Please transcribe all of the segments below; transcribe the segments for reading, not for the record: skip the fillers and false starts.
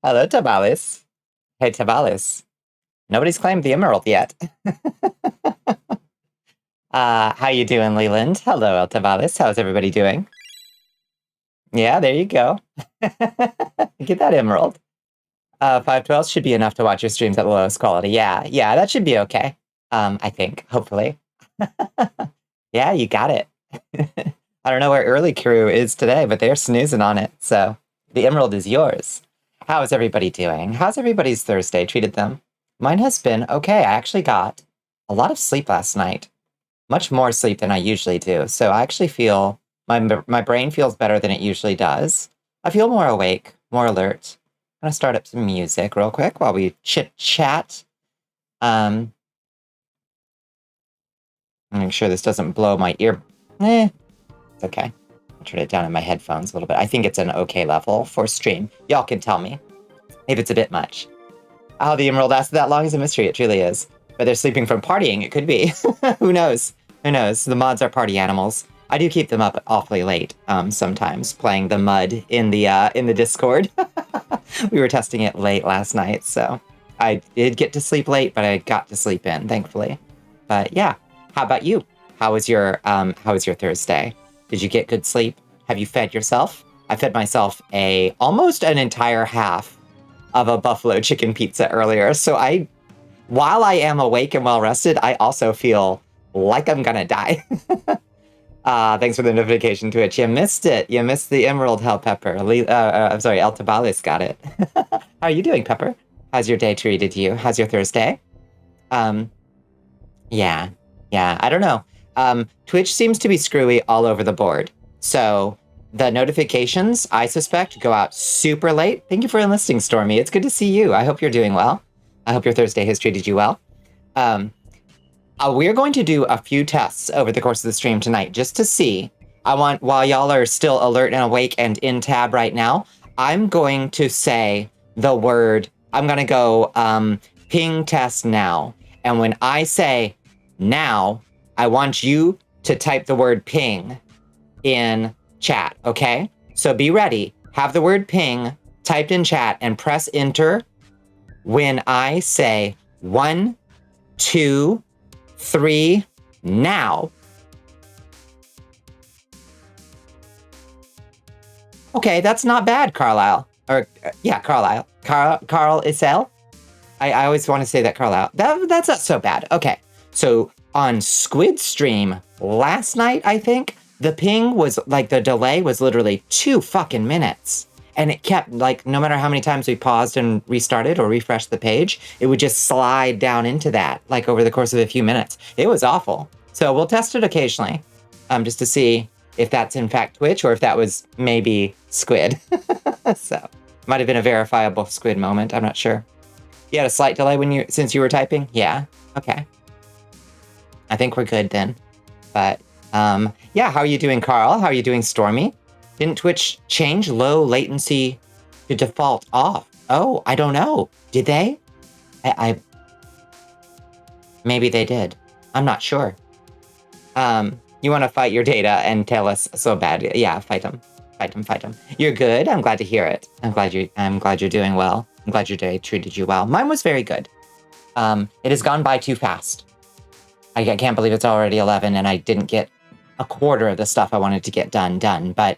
Hello, Tabales. Hey, Tabales. Nobody's claimed the emerald yet. How you doing, Leland? Hello, El Tabales. How's everybody doing? Yeah, there you go. Get that emerald. 512 should be enough to watch your streams at the lowest quality. Yeah, that should be okay. I think, hopefully. Yeah, you got it. I don't know where early crew is today, but they're snoozing on it. So the emerald is yours. How is everybody doing? How's everybody's Thursday treated them? Mine has been okay. I actually got a lot of sleep last night. Much more sleep than I usually do. So I actually feel my brain feels better than it usually does. I feel more awake, more alert. I'm gonna start up some music real quick while we chit chat. Make sure this doesn't blow my ear. It's okay. I'll turn it down in my headphones a little bit. I think it's an okay level for stream. Y'all can tell me if it's a bit much. How the emerald lasted that long is a mystery. It truly is. But they're sleeping from partying. It could be. Who knows? Who knows? The mods are party animals. I do keep them up awfully late sometimes, playing the mud in the Discord. We were testing it late last night, so I did get to sleep late, but I got to sleep in, thankfully. But yeah, how about you? How was your Thursday? Did you get good sleep? Have you fed yourself? I fed myself almost an entire half of a buffalo chicken pizza earlier. So while I am awake and well rested, I also feel like I'm gonna die. Thanks for the notification, Twitch. You missed it. You missed the emerald, Hell Pepper. I'm sorry, El Tabales got it. How are you doing, Pepper? How's your day treated you? How's your Thursday? Yeah, I don't know. Twitch seems to be screwy all over the board. So the notifications, I suspect, go out super late. Thank you for enlisting, Stormy. It's good to see you. I hope you're doing well. I hope your Thursday has treated you well. We're going to do a few tests over the course of the stream tonight just to see. While y'all are still alert and awake and in tab right now, I'm going to say the word, I'm going to go ping test now. And when I say now, I want you to type the word ping in chat, okay? So be ready. Have the word ping typed in chat and press enter when I say 1, 2, 3, now. Okay, that's not bad, Carlisle. Or, yeah, Carlisle. Carl Isel? I always want to say that, Carlisle. That's not so bad. Okay, so on Squid Stream last night, I think, the ping was, like, the delay was literally 2 fucking minutes. And it kept, like, no matter how many times we paused and restarted or refreshed the page, it would just slide down into that, like, over the course of a few minutes. It was awful. So we'll test it occasionally, just to see if that's in fact Twitch or if that was maybe Squid. So, might have been a verifiable Squid moment, I'm not sure. You had a slight delay since you were typing? Yeah, okay. I think we're good then. But, yeah, how are you doing, Carl? How are you doing, Stormy? Didn't Twitch change low latency to default off? Oh, I don't know. Did they? Maybe they did. I'm not sure. You want to fight your data and tell us so bad? Yeah, fight them. Fight them. You're good. I'm glad to hear it. I'm glad you're doing well. I'm glad your day treated you well. Mine was very good. It has gone by too fast. I can't believe it's already 11 and I didn't get a quarter of the stuff I wanted to get done, but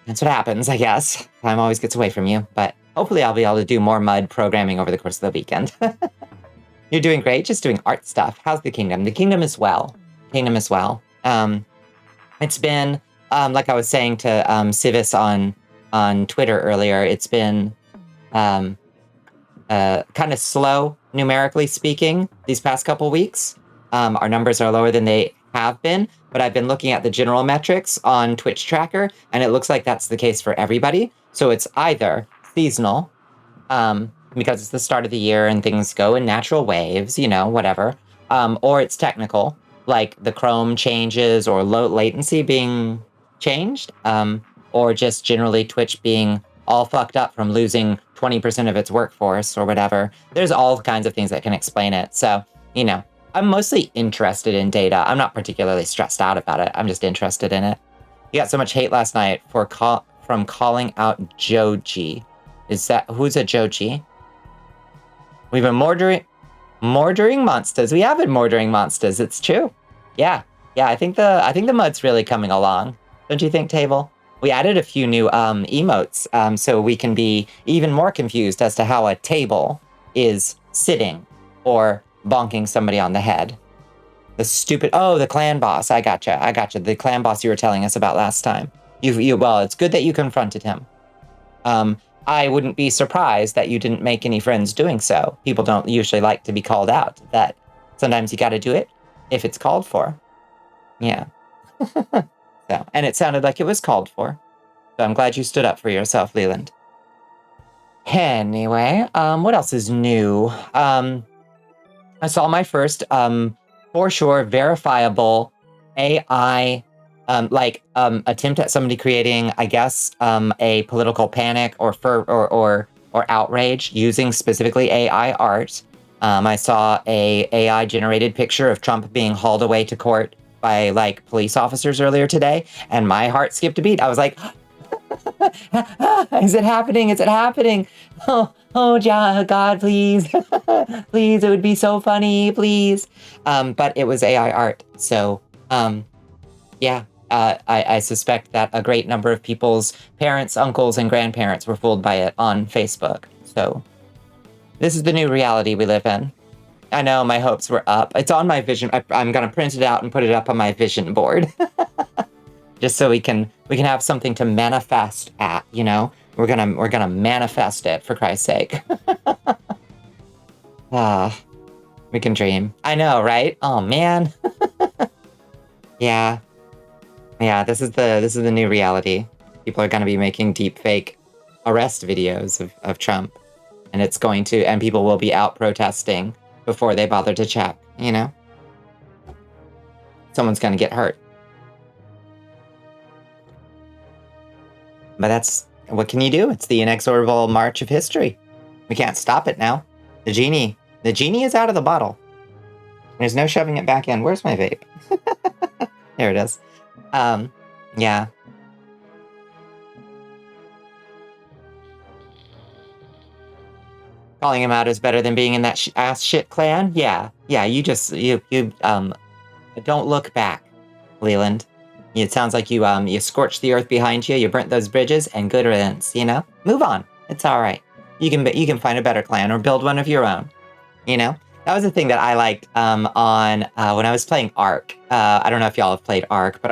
that's what happens, I guess. Time always gets away from you, but hopefully I'll be able to do more mud programming over the course of the weekend. You're doing great, just doing art stuff. How's the kingdom? The kingdom is well. It's been, like I was saying to Civis on Twitter earlier, it's been kind of slow, numerically speaking, these past couple weeks. Our numbers are lower than they have been, but I've been looking at the general metrics on Twitch Tracker, and it looks like that's the case for everybody. So it's either seasonal, because it's the start of the year and things go in natural waves, whatever, or it's technical, like the Chrome changes or low latency being changed, or just generally Twitch being all fucked up from losing 20% of its workforce or whatever. There's all kinds of things that can explain it. So, I'm mostly interested in data. I'm not particularly stressed out about it. I'm just interested in it. You got so much hate last night for from calling out Joji. Who's a Joji? We've been murdering monsters. We have been murdering monsters. It's true. Yeah. I think the mud's really coming along. Don't you think, Table? We added a few new emotes, so we can be even more confused as to how a table is sitting or bonking somebody on the head. The clan boss. I gotcha. The clan boss you were telling us about last time. Well, it's good that you confronted him. I wouldn't be surprised that you didn't make any friends doing so. People don't usually like to be called out. That sometimes you got to do it if it's called for. Yeah. So, and it sounded like it was called for. So I'm glad you stood up for yourself, Leland. Anyway, what else is new? I saw my first, for sure, verifiable AI, attempt at somebody creating, I guess, a political panic or outrage using specifically AI art. I saw a AI-generated picture of Trump being hauled away to court by, like, police officers earlier today, and my heart skipped a beat. I was like, is it happening? Is it happening? Oh, God, please. Please, it would be so funny, please. But it was AI art. So, yeah, I suspect that a great number of people's parents, uncles, and grandparents were fooled by it on Facebook. So, this is the new reality we live in. I know, my hopes were up. It's on my vision. I'm going to print it out and put it up on my vision board. Just so we can have something to manifest at, you know? We're gonna manifest it, for Christ's sake. We can dream. I know, right? Oh man. Yeah, this is the new reality. People are gonna be making deep fake arrest videos of Trump. And people will be out protesting before they bother to check, you know? Someone's gonna get hurt. But what can you do? It's the inexorable march of history. We can't stop it now. The genie is out of the bottle. There's no shoving it back in. Where's my vape? There it is. Yeah. Calling him out is better than being in that ass shit clan? Yeah. You don't look back, Leland. It sounds like you scorched the earth behind you, you burnt those bridges, and good riddance, you know? Move on. It's all right. You can find a better clan or build one of your own, you know? That was the thing that I liked when I was playing Ark. I don't know if y'all have played Ark, but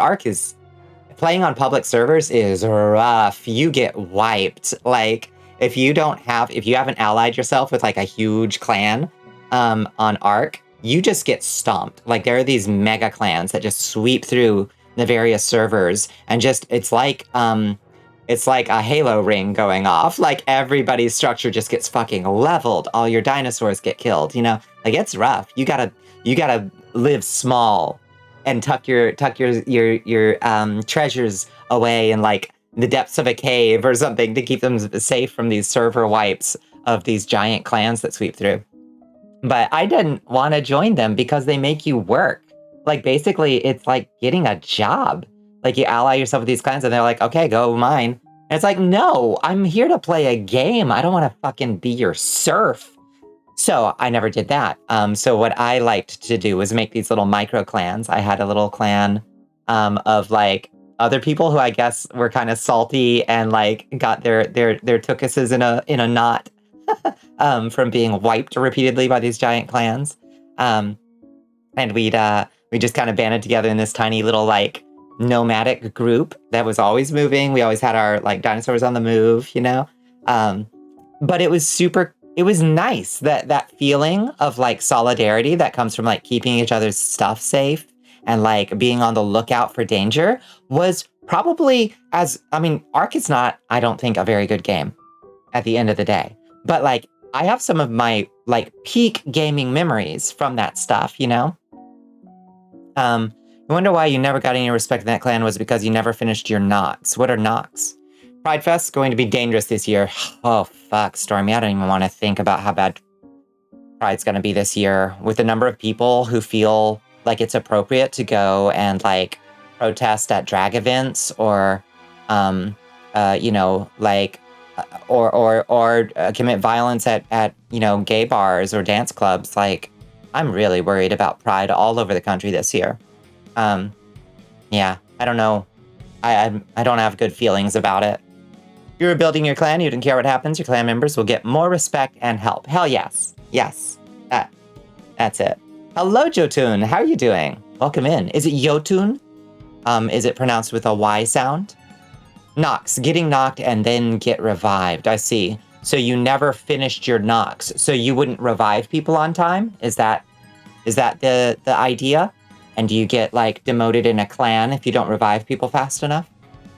playing on public servers is rough. You get wiped. Like, if you haven't allied yourself with like a huge clan on Ark, you just get stomped. Like, there are these mega clans that just sweep through the various servers, and it's like a Halo ring going off. Like, everybody's structure just gets fucking leveled. All your dinosaurs get killed, you know? Like, it's rough. You gotta live small and tuck your treasures away in like the depths of a cave or something to keep them safe from these server wipes of these giant clans that sweep through. But I didn't want to join them because they make you work. Like, basically, it's like getting a job. Like, you ally yourself with these clans, and they're like, okay, go mine. And it's like, no, I'm here to play a game. I don't want to fucking be your serf. So I never did that. So what I liked to do was make these little micro clans. I had a little clan of, like, other people who I guess were kind of salty and, like, got their tookuses in a knot from being wiped repeatedly by these giant clans. And we just kind of banded together in this tiny little, like, nomadic group that was always moving. We always had our, like, dinosaurs on the move, you know? But it was nice, that feeling of, like, solidarity that comes from, like, keeping each other's stuff safe and, like, being on the lookout for danger was probably Ark is not, I don't think, a very good game at the end of the day. But, like, I have some of my, like, peak gaming memories from that stuff, you know? I wonder why you never got any respect in that clan was because you never finished your knocks. What are knocks? Pride Fest's going to be dangerous this year. Oh, fuck, Stormy. I don't even want to think about how bad Pride's going to be this year with the number of people who feel like it's appropriate to go and, like, protest at drag events or you know, like, or commit violence at you know, gay bars or dance clubs. Like, I'm really worried about pride all over the country this year. Yeah, I don't know. I don't have good feelings about it. If you're building your clan, you don't care what happens. Your clan members will get more respect and help. Hell yes. Yes. That's it. Hello, Jotun. How are you doing? Welcome in. Is it Jotun? Is it pronounced with a Y sound? Knocks. Getting knocked and then get revived. I see. So you never finished your knocks. So you wouldn't revive people on time? Is that the idea? And do you get, like, demoted in a clan if you don't revive people fast enough?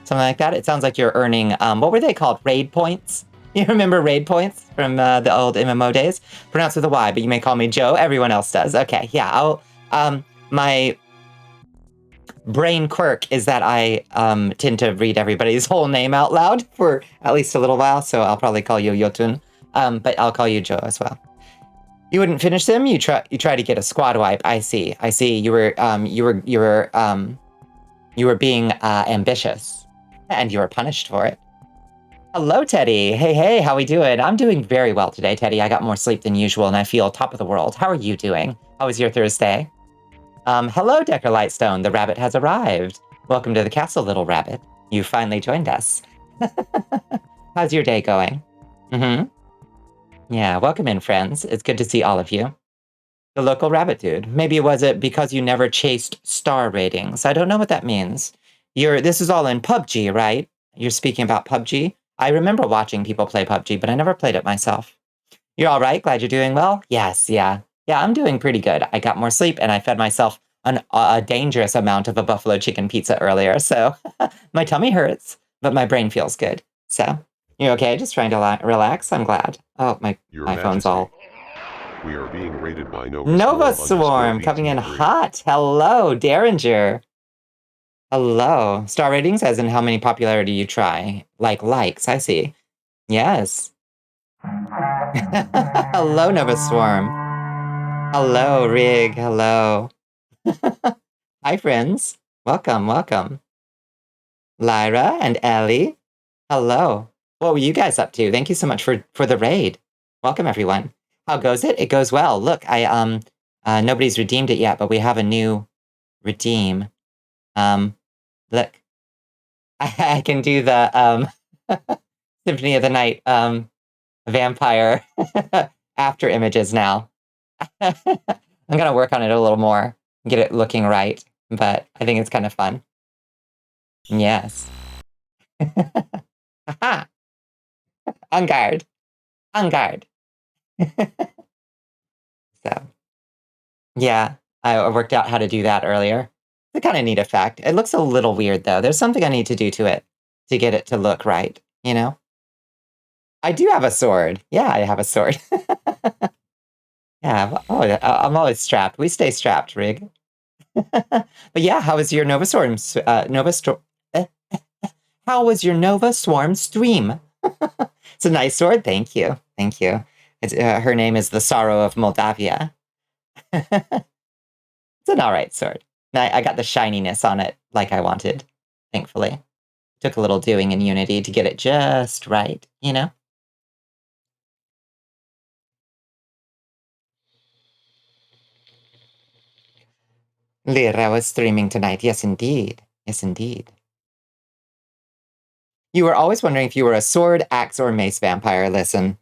Something like that? It sounds like you're earning, what were they called? Raid points? You remember raid points from the old MMO days? Pronounced with a Y, but you may call me Joe. Everyone else does. Okay, yeah. My brain quirk is that I tend to read everybody's whole name out loud for at least a little while, so I'll probably call you Jotun, but I'll call you Joe as well. You wouldn't finish them. You try to get a squad wipe. I see. You were being ambitious, and you were punished for it. Hello, Teddy. Hey, how we doing? I'm doing very well today, Teddy. I got more sleep than usual, and I feel top of the world. How are you doing? How was your Thursday? Hello, Decker Lightstone. The rabbit has arrived. Welcome to the castle, little rabbit. You finally joined us. How's your day going? Yeah, welcome in, friends. It's good to see all of you. The local rabbit dude. Maybe was it because you never chased star ratings? I don't know what that means. This is all in PUBG, right? You're speaking about PUBG? I remember watching people play PUBG, but I never played it myself. You're all right? Glad you're doing well? Yes, yeah. Yeah, I'm doing pretty good. I got more sleep, and I fed myself a dangerous amount of a buffalo chicken pizza earlier, so my tummy hurts, but my brain feels good. So, you're okay? Just trying to relax? I'm glad. Oh, my phone's all... We are being rated by Nova Swarm coming in hot. Hello, Derringer. Hello. Star ratings, as in how many popularity you try. Like likes, I see. Yes. Hello, Nova Swarm. Hello, Rig. Hello. Hi, friends. Welcome. Lyra and Ellie. Hello. What were you guys up to? Thank you so much for the raid. Welcome, everyone. How goes it? It goes well. Look, nobody's redeemed it yet, but we have a new redeem. Look. I can do the Symphony of the Night vampire after images now. I'm gonna work on it a little more, get it looking right, but I think it's kind of fun. Yes. Haha! On guard. So, yeah, I worked out how to do that earlier. It's a kind of neat effect. It looks a little weird, though. There's something I need to do to it to get it to look right, you know? I do have a sword. Yeah, I have a sword. Yeah, I'm always strapped. We stay strapped, Rig. But yeah, how was your Nova Swarm? How was your Nova Swarm stream? It's a nice sword. Thank you. Her name is the Sorrow of Moldavia. It's an all right sword. I got the shininess on it like I wanted, thankfully. Took a little doing in Unity to get it just right, you know? Lyra was streaming tonight. Yes, indeed. You were always wondering if you were a sword, axe, or mace vampire. Listen.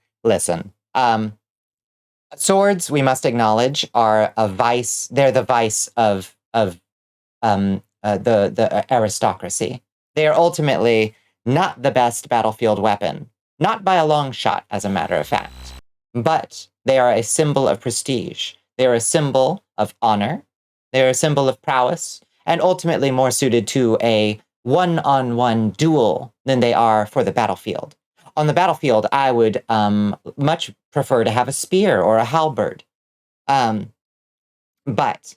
Swords, we must acknowledge, are a vice. They're the vice of the aristocracy. They are ultimately not the best battlefield weapon. Not by a long shot, as a matter of fact. But they are a symbol of prestige. They are a symbol of honor. They are a symbol of prowess, and ultimately more suited to a one-on-one duel than they are for the battlefield. On the battlefield, I would much prefer to have a spear or a halberd. But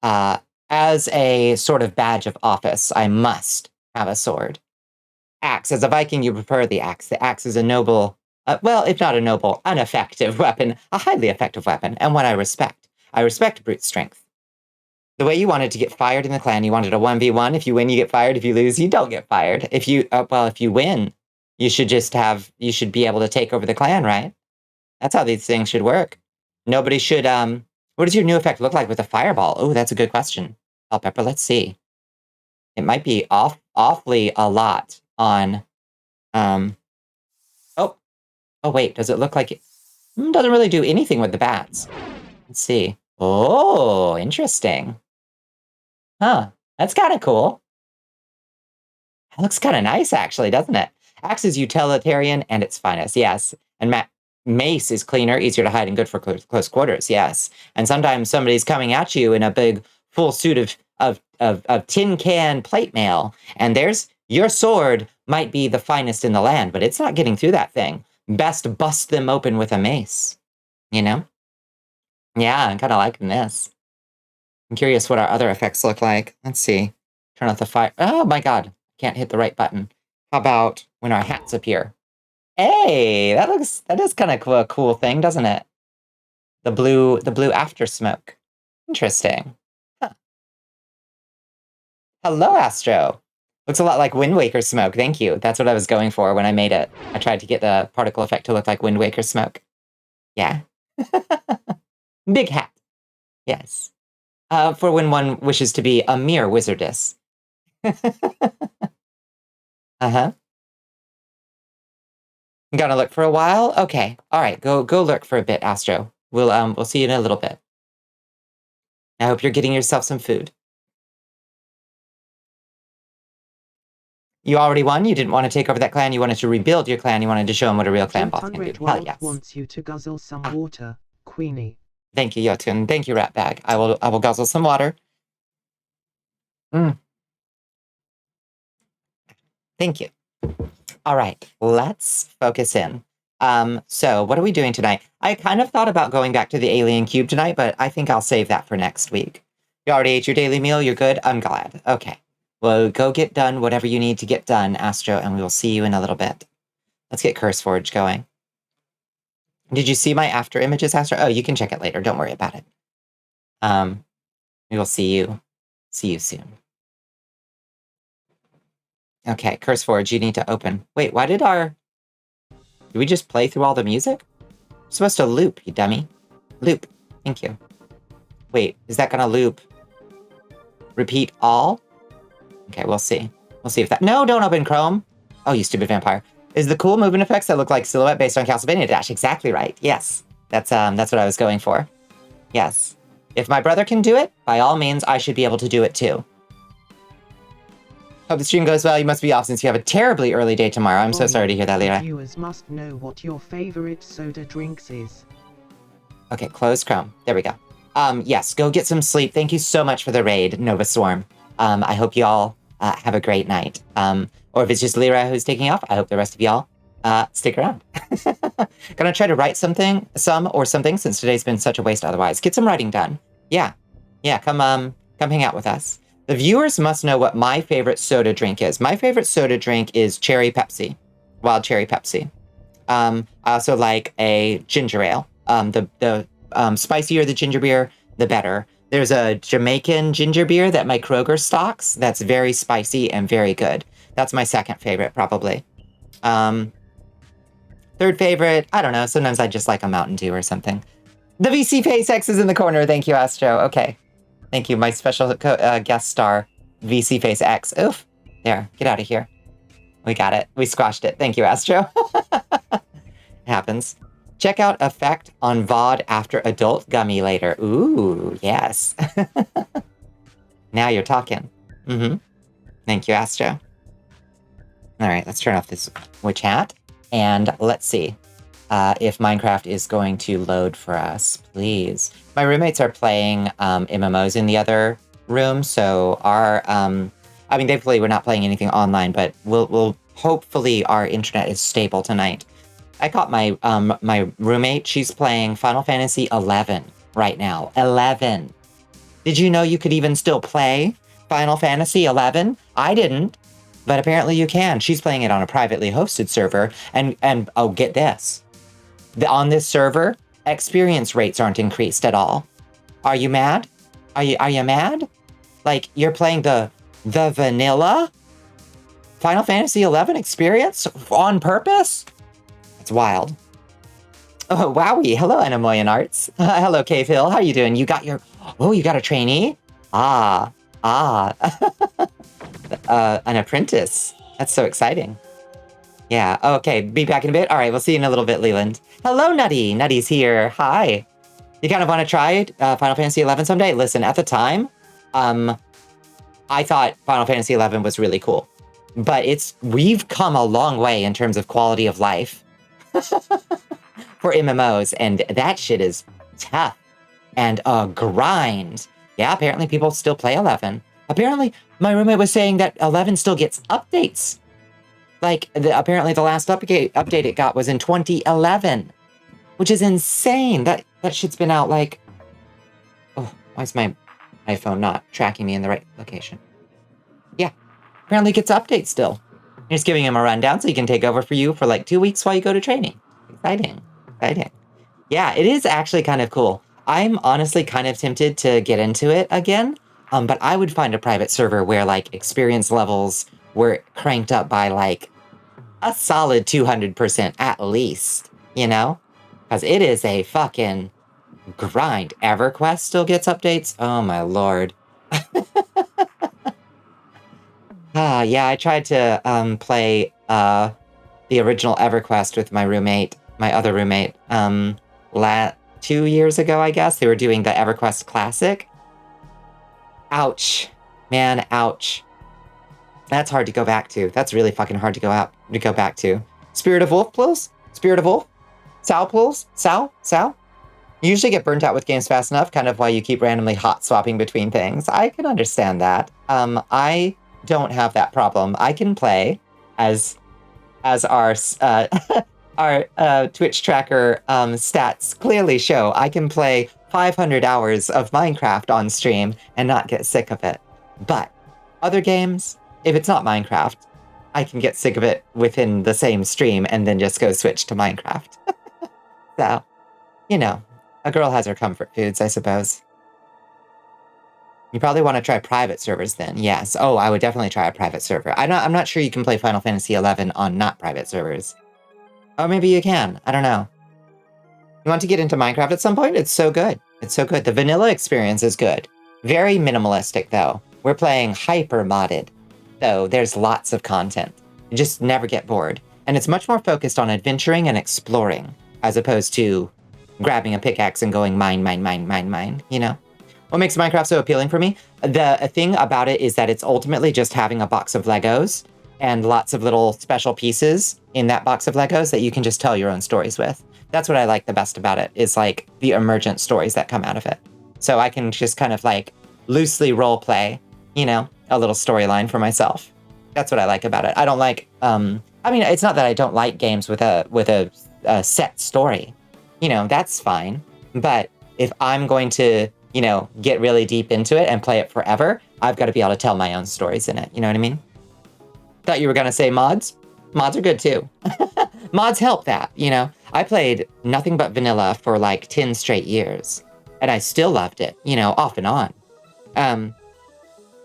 as a sort of badge of office, I must have a sword. Axe. As a Viking, you prefer the axe. The axe is a noble, well, if not a noble, an effective weapon, a highly effective weapon, and one I respect. I respect brute strength. The way you wanted to get fired in the clan, you wanted a 1v1. If you win, you get fired. If you lose, you don't get fired. If you, well, if you win, you should be able to take over the clan, right? That's how these things should work. Nobody should, what does your new effect look like with a fireball? Oh, that's a good question. Bell pepper, let's see. It might be awfully a lot on, oh, wait, does it look like it? Doesn't really do anything with the bats. Let's see. Oh, interesting. Huh, that's kind of cool. That looks kind of nice, actually, doesn't it? Axe is utilitarian and its finest, yes. And mace is cleaner, easier to hide, and good for close quarters, yes. And sometimes somebody's coming at you in a big full suit of tin can plate mail, and there's your sword might be the finest in the land, but it's not getting through that thing. Best bust them open with a mace, you know? Yeah, I'm kind of liking this. I'm curious what our other effects look like. Let's see. Turn off the fire. Oh my god. Can't hit the right button. How about when our hats appear? Hey, that is kind of a cool thing, doesn't it? The blue after smoke. Interesting. Huh. Hello, Astro. Looks a lot like Wind Waker smoke. Thank you. That's what I was going for when I made it. I tried to get the particle effect to look like Wind Waker smoke. Yeah. Big hat. Yes. For when one wishes to be a mere wizardess. Uh-huh. You gonna look for a while? Okay. All right. Go lurk for a bit, Astro. We'll see you in a little bit. I hope you're getting yourself some food. You already won? You didn't want to take over that clan? You wanted to rebuild your clan? You wanted to show them what a real clan boss can do? Hell yes. Wants you to guzzle some water, Queenie. Thank you, Yotun. Thank you, Ratbag. I will guzzle some water. Thank you. All right, let's focus in. So what are we doing tonight? I kind of thought about going back to the alien cube tonight, but I think I'll save that for next week. You already ate your daily meal? You're good? I'm glad. Okay. Well, go get done whatever you need to get done, Astro, and we will see you in a little bit. Let's get CurseForge going. Did you see my after images, Astro? Oh, you can check it later. Don't worry about it. We will see you soon. Okay, CurseForge, you need to open. Wait, why did we just play through all the music? I'm supposed to loop, you dummy. Loop. Thank you. Wait, is that gonna loop? Repeat all? Okay, we'll see. We'll see if that... No, don't open Chrome! Oh, you stupid vampire. Is the cool movement effects that look like silhouette based on Castlevania Dash? Exactly right. Yes. That's what I was going for. Yes. If my brother can do it, by all means, I should be able to do it too. Hope the stream goes well. You must be off since you have a terribly early day tomorrow. I'm so sorry to hear that, Lyra. Viewers must know what your favorite soda drinks is. Okay, close Chrome. There we go. Yes, go get some sleep. Thank you so much for the raid, Nova Swarm. I hope you all have a great night. Or if it's just Lyra who's taking off, I hope the rest of y'all stick around. Gonna try to write some or something since today's been such a waste otherwise. Get some writing done. Yeah, come hang out with us. The viewers must know what my favorite soda drink is. My favorite soda drink is cherry Pepsi, wild cherry Pepsi. I also like a ginger ale. The spicier the ginger beer, the better. There's a Jamaican ginger beer that my Kroger stocks that's very spicy and very good. That's my second favorite, probably. Third favorite, I don't know. Sometimes I just like a Mountain Dew or something. The VC Face X is in the corner. Thank you, Astro. Okay. Thank you, my special guest star, VC Face X. Oof. There, get out of here. We got it. We squashed it. Thank you, Astro. It happens. Check out effect on VOD after adult gummy later. Ooh, yes. Now you're talking. Thank you, Astro. All right, let's turn off this witch hat. And let's see if Minecraft is going to load for us, please. My roommates are playing MMOs in the other room, so thankfully we're not playing anything online, but we'll hopefully our internet is stable tonight. I caught my my roommate. She's playing Final Fantasy 11 right now. 11. Did you know you could even still play Final Fantasy 11? I didn't, but apparently you can. She's playing it on a privately hosted server, and oh, get this. On this server, experience rates aren't increased at all. Are you mad? Are you mad? Like, you're playing the vanilla Final Fantasy XI experience on purpose? It's wild. Oh, wowie. Hello, Anamoyan Arts. Hello, Cave Hill. How you doing? You got a trainee? Ah. An apprentice. That's so exciting. Yeah, okay, be back in a bit. All right, we'll see you in a little bit, Leland. Hello, Nutty. Nutty's here. Hi. You kind of want to try Final Fantasy XI someday? Listen, at the time, I thought Final Fantasy XI was really cool. But we've come a long way in terms of quality of life for MMOs, and that shit is tough and a grind. Yeah, apparently people still play 11. Apparently, my roommate was saying that 11 still gets updates. Like, apparently the last update it got was in 2011, which is insane. That shit's been out like... Oh, why is my iPhone not tracking me in the right location? Yeah, apparently it gets updates still. I'm just giving him a rundown so he can take over for you for like 2 weeks while you go to training. Exciting. Yeah, it is actually kind of cool. I'm honestly kind of tempted to get into it again, but I would find a private server where like experience levels were cranked up by like a solid 200% at least, you know? Because it is a fucking grind. EverQuest still gets updates? Oh my lord. Yeah, I tried to play the original EverQuest with my other roommate, 2 years ago, I guess. They were doing the EverQuest Classic. Ouch. Man, ouch. That's hard to go back to. That's really fucking hard to go back to. Spirit of Wolf pulls? Spirit of Wolf? Sal pulls? Sal? You usually get burnt out with games fast enough, kind of why you keep randomly hot swapping between things. I can understand that. I don't have that problem. I can play as our our Twitch tracker stats clearly show. I can play 500 hours of Minecraft on stream and not get sick of it. But other games, if it's not Minecraft, I can get sick of it within the same stream and then just go switch to Minecraft. So, you know, a girl has her comfort foods, I suppose. You probably want to try private servers then. Yes. Oh, I would definitely try a private server. I'm not sure you can play Final Fantasy XI on not private servers. Oh, maybe you can. I don't know. You want to get into Minecraft at some point? It's so good. It's so good. The vanilla experience is good. Very minimalistic, though. We're playing hyper modded, so there's lots of content. You just never get bored. And it's much more focused on adventuring and exploring, as opposed to grabbing a pickaxe and going mine, you know? What makes Minecraft so appealing for me? The thing about it is that it's ultimately just having a box of Legos and lots of little special pieces in that box of Legos that you can just tell your own stories with. That's what I like the best about it, is like the emergent stories that come out of it. So I can just kind of like loosely role play, you know, a little storyline for myself. That's what I like about it. I don't like, I mean, it's not that I don't like games with a set story. You know, that's fine. But if I'm going to, you know, get really deep into it and play it forever, I've got to be able to tell my own stories in it. You know what I mean? Thought you were going to say mods. Mods are good too. Mods help that, you know? I played nothing but vanilla for like 10 straight years, and I still loved it, you know, off and on.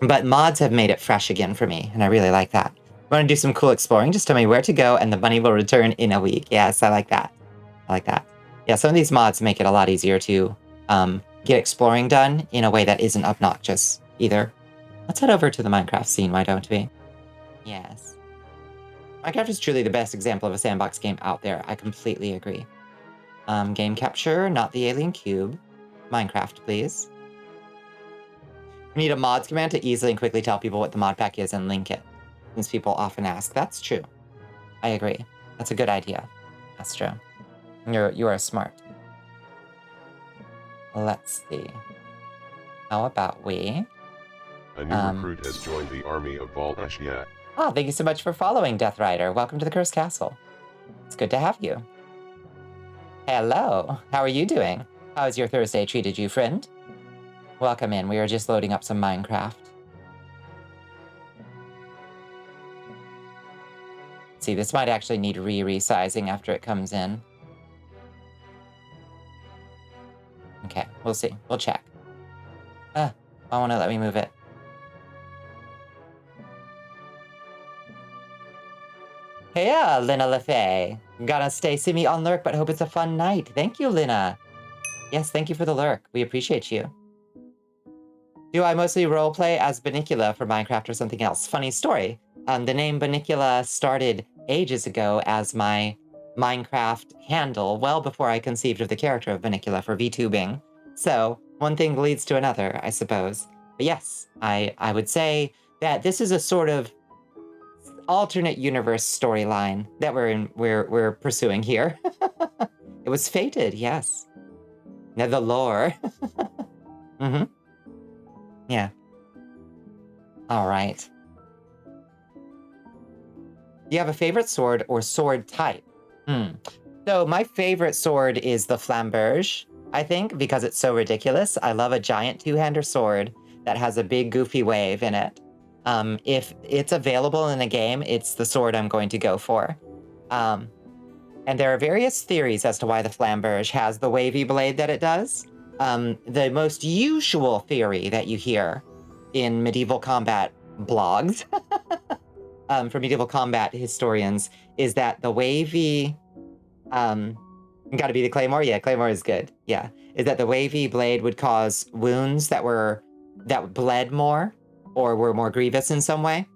But mods have made it fresh again for me, and I really like that. Want to do some cool exploring? Just tell me where to go, and the money will return in a week. Yes, I like that. I like that. Yeah, some of these mods make it a lot easier to get exploring done in a way that isn't obnoxious either. Let's head over to the Minecraft scene, why don't we? Yes. Minecraft is truly the best example of a sandbox game out there. I completely agree. Game capture, not the alien cube. Minecraft, please. We need a mods command to easily and quickly tell people what the mod pack is and link it, since people often ask. That's true. I agree. That's a good idea. That's true. You are smart. Let's see. How about we... A new recruit has joined the army of Bonnicula. Ah, thank you so much for following, Death Rider. Welcome to the Cursed Castle. It's good to have you. Hello. How are you doing? How has your Thursday treated you, friend? Welcome in. We are just loading up some Minecraft. See, this might actually need resizing after it comes in. Okay, we'll see. We'll check. I want to let me move it. Hey, Lina LaFay. Gotta stay simmy on lurk, but hope it's a fun night. Thank you, Lina. Yes, thank you for the lurk. We appreciate you. Do I mostly roleplay as Bonnicula for Minecraft or something else? Funny story. The name Bonnicula started ages ago as my Minecraft handle, well before I conceived of the character of Bonnicula for VTubing. So, one thing leads to another, I suppose. But yes, I would say that this is a sort of alternate universe storyline that we're pursuing here. It was fated, yes. Now the lore. Mm-hmm. Yeah. All right. Do you have a favorite sword or sword type? So my favorite sword is the flamberge, I think, because it's so ridiculous. I love a giant two-hander sword that has a big goofy wave in it. If it's available in a game, it's the sword I'm going to go for. And there are various theories as to why the flamberge has the wavy blade that it does. The most usual theory that you hear in medieval combat blogs for medieval combat historians is that the wavy, gotta be the claymore? Yeah, claymore is good. Yeah. Is that the wavy blade would cause wounds that bled more or were more grievous in some way.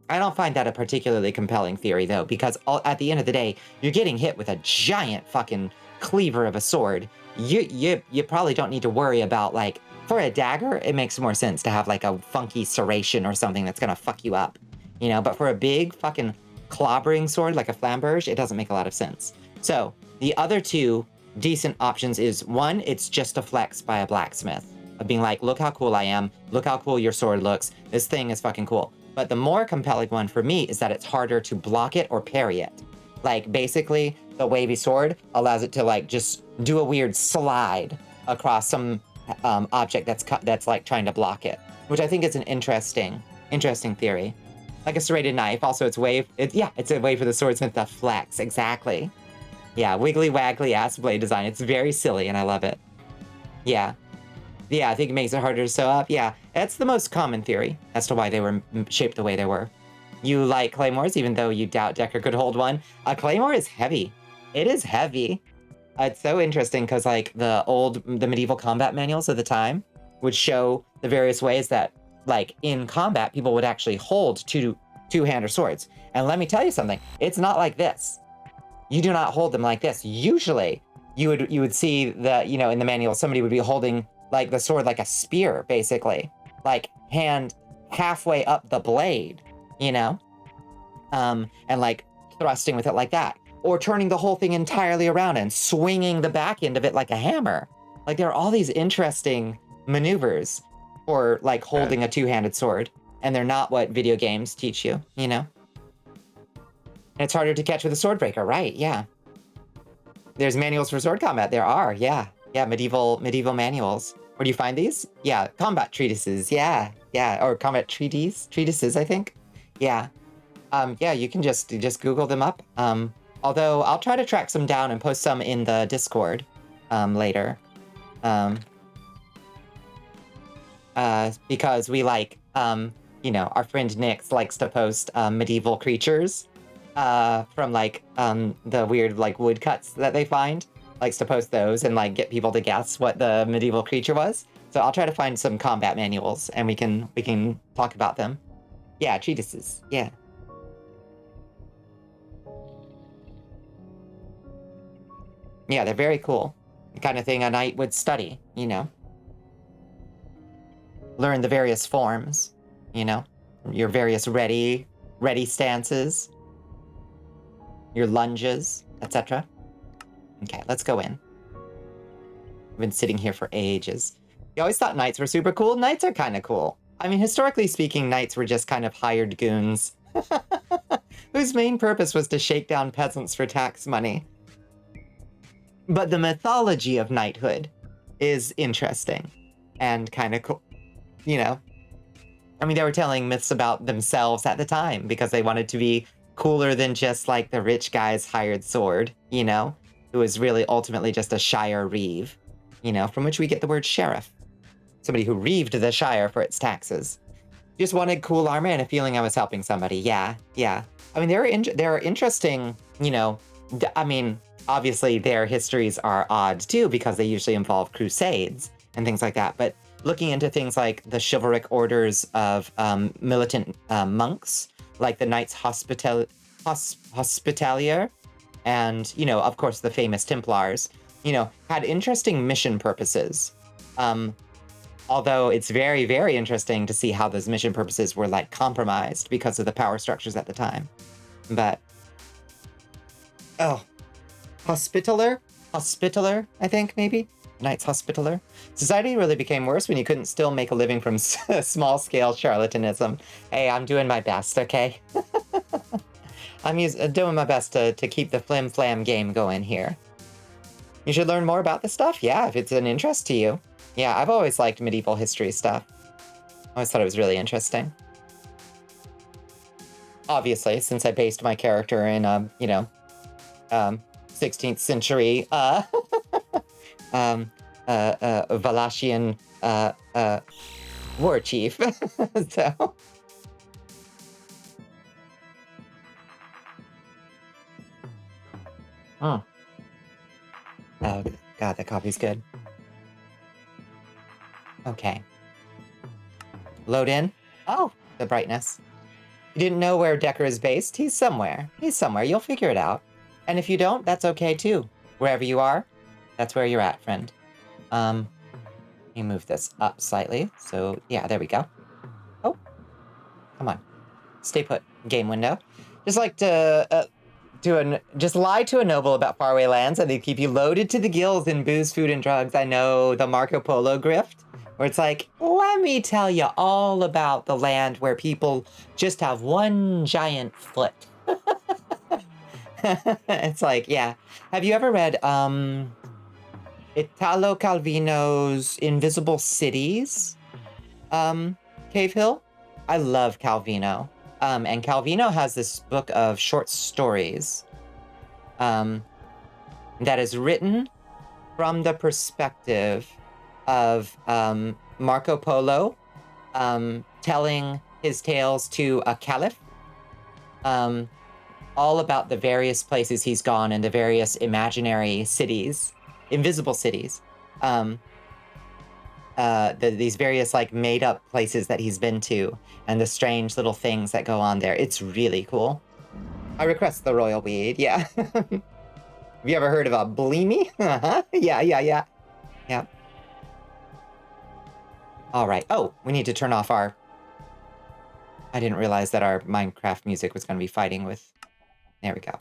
I don't find that a particularly compelling theory, though, because at the end of the day, you're getting hit with a giant fucking cleaver of a sword. You probably don't need to worry about, like, for a dagger, it makes more sense to have, like, a funky serration or something that's gonna fuck you up, you know? But for a big fucking clobbering sword like a flamberge, it doesn't make a lot of sense. So, the other two decent options is, one, it's just a flex by a blacksmith. Of being like, look how cool I am, look how cool your sword looks, this thing is fucking cool. But the more compelling one for me is that it's harder to block it or parry it. Like, basically, the wavy sword allows it to, like, just do a weird slide across some object that's like trying to block it, which I think is an interesting theory. Like a serrated knife, also it's wave. It's a way for the swordsmith to flex, exactly. Yeah, wiggly waggly ass blade design. It's very silly and I love it. Yeah. Yeah, I think it makes it harder to sew up. Yeah, that's the most common theory as to why they were shaped the way they were. You like claymores, even though you doubt Decker could hold one. A claymore is heavy. It is heavy. It's so interesting because, like, the medieval combat manuals of the time would show the various ways that, like, in combat, people would actually hold two-hander swords. And let me tell you something, it's not like this. You do not hold them like this. Usually, you would see that, you know, in the manual, somebody would be holding like the sword like a spear, basically. Like, hand halfway up the blade, you know? And like thrusting with it like that. Or turning the whole thing entirely around and swinging the back end of it like a hammer. Like, there are all these interesting maneuvers for like holding a two-handed sword. And they're not what video games teach you, you know? And it's harder to catch with a sword breaker, right? Yeah. There's manuals for sword combat. There are, yeah. Yeah, medieval manuals. Where do you find these? Yeah, combat treatises. Yeah, or combat treatises, I think. Yeah, yeah. You can just Google them up. Although I'll try to track some down and post some in the Discord later. Because we like, you know, our friend Nix likes to post medieval creatures from like the weird like woodcuts that they find. Likes to post those and like get people to guess what the medieval creature was. So I'll try to find some combat manuals and we can talk about them. Yeah, treatises. Yeah. Yeah, they're very cool. The kind of thing a knight would study, you know. Learn the various forms, you know. Your various ready stances. Your lunges, etc. Okay, let's go in. I've been sitting here for ages. You always thought knights were super cool? Knights are kind of cool. I mean, historically speaking, knights were just kind of hired goons whose main purpose was to shake down peasants for tax money. But the mythology of knighthood is interesting and kind of cool, you know? I mean, they were telling myths about themselves at the time because they wanted to be cooler than just like the rich guy's hired sword, you know? Who is really ultimately just a shire reeve, you know, from which we get the word sheriff. somebody who reaved the Shire for its taxes. Just wanted cool armor and a feeling I was helping somebody. Yeah. I mean, there are interesting, you know, I mean, obviously their histories are odd too because they usually involve crusades and things like that. But looking into things like the chivalric orders of militant monks, like the Knights Hospitalier, and, you know, of course, the famous Templars, you know, had interesting mission purposes. Although it's very, very interesting to see how those mission purposes were, like, compromised because of the power structures at the time. But... oh. Hospitaller, I think, maybe? Knights Hospitaller. Society really became worse when you couldn't still make a living from small-scale charlatanism. Hey, I'm doing my best, okay? I'm doing my best to keep the flim-flam game going here. You should learn more about this stuff? Yeah, if it's an interest to you. Yeah, I've always liked medieval history stuff. I always thought it was really interesting. Obviously, since I based my character in, you know, 16th century, Valachian, war chief. So... oh. Oh, God, that coffee's good. Okay. Load in. Oh, the brightness. You didn't know where Decker is based? He's somewhere. You'll figure it out. And if you don't, that's okay too. Wherever you are, that's where you're at, friend. Let me move this up slightly. So, yeah, there we go. Oh, come on. Stay put, game window. Just like to just lie to a noble about faraway lands and they keep you loaded to the gills in booze, food, and drugs. I know, the Marco Polo grift, where it's like, let me tell you all about the land where people just have one giant foot. It's like, yeah. Have you ever read Italo Calvino's Invisible Cities? Cave Hill? I love Calvino. And Calvino has this book of short stories that is written from the perspective of Marco Polo telling his tales to a caliph, all about the various places he's gone and the various imaginary cities, invisible cities, these various like made-up places that he's been to and the strange little things that go on there. It's really cool. I request the royal weed, yeah. Have you ever heard of a bleemy? Uh-huh. Yeah. All right. Oh, we need to turn off our... I didn't realize that our Minecraft music was going to be fighting with... There we go.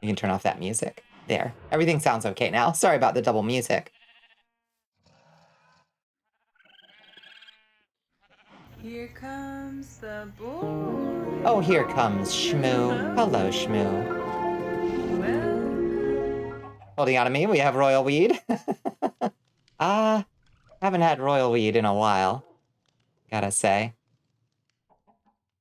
You can turn off that music. There. Everything sounds okay now. Sorry about the double music. Here comes the boy. Oh, here comes Shmoo. Hello, Shmoo. Welcome. Holding on to me, we have royal weed. Haven't had royal weed in a while, gotta say.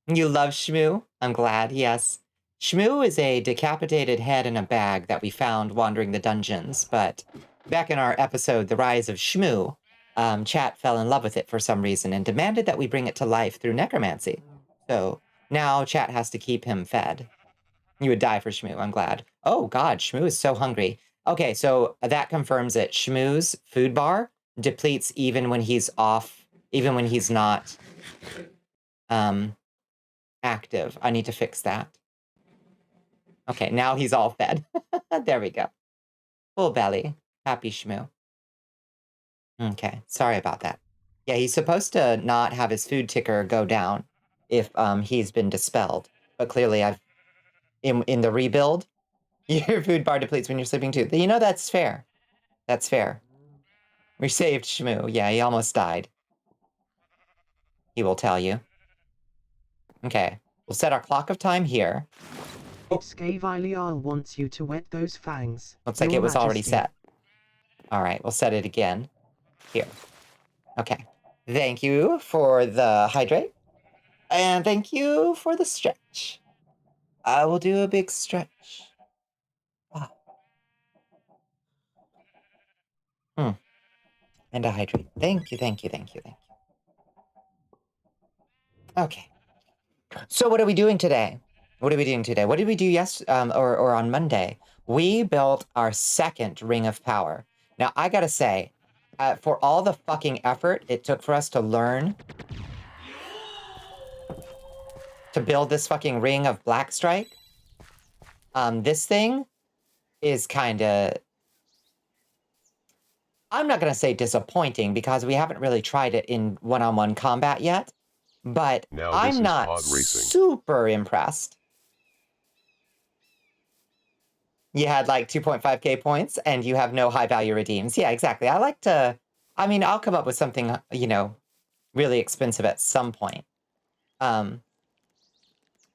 You love Shmoo? I'm glad, yes. Shmoo is a decapitated head in a bag that we found wandering the dungeons, but back in our episode, The Rise of Shmoo, chat fell in love with it for some reason and demanded that we bring it to life through necromancy. So now chat has to keep him fed. You would die for Shmoo, I'm glad. Oh god, Shmoo is so hungry. Okay, so that confirms it. Shmoo's food bar depletes even when he's off, even when he's not active. I need to fix that. Okay, now he's all fed. There we go. Full belly. Happy Shmoo. Okay, sorry about that. Yeah, he's supposed to not have his food ticker go down if he's been dispelled. But clearly I've... In the rebuild, your food bar depletes when you're sleeping too. You know, that's fair. That's fair. We saved Shmoo. Yeah, he almost died. He will tell you. Okay, we'll set our clock of time here. Scavilial wants you to wet those fangs. Looks like Your it was already Majesty. set. All right, we'll set it again. Here. Okay. Thank you for the hydrate. And thank you for the stretch. I will do a big stretch. Ah. And a hydrate. Thank you, thank you, thank you, thank you. Okay. So what are we doing today? What are we doing today? What did we do or on Monday? We built our second ring of power. Now, I gotta say, for all the fucking effort it took for us to learn to build this fucking ring of Black Strike, this thing is kind of... I'm not going to say disappointing because we haven't really tried it in one-on-one combat yet, but Now this I'm is not pod racing. super impressed. You had like 2.5k points and you have no high value redeems. Yeah, exactly. I like to... I mean, I'll come up with something, you know, really expensive at some point.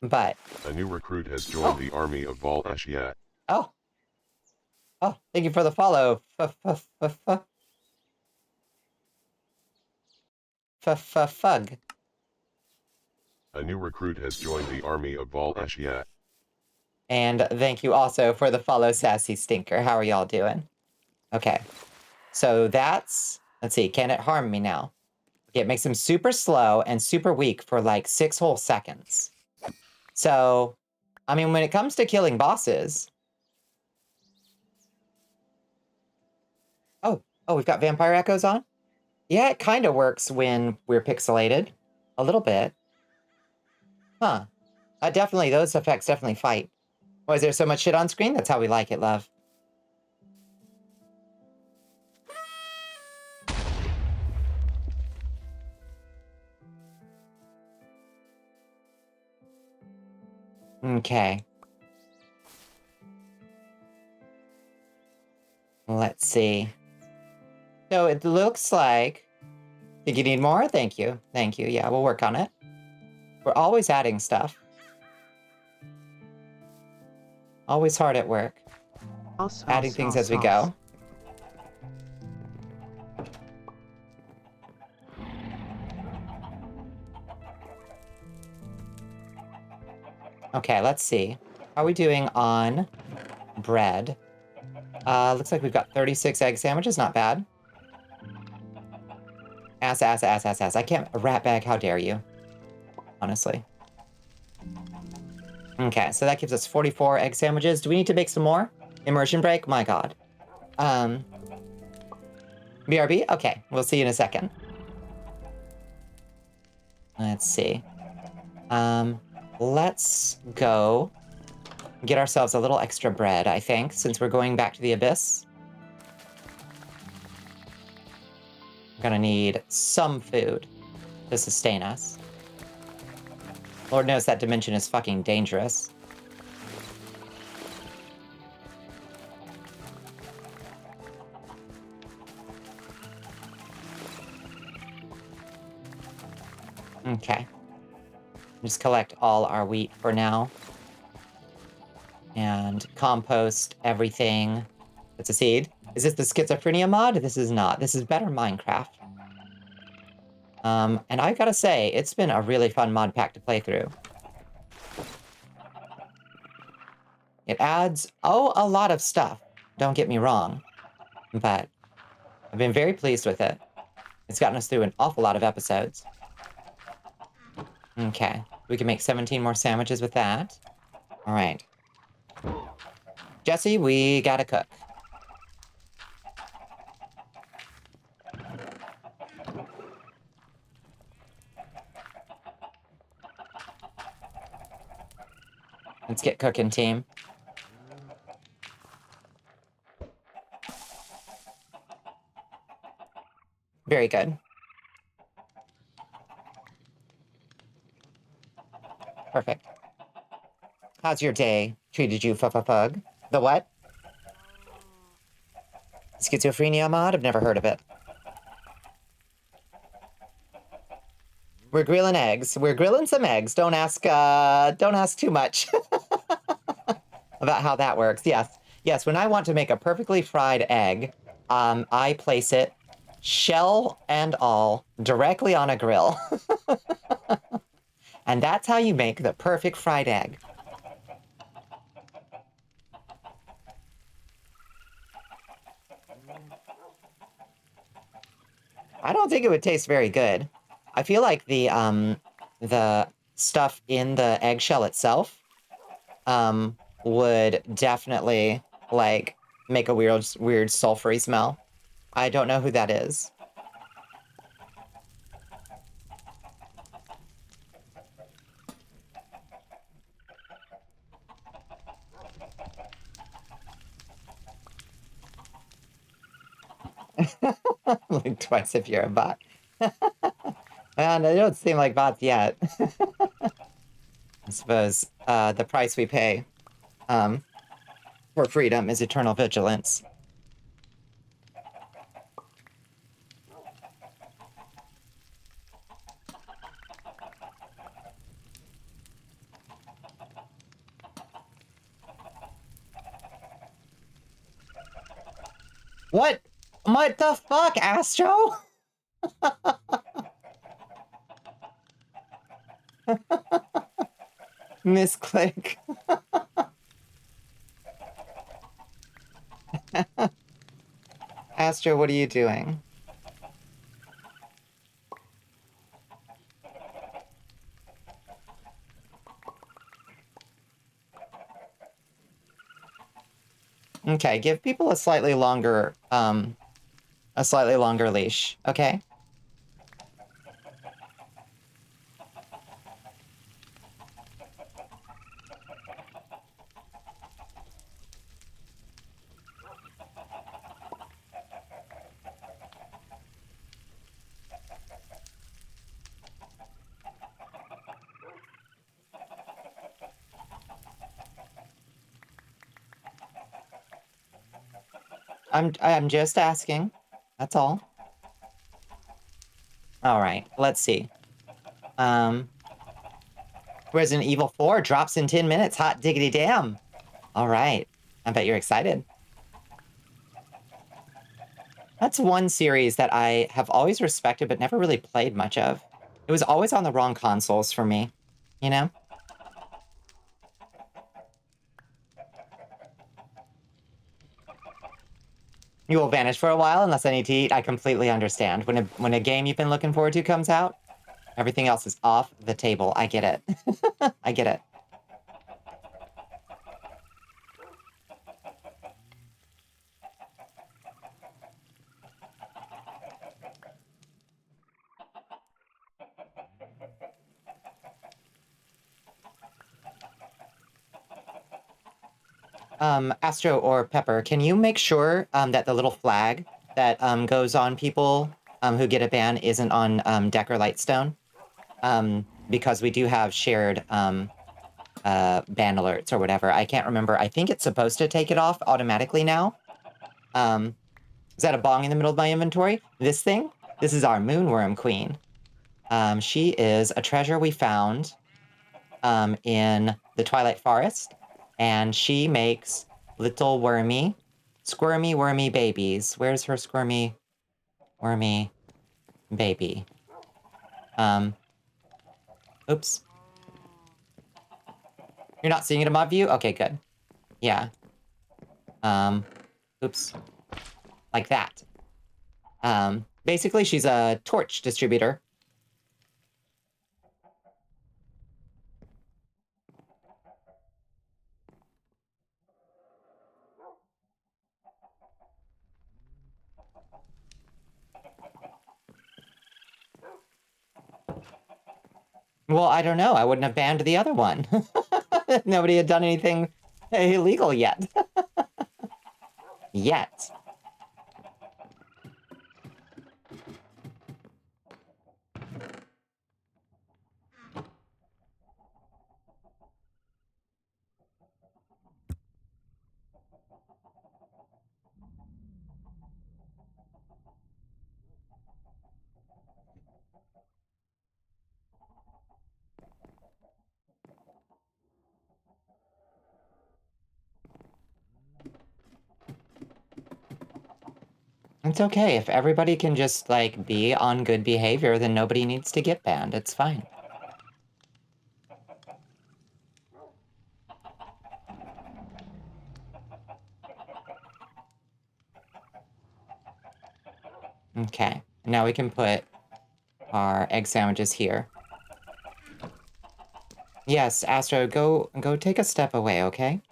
But... A new recruit has joined the army of Vol Ashiat. Oh. Oh, thank you for the follow. Fug. A new recruit has joined the army of Vol Ashiat. And thank you also for the follow, Sassy Stinker. How are y'all doing? Okay. So that's... Let's see. Can it harm me now? Okay, it makes him super slow and super weak for like 6 whole seconds. So, I mean, when it comes to killing bosses... Oh, we've got Vampire Echoes on? Yeah, it kind of works when we're pixelated. A little bit. Huh. Definitely, those effects definitely fight. Why is there so much shit on screen? That's how we like it, love. Okay. Let's see. So it looks like... Think you need more? Thank you. Thank you. Yeah, we'll work on it. We're always adding stuff. Always hard at work. Adding things as we go. Okay, let's see. How are we doing on bread? Looks like we've got 36 egg sandwiches. Not bad. Ass. I can't... Rat bag, how dare you? Honestly. Okay, so that gives us 44 egg sandwiches. Do we need to make some more? Immersion break? My god. BRB? Okay, we'll see you in a second. Let's see. Let's go get ourselves a little extra bread, I think, since we're going back to the Abyss. I'm gonna need some food to sustain us. Lord knows that dimension is fucking dangerous. Okay. Just collect all our wheat for now. And compost everything. It's a seed. Is this the schizophrenia mod? This is not. This is better Minecraft. And I gotta say, it's been a really fun mod pack to play through. It adds, a lot of stuff. Don't get me wrong. But I've been very pleased with it. It's gotten us through an awful lot of episodes. Okay. We can make 17 more sandwiches with that. All right. Jesse, we gotta cook. Let's get cooking, team. Very good. Perfect. How's your day treated you, Fug? The what? Schizophrenia mod? I've never heard of it. We're grilling eggs. We're grilling some eggs. Don't ask too much about how that works. Yes, when I want to make a perfectly fried egg, I place it, shell and all, directly on a grill. And that's how you make the perfect fried egg. don't think it would taste very good. I feel like the stuff in the eggshell itself would definitely like make a weird sulfury smell. I don't know who that is. Like twice if you're a bot. And they don't seem like bots yet. I suppose the price we pay for freedom is eternal vigilance. What? What the fuck, Astro? Misclick. Astro, what are you doing? Okay, give people a slightly longer leash, okay? I'm just asking. That's all. All right, let's see. Resident Evil 4 drops in 10 minutes. Hot diggity damn. All right. I bet you're excited. That's one series that I have always respected but never really played much of. It was always on the wrong consoles for me, you know? You will vanish for a while unless I need to eat. I completely understand. When a game you've been looking forward to comes out, everything else is off the table. I get it. I get it. Astro or Pepper, can you make sure that the little flag that goes on people who get a ban isn't on Decker Lightstone? Because we do have shared ban alerts or whatever. I can't remember. I think it's supposed to take it off automatically now. Is that a bong in the middle of my inventory? This thing? This is our Moonworm Queen. She is a treasure we found in the Twilight Forest. And she makes little squirmy, wormy babies. Where's her squirmy, wormy baby? Oops. You're not seeing it in my view? Okay, good. Yeah. Oops. Like that. Basically, she's a torch distributor. Well, I don't know. I wouldn't have banned the other one. Nobody had done anything illegal yet. Yet. It's okay. If everybody can just, like, be on good behavior, then nobody needs to get banned. It's fine. Okay. And now we can put our egg sandwiches here. Yes, Astro, go take a step away, okay?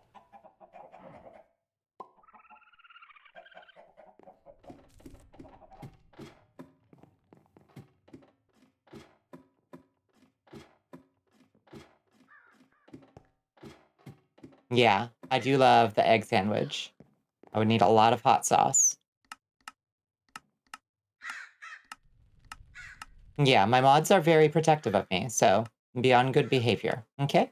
Yeah, I do love the egg sandwich. I would need a lot of hot sauce. Yeah, my mods are very protective of me, so be on good behavior, okay?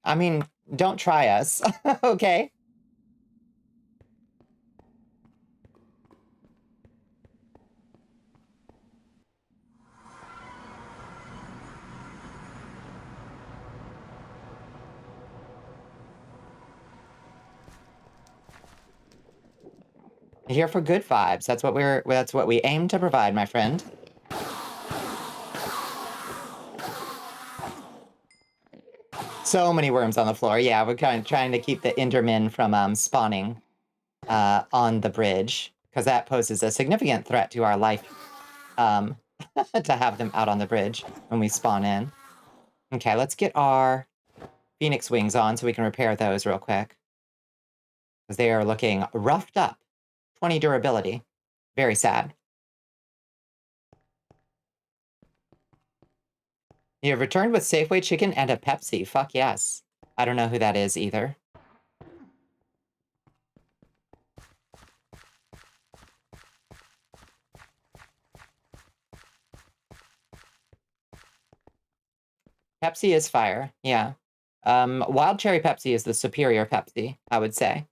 I mean, don't try us, okay? Here for good vibes. That's what we aim to provide, my friend. So many worms on the floor. Yeah, we're kind of trying to keep the Endermen from spawning on the bridge, because that poses a significant threat to our life to have them out on the bridge when we spawn in. Okay, let's get our Phoenix wings on so we can repair those real quick. Because they are looking roughed up. 20 durability. Very sad. You have returned with Safeway chicken and a Pepsi. Fuck yes. I don't know who that is either. Pepsi is fire, yeah. Wild Cherry Pepsi is the superior Pepsi, I would say.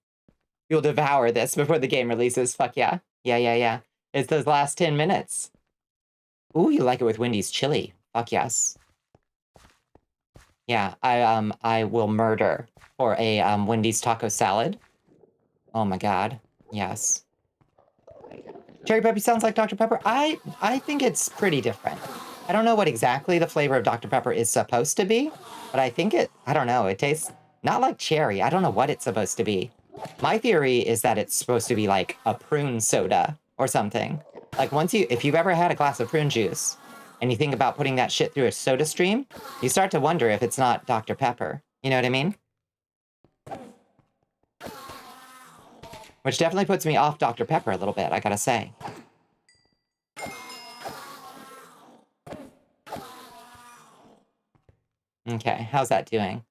You'll devour this before the game releases. Fuck yeah. Yeah. It's those last 10 minutes. Ooh, you like it with Wendy's chili. Fuck yes. Yeah, I will murder for a Wendy's taco salad. Oh my god. Yes. Cherry Pepsi sounds like Dr. Pepper. I think it's pretty different. I don't know what exactly the flavor of Dr. Pepper is supposed to be, but I think I don't know, it tastes not like cherry. I don't know what it's supposed to be. My theory is that it's supposed to be like a prune soda or something. Like if you've ever had a glass of prune juice and you think about putting that shit through a soda stream, you start to wonder if it's not Dr. Pepper. You know what I mean? Which definitely puts me off Dr. Pepper a little bit, I gotta say. Okay, how's that doing?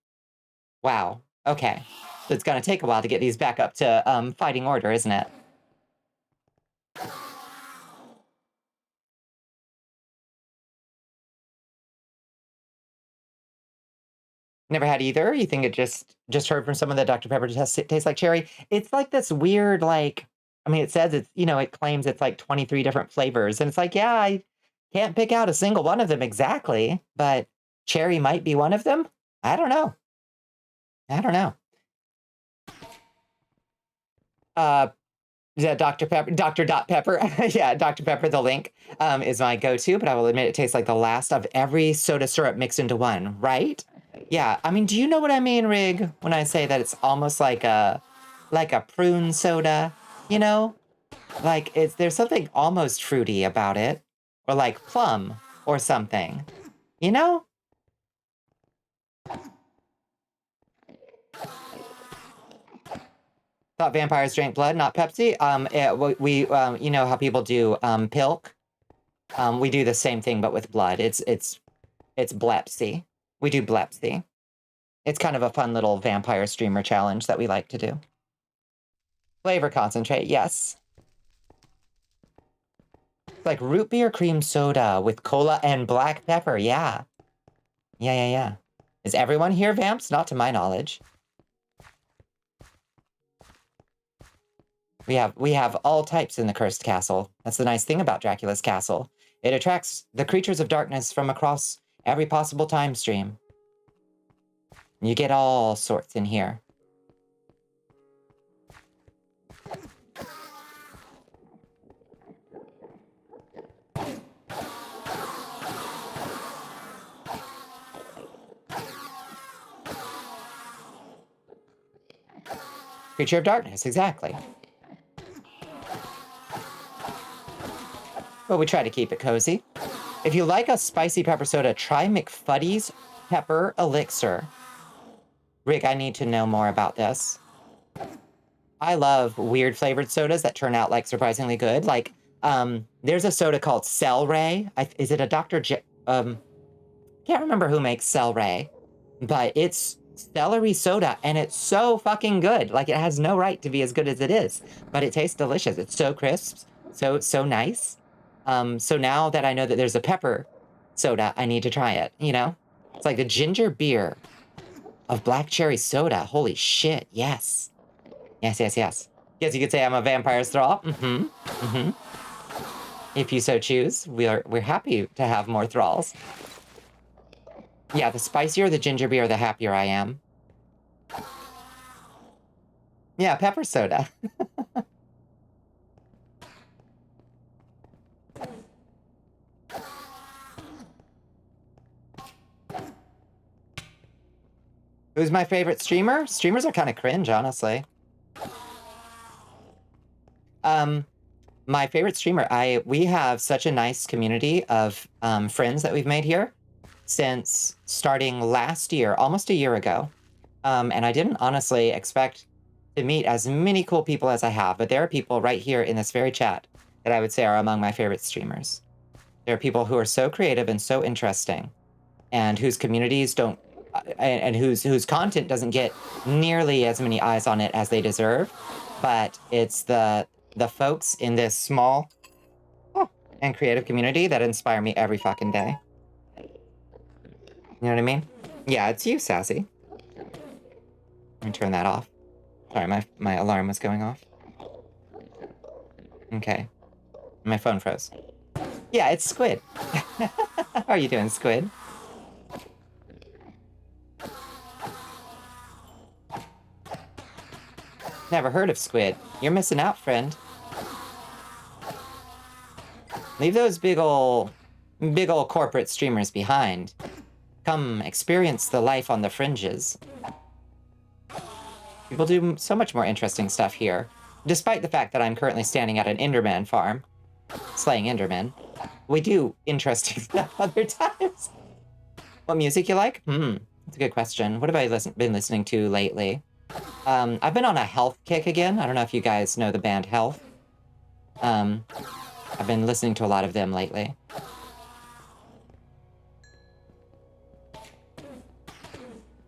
Wow, okay. So it's gonna take a while to get these back up to fighting order, isn't it? Never had either? You think it just heard from someone that Dr. Pepper tastes like cherry? It's like this weird, like, I mean, it says it's, it claims it's like 23 different flavors. And it's like, yeah, I can't pick out a single one of them exactly, but cherry might be one of them? I don't know. Yeah, Dr. Pepper, Dr. Dot Pepper. Yeah, Dr. Pepper, the link is my go-to, but I will admit it tastes like the last of every soda syrup mixed into one, right? Yeah, I mean, do you know what I mean, Rig, when I say that it's almost like a prune soda, you know? Like there's something almost fruity about it, or like plum or something, you know? Thought vampires drank blood, not Pepsi. You know how people do pilk? We do the same thing, but with blood. It's blepsy. We do blepsy. It's kind of a fun little vampire streamer challenge that we like to do. Flavor concentrate, yes. It's like root beer cream soda with cola and black pepper, yeah. Yeah. Is everyone here vamps? Not to my knowledge. We have all types in the Cursed Castle. That's the nice thing about Dracula's castle. It attracts the creatures of darkness from across every possible time stream. You get all sorts in here. Creature of darkness, exactly. but we try to keep it cozy. If you like a spicy pepper soda, try McFuddy's Pepper Elixir. Rick, I need to know more about this. I love weird flavored sodas that turn out like surprisingly good. Like, there's a soda called Celeray. Is it a Dr. Can't remember who makes Celeray, but it's celery soda and it's so fucking good. Like, it has no right to be as good as it is, but it tastes delicious. It's so crisp, so nice. So now that I know that there's a pepper soda, I need to try it, you know? It's like the ginger beer of black cherry soda. Holy shit, yes. Yes. Guess you could say I'm a vampire's thrall. If you so choose, we're happy to have more thralls. Yeah, the spicier the ginger beer, the happier I am. Yeah, pepper soda. Who's my favorite streamer? Streamers are kind of cringe, honestly. My favorite streamer, we have such a nice community of friends that we've made here since starting last year, almost a year ago. And I didn't honestly expect to meet as many cool people as I have, but there are people right here in this very chat that I would say are among my favorite streamers. There are people who are so creative and so interesting, and whose communities don't, and whose content doesn't get nearly as many eyes on it as they deserve. But it's the folks in this small and creative community that inspire me every fucking day. You know what I mean? Yeah, it's you, Sassy. Let me turn that off. Sorry, my alarm was going off. Okay. My phone froze. Yeah, it's Squid. How are you doing, Squid? Never heard of Squid. You're missing out, friend. Leave those big ol' corporate streamers behind. Come experience the life on the fringes. People do so much more interesting stuff here, despite the fact that I'm currently standing at an Enderman farm, slaying Endermen. We do interesting stuff other times. What music you like? That's a good question. What have I been listening to lately? I've been on a Health kick again. I don't know if you guys know the band Health. I've been listening to a lot of them lately.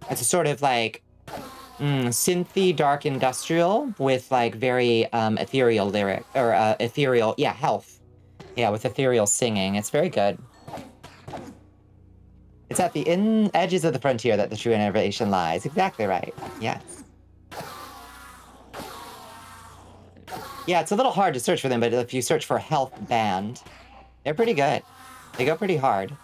It's a sort of like synthy dark industrial with like very ethereal lyric, or ethereal, yeah, Health. Yeah, with ethereal singing. It's very good. It's at the edges of the frontier that the true innovation lies. Exactly right. Yes. Yeah, it's a little hard to search for them, but if you search for Health Band, they're pretty good. They go pretty hard.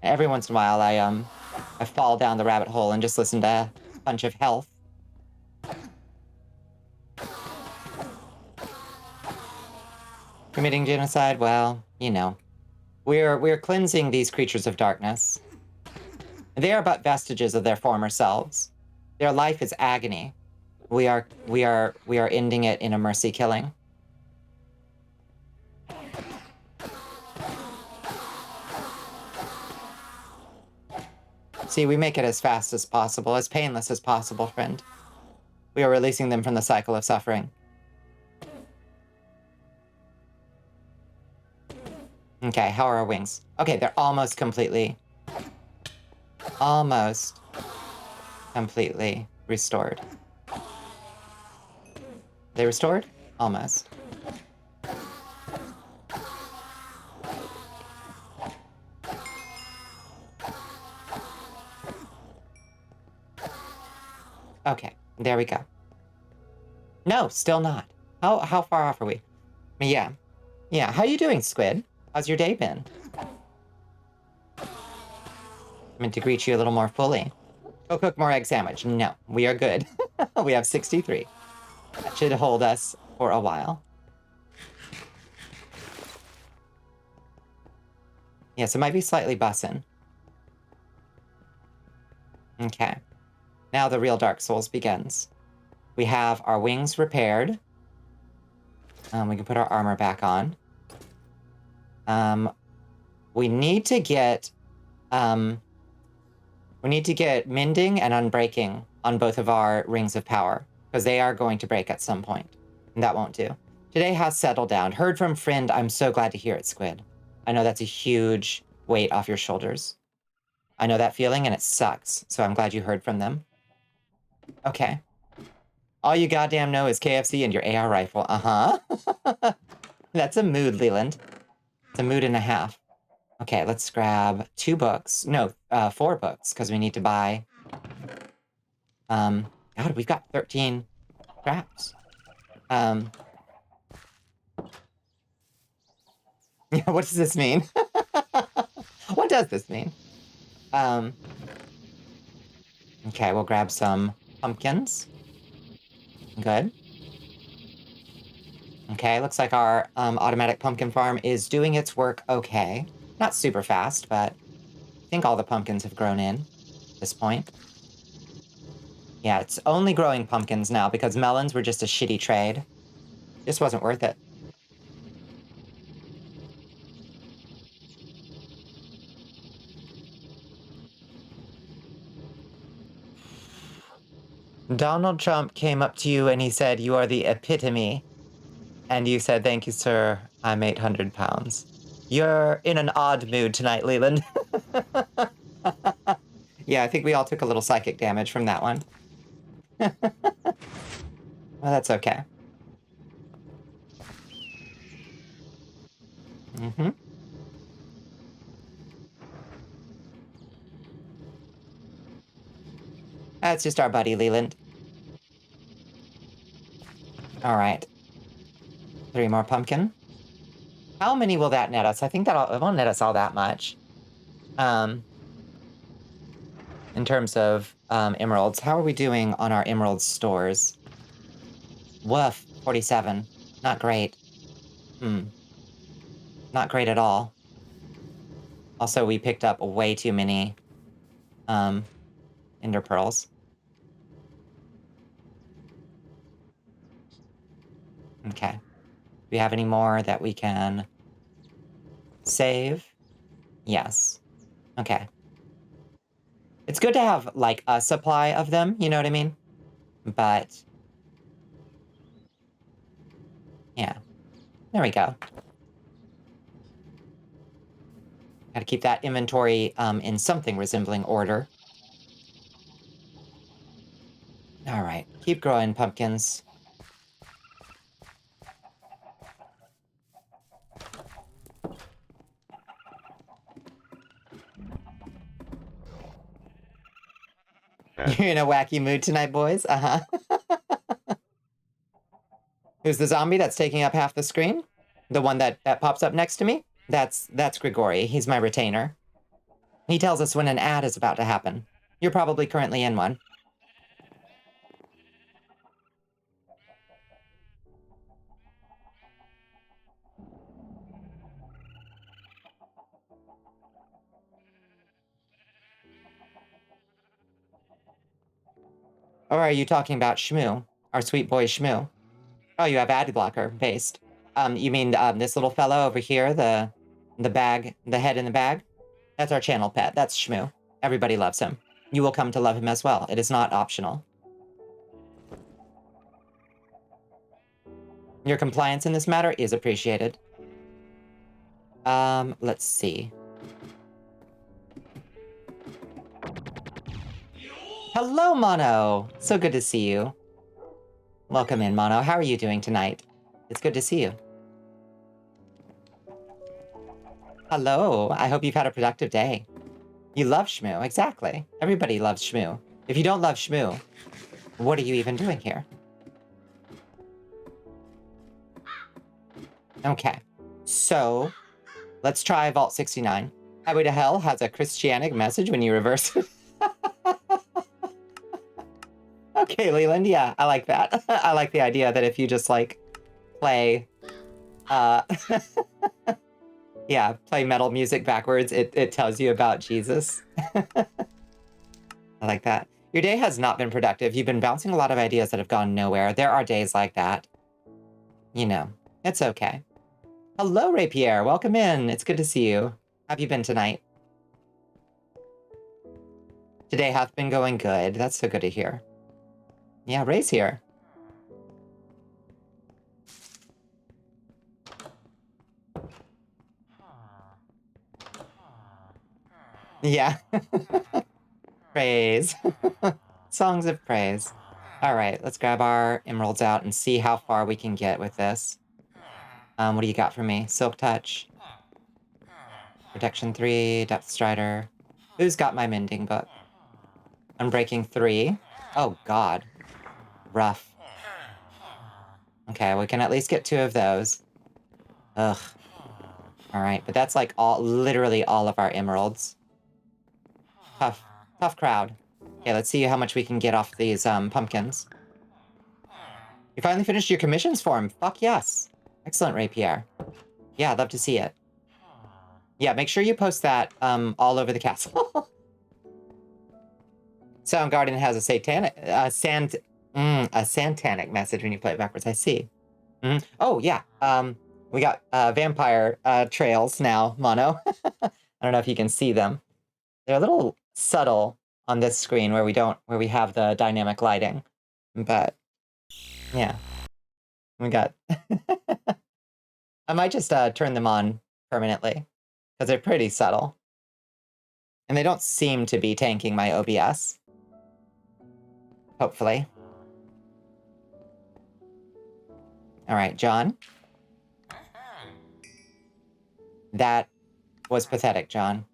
Every once in a while, I fall down the rabbit hole and just listen to a bunch of Health. Committing genocide? Well, you know. We're cleansing these creatures of darkness. They are but vestiges of their former selves. Their life is agony. We are ending it in a mercy killing. See, we make it as fast as possible, as painless as possible, friend. We are releasing them from the cycle of suffering. Okay, how are our wings? Okay, they're almost completely restored. They restored? Almost. Okay, there we go. No, still not. How far off are we? Yeah. Yeah, how you doing, Squid? How's your day been? I meant to greet you a little more fully. Go cook more egg sandwich. No, we are good. We have 63. That should hold us for a while. Yes, it might be slightly bussin'. Okay. Now the real Dark Souls begins. We have our wings repaired. We can put our armor back on. We need to get mending and unbreaking on both of our rings of power, because they are going to break at some point, and that won't do. Today has settled down. Heard from friend. I'm so glad to hear it, Squid. I know that's a huge weight off your shoulders. I know that feeling, and it sucks, so I'm glad you heard from them. Okay. All you goddamn know is KFC and your AR rifle. Uh-huh. That's a mood, Leland. It's a mood and a half. Okay, let's grab 2 books. No, 4 books, because we need to buy... God, we've got 13 scraps. Yeah, what does this mean? What does this mean? Okay, we'll grab some pumpkins. Good. Okay, looks like our automatic pumpkin farm is doing its work okay. Not super fast, but I think all the pumpkins have grown in at this point. Yeah, it's only growing pumpkins now because melons were just a shitty trade. Just wasn't worth it. Donald Trump came up to you and he said, "You are the epitome." And you said, "Thank you, sir. I'm 800 pounds. You're in an odd mood tonight, Leland." Yeah, I think we all took a little psychic damage from that one. Well, that's okay. Mm-hmm. That's just our buddy, Leland. All right. 3 more pumpkin. How many will that net us? I think it won't net us all that much. In terms of emeralds, how are we doing on our emerald stores? Woof, 47. Not great. Not great at all. Also, we picked up way too many ender pearls. Okay. Do we have any more that we can save? Yes. Okay. It's good to have, like, a supply of them, you know what I mean? But... yeah. There we go. Gotta keep that inventory in something resembling order. Alright. Keep growing, pumpkins. You're in a wacky mood tonight, boys? Uh-huh. Who's the zombie that's taking up half the screen? The one that pops up next to me? That's Grigori. He's my retainer. He tells us when an ad is about to happen. You're probably currently in one. Or are you talking about Shmoo? Our sweet boy Shmoo? Oh, you have ad blocker based. You mean this little fellow over here, the bag, the head in the bag? That's our channel pet. That's Shmoo. Everybody loves him. You will come to love him as well. It is not optional. Your compliance in this matter is appreciated. Let's see. Hello, Mono! So good to see you. Welcome in, Mono. How are you doing tonight? It's good to see you. Hello. I hope you've had a productive day. You love Shmoo, exactly. Everybody loves Shmoo. If you don't love Shmoo, what are you even doing here? Okay. So, let's try Vault 69. Highway to Hell has a Christianic message when you reverse it. Okay, Leland, yeah, I like that. I like the idea that if you just, like, play, yeah, play metal music backwards, it tells you about Jesus. I like that. Your day has not been productive. You've been bouncing a lot of ideas that have gone nowhere. There are days like that. You know, it's okay. Hello, Rapier. Welcome in. It's good to see you. How have you been tonight? Today hath been going good. That's so good to hear. Yeah, Ray's here. Yeah. Praise. Songs of praise. All right, let's grab our emeralds out and see how far we can get with this. What do you got for me? Silk Touch. Protection 3, Depth Strider. Who's got my mending book? Unbreaking 3. Oh, God. Rough. Okay, we can at least get 2 of those. Ugh. Alright, but that's like literally all of our emeralds. Tough. Tough crowd. Okay, let's see how much we can get off these pumpkins. You finally finished your commissions for him. Fuck yes. Excellent, Rapier. Yeah, I'd love to see it. Yeah, make sure you post that all over the castle. Soundgarden has a satanic message when you play it backwards. I see. Oh yeah. We got vampire trails now, Mono. I don't know if you can see them. They're a little subtle on this screen where we have the dynamic lighting, but yeah, we got. I might just turn them on permanently because they're pretty subtle, and they don't seem to be tanking my OBS. Hopefully. All right, John. That was pathetic, John.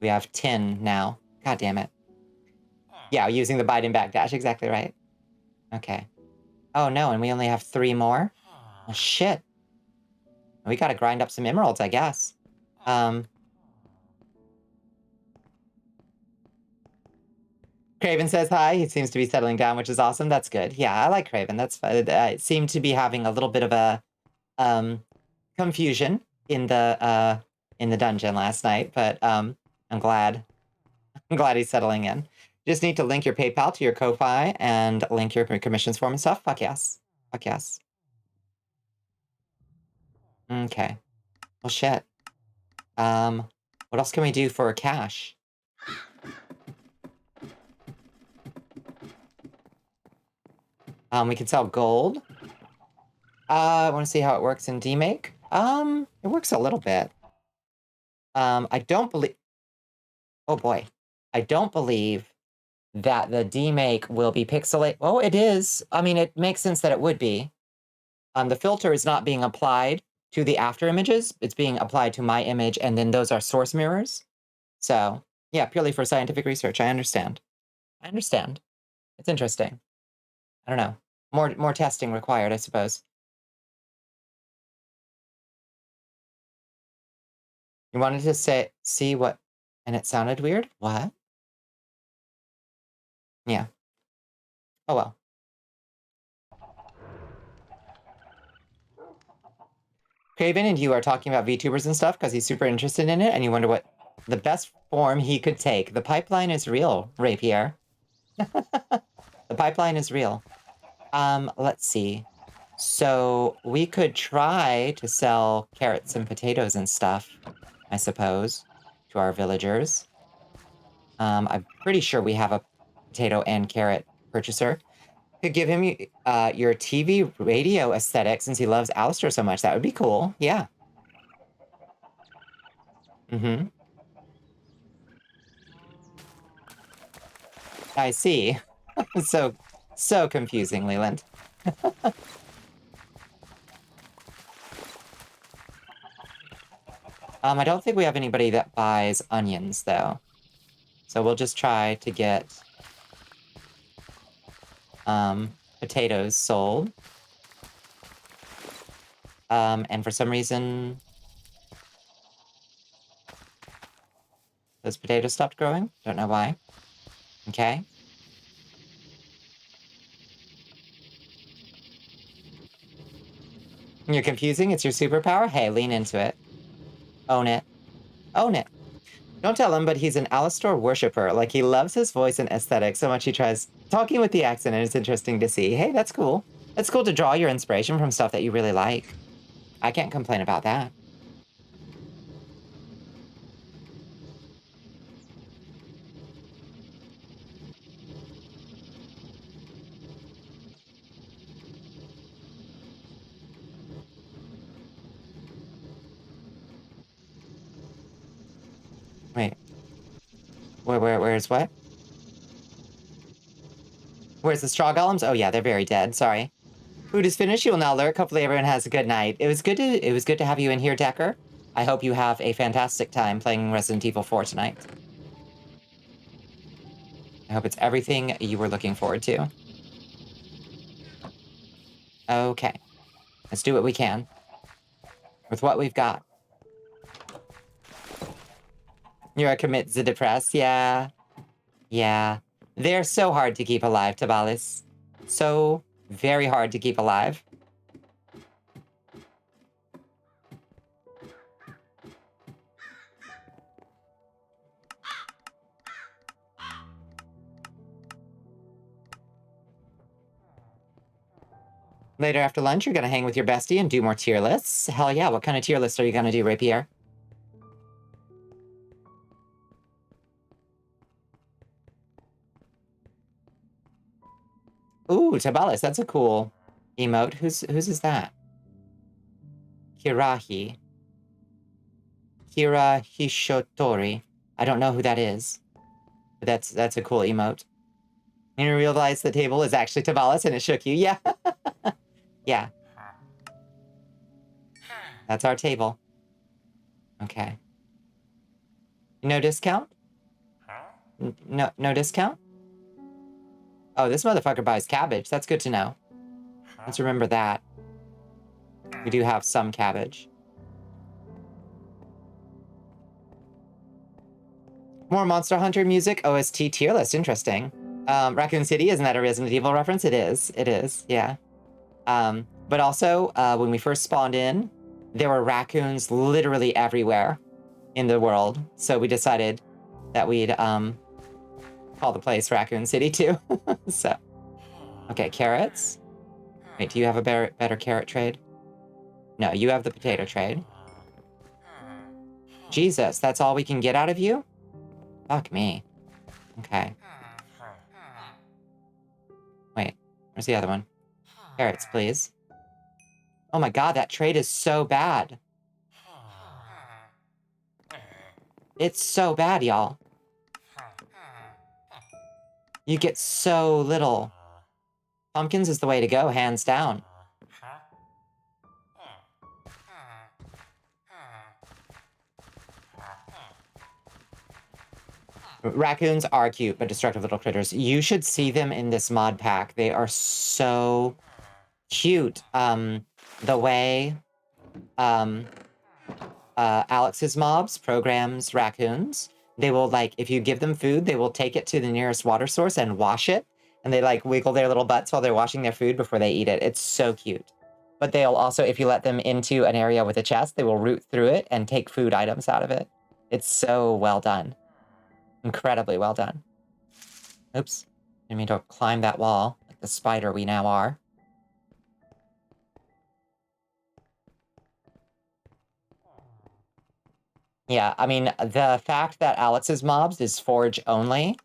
We have 10 now. God damn it. Yeah, using the Biden backdash, exactly right. Okay. Oh no, and we only have 3 more? Well, shit. We gotta grind up some emeralds, I guess. Craven says hi. He seems to be settling down, which is awesome. That's good. Yeah, I like Craven. That's fun. It seemed to be having a little bit of a confusion in the dungeon last night, but I'm glad he's settling in. You just need to link your PayPal to your Ko-Fi and link your commissions form and stuff. Fuck yes. Fuck yes. Okay. Well, shit. What else can we do for cash? We can sell gold. I want to see how it works in demake. It works a little bit. I don't believe... Oh, boy. I don't believe that the demake will be pixelate. Oh, it is. I mean, it makes sense that it would be. The filter is not being applied to the after images. It's being applied to my image, and then those are source mirrors. So, yeah, purely for scientific research. I understand. I understand. It's interesting. I don't know. More testing required, I suppose. You wanted to see what, and it sounded weird? What? Yeah. Oh, well. Craven and you are talking about VTubers and stuff because he's super interested in it, and you wonder what the best form he could take. The pipeline is real, Rapier. The pipeline is real. Let's see. So we could try to sell carrots and potatoes and stuff, I suppose, to our villagers. I'm pretty sure we have a potato and carrot purchaser. Could give him your TV radio aesthetic since he loves Alistair so much. That would be cool. Yeah. Mm-hmm. I see. So confusing, Leland. I don't think we have anybody that buys onions, though. So we'll just try to get potatoes sold. And for some reason, those potatoes stopped growing. Don't know why. Okay. You're confusing? It's your superpower? Hey, lean into it. Own it. Own it. Don't tell him, but he's an Alistor worshiper. Like, he loves his voice and aesthetic so much he tries talking with the accent, and it's interesting to see. Hey, that's cool. It's cool to draw your inspiration from stuff that you really like. I can't complain about that. Wait. Where's what? Where's the straw golems? Oh yeah, they're very dead. Sorry. Food is finished. You will now lurk. Hopefully everyone has a good night. It was good to have you in here, Decker. I hope you have a fantastic time playing Resident Evil 4 tonight. I hope it's everything you were looking forward to. Okay. Let's do what we can. With what we've got. You're a commit to depress, yeah. Yeah. They're so hard to keep alive, Tabalis. So very hard to keep alive. Later after lunch, you're gonna hang with your bestie and do more tier lists. Hell yeah, what kind of tier list are you gonna do, Rapier? Ooh, Tabalis, that's a cool emote. Whose is that? Kirahi. Kira Hishotori. I don't know who that is. But that's a cool emote. You realize the table is actually Tabalis and it shook you. Yeah. Yeah. That's our table. Okay. No discount? No discount? Oh, this motherfucker buys cabbage. That's good to know. Let's remember that. We do have some cabbage. More Monster Hunter music, OST tier list. Interesting. Raccoon City, isn't that a Resident Evil reference? It is, yeah. But also, when we first spawned in, there were raccoons literally everywhere in the world. So we decided that we'd call the place Raccoon City too. So, okay, carrots. Wait, do you have a better carrot trade? No, you have the potato trade. Jesus, that's all we can get out of you? Fuck me. Okay. Wait, where's the other one? Carrots, please. Oh my god, that trade is so bad. It's so bad, y'all. You get so little. Pumpkins is the way to go, hands down. Raccoons are cute, but destructive little critters. You should see them in this mod pack. They are so cute. The way Alex's mobs programs raccoons, they will, like, if you give them food, they will take it to the nearest water source and wash it. And they, like, wiggle their little butts while they're washing their food before they eat it. It's so cute. But they'll also, if you let them into an area with a chest, they will root through it and take food items out of it. It's so well done. Incredibly well done. Oops. Didn't mean to climb that wall, like the spider we now are. Yeah, I mean, the fact that Alex's mobs is Forge only,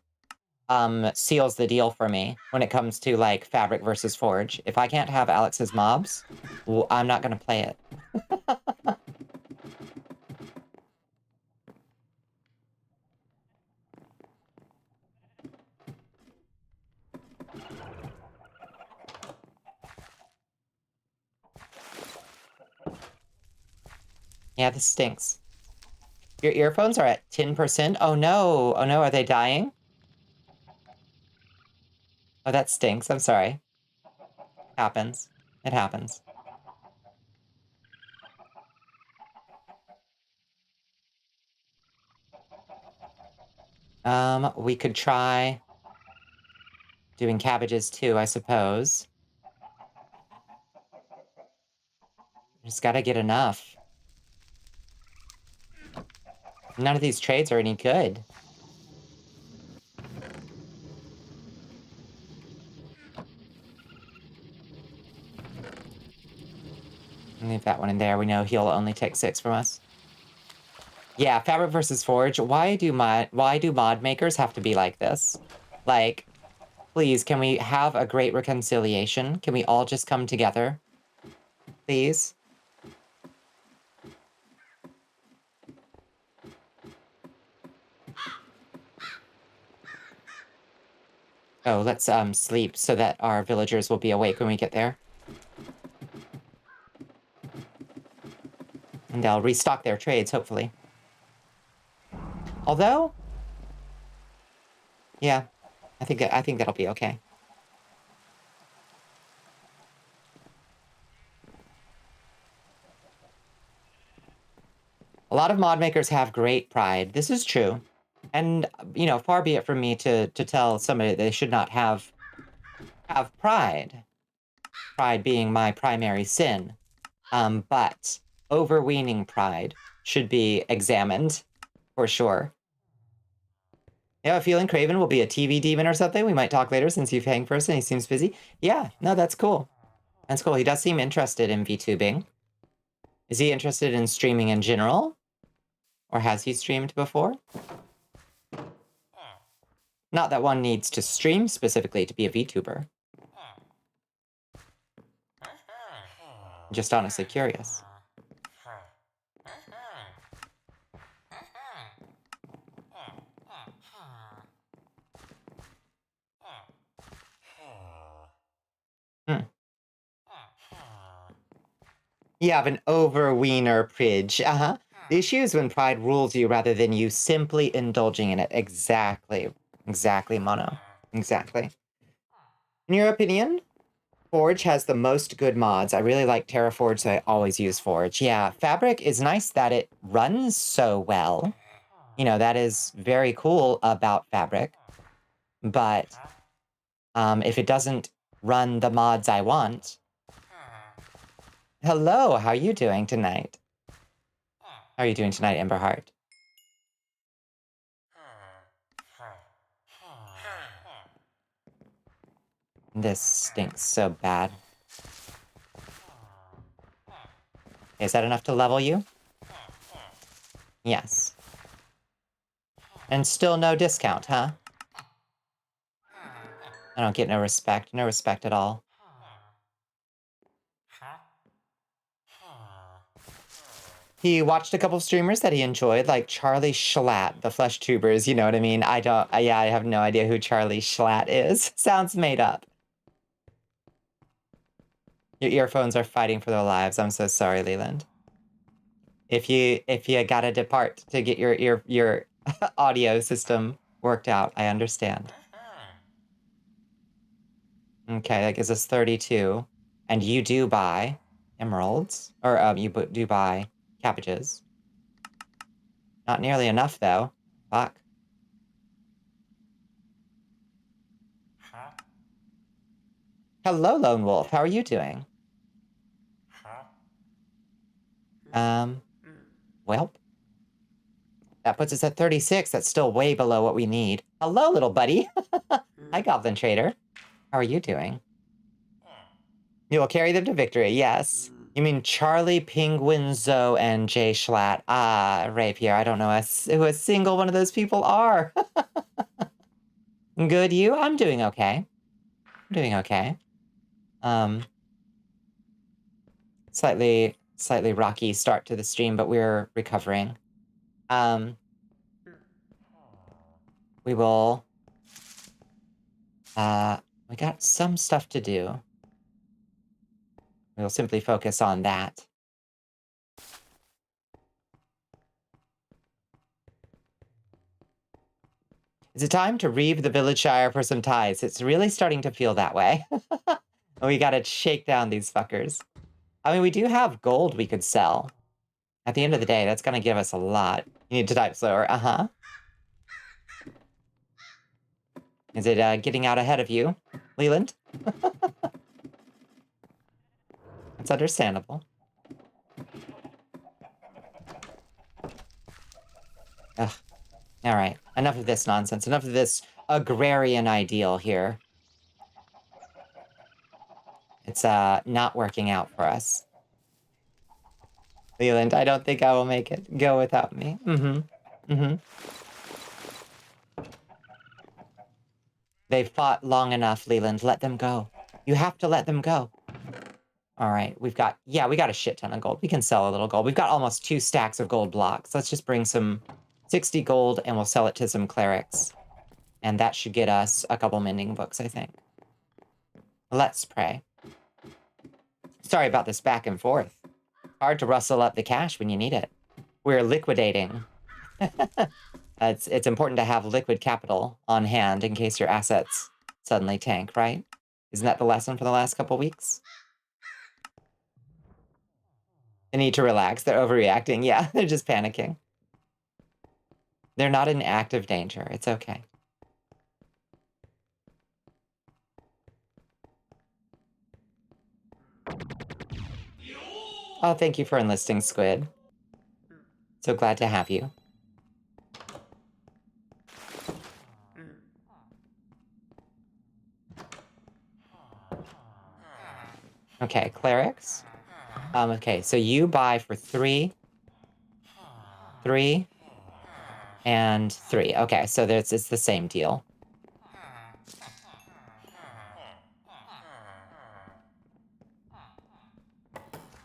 seals the deal for me when it comes to, like, Fabric versus Forge. If I can't have Alex's mobs, well, I'm not gonna play it. Yeah, this stinks. Your earphones are at 10%? Oh no! Oh no, are they dying? Oh, that stinks. I'm sorry. Happens. It happens. We could try doing cabbages too, I suppose. Just gotta get enough. None of these trades are any good. Leave that one in there. We know he'll only take 6 from us. Yeah, Fabric versus Forge. Why do mod makers have to be like this? Like, please, can we have a great reconciliation? Can we all just come together? Please? Oh, let's sleep so that our villagers will be awake when we get there. And they'll restock their trades, hopefully. Although, yeah, I think that'll be okay. A lot of mod makers have great pride. This is true. And, you know, far be it from me to tell somebody they should not have pride. Pride being my primary sin. But overweening pride should be examined, for sure. You have a feeling Craven will be a TV demon or something? We might talk later since you've hanged first and he seems busy. Yeah, no, that's cool. That's cool. He does seem interested in VTubing. Is he interested in streaming in general? Or has he streamed before? Not that one needs to stream specifically to be a VTuber. Just honestly curious. You have an overweener pridge. Uh-huh. The issue is when pride rules you rather than you simply indulging in it. Exactly. Exactly, Mono. Exactly. In your opinion, Forge has the most good mods. I really like TerraForge, so I always use Forge. Yeah, Fabric is nice that it runs so well. You know, that is very cool about Fabric. But if it doesn't run the mods I want... Hello, how are you doing tonight? How are you doing tonight, Emberheart? This stinks so bad. Is that enough to level you? Yes. And still no discount, huh? I don't get no respect. No respect at all. He watched a couple of streamers that he enjoyed, like Charlie Schlatt, the Flesh Tubers, you know what I mean? I have no idea who Charlie Schlatt is. Sounds made up. Your earphones are fighting for their lives. I'm so sorry, Leland. If you gotta depart to get your audio system worked out, I understand. Okay, that gives us 32. And you do buy emeralds, or you do buy cabbages. Not nearly enough, though. Fuck. Hello, Lone Wolf. How are you doing? Well, that puts us at 36. That's still way below what we need. Hello, little buddy. Hi, Goblin Trader. How are you doing? You will carry them to victory, yes. You mean Charlie, Penguin, Zoe, and Jay Schlatt. Ah, Rapier, I don't know who a single one of those people are. Good, you? I'm doing okay. I'm doing okay. Slightly rocky start to the stream, but we're recovering. We will... we got some stuff to do. We'll simply focus on that. Is it time to reave the village shire for some ties? It's really starting to feel that way. We gotta shake down these fuckers. I mean, we do have gold we could sell. At the end of the day, that's gonna give us a lot. You need to type slower. Uh-huh. Is it getting out ahead of you, Leland? It's understandable. Ugh. All right. Enough of this nonsense. Enough of this agrarian ideal here. It's not working out for us. Leland, I don't think I will make it. Go without me. Mm-hmm. Mm-hmm. They've fought long enough, Leland. Let them go. You have to let them go. All right, we got a shit ton of gold. We can sell a little gold. We've got almost 2 stacks of gold blocks. Let's just bring some 60 gold and we'll sell it to some clerics. And that should get us a couple mending books, I think. Let's pray. Sorry about this back and forth. Hard to rustle up the cash when you need it. We're liquidating. It's important to have liquid capital on hand in case your assets suddenly tank, right? Isn't that the lesson for the last couple weeks? They need to relax. They're overreacting. Yeah, they're just panicking. They're not in active danger. It's okay. Oh, thank you for enlisting, Squid. So glad to have you. Okay, clerics. Okay, so you buy for 3, 3, and 3. Okay, so it's the same deal.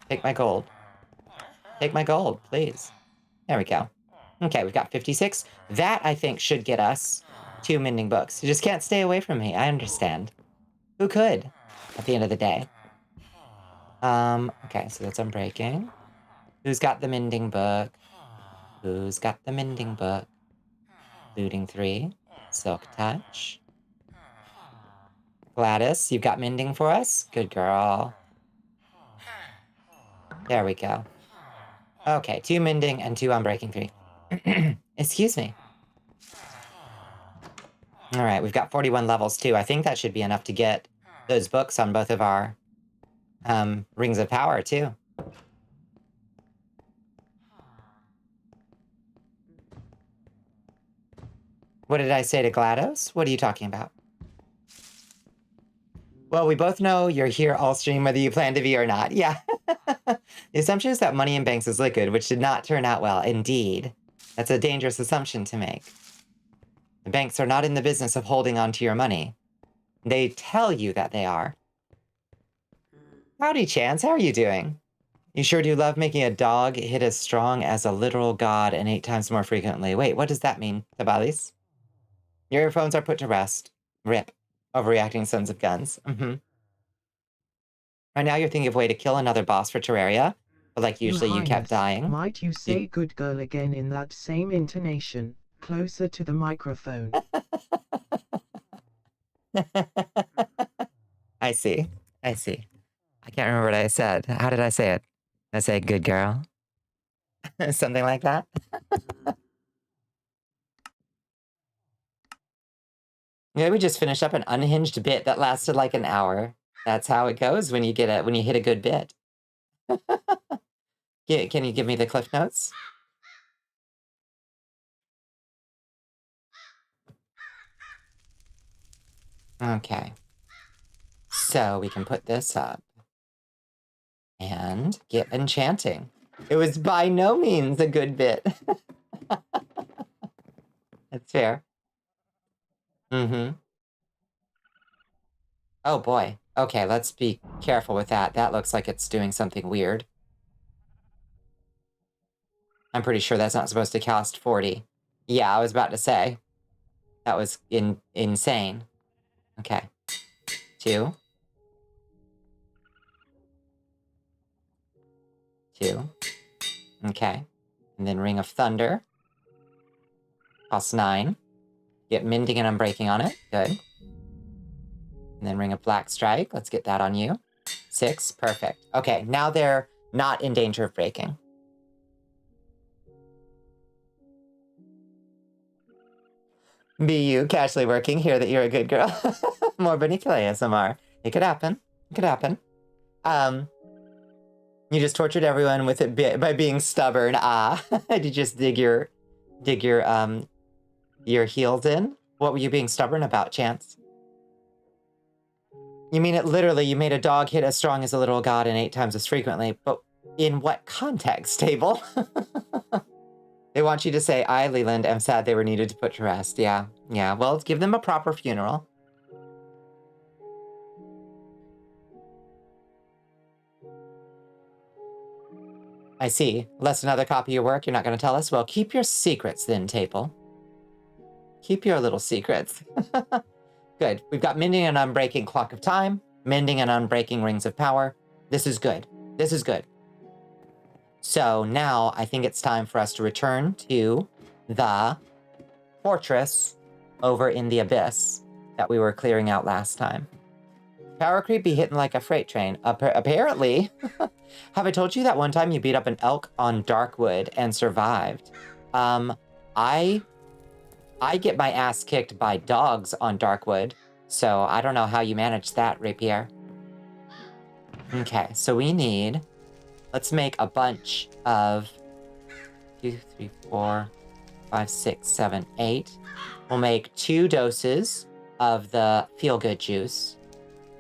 Take my gold. Take my gold, please. There we go. Okay, we've got 56. That, I think, should get us 2 mending books. You just can't stay away from me. I understand. Who could, at the end of the day? Okay, so that's unbreaking. Who's got the mending book? Who's got the mending book? Looting 3. Silk touch. Gladys, you've got mending for us? Good girl. There we go. Okay, 2 mending and 2 unbreaking 3. Excuse me. All right, we've got 41 levels too. I think that should be enough to get those books on both of our rings of power too. What did I say to GLaDOS? What are you talking about? Well, we both know you're here all stream whether you plan to be or not. Yeah. The assumption is that money in banks is liquid, which did not turn out well. Indeed. That's a dangerous assumption to make. The banks are not in the business of holding on to your money. They tell you that they are. Howdy, Chance. How are you doing? You sure do love making a dog hit as strong as a literal god and 8 times more frequently. Wait, what does that mean, Tabalis? Your earphones are put to rest. RIP. Overreacting sons of guns. Right now you're thinking of a way to kill another boss for Terraria, but like usually you kept dying. Might you say good girl again in that same intonation, closer to the microphone? I see. I see. I can't remember what I said. How did I say it? Did I say good girl? Something like that? Yeah, we just finished up an unhinged bit that lasted like an hour. That's how it goes when you hit a good bit. Yeah, can you give me the cliff notes? Okay. So we can put this up. And get enchanting. It was by no means a good bit. That's fair. Mm-hmm. Oh boy. Okay, let's be careful with that. That looks like it's doing something weird. I'm pretty sure that's not supposed to cost 40. Yeah, I was about to say. That was insane. Okay. 2. 2. Okay. And then Ring of Thunder. Costs 9. Get Mending and Unbreaking on it. Good. And then Ring of Black Strike. Let's get that on you. 6. Perfect. Okay, now they're not in danger of breaking. BU, casually working. Hear that you're a good girl. More Bonnicula ASMR. It could happen. It could happen. You just tortured everyone with it by being stubborn. Ah, did you just dig your dig your heels in? What were you being stubborn about, Chance? You mean it literally, you made a dog hit as strong as a little god and 8 times as frequently, but in what context, Table? They want you to say, I, Leland, am sad they were needed to put to rest. Yeah, yeah, well, give them a proper funeral. I see. Less another copy of your work, you're not going to tell us? Well, keep your secrets then, Table. Keep your little secrets. Good. We've got mending and unbreaking Clock of Time, mending and unbreaking Rings of Power. This is good. This is good. So now I think it's time for us to return to the fortress over in the abyss that we were clearing out last time. Power creep be hitting like a freight train. Apparently. Have I told you that one time you beat up an elk on Darkwood and survived? I get my ass kicked by dogs on Darkwood, so I don't know how you managed that, Rapier. Okay, so we need... Let's make a bunch of 2, 3, 4, 5, 6, 7, 8. We'll make 2 doses of the feel-good juice.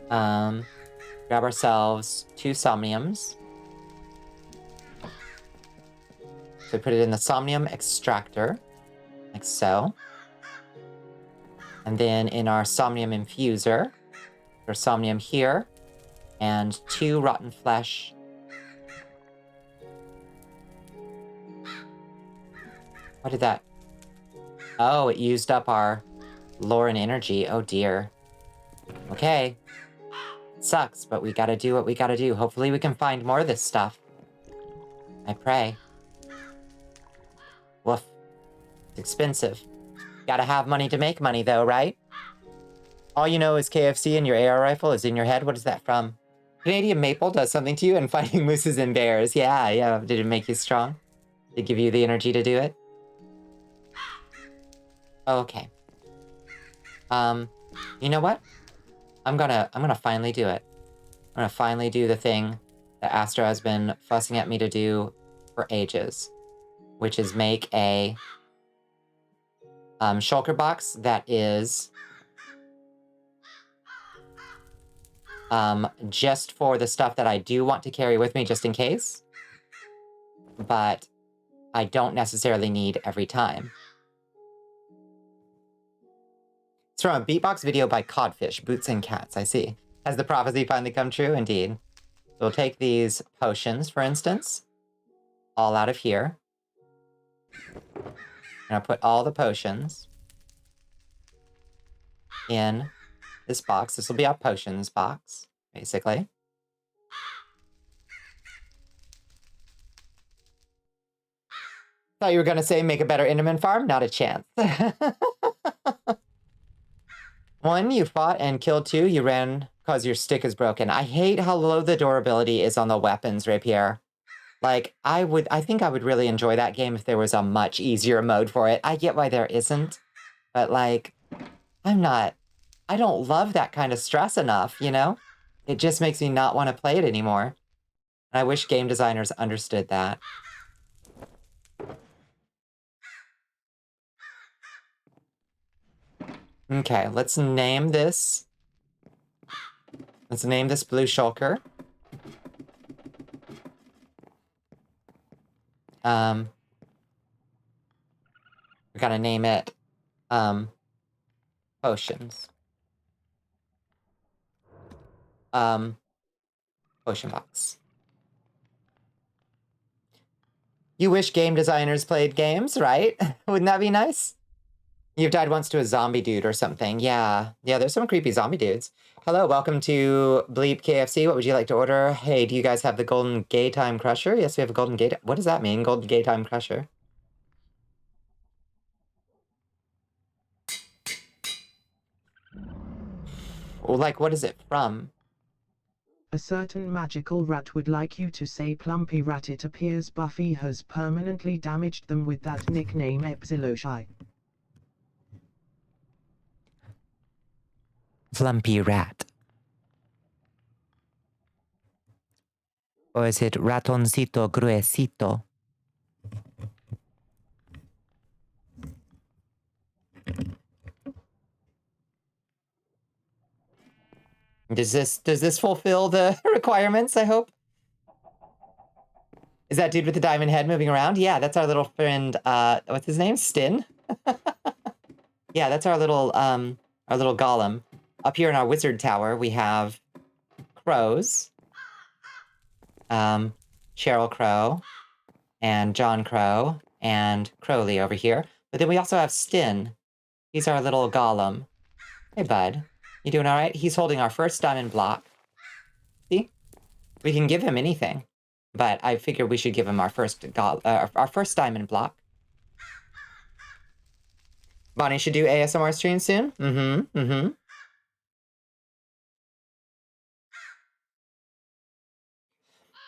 Grab ourselves 2 somniums. So put it in the somnium extractor, like so. And then in our somnium infuser, our somnium here, and 2 rotten flesh. What did that? Oh, it used up our Lauren energy. Oh dear. Okay. It sucks, but we gotta do what we gotta do. Hopefully we can find more of this stuff. I pray. Woof. It's expensive. Gotta have money to make money, though, right? All you know is KFC and your AR rifle is in your head. What is that from? Canadian maple does something to you and fighting mooses and bears. Yeah, yeah. Did it make you strong? Did it give you the energy to do it? Okay. You know what? I'm gonna finally do it. I'm gonna finally do the thing that Astro has been fussing at me to do for ages, which is make a shulker box that is just for the stuff that I do want to carry with me just in case, but I don't necessarily need every time. It's from a beatbox video by Codfish, Boots and Cats, I see. Has the prophecy finally come true? Indeed. We'll take these potions, for instance, all out of here. And I'll put all the potions in this box. This will be our potions box, basically. Thought you were going to say make a better Enderman farm? Not a chance. 1, you fought and killed 2. You ran because your stick is broken. I hate how low the durability is on the weapons, Rapier. Like, I think I would really enjoy that game if there was a much easier mode for it. I get why there isn't, but like, I don't love that kind of stress enough, you know? It just makes me not want to play it anymore. I wish game designers understood that. Okay, let's name this. Let's name this Blue Shulker. We're gonna name it, Potions. Potion box. You wish game designers played games, right? Wouldn't that be nice? You've died once to a zombie dude or something. Yeah. Yeah, there's some creepy zombie dudes. Hello, welcome to Bleep KFC. What would you like to order? Hey, do you guys have the Golden Gay Time Crusher? Yes, we have a Golden Gay... What does that mean, Golden Gay Time Crusher? Well, like, what is it from? A certain magical rat would like you to say Plumpy Rat. It appears Buffy has permanently damaged them with that nickname Epsiloshi. Flumpy Rat. Or is it Ratoncito Gruesito? Does this fulfill the requirements, I hope? Is that dude with the diamond head moving around? Yeah, that's our little friend, what's his name? Stin? Yeah, that's our little golem. Up here in our wizard tower, we have crows. Cheryl Crow, and John Crow, and Crowley over here. But then we also have Stin. He's our little golem. Hey, bud. You doing all right? He's holding our first diamond block. See? We can give him anything. But I figured we should give him our first diamond block. Bonnie should do ASMR stream soon.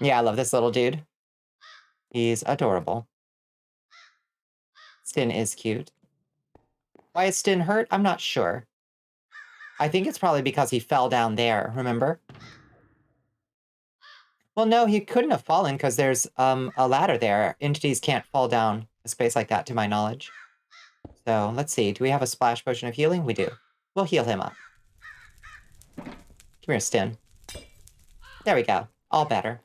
Yeah, I love this little dude. He's adorable. Stin is cute. Why is Stin hurt? I'm not sure. I think it's probably because he fell down there, remember? Well, no, he couldn't have fallen because there's a ladder there. Entities can't fall down a space like that, to my knowledge. So, let's see. Do we have a splash potion of healing? We do. We'll heal him up. Come here, Stin. There we go. All better.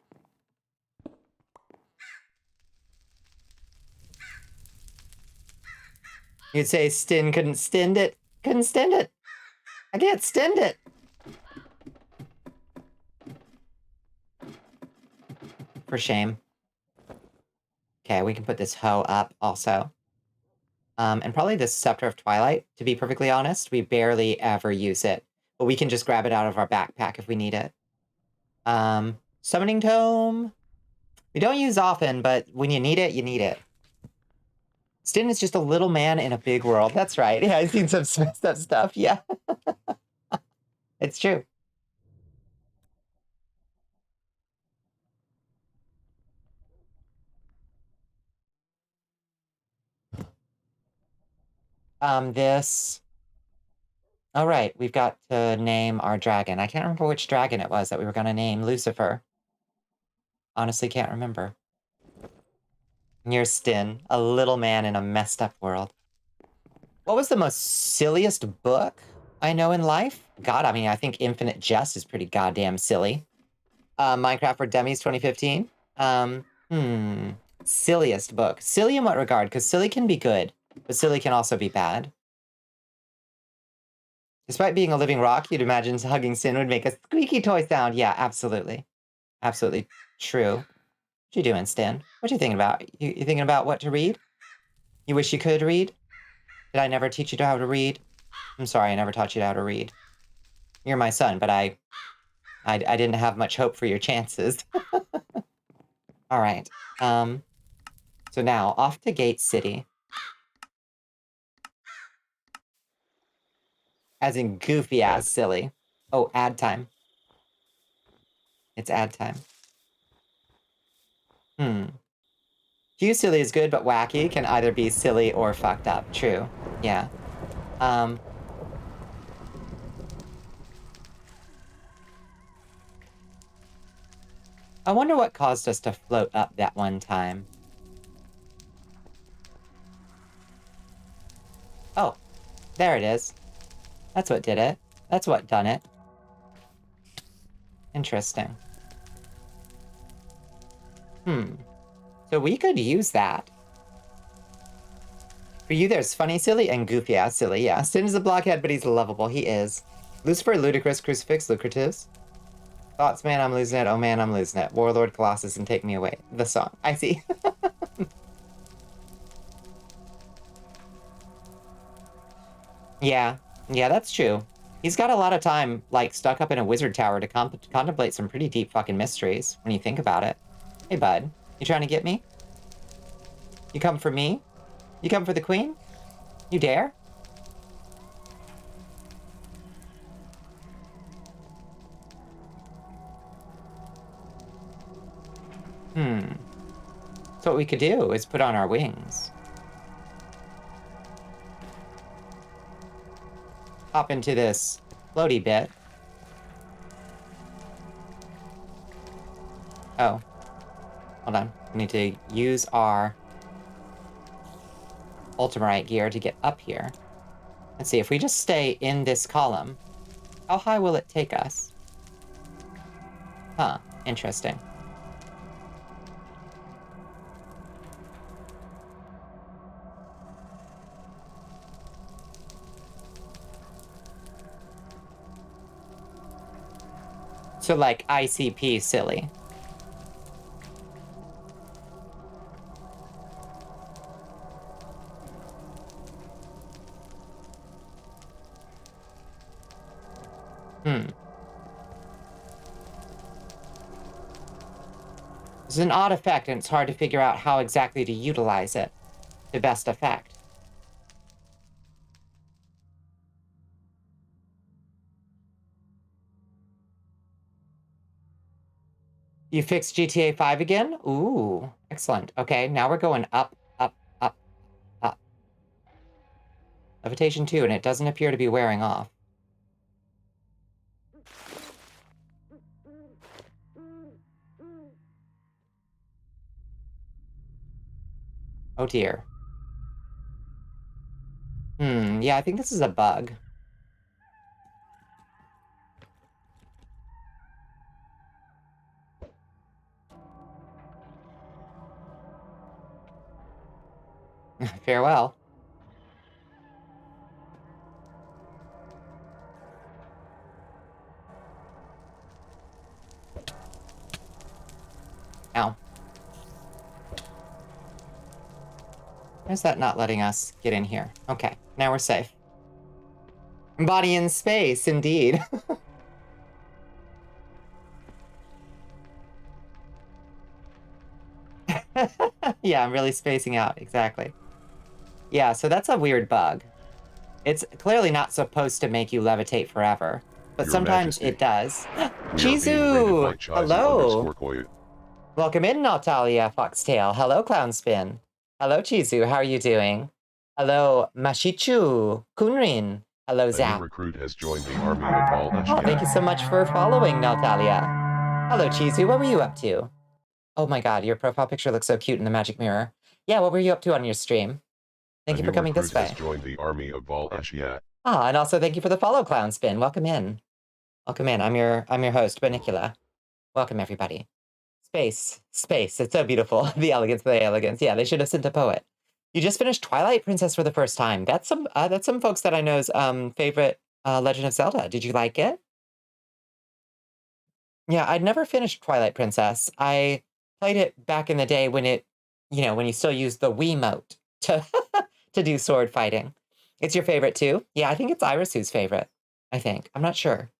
You'd say Stin couldn't stand it. Couldn't stand it. I can't stand it. For shame. Okay, we can put this hoe up also. And probably this Scepter of Twilight, to be perfectly honest. We barely ever use it. But we can just grab it out of our backpack if we need it. Summoning Tome. We don't use often, but when you need it, you need it. Stin is just a little man in a big world. That's right. Yeah, I've seen some messed up stuff. Yeah. It's true. This... Oh, right. We've got to name our dragon. I can't remember which dragon it was that we were going to name Lucifer. Honestly, can't remember. You're Stin, a little man in a messed up world. What was the most silliest book I know in life? God, I mean, I think Infinite Jest is pretty goddamn silly. Minecraft for Dummies 2015. Silliest book. Silly in what regard? Because silly can be good, but silly can also be bad. Despite being a living rock, you'd imagine hugging Stin would make a squeaky toy sound. Yeah, absolutely. Absolutely true. What you doing, Stin? What you thinking about? You thinking about what to read? You wish you could read? Did I never teach you how to read? I'm sorry, I never taught you how to read. You're my son, but I didn't have much hope for your chances. All right. So now, off to Gate City. As in goofy-ass silly. Oh, ad time. It's ad time. Few silly is good, but wacky can either be silly or fucked up. True. Yeah. I wonder what caused us to float up that one time. Oh, there it is. That's what did it. That's what done it. Interesting. So we could use that. For you, there's funny silly and goofy ass silly. Yeah, Stin is a blockhead, but he's lovable. He is. Lucifer, ludicrous, crucifix, lucratives. Thoughts, man, I'm losing it. Oh, man, I'm losing it. Warlord, Colossus, and Take Me Away. The song. I see. Yeah. Yeah, that's true. He's got a lot of time, like, stuck up in a wizard tower to contemplate some pretty deep fucking mysteries, when you think about it. Hey, bud. You trying to get me? You come for me? You come for the queen? You dare? So what we could do is put on our wings. Hop into this floaty bit. Oh. Hold on. We need to use our Ultimarite gear to get up here. Let's see, if we just stay in this column, how high will it take us? Huh. Interesting. So, like, ICP silly. It's an odd effect, and it's hard to figure out how exactly to utilize it to best effect. You fixed GTA 5 again? Ooh, excellent. Okay, now we're going up, up, up, up. Levitation 2, and it doesn't appear to be wearing off. Oh dear. Yeah, I think this is a bug. Farewell. Ow. Why is that not letting us get in here? Okay, now we're safe. Body in space, indeed. Yeah, I'm really spacing out, exactly. Yeah, so that's a weird bug. It's clearly not supposed to make you levitate forever, but Your sometimes Majesty. it does. We are being raided by Chizu! Chizu Hello! _Koyu. Welcome in, Natalia Foxtail. Hello, Clownspin. Hello, Chizu. How are you doing? Hello, Mashichu. Kunrin. Hello, A new Zap. recruit has joined the army of Val Oh, thank you so much for following, Natalia. Hello, Chizu. What were you up to? Oh my god, your profile picture looks so cute in the magic mirror. Yeah, what were you up to on your stream? Thank you for coming this way. Has joined the army of Val Ashiat. Ah, and also thank you for the follow, Clownspin. Welcome in. Welcome in. I'm your host, Bonnicula. Welcome, everybody. Space. It's so beautiful. The elegance, the elegance. Yeah, they should have sent a poet. You just finished Twilight Princess for the first time. That's some folks that I know's favorite Legend of Zelda. Did you like it? Yeah, I'd never finished Twilight Princess. I played it back in the day when it, when you still used the Wiimote to to do sword fighting. It's your favorite too? Yeah, I think it's Iris' favorite. I think. I'm not sure.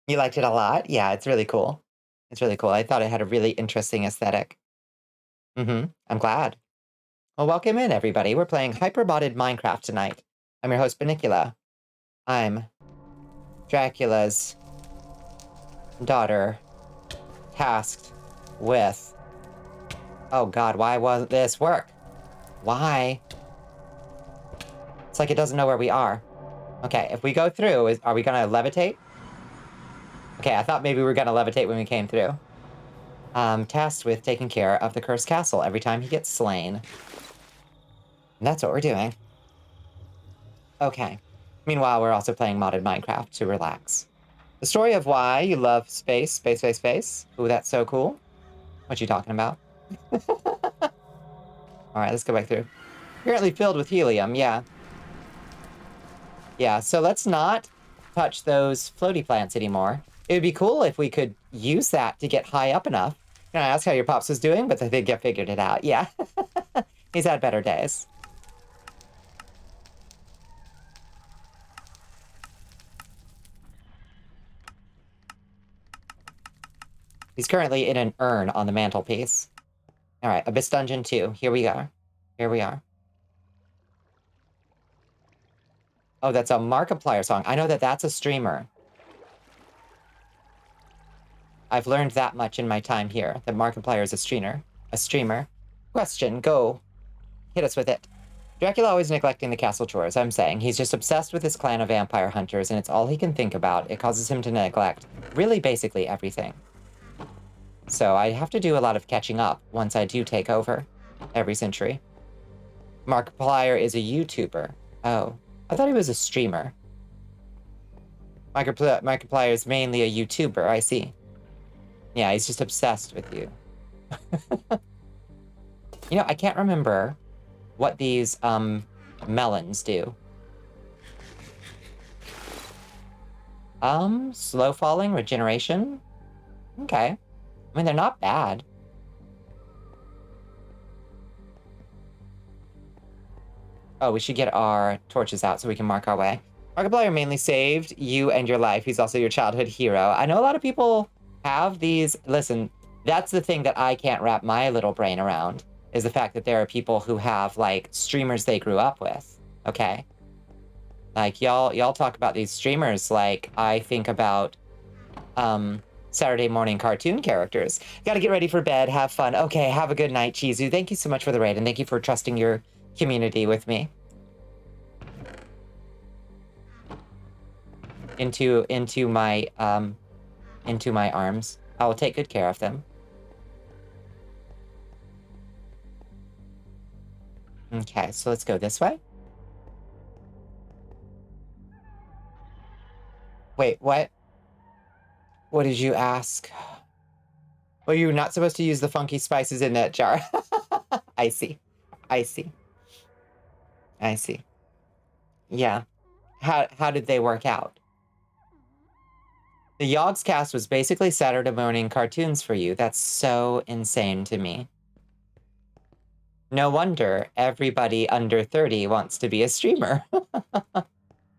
You liked it a lot? Yeah, it's really cool. It's really cool. I thought it had a really interesting aesthetic. I'm glad. Well, welcome in, everybody. We're playing hyper-modded Minecraft tonight. I'm your host, Bonnicula. I'm Dracula's daughter, tasked with... Oh god, why won't this work? Why? It's like it doesn't know where we are. Okay, if we go through, are we gonna levitate? Okay, I thought maybe we were gonna levitate when we came through. Tasked with taking care of the cursed castle every time he gets slain. And that's what we're doing. Okay. Meanwhile, we're also playing modded Minecraft to relax. The story of why you love space. Ooh, that's so cool. What you talking about? Alright, let's go back through. Apparently filled with helium, yeah. Yeah, so let's not touch those floaty plants anymore. It would be cool if we could use that to get high up enough. Can I ask how your Pops was doing? But I think I figured it out, yeah. He's had better days. He's currently in an urn on the mantelpiece. Alright, Abyss Dungeon 2. Here we are. Here we are. Oh, that's a Markiplier song. I know that that's a streamer. I've learned that much in my time here, that Markiplier is a streamer. Question, go. Hit us with it. Dracula always neglecting the castle chores, I'm saying. He's just obsessed with his clan of vampire hunters, and it's all he can think about. It causes him to neglect really basically everything. So I have to do a lot of catching up once I do take over every century. Markiplier is a YouTuber. Oh, I thought he was a streamer. Markiplier is mainly a YouTuber, I see. Yeah, he's just obsessed with you. You know, I can't remember what these, melons do. Slow falling, regeneration? Okay. I mean, they're not bad. Oh, we should get our torches out so we can mark our way. Markiplier mainly saved you and your life. He's also your childhood hero. I know a lot of people have these... Listen, that's the thing that I can't wrap my little brain around, is the fact that there are people who have, like, streamers they grew up with, okay? Like, y'all talk about these streamers like I think about, Saturday morning cartoon characters. Gotta get ready for bed, have fun. Okay, have a good night, Chizu. Thank you so much for the raid, and thank you for trusting your community with me. Into my arms. I will take good care of them. Okay, so let's go this way. Wait, what? What did you ask? Well, you're not supposed to use the funky spices in that jar. I see. I see. I see. Yeah. How did they work out? The Yogs cast was basically Saturday morning cartoons for you. That's so insane to me. No wonder everybody under 30 wants to be a streamer.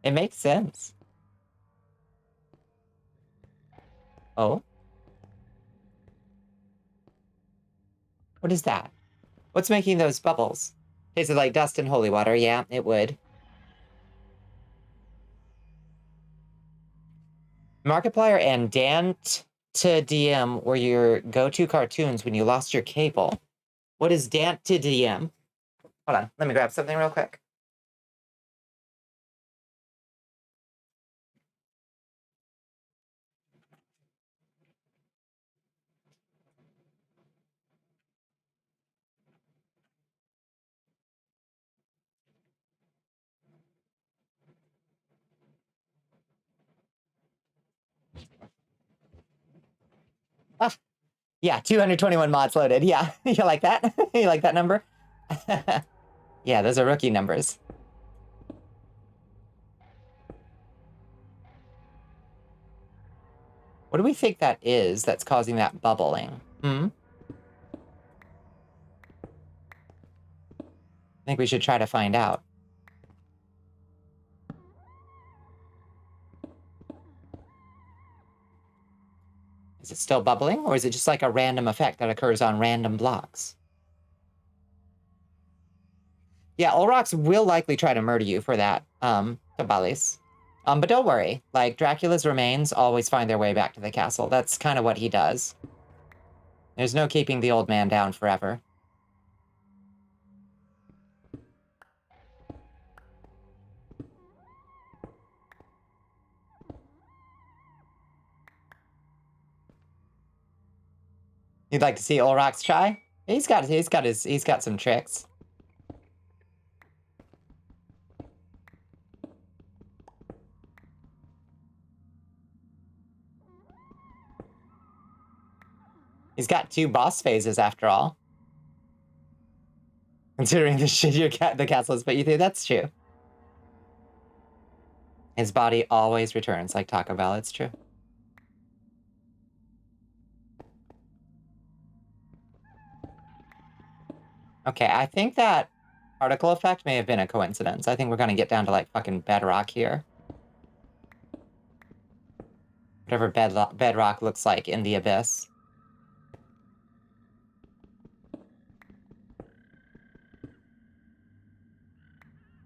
It makes sense. Oh? What is that? What's making those bubbles? Tastes like dust and holy water. Yeah, it would. Markiplier and Dant to DM were your go-to cartoons when you lost your cable. What is Dant to DM? Hold on, let me grab something real quick. Ah, yeah, 221 mods loaded. Yeah, you like that? You like that number? Yeah, those are rookie numbers. What do we think that is that's causing that bubbling? I think we should try to find out. Is it still bubbling, or is it just like a random effect that occurs on random blocks? Yeah, Olrox will likely try to murder you for that, Tabalis. But don't worry, like, Dracula's remains always find their way back to the castle. That's kind of what he does. There's no keeping the old man down forever. You'd like to see Olrox try? He's got some tricks. He's got 2 boss phases after all. Considering the shit the castle has put you through, that's true. His body always returns like Taco Bell, it's true. Okay, I think that particle effect may have been a coincidence. I think we're gonna get down to, like, fucking bedrock here. Whatever bedrock looks like in the abyss.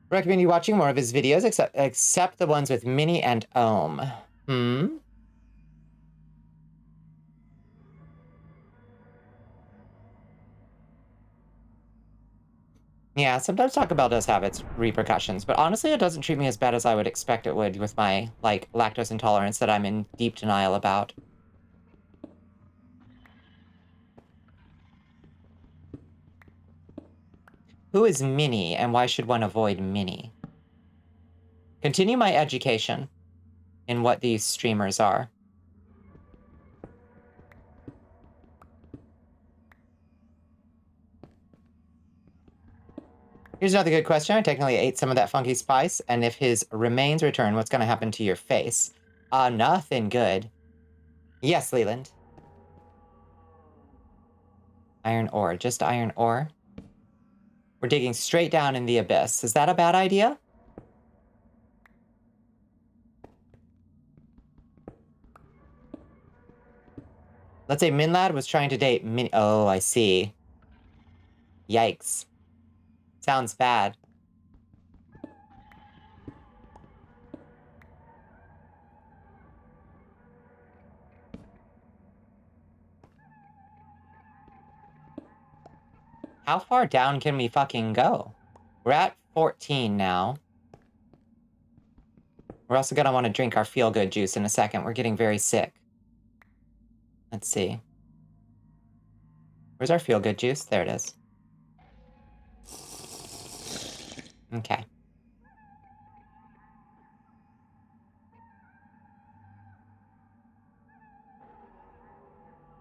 Recommend you watching more of his videos, except the ones with Minnie and Ohm. Yeah, sometimes Taco Bell does have its repercussions, but honestly, it doesn't treat me as bad as I would expect it would with my, like, lactose intolerance that I'm in deep denial about. Who is Minnie, and why should one avoid Minnie? Continue my education. in what these streamers are. Here's another good question. I technically ate some of that funky spice, and if his remains return, what's going to happen to your face? Nothing good. Yes, Leland. Iron ore. Just iron ore. We're digging straight down in the abyss. Is that a bad idea? Let's say Minlad was trying to date Min... Oh, I see. Yikes. Sounds bad. How far down can we fucking go? We're at 14 now. We're also gonna want to drink our feel-good juice in a second. We're getting very sick. Let's see. Where's our feel-good juice? There it is. Okay.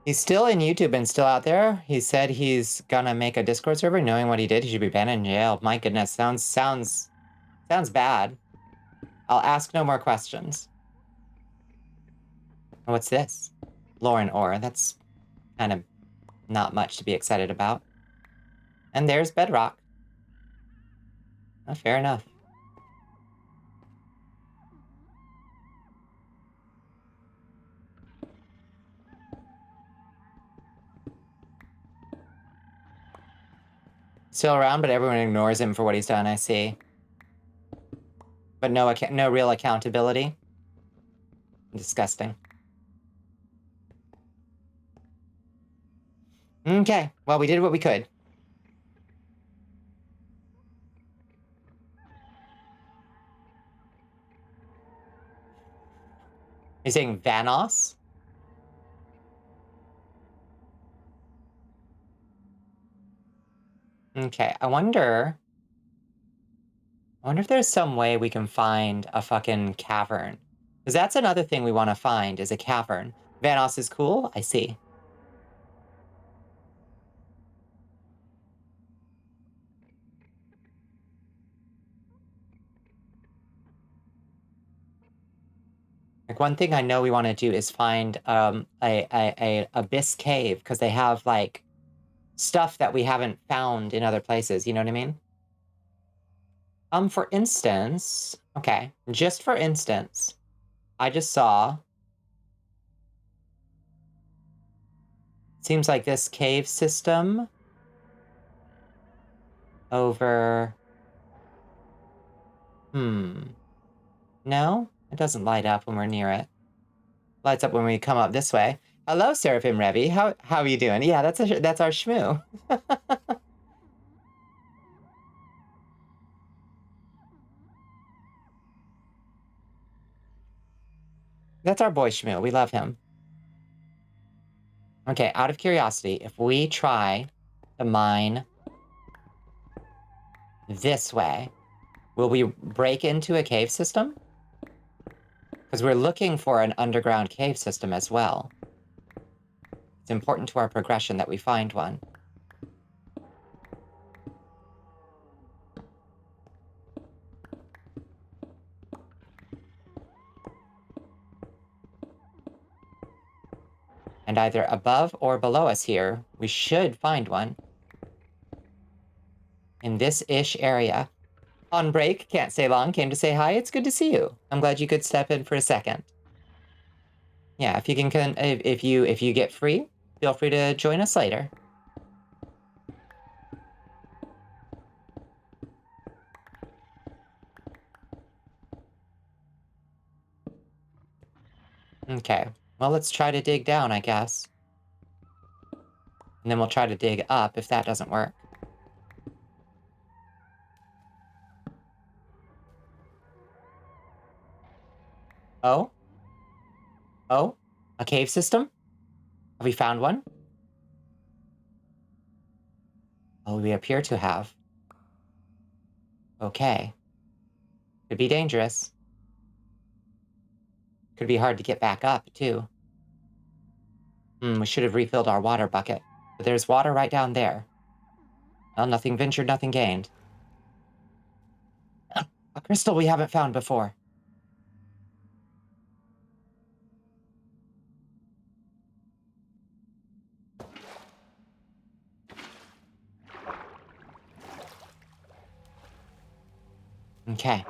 He's still in YouTube and still out there. He said he's gonna make a Discord server. Knowing what he did, he should be banned in jail. My goodness, sounds bad. I'll ask no more questions. What's this? Lauren ore. That's kind of not much to be excited about. And there's bedrock. Oh, fair enough. Still around, but everyone ignores him for what he's done, I see. But no real accountability. Disgusting. Okay, well, we did what we could. You're saying Vanoss? Okay, I wonder if there's some way we can find a fucking cavern. Because that's another thing we want to find, is a cavern. Vanoss is cool? I see. Like, one thing I know we want to do is find a abyss cave, because they have, like, stuff that we haven't found in other places, you know what I mean? For instance, okay, just for instance, I just saw, seems like this cave system over, no, it doesn't light up when we're near it. Lights up when we come up this way. Hello, Seraphim Revi. How are you doing? Yeah, that's our shmoo. That's our boy Shmoo. We love him. Okay, out of curiosity, if we try to mine this way, will we break into a cave system? Because we're looking for an underground cave system as well. It's important to our progression that we find one. And either above or below us here, we should find one. In this-ish area. On break, can't stay long, came to say hi, it's good to see you. I'm glad you could step in for a second. Yeah, if you can if you get free, feel free to join us later. Okay, well, let's try to dig down, I guess. And then we'll try to dig up if that doesn't work. Oh? Oh? A cave system? Have we found one? Oh, we appear to have. Okay. Could be dangerous. Could be hard to get back up, too. We should have refilled our water bucket. But there's water right down there. Well, nothing ventured, nothing gained. A crystal we haven't found before. Okay.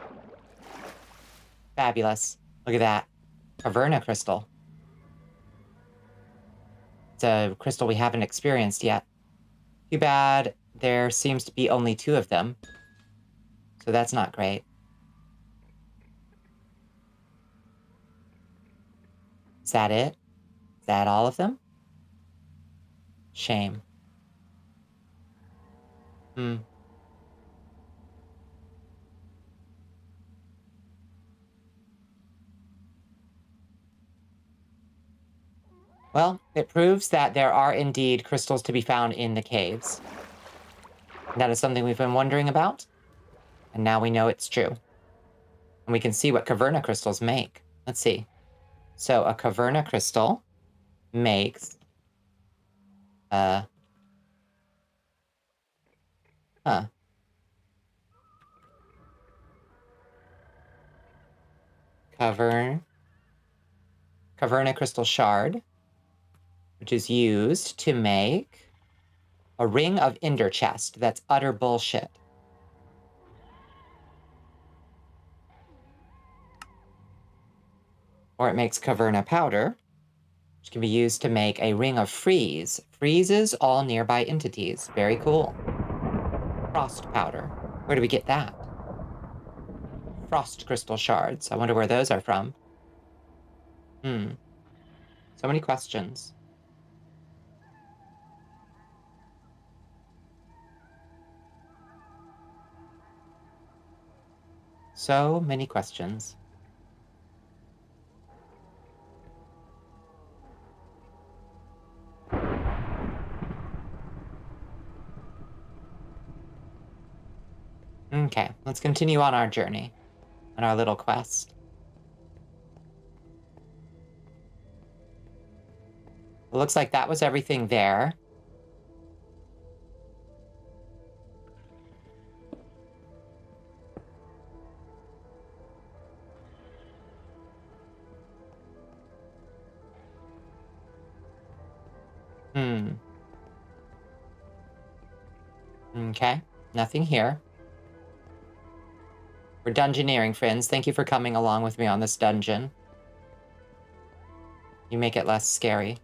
Fabulous. Look at that. Caverna crystal. It's a crystal we haven't experienced yet. Too bad there seems to be only 2 of them. So that's not great. Is that it? Is that all of them? Shame. Well, it proves that there are indeed crystals to be found in the caves. That is something we've been wondering about, and now we know it's true. And we can see what caverna crystals make. Let's see. So a caverna crystal makes... Caverna crystal shard, which is used to make a ring of ender chest. That's utter bullshit. Or it makes caverna powder, which can be used to make a ring of freeze. Freezes all nearby entities. Very cool. Frost powder. Where do we get that? Frost crystal shards. I wonder where those are from. So many questions. So many questions. Okay, let's continue on our journey, on our little quest. It looks like that was everything there. Okay, nothing here. We're dungeoneering, friends. Thank you for coming along with me on this dungeon. You make it less scary.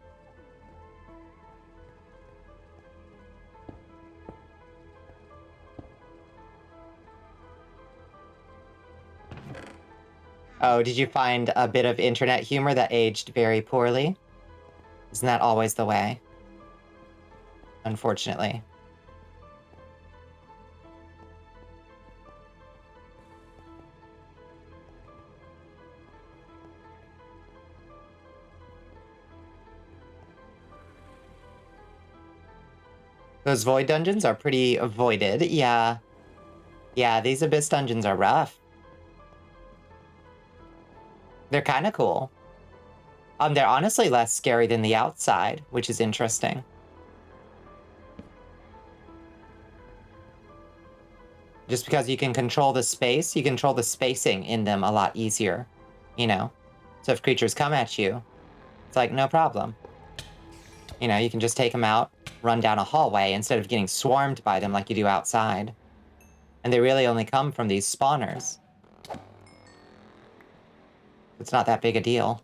Oh, did you find a bit of internet humor that aged very poorly? Isn't that always the way? Unfortunately. Those void dungeons are pretty avoided. Yeah. Yeah, these abyss dungeons are rough. They're kind of cool. They're honestly less scary than the outside, which is interesting. Just because you can control the space, you control the spacing in them a lot easier, you know? So if creatures come at you, it's like, no problem. You know, you can just take them out, run down a hallway instead of getting swarmed by them like you do outside. And they really only come from these spawners. It's not that big a deal.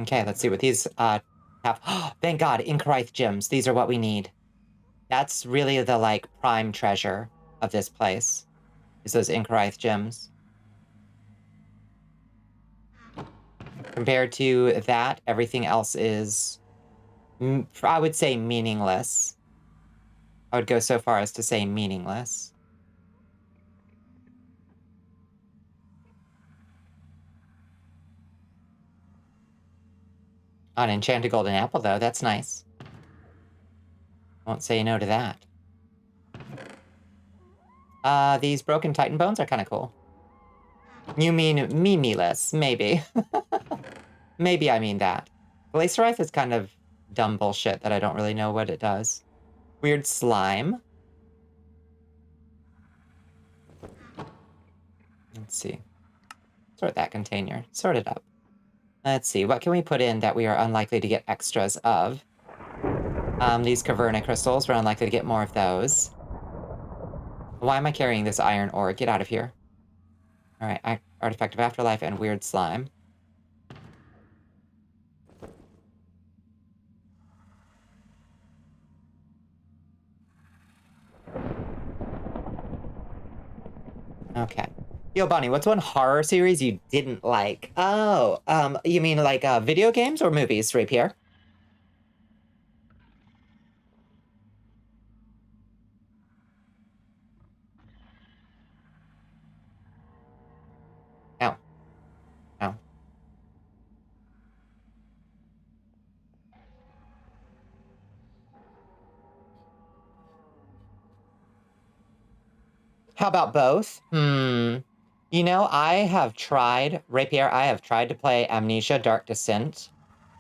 Okay, let's see what these have. Oh, thank God, Inkarith gems. These are what we need. That's really the, like, prime treasure of this place, is those Inkarith gems. Compared to that, everything else is, I would say, meaningless. I would go so far as to say meaningless. An enchanted golden apple, though, that's nice. Won't say no to that. These broken Titan bones are kind of cool. You mean memeless, maybe. Maybe I mean that. Glacierize is kind of dumb bullshit that I don't really know what it does. Weird slime. Let's see. Sort that container. Sort it up. Let's see. What can we put in that we are unlikely to get extras of? These Caverna crystals. We're unlikely to get more of those. Why am I carrying this iron ore? Get out of here. Alright. Artifact of Afterlife and weird slime. Okay. Yo, Bonnie, what's one horror series you didn't like? Oh, you mean like video games or movies, Rapier? Ow. Ow. How about both? You know, I have tried, Rapier, I have tried to play Amnesia Dark Descent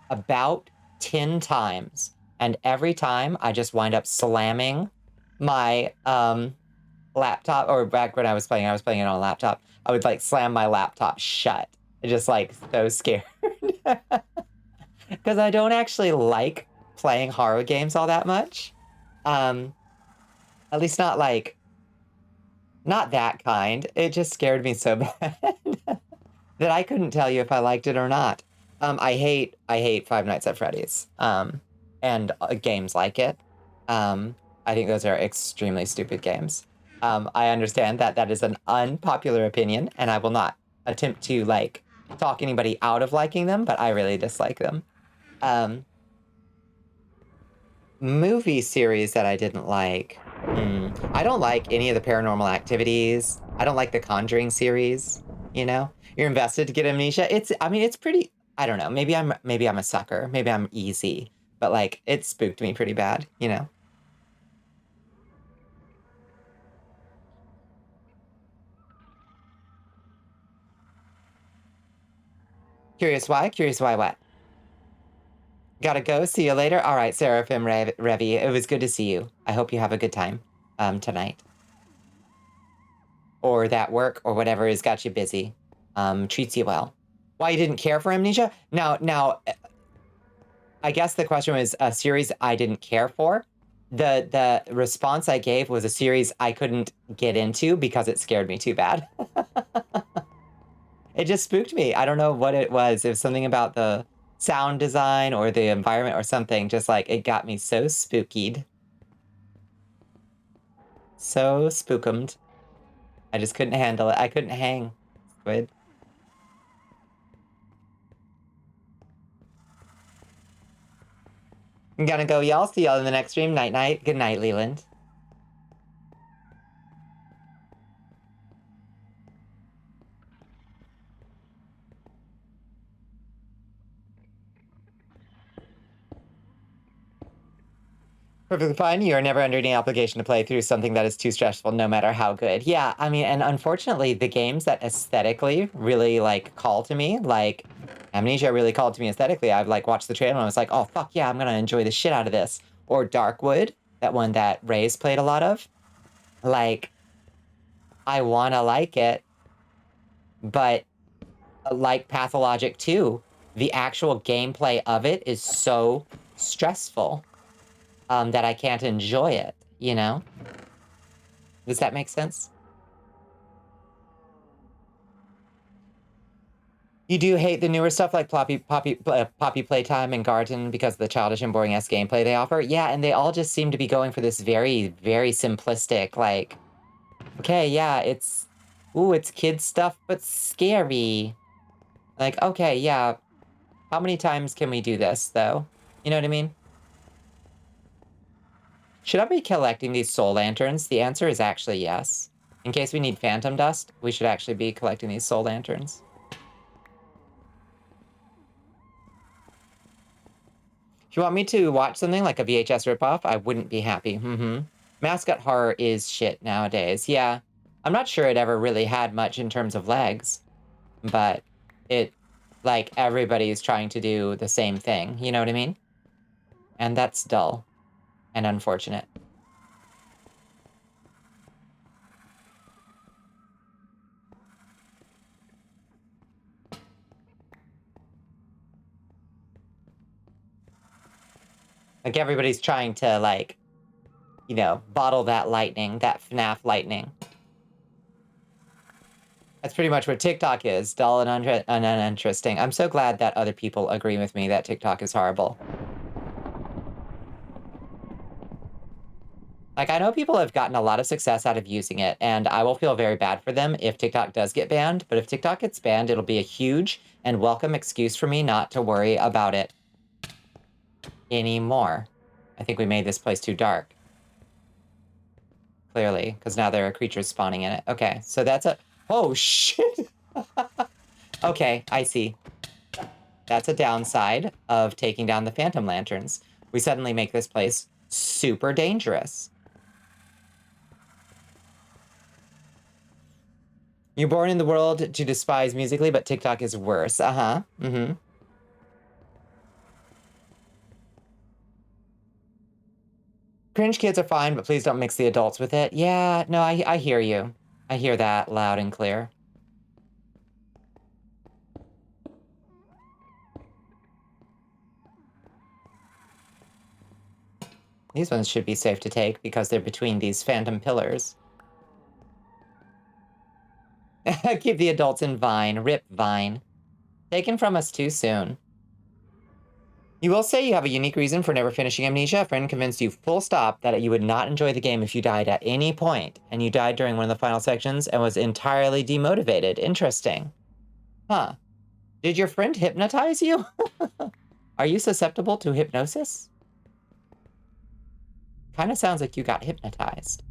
about 10 times. And every time I just wind up slamming my laptop, or back when I was playing it on a laptop, I would like slam my laptop shut. Just like so scared. Because I don't actually like playing horror games all that much. At least not like, not that kind. It just scared me so bad that I couldn't tell you if I liked it or not. I hate Five Nights at Freddy's. And games like it. I think those are extremely stupid games. I understand that that is an unpopular opinion, and I will not attempt to like talk anybody out of liking them, but I really dislike them. Movie series that I didn't like. I don't like any of the Paranormal Activities. I don't like the Conjuring series. You know, you're invested to get Amnesia. I mean, it's pretty. I don't know. Maybe I'm a sucker. Maybe I'm easy. But like, it spooked me pretty bad. You know. Curious why? Curious why what? Gotta go. See you later. All right, Seraphim Revi. It was good to see you. I hope you have a good time tonight. Or that work or whatever has got you busy. Treats you well. Why you didn't care for Amnesia? Now, I guess the question was a series I didn't care for. The response I gave was a series I couldn't get into because it scared me too bad. It just spooked me. I don't know what it was. It was something about the sound design or the environment or something. Just like it got me so spookied. So spookumed. I just couldn't handle it. I couldn't hang. Squid. I'm gonna go, y'all. See y'all in the next stream. Night night. Good night, Leland. Perfectly fine. You are never under any obligation to play through something that is too stressful, no matter how good. Yeah, I mean, and unfortunately, the games that aesthetically really, like, call to me, like, Amnesia really called to me aesthetically. I've, like, watched the trailer and I was like, oh, fuck yeah, I'm gonna enjoy the shit out of this. Or Darkwood, that one that Ray's played a lot of. Like, I wanna like it, but like Pathologic 2, the actual gameplay of it is so stressful. That I can't enjoy it, you know? Does that make sense? You do hate the newer stuff like Poppy Playtime and Garden because of the childish and boring-ass gameplay they offer? Yeah, and they all just seem to be going for this very, very simplistic, like, okay, yeah, it's kid stuff, but scary. Like, okay, yeah, how many times can we do this, though? You know what I mean? Should I be collecting these soul lanterns? The answer is actually yes. In case we need phantom dust, we should actually be collecting these soul lanterns. If you want me to watch something like a VHS ripoff, I wouldn't be happy. Mascot horror is shit nowadays. Yeah, I'm not sure it ever really had much in terms of legs, but it, like, everybody's trying to do the same thing, you know what I mean? And that's dull and unfortunate. Like, everybody's trying to, like, you know, bottle that lightning, that FNAF lightning. That's pretty much what TikTok is, dull and uninteresting. I'm so glad that other people agree with me that TikTok is horrible. Like, I know people have gotten a lot of success out of using it, and I will feel very bad for them if TikTok does get banned, but if TikTok gets banned, it'll be a huge and welcome excuse for me not to worry about it anymore. I think we made this place too dark. Clearly, because now there are creatures spawning in it. Okay, so that's a... Oh, shit! Okay, I see. That's a downside of taking down the phantom lanterns. We suddenly make this place super dangerous. You're born in the world to despise musically, but TikTok is worse. Uh-huh. Mm-hmm. Cringe kids are fine, but please don't mix the adults with it. Yeah, no, I hear you. I hear that loud and clear. These ones should be safe to take because they're between these phantom pillars. Keep the adults in Vine. Rip Vine. Taken from us too soon. You will say you have a unique reason for never finishing Amnesia. A friend convinced you full stop that you would not enjoy the game if you died at any point, and you died during one of the final sections and was entirely demotivated. Interesting. Huh. Did your friend hypnotize you? Are you susceptible to hypnosis? Kind of sounds like you got hypnotized.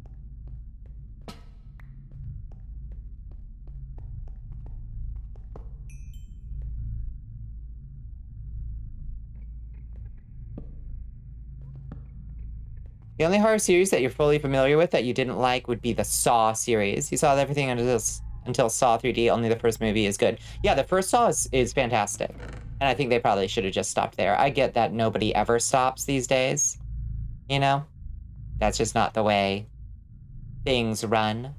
The only horror series that you're fully familiar with that you didn't like would be the Saw series. You saw everything until Saw 3D. Only the first movie is good. Yeah, the first Saw is fantastic. And I think they probably should have just stopped there. I get that nobody ever stops these days. You know? That's just not the way things run.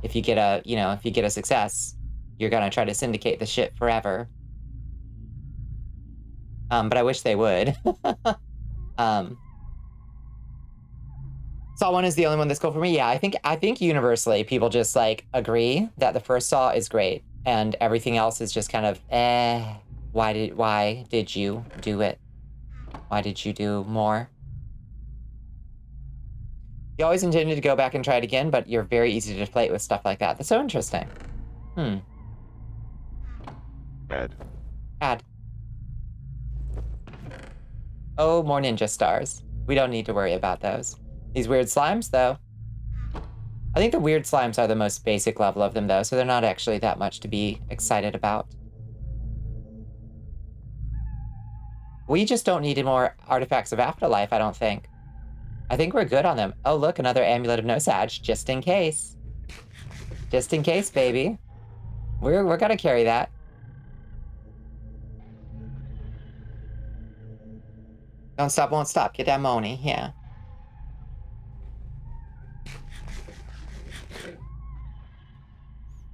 If you get a success, you're gonna try to syndicate the shit forever. But I wish they would. Saw 1 is the only one that's cool for me. Yeah, I think universally people just, like, agree that the first Saw is great, and everything else is just kind of, why did you do it? Why did you do more? You always intended to go back and try it again, but you're very easy to deflate with stuff like that. That's so interesting. Add. Oh, more ninja stars. We don't need to worry about those. These weird slimes, though. I think the weird slimes are the most basic level of them, though, so they're not actually that much to be excited about. We just don't need any more artifacts of afterlife, I don't think. I think we're good on them. Oh, look, another amulet of Nosage, just in case. Just in case, baby. We're gonna carry that. Don't stop, won't stop. Get that money, yeah.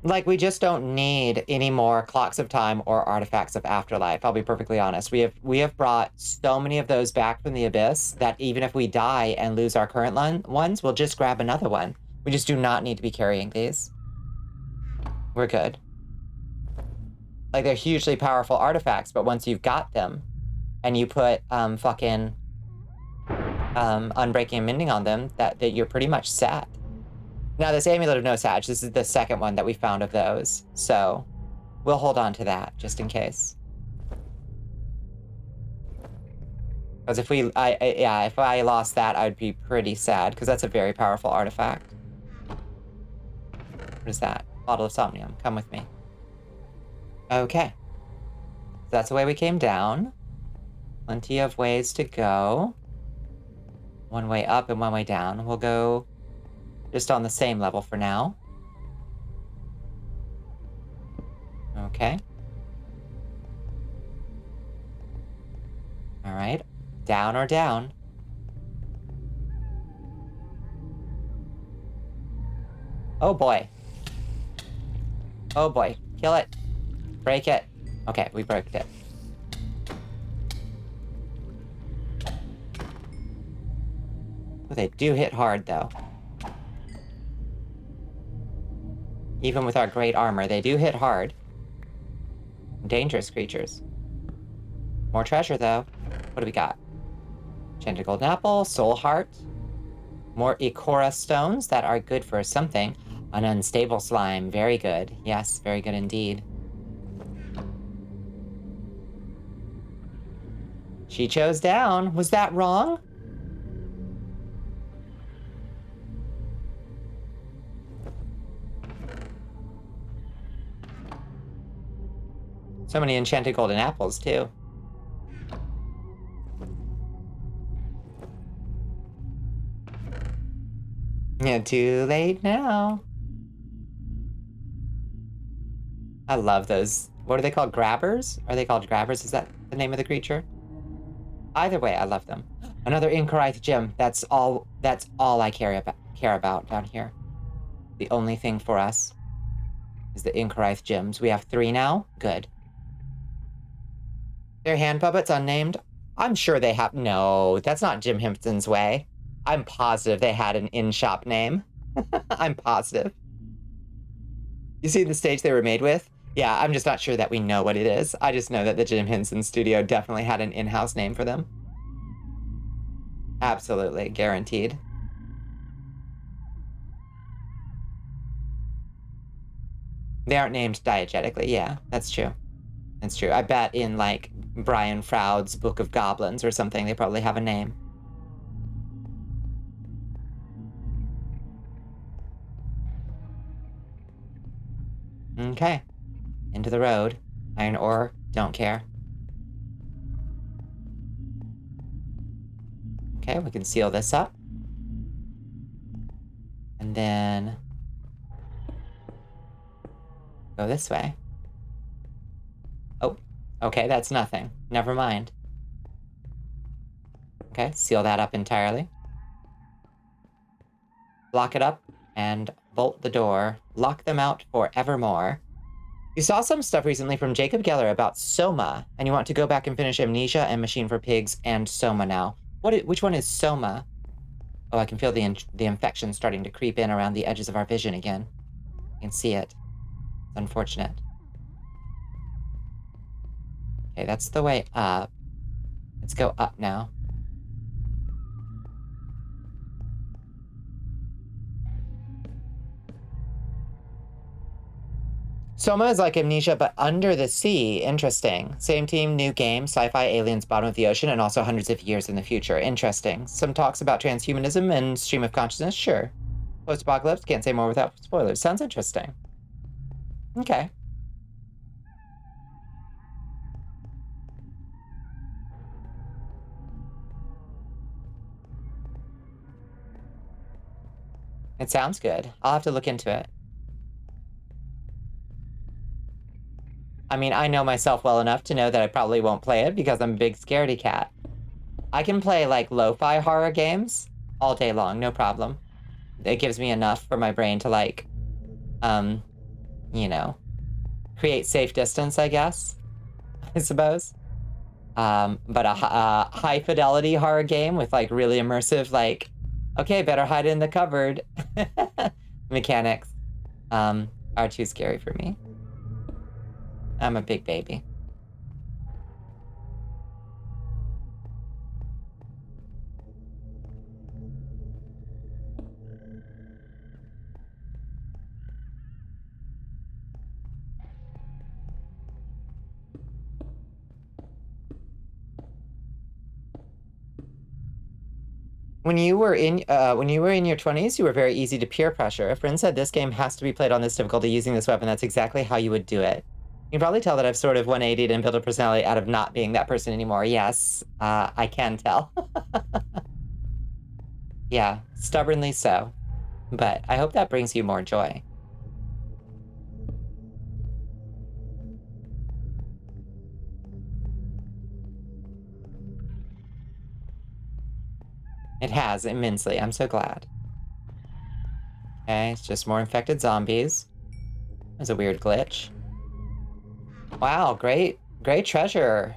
Like, we just don't need any more clocks of time or artifacts of afterlife. I'll be perfectly honest. We have brought so many of those back from the abyss that even if we die and lose our current ones, we'll just grab another one. We just do not need to be carrying these. We're good. Like, they're hugely powerful artifacts, but once you've got them and you put fucking Unbreaking and Mending on them, that you're pretty much set. Now, this Amulet of Nosage, this is the second one that we found of those, so we'll hold on to that, just in case. Because if if I lost that, I'd be pretty sad, because that's a very powerful artifact. What is that? Bottle of Somnium. Come with me. Okay. So that's the way we came down. Plenty of ways to go. One way up and one way down. We'll go just on the same level for now. Okay. All right. Down or down. Oh boy. Oh boy. Kill it. Break it. Okay, we broke it. Oh, they do hit hard, though. Even with our great armor, they do hit hard. Dangerous creatures. More treasure, though. What do we got? Enchanted golden apple, soul heart. More Ikora stones that are good for something. An unstable slime. Very good. Yes, very good indeed. She chose down. Was that wrong? So many enchanted golden apples, too. Yeah, too late now. I love those. What are they called? Grabbers? Are they called grabbers? Is that the name of the creature? Either way, I love them. Another Incorite gem. That's all I care about down here. The only thing for us is the Incorite gems. We have 3 now. Good. Their hand puppets unnamed? I'm sure they have. No, that's not Jim Hempton's way. I'm positive they had an in-shop name. I'm positive. You see the stage they were made with? Yeah, I'm just not sure that we know what it is. I just know that the Jim Henson studio definitely had an in-house name for them. Absolutely, guaranteed. They aren't named diegetically, yeah, that's true. That's true. I bet in, like, Brian Froud's Book of Goblins or something, they probably have a name. Okay. Into the road. Iron ore, don't care. Okay, we can seal this up. And then go this way. Oh, okay, that's nothing. Never mind. Okay, seal that up entirely. Block it up and bolt the door. Lock them out forevermore. You saw some stuff recently from Jacob Geller about Soma, and you want to go back and finish Amnesia and Machine for Pigs and Soma now. Which one is Soma? Oh, I can feel the infection starting to creep in around the edges of our vision again. I can see it. It's unfortunate. Okay, that's the way up. Let's go up now. Soma is like Amnesia, but under the sea. Interesting. Same team, new game, sci-fi, aliens, bottom of the ocean, and also hundreds of years in the future. Interesting. Some talks about transhumanism and stream of consciousness? Sure. Post-apocalypse? Can't say more without spoilers. Sounds interesting. Okay. It sounds good. I'll have to look into it. I mean, I know myself well enough to know that I probably won't play it because I'm a big scaredy cat. I can play, like, lo-fi horror games all day long, no problem. It gives me enough for my brain to, like, you know, create safe distance, I guess, I suppose. But a high-fidelity horror game with, like, really immersive, like, okay, better hide in the cupboard mechanics, are too scary for me. I'm a big baby. When you were in your 20s, you were very easy to peer pressure. A friend said this game has to be played on this difficulty using this weapon. That's exactly how you would do it. You can probably tell that I've sort of 180'd and built a personality out of not being that person anymore. Yes, I can tell. Yeah, stubbornly so. But I hope that brings you more joy. It has, immensely. I'm so glad. Okay, it's just more infected zombies. There's a weird glitch. Wow, great treasure.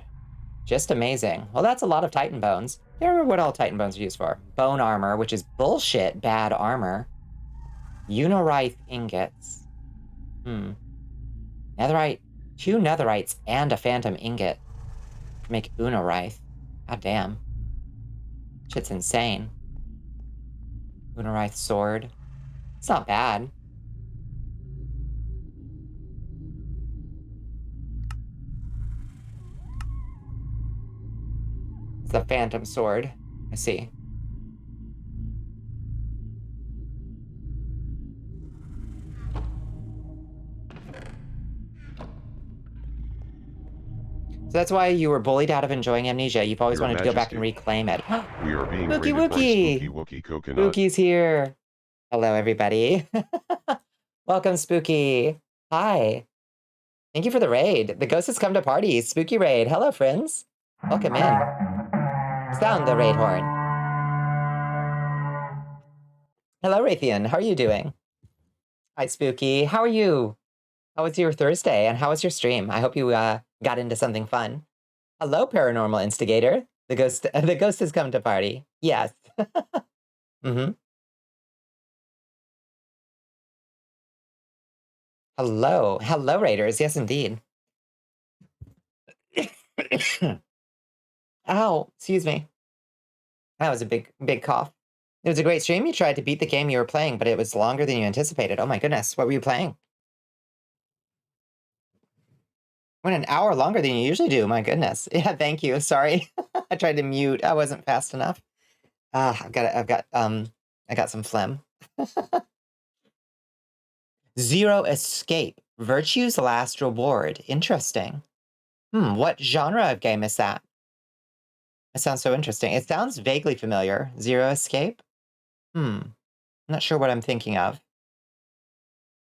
Just amazing. Well, that's a lot of Titan bones. Can't remember what all Titan bones are used for. Bone armor, which is bullshit bad armor. Unirite ingots. Netherite. 2 netherites and a phantom ingot to make Unirite. God damn. Shit's insane. Unirite sword. It's not bad. It's a phantom sword. I see. So that's why you were bullied out of enjoying Amnesia. You've always Your wanted to go back and Majesty. reclaim it. We are being Spooky raided by Wookie! Spooky Wookie Coconut. Spooky's here. Hello, everybody. Welcome, Spooky. Hi. Thank you for the raid. The ghost has come to party. Spooky raid. Hello, friends. Welcome in. Sound the raid horn. Hello, Raytheon. How are you doing? Hi, Spooky. How are you? How was your Thursday, and how was your stream? I hope you got into something fun. Hello, Paranormal Instigator. The ghost has come to party. Yes. Hello. Hello, Raiders. Yes, indeed. Ow. Excuse me. That was a big cough. It was a great stream. You tried to beat the game you were playing, but it was longer than you anticipated. Oh my goodness. What were you playing? Went an hour longer than you usually do. My goodness. Yeah, thank you. Sorry. I tried to mute. I wasn't fast enough. I got some phlegm. Zero Escape. Virtue's Last Reward. Interesting. What genre of game is that? It sounds so interesting. It sounds vaguely familiar. Zero Escape? Not sure what I'm thinking of.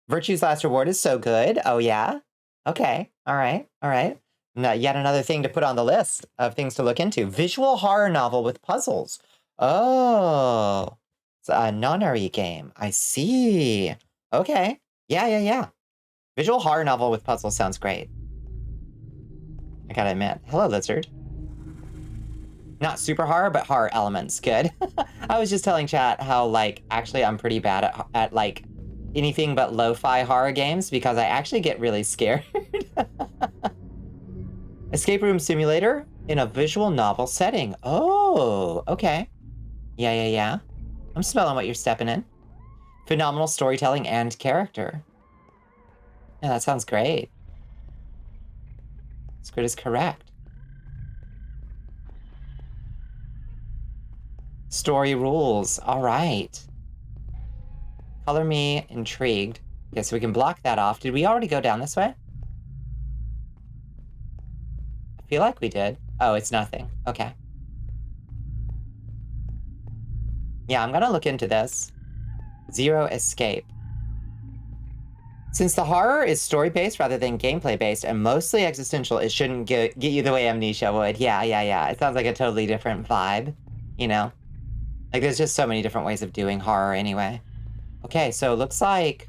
Virtue's Last Reward is so good. Oh, yeah? Okay. All right. All right. Now, yet another thing to put on the list of things to look into. Visual horror novel with puzzles. Oh. It's a nonary game. I see. Okay. Yeah. Visual horror novel with puzzles sounds great. I gotta admit. Hello, Lizard. Not super horror, but horror elements. Good. I was just telling chat how, like, actually I'm pretty bad at like, anything but lo-fi horror games because I actually get really scared. Escape room simulator in a visual novel setting. Oh, okay. Yeah. I'm smelling what you're stepping in. Phenomenal storytelling and character. Yeah, that sounds great. Squid is correct. Story rules. All right. Color me intrigued. Okay, so we can block that off. Did we already go down this way? I feel like we did. Oh, it's nothing. Okay. Yeah, I'm gonna look into this. Zero Escape. Since the horror is story-based rather than gameplay-based and mostly existential, it shouldn't get you the way Amnesia would. Yeah. It sounds like a totally different vibe, you know? Like, there's just so many different ways of doing horror anyway. Okay, so it looks like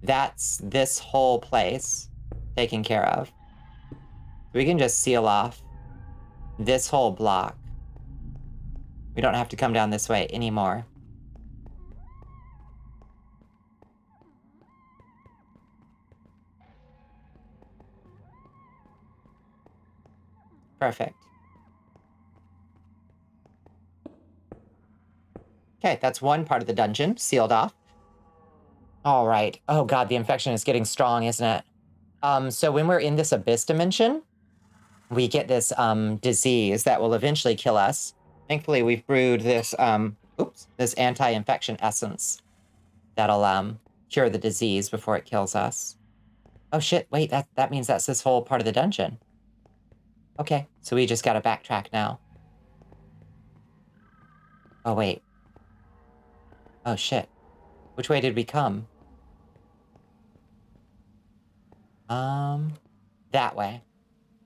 that's this whole place taken care of. We can just seal off this whole block. We don't have to come down this way anymore. Perfect. Okay, that's one part of the dungeon sealed off. All right. Oh god, the infection is getting strong, isn't it? So when we're in this abyss dimension, we get this disease that will eventually kill us. Thankfully, we've brewed this this anti-infection essence that'll cure the disease before it kills us. Oh shit, wait, that means that's this whole part of the dungeon. Okay, so we just gotta backtrack now. Oh wait. Oh shit. Which way did we come? That way.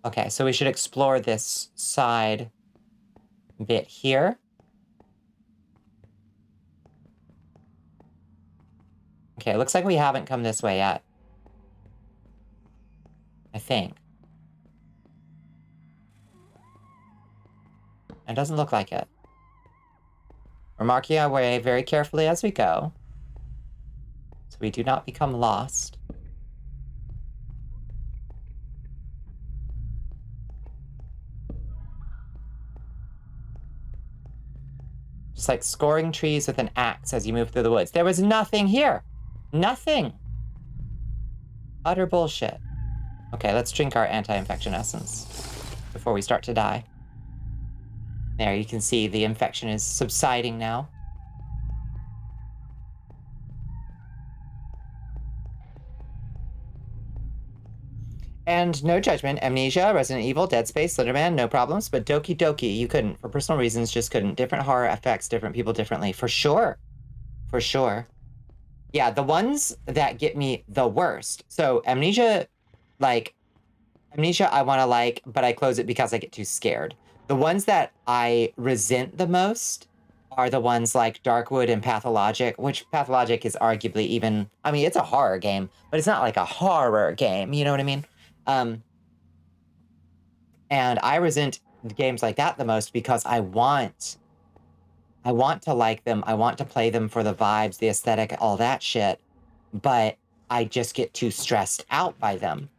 Okay, so we should explore this side bit here. Okay, looks like we haven't come this way yet. I think. It doesn't look like it. We're marking our way very carefully as we go, so we do not become lost. Just like scoring trees with an axe as you move through the woods. There was nothing here. Nothing. Utter bullshit. Okay, let's drink our anti-infection essence before we start to die. There, you can see the infection is subsiding now. And no judgment, Amnesia, Resident Evil, Dead Space, Slenderman, no problems, but Doki Doki, you couldn't. For personal reasons, just couldn't. Different horror affects different people differently, for sure. For sure. Yeah, the ones that get me the worst. So Amnesia, like, Amnesia I want to like, but I close it because I get too scared. The ones that I resent the most are the ones like Darkwood and Pathologic, which Pathologic is arguably even, I mean, it's a horror game, but it's not like a horror game, you know what I mean? And I resent games like that the most because I want to like them. I want to play them for the vibes, the aesthetic, all that shit. But I just get too stressed out by them.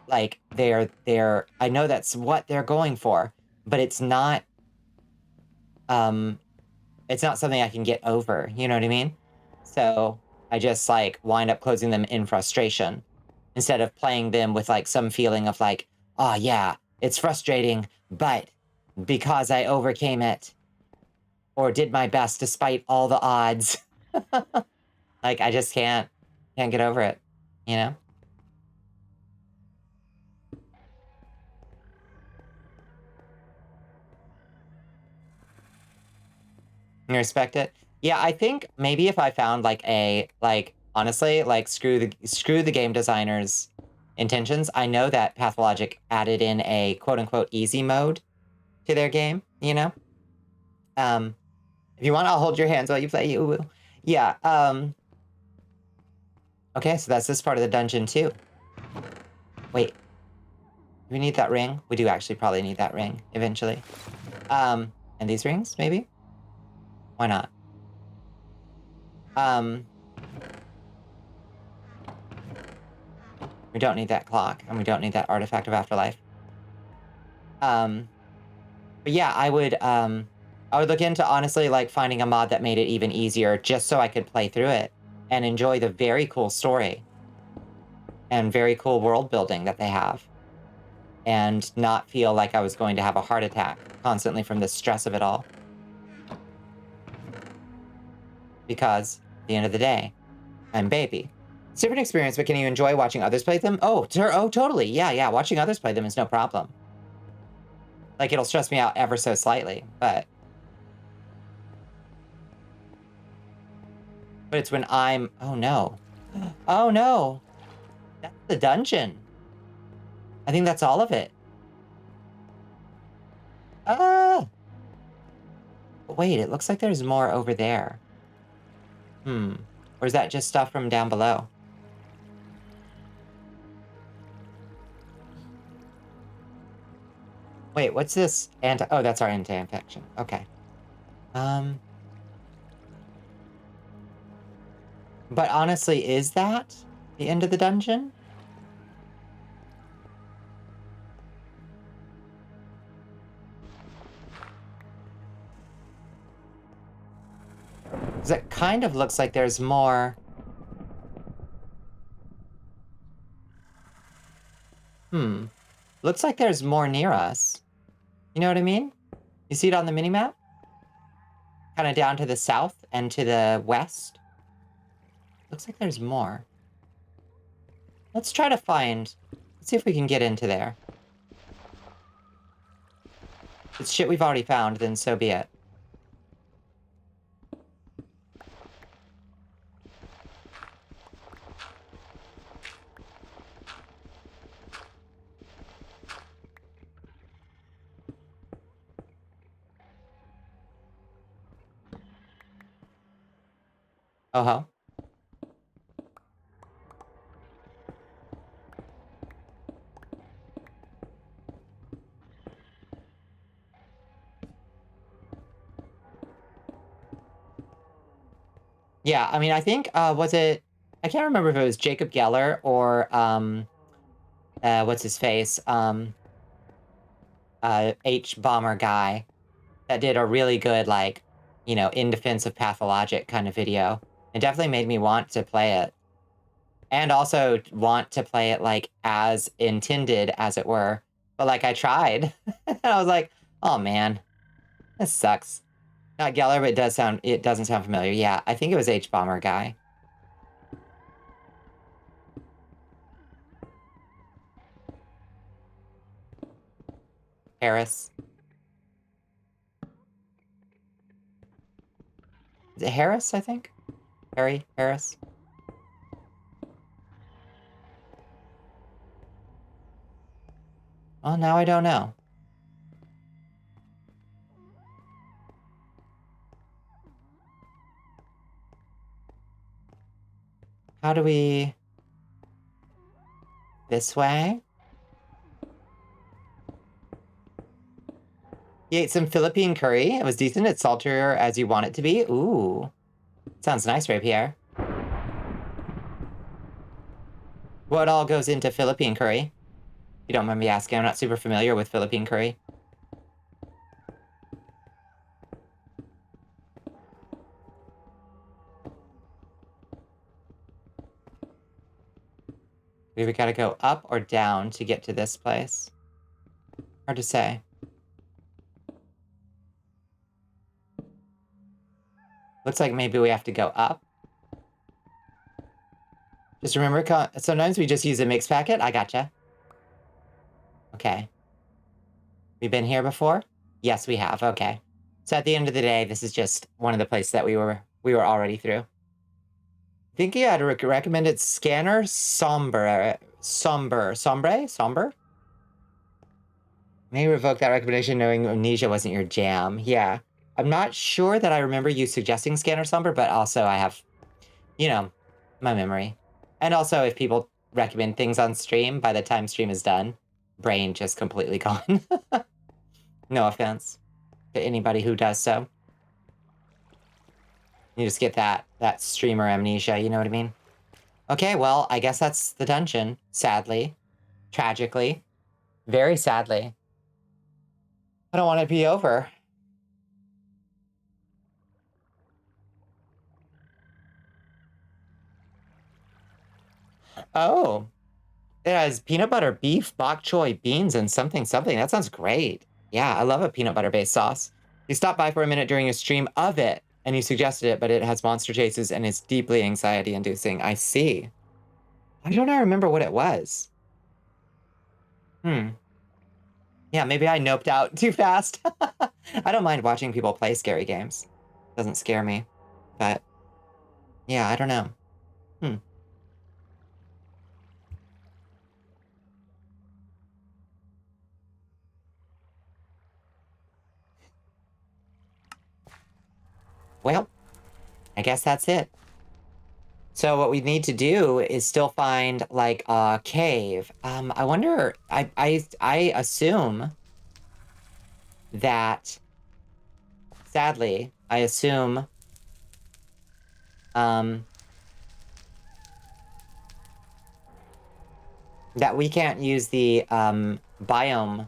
Like I know that's what they're going for, but it's not something I can get over, you know what I mean? So I just like wind up closing them in frustration instead of playing them with like some feeling of like, oh yeah, it's frustrating, but because I overcame it or did my best despite all the odds. Like I just can't get over it, you know? You respect it? Yeah, I think maybe if I found like honestly, like screw the game designers' intentions. I know that Pathologic added in a quote unquote easy mode to their game, you know? If you want, I'll hold your hands while you play. You will. Yeah, okay, so that's this part of the dungeon too. Wait. Do we need that ring? We do actually probably need that ring eventually. And these rings, maybe? Why not? We don't need that clock, and we don't need that artifact of afterlife. But yeah, I would look into honestly like finding a mod that made it even easier just so I could play through it and enjoy the very cool story and very cool world building that they have and not feel like I was going to have a heart attack constantly from the stress of it all. Because at the end of the day, I'm baby. It's a different experience, but can you enjoy watching others play them? Oh, totally. Yeah. Watching others play them is no problem. Like, it'll stress me out ever so slightly, but it's when I'm... Oh, no. Oh, no. That's the dungeon. I think that's all of it. Ah! Wait, it looks like there's more over there. Or is that just stuff from down below? Wait, what's this? Oh, that's our anti-infection. Okay. But honestly, is that the end of the dungeon? Because it kind of looks like there's more. Looks like there's more near us. You know what I mean? You see it on the minimap? Kind of down to the south and to the west. Looks like there's more. Let's try to find... Let's see if we can get into there. If it's shit we've already found, then so be it. Oh-ho. Yeah, I mean, I think, was it... I can't remember if it was Jacob Geller or, what's his face? H-Bomber guy that did a really good, like, you know, in defense of pathologic kind of video. It definitely made me want to play it. And also want to play it, like, as intended, as it were. But, like, I tried. And I was like, oh, man. This sucks. Not Geller, but it doesn't sound familiar. Yeah, I think it was H-Bomber guy. Harris. Is it Harris, I think? Harry Harris? Well, now I don't know. How do we... This way? You ate some Philippine curry. It was decent. It's saltier as you want it to be. Ooh. Sounds nice, Ray Pierre. What all goes into Philippine curry? You don't mind me asking. I'm not super familiar with Philippine curry. We gotta go up or down to get to this place. Hard to say. Looks like maybe we have to go up. Just remember, sometimes we just use a mix packet. I gotcha. Okay. We've been here before? Yes, we have. Okay. So at the end of the day, this is just one of the places that we were already through. I think you had recommended Scanner Sombre. May revoke that recommendation knowing Amnesia wasn't your jam. Yeah. I'm not sure that I remember you suggesting Scanner Sombre, but also I have, you know, my memory. And also, if people recommend things on stream, by the time stream is done, brain just completely gone. No offense to anybody who does so. You just get that streamer amnesia, you know what I mean? Okay, well, I guess that's the dungeon, sadly. Tragically. Very sadly. I don't want it to be over. Oh. It has peanut butter, beef, bok choy, beans, and something. That sounds great. Yeah, I love a peanut butter-based sauce. You stopped by for a minute during a stream of it, and you suggested it, but it has monster chases and is deeply anxiety-inducing. I see. Why don't I remember what it was? Yeah, maybe I noped out too fast. I don't mind watching people play scary games. Doesn't scare me. But, yeah, I don't know. Well, I guess that's it. So what we need to do is still find, like, a cave. I wonder... I assume that... Sadly, I assume... that we can't use the, biome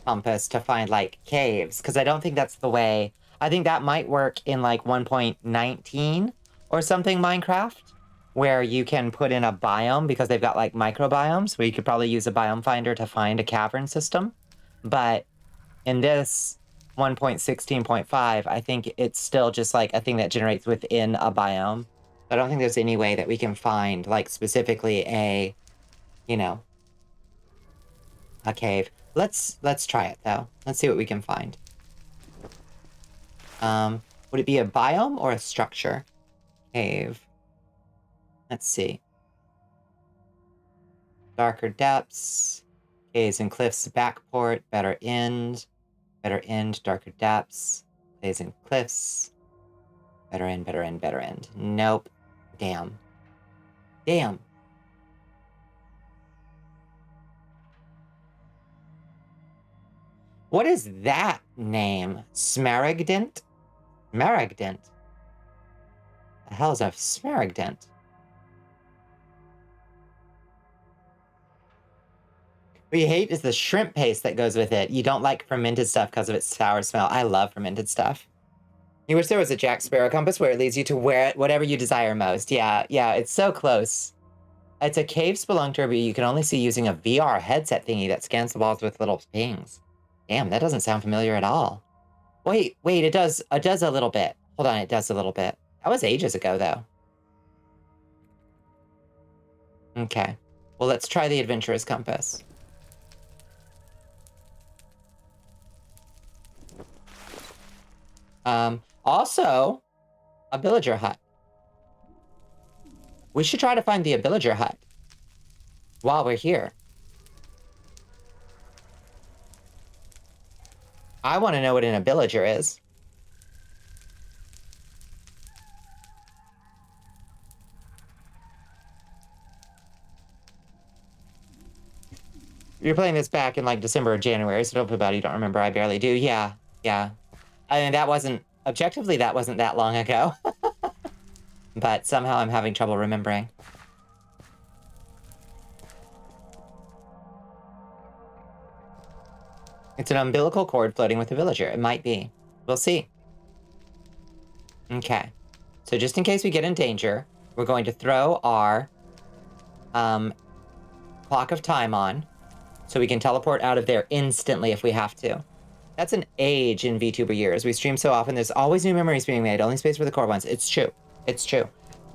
compass to find, like, caves. Because I don't think that's the way... I think that might work in, like, 1.19 or something Minecraft, where you can put in a biome, because they've got, like, microbiomes, where you could probably use a biome finder to find a cavern system. But in this 1.16.5, I think it's still just, like, a thing that generates within a biome. I don't think there's any way that we can find, like, specifically a, you know, a cave. Let's try it, though. Let's see what we can find. Would it be a biome or a structure? Cave. Let's see. Darker depths. Caves and cliffs, backport, better end, darker depths. Caves and cliffs. Better end. Nope. Damn. What is that name? Smaragdent? Maragdent. The hell is a smaragdent? What you hate is the shrimp paste that goes with it. You don't like fermented stuff because of its sour smell. I love fermented stuff. You wish there was a Jack Sparrow compass where it leads you to whatever you desire most. Yeah, it's so close. It's a cave spelunker, but you can only see using a VR headset thingy that scans the walls with little pings. Damn, that doesn't sound familiar at all. Wait, it does a little bit. Hold on, it does a little bit. That was ages ago, though. Okay. Well, let's try the Adventurer's Compass. Also, a villager hut. We should try to find the villager hut while we're here. I want to know what an villager is. You're playing this back in like December or January, so don't feel bad. You don't remember. I barely do. Yeah. I mean, objectively, that wasn't that long ago. But somehow I'm having trouble remembering. It's an umbilical cord floating with a villager. It might be. We'll see. Okay. So just in case we get in danger, we're going to throw our clock of time on so we can teleport out of there instantly if we have to. That's an age in VTuber years. We stream so often, there's always new memories being made. Only space for the core ones. It's true. It's true.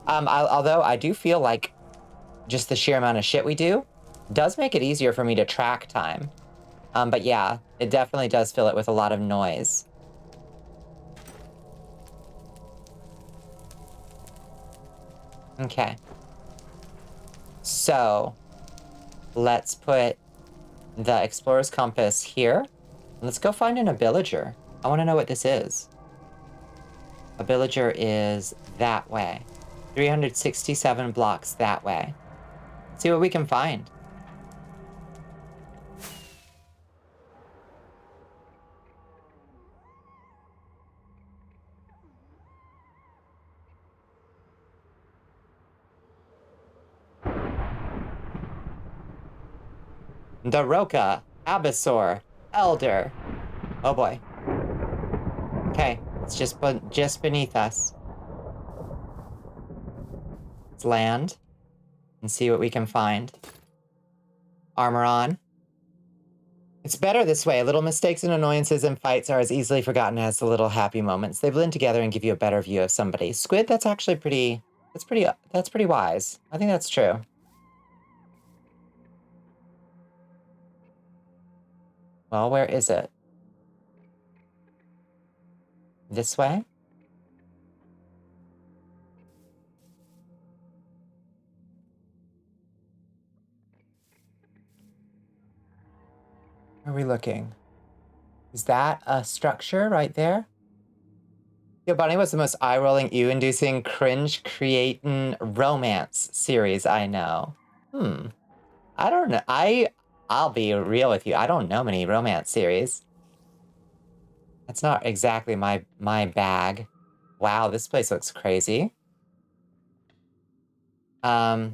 Although I do feel like just the sheer amount of shit we do does make it easier for me to track time. But yeah, it definitely does fill it with a lot of noise. Okay. So, let's put the Explorer's Compass here. Let's go find a villager. I want to know what this is. A villager is that way. 367 blocks that way. See what we can find. The Roca, Abyssor, Elder. Oh boy. Okay, it's just beneath us. Let's land and see what we can find. Armor on. It's better this way. Little mistakes and annoyances and fights are as easily forgotten as the little happy moments. They blend together and give you a better view of somebody. Squid, that's actually that's pretty wise. I think that's true. Well, where is it? This way? Where are we looking? Is that a structure right there? Yo, Bonnie was the most eye-rolling, ew-inducing, cringe-creating romance series I know. I don't know. I'll be real with you. I don't know many romance series. That's not exactly my bag. Wow, this place looks crazy. Yeah,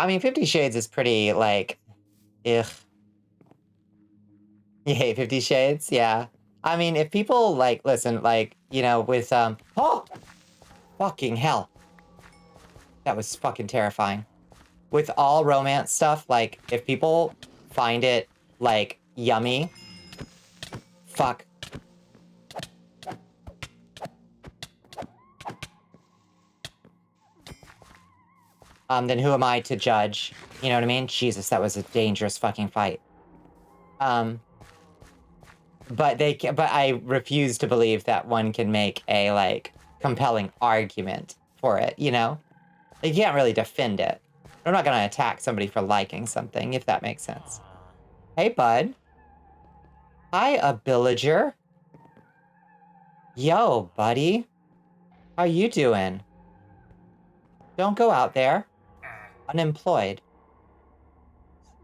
I mean, 50 Shades is pretty, like, ugh. You hate 50 Shades? Yeah. I mean, if people, like, listen, like, you know, with, oh! Fucking hell. That was fucking terrifying. With all romance stuff, like, if people find it, like, yummy, fuck. Then who am I to judge? You know what I mean? Jesus, that was a dangerous fucking fight. But I refuse to believe that one can make a, like, compelling argument for it, you know? You can't really defend it. I'm not gonna attack somebody for liking something, if that makes sense. Hey, bud. Hi, a villager. Yo, buddy. How you doing? Don't go out there. Unemployed.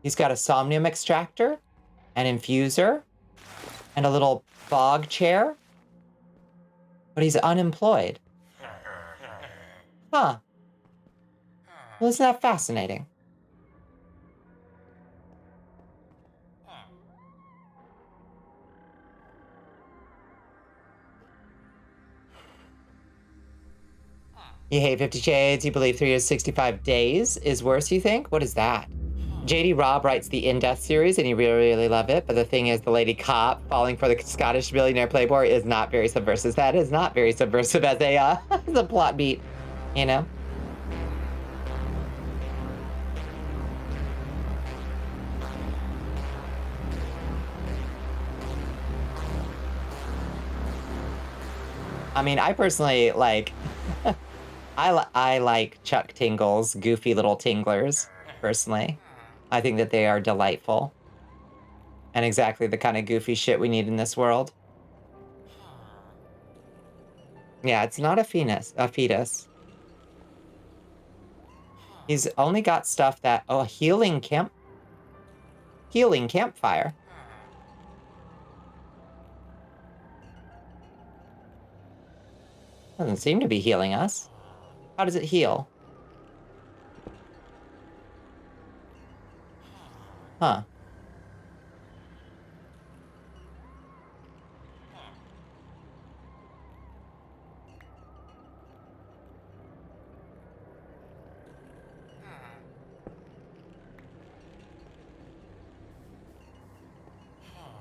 He's got a somnium extractor. an infuser, and a little fog chair. But he's unemployed. Huh. Well, isn't that fascinating? You hate 50 Shades, you believe 365 days is worse, you think? What is that? JD Robb writes the In-Death series, and you really, really love it. But the thing is, the lady cop falling for the Scottish billionaire playboy is not very subversive. That is not very subversive as a, as a plot beat, you know? I mean, I personally, like... I like Chuck Tingles, goofy little tinglers, personally. I think that they are delightful. And exactly the kind of goofy shit we need in this world. Yeah, it's not a fetus. He's only got stuff that... Oh, a healing campfire. Doesn't seem to be healing us. How does it heal? Huh.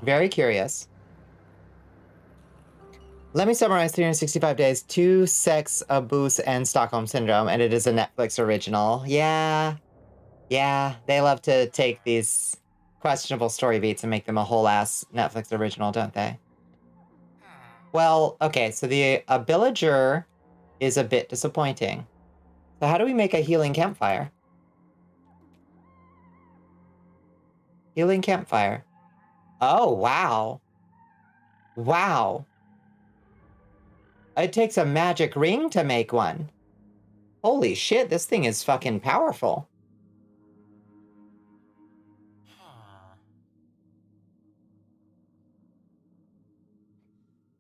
Very curious. Let me summarize 365 Days, 2 Sex Abuse and Stockholm Syndrome, and it is a Netflix original. Yeah. Yeah, they love to take these questionable story beats and make them a whole-ass Netflix original, don't they? Well, okay, so the villager is a bit disappointing. So how do we make a healing campfire? Healing campfire. Oh, wow. Wow. It takes a magic ring to make one. Holy shit, this thing is fucking powerful.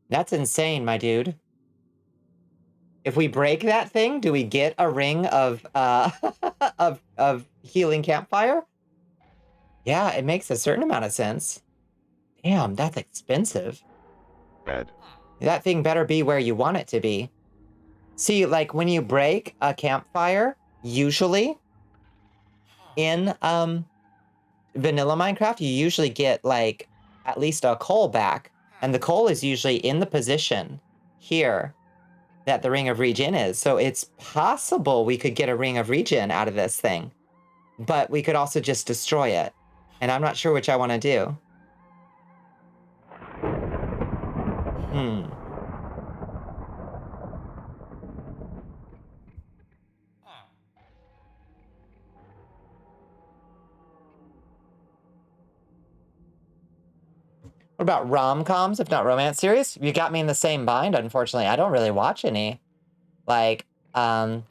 That's insane, my dude. If we break that thing, do we get a ring of of healing campfire? Yeah, it makes a certain amount of sense. Damn, that's expensive. Bad. That thing better be where you want it to be. See, like when you break a campfire, usually in vanilla Minecraft, you usually get like at least a coal back, and the coal is usually in the position here that the Ring of Regen is. So it's possible we could get a Ring of Regen out of this thing, but we could also just destroy it, and I'm not sure which I want to do. What about rom-coms, if not romance series? You got me in the same bind, unfortunately. I don't really watch any. Like, I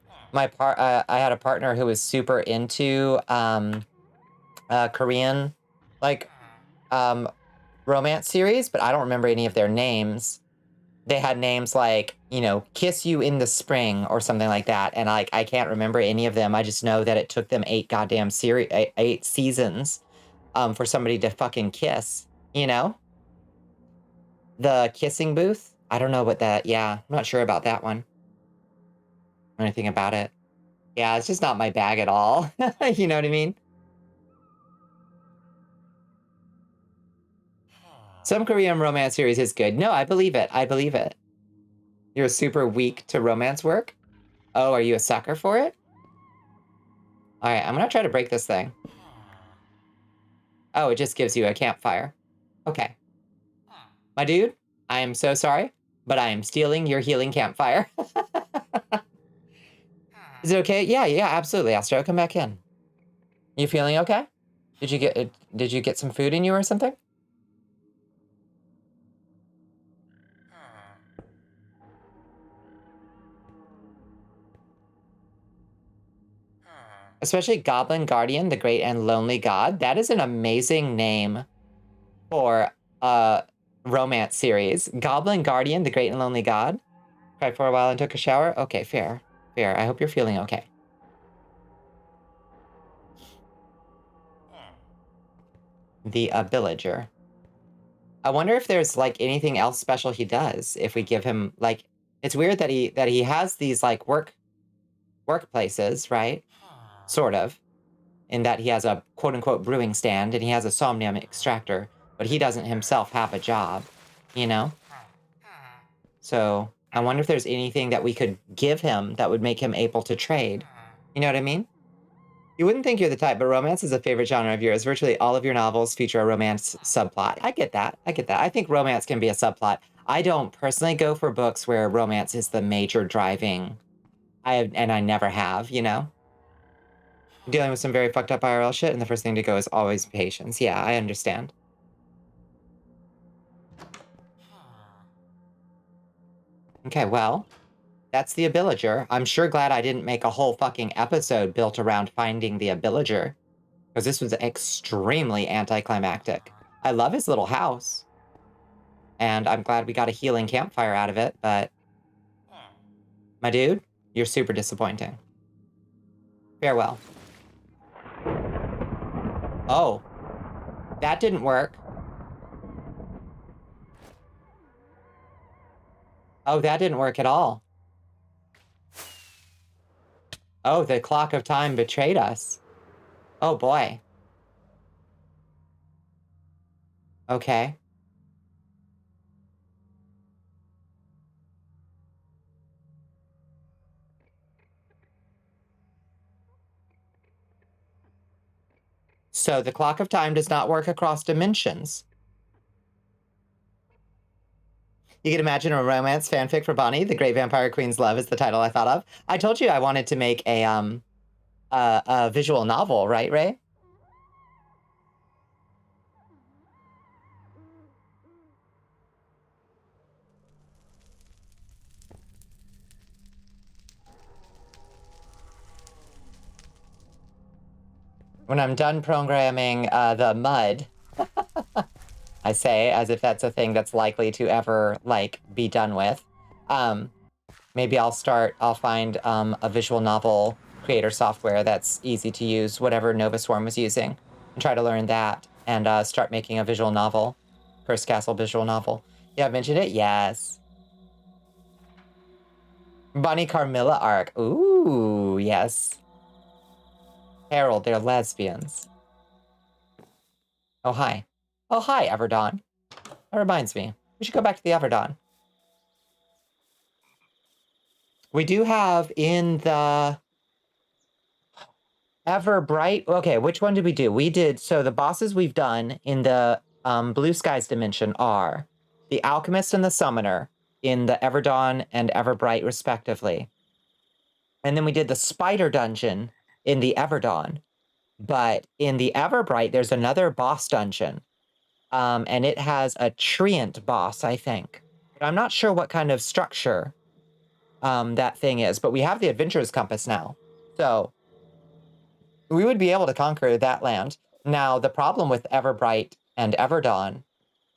had a partner who was super into, Korean, like, romance series, but I don't remember any of their names. They had names like, you know, Kiss You in the Spring or something like that, and, like, I can't remember any of them. I just know that it took them 8 seasons, for somebody to fucking kiss, you know? The kissing booth? I don't know what that... Yeah, I'm not sure about that one. Or anything about it. Yeah, it's just not my bag at all. You know what I mean? Some Korean romance series is good. No, I believe it. I believe it. You're super weak to romance work? Oh, are you a sucker for it? Alright, I'm gonna try to break this thing. Oh, it just gives you a campfire. Okay. My dude, I am so sorry, but I am stealing your healing campfire. Is it okay? Yeah, absolutely, Astro. Come back in. You feeling okay? Did you get some food in you or something? Especially Goblin Guardian, the Great and Lonely God. That is an amazing name for a romance series. Goblin Guardian, the Great and Lonely God. Cried for a while and took a shower. Okay, fair. Fair. I hope you're feeling okay. The villager. I wonder if there's like anything else special he does if we give him like, it's weird that he has these like workplaces, right? Sort of. In that he has a quote-unquote brewing stand and he has a somnium extractor, but he doesn't himself have a job, you know? So I wonder if there's anything that we could give him that would make him able to trade. You know what I mean? You wouldn't think you're the type, but romance is a favorite genre of yours. Virtually all of your novels feature a romance subplot. I get that. I get that. I think romance can be a subplot. I don't personally go for books where romance is the major driving. And I never have, you know? Dealing with some very fucked up IRL shit, and the first thing to go is always patience. Yeah, I understand. Okay, well, that's the Abillager. I'm sure glad I didn't make a whole fucking episode built around finding the Abillager, because this was extremely anticlimactic. I love his little house, and I'm glad we got a healing campfire out of it, but my dude, you're super disappointing. Farewell. Oh, that didn't work. Oh, that didn't work at all. Oh, the clock of time betrayed us. Oh, boy. Okay. So the clock of time does not work across dimensions. You can imagine a romance fanfic for Bonnie. The Great Vampire Queen's Love is the title I thought of. I told you I wanted to make a visual novel, right, Ray? When I'm done programming the mud, I say, as if that's a thing that's likely to ever, like, be done with. Maybe I'll find a visual novel creator software that's easy to use, whatever Nova Swarm was using, and try to learn that, and start making a visual novel. Cursed Castle visual novel. Yeah, I mentioned it? Yes. Bonnie Carmilla arc. Ooh, yes. Harold, they're lesbians. Oh, hi. Oh, hi, Everdawn. That reminds me. We should go back to the Everdawn. We do have in the Everbright. Okay, which one did we do? We did, so the bosses we've done in the Blue Skies dimension are the Alchemist and the Summoner in the Everdawn and Everbright, respectively. And then we did the Spider Dungeon in the Everdawn. But in the Everbright, there's another boss dungeon. And it has a treant boss, I think. But I'm not sure what kind of structure that thing is. But we have the Adventurer's Compass now. So we would be able to conquer that land. Now, the problem with Everbright and Everdawn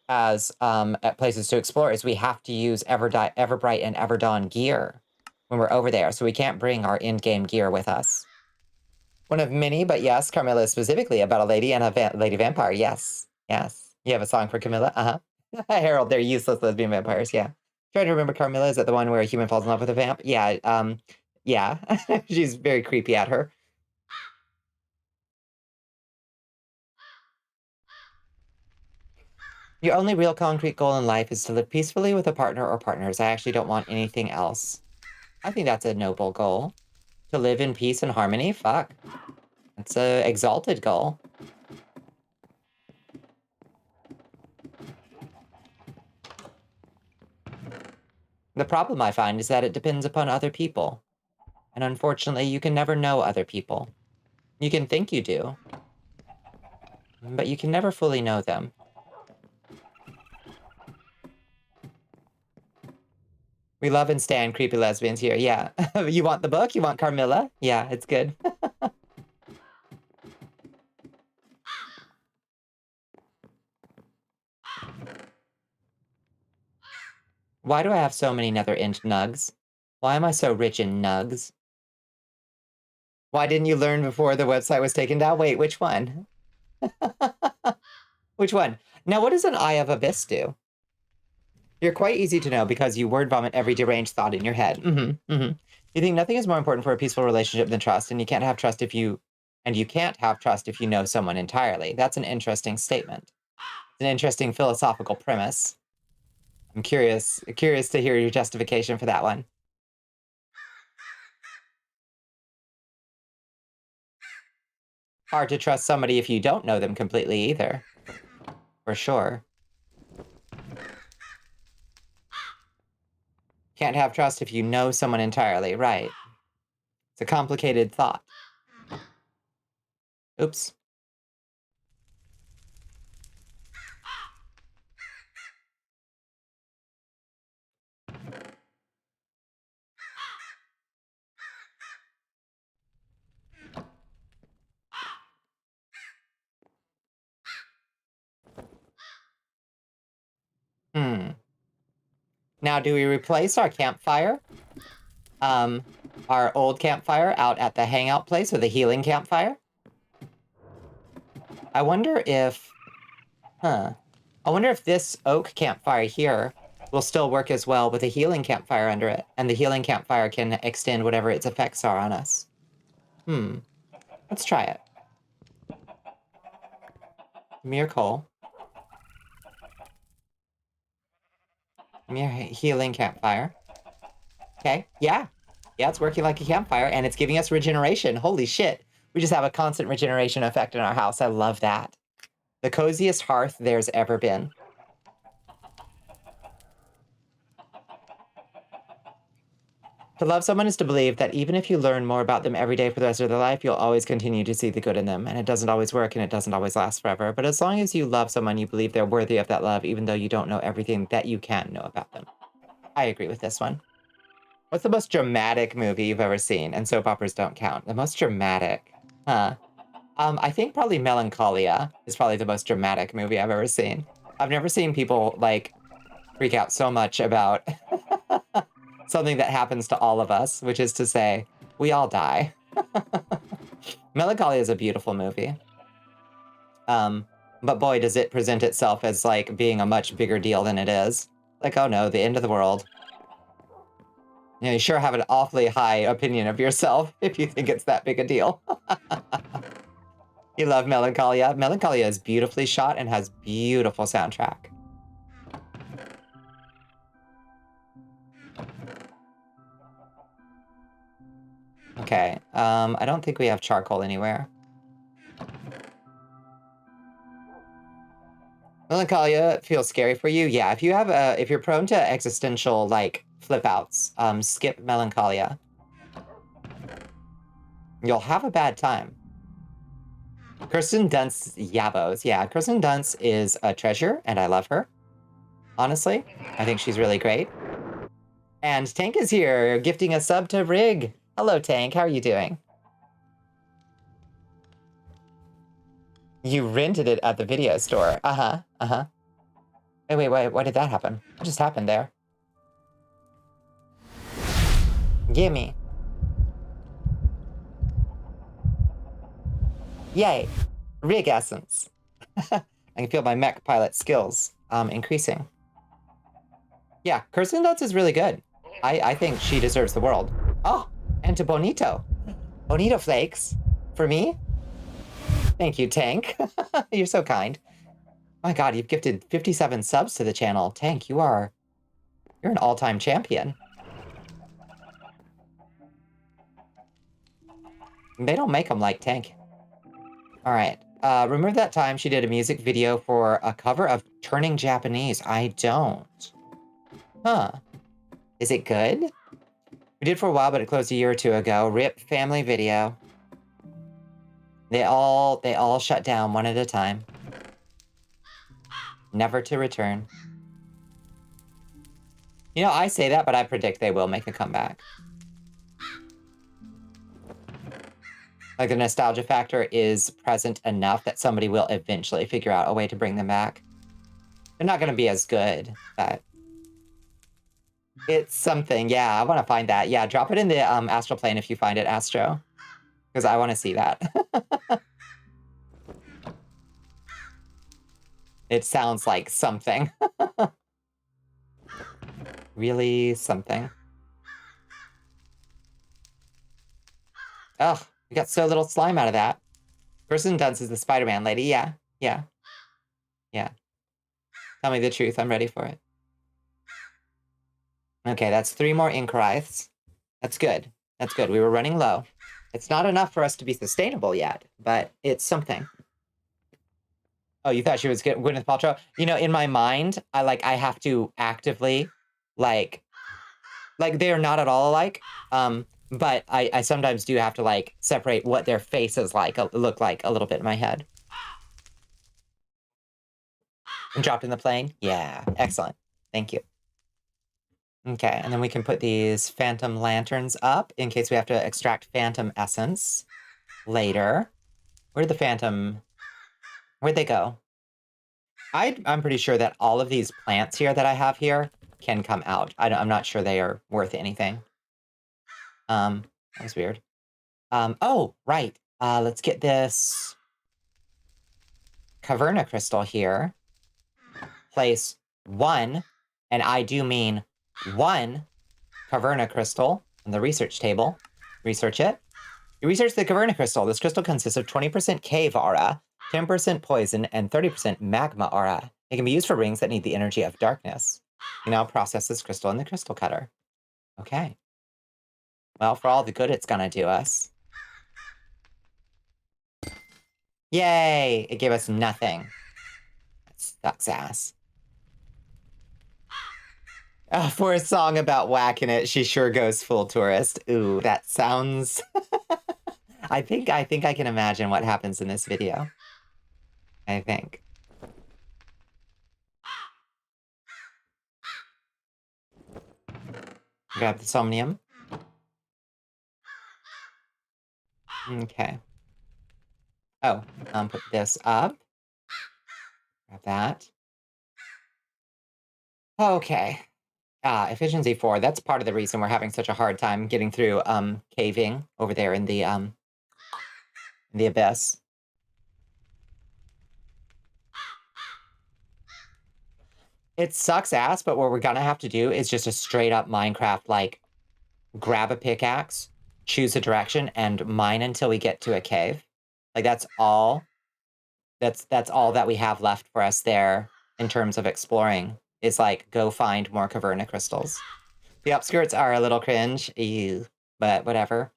as at places to explore is we have to use Everbright and Everdawn gear when we're over there. So we can't bring our in-game gear with us. One of many, but yes, Carmilla is specifically about a lady and a lady vampire. Yes, yes. You have a song for Camilla? Uh-huh. Harold, they're useless lesbian vampires, yeah. Trying to remember Carmilla, is that the one where a human falls in love with a vamp? Yeah, yeah. She's very creepy at her. Your only real concrete goal in life is to live peacefully with a partner or partners. I actually don't want anything else. I think that's a noble goal. To live in peace and harmony? Fuck. That's an exalted goal. The problem I find is that it depends upon other people. And unfortunately, you can never know other people. You can think you do, but you can never fully know them. We love and stand creepy lesbians here, yeah. You want the book? You want Carmilla? Yeah, it's good. Why do I have so many nether int nugs? Why am I so rich in nugs? Why didn't you learn before the website was taken down? Wait, which one? Which one? Now, what does an Eye of Abyss do? You're quite easy to know because you word vomit every deranged thought in your head. You think nothing is more important for a peaceful relationship than trust, and you can't have trust if you know someone entirely. That's an interesting statement. It's an interesting philosophical premise. I'm curious to hear your justification for that one. Hard to trust somebody if you don't know them completely either. For sure. Can't have trust if you know someone entirely, right? It's a complicated thought. Oops. Now, do we replace our campfire? Our old campfire out at the hangout place with a healing campfire? I wonder if... I wonder if this oak campfire here will still work as well with a healing campfire under it, and the healing campfire can extend whatever its effects are on us. Let's try it. Give me your coal. Give me your healing campfire. Okay, yeah. Yeah, it's working like a campfire, and it's giving us regeneration. Holy shit. We just have a constant regeneration effect in our house. I love that. The coziest hearth there's ever been. To love someone is to believe that even if you learn more about them every day for the rest of their life, you'll always continue to see the good in them. And it doesn't always work, and it doesn't always last forever. But as long as you love someone, you believe they're worthy of that love, even though you don't know everything that you can know about them. I agree with this one. What's the most dramatic movie you've ever seen? And soap operas don't count. The most dramatic? I think probably Melancholia is probably the most dramatic movie I've ever seen. I've never seen people, like, freak out so much about something that happens to all of us, which is to say, we all die. Melancholia is a beautiful movie. But boy, does it present itself as, like, being a much bigger deal than it is. Like, oh no, the end of the world. You know, you sure have an awfully high opinion of yourself if you think it's that big a deal. You love Melancholia. Melancholia is beautifully shot and has beautiful soundtrack. Okay, I don't think we have charcoal anywhere. Melancholia feels scary for you? Yeah, if you have if you're prone to existential, like, flip outs, skip Melancholia. You'll have a bad time. Kirsten Dunst yabos. Yeah, Kirsten Dunst is a treasure, and I love her. Honestly, I think she's really great. And Tank is here, gifting a sub to Rig. Hello, Tank. How are you doing? You rented it at the video store. Wait, why did that happen? What just happened there? Gimme. Yay. Rig essence. I can feel my mech pilot skills increasing. Yeah, Kirsten Dunst is really good. I think she deserves the world. Oh, and to Bonito. Bonito flakes. For me? Thank you, Tank. You're so kind. My god, you've gifted 57 subs to the channel. Tank, you're an all-time champion. They don't make them like Tank. All right. Remember that time she did a music video for a cover of Turning Japanese? I don't. Huh. Is it good? We did for a while, but it closed a year or two ago. RIP family video. They all shut down one at a time. Never to return. You know, I say that, but I predict they will make a comeback. Like, the nostalgia factor is present enough that somebody will eventually figure out a way to bring them back. They're not going to be as good, but It's something. Yeah, I want to find that. Yeah, drop it in the astral plane if you find it, Astro. Because I want to see that. It sounds like something. Really something. Ugh, we got so little slime out of that. Kirsten Dunst is the Spider-Man lady. Yeah, yeah, yeah. Tell me the truth. I'm ready for it. Okay, that's 3 more Inkwrights. That's good. That's good. We were running low. It's not enough for us to be sustainable yet, but it's something. Oh, you thought she was Gwyneth Paltrow? You know, in my mind, I have to actively, like they're not at all alike. But I sometimes do have to, like, separate what their faces look like a little bit in my head. And dropped in the plane? Yeah, excellent. Thank you. Okay, and then we can put these phantom lanterns up in case we have to extract phantom essence later. Where'd they go? I'm pretty sure that all of these plants here that I have here can come out. I'm not sure they are worth anything. That was weird. Oh, right. Let's get this Caverna crystal here. Place 1, and I do mean 1 Caverna crystal on the research table. Research it. You research the Caverna crystal. This crystal consists of 20% cave aura, 10% poison, and 30% magma aura. It can be used for rings that need the energy of darkness. You now process this crystal in the crystal cutter. Okay. Well, for all the good it's gonna do us. Yay! It gave us nothing. That sucks ass. For a song about whacking it, she sure goes full tourist. Ooh, that sounds... I think I can imagine what happens in this video. I think. Grab the somnium. Okay. Oh, put this up. Grab that. Okay. Efficiency 4. That's part of the reason we're having such a hard time getting through caving over there in the abyss. It sucks ass, but what we're gonna have to do is just a straight up Minecraft, like, grab a pickaxe, choose a direction, and mine until we get to a cave. Like, that's all. That's all that we have left for us there in terms of exploring, is, like, go find more Caverna crystals. The upskirts are a little cringe, ew, but whatever.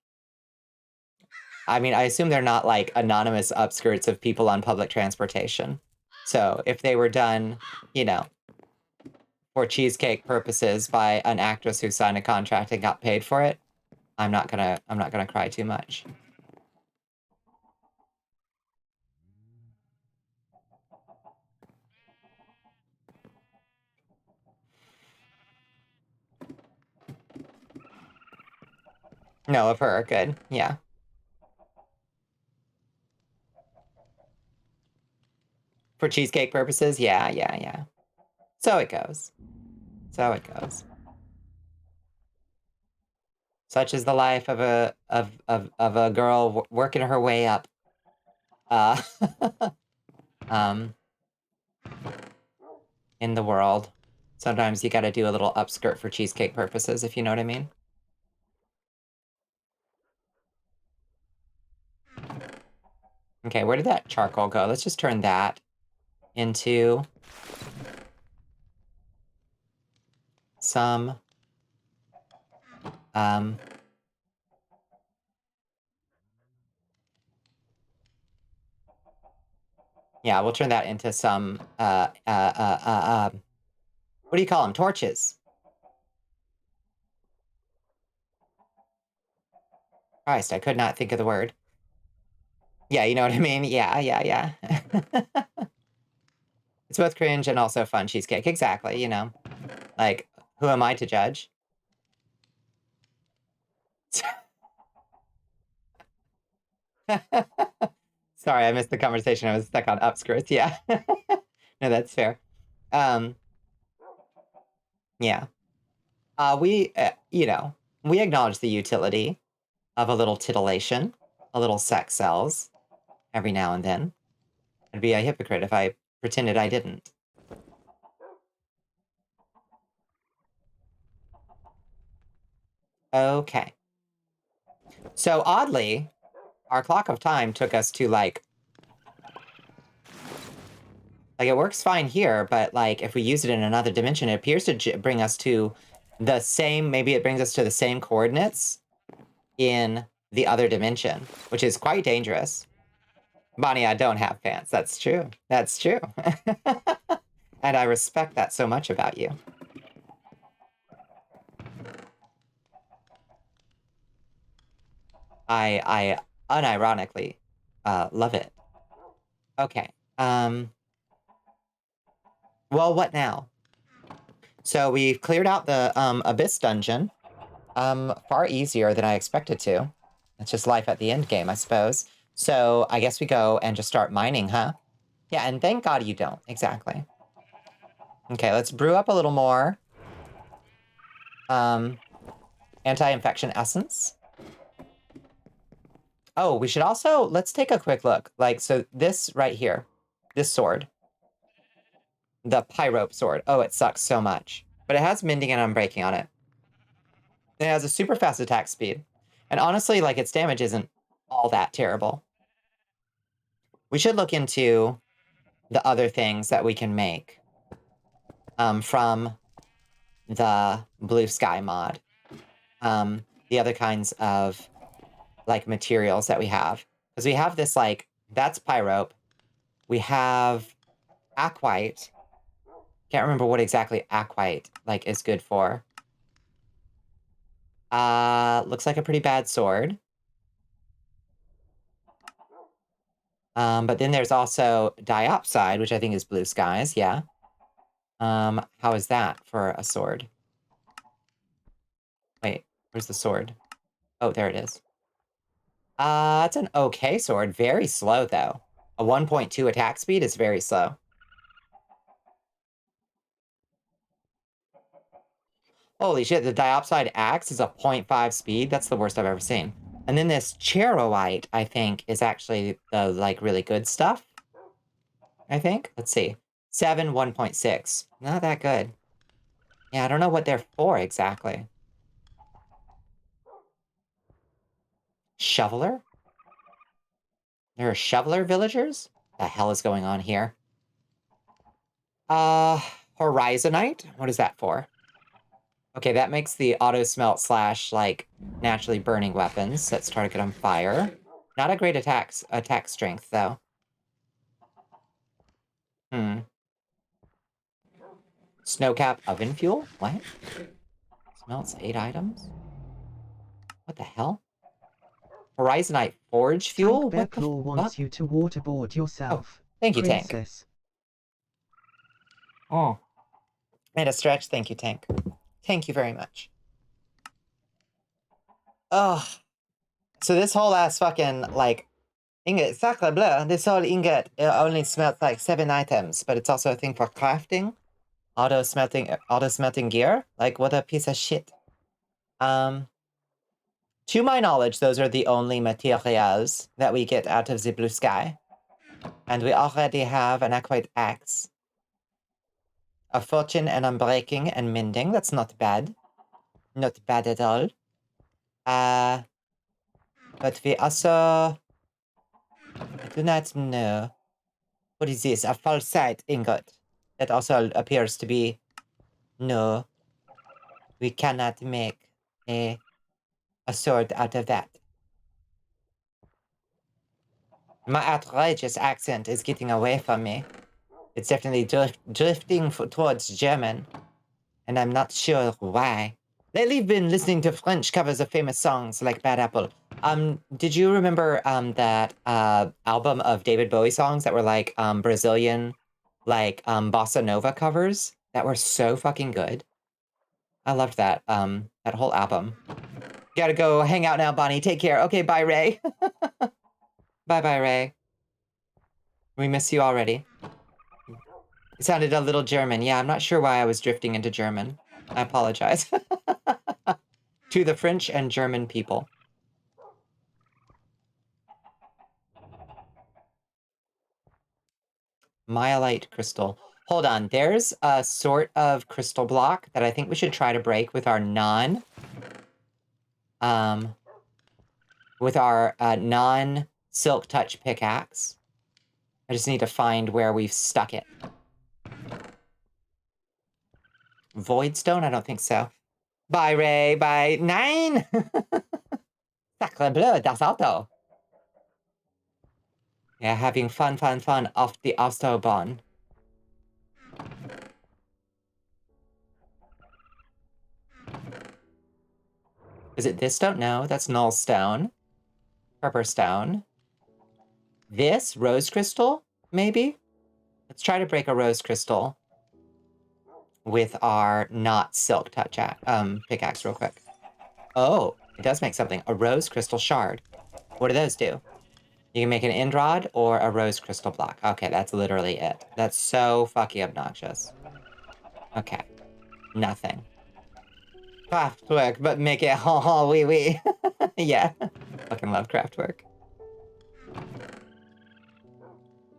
I mean, I assume they're not, like, anonymous upskirts of people on public transportation. So, if they were done, you know, for cheesecake purposes by an actress who signed a contract and got paid for it, I'm not gonna cry too much. No, of her, good, yeah. For cheesecake purposes, yeah. So it goes. So it goes. Such is the life of a girl working her way up. In the world. Sometimes you gotta do a little upskirt for cheesecake purposes, if you know what I mean. Okay, where did that charcoal go? Let's just turn that into some yeah, we'll turn that into some what do you call them? Torches. Christ, I could not think of the word. Yeah, you know what I mean? Yeah. It's both cringe and also fun cheesecake. Exactly, you know. Like, who am I to judge? Sorry, I missed the conversation. I was stuck on upskirts. Yeah. No, that's fair. Yeah. you know, we acknowledge the utility of a little titillation, a little sex sells every now and then. I'd be a hypocrite if I pretended I didn't. Okay. So oddly, our clock of time took us to like it works fine here, but like if we use it in another dimension, it appears to bring us to the same, maybe it brings us to the same coordinates in the other dimension, which is quite dangerous. Bonnie, I don't have pants. That's true. That's true. And I respect that so much about you. I unironically love it. Okay. Well, what now? So we've cleared out the Abyss dungeon. Far easier than I expected to. It's just life at the end game, I suppose. So I guess we go and just start mining, huh? Yeah, and thank God you don't. Exactly. Okay, let's brew up a little more. Anti-infection essence. Oh, we should also, let's take a quick look. Like, so this right here, this sword, the pyrope sword. Oh, it sucks so much. But it has mending and unbreaking on it. It has a super fast attack speed. And honestly, like, its damage isn't all that terrible. We should look into the other things that we can make from the Blue Sky mod. The other kinds of, like, materials that we have. Because we have this, like, that's pyrope. We have aquite. Can't remember what exactly aquite, like, is good for. Looks like a pretty bad sword. But then there's also diopside, which I think is blue skies, yeah. How is that for a sword? Wait, where's the sword? Oh, there it is. It's an okay sword. Very slow, though. A 1.2 attack speed is very slow. Holy shit, the diopside axe is a 0.5 speed. That's the worst I've ever seen. And then this charoite, I think, is actually the, like, really good stuff. I think. Let's see. 7, 1.6. Not that good. Yeah, I don't know what they're for exactly. Shoveler? There are shoveler villagers? The hell is going on here? Horizonite? What is that for? Okay, that makes the auto smelt slash, like, naturally burning weapons that target on fire. Not a great attack strength, though. Snowcap oven fuel? What? Smelts 8 items? What the hell? Horizonite forge fuel? Tank What the Bearclaw wants fuck? you to waterboard yourself. Oh, thank you, Tank. Princess. Oh. Made a stretch. Thank you, Tank. Thank you very much. Oh. So this whole ass fucking, like, ingot, sacre bleu, this whole ingot only smelts like 7 items, but it's also a thing for crafting. Auto smelting gear? Like, what a piece of shit. To my knowledge, those are the only materials that we get out of the blue sky. And we already have an aquite axe. A fortune and unbreaking and mending. That's not bad. Not bad at all. But we also... I do not know. What is this? A falsite ingot. That also appears to be... No. We cannot make a sword out of that. My outrageous accent is getting away from me. It's definitely drifting towards German. And I'm not sure why. Lately, I've been listening to French covers of famous songs like Bad Apple. Did you remember that album of David Bowie songs that were like Brazilian, like bossa nova covers that were so fucking good? I loved that that whole album. Gotta go hang out now, Bonnie. Take care. Okay, bye, Ray. Bye, Ray. We miss you already. It sounded a little German. Yeah, I'm not sure why I was drifting into German. I apologize. To the French and German people. Myelite crystal. Hold on, there's a sort of crystal block that I think we should try to break with our non-silk touch pickaxe. I just need to find where we've stuck it. Void stone? I don't think so. Bye, Ray. Bye. 9! Sacre bleu, das Auto. Yeah, having fun off the Autobahn. Is it this stone? No, that's null stone. Purple stone. This? Rose crystal? Maybe? Let's try to break a rose crystal with our not silk touch pickaxe real quick. Oh, it does make something. A rose crystal shard. What do those do? You can make an end rod or a rose crystal block. Okay, that's literally it. That's so fucking obnoxious. Okay. Nothing. Craftwork, but make it ha ha wee wee. Yeah. Fucking love craftwork.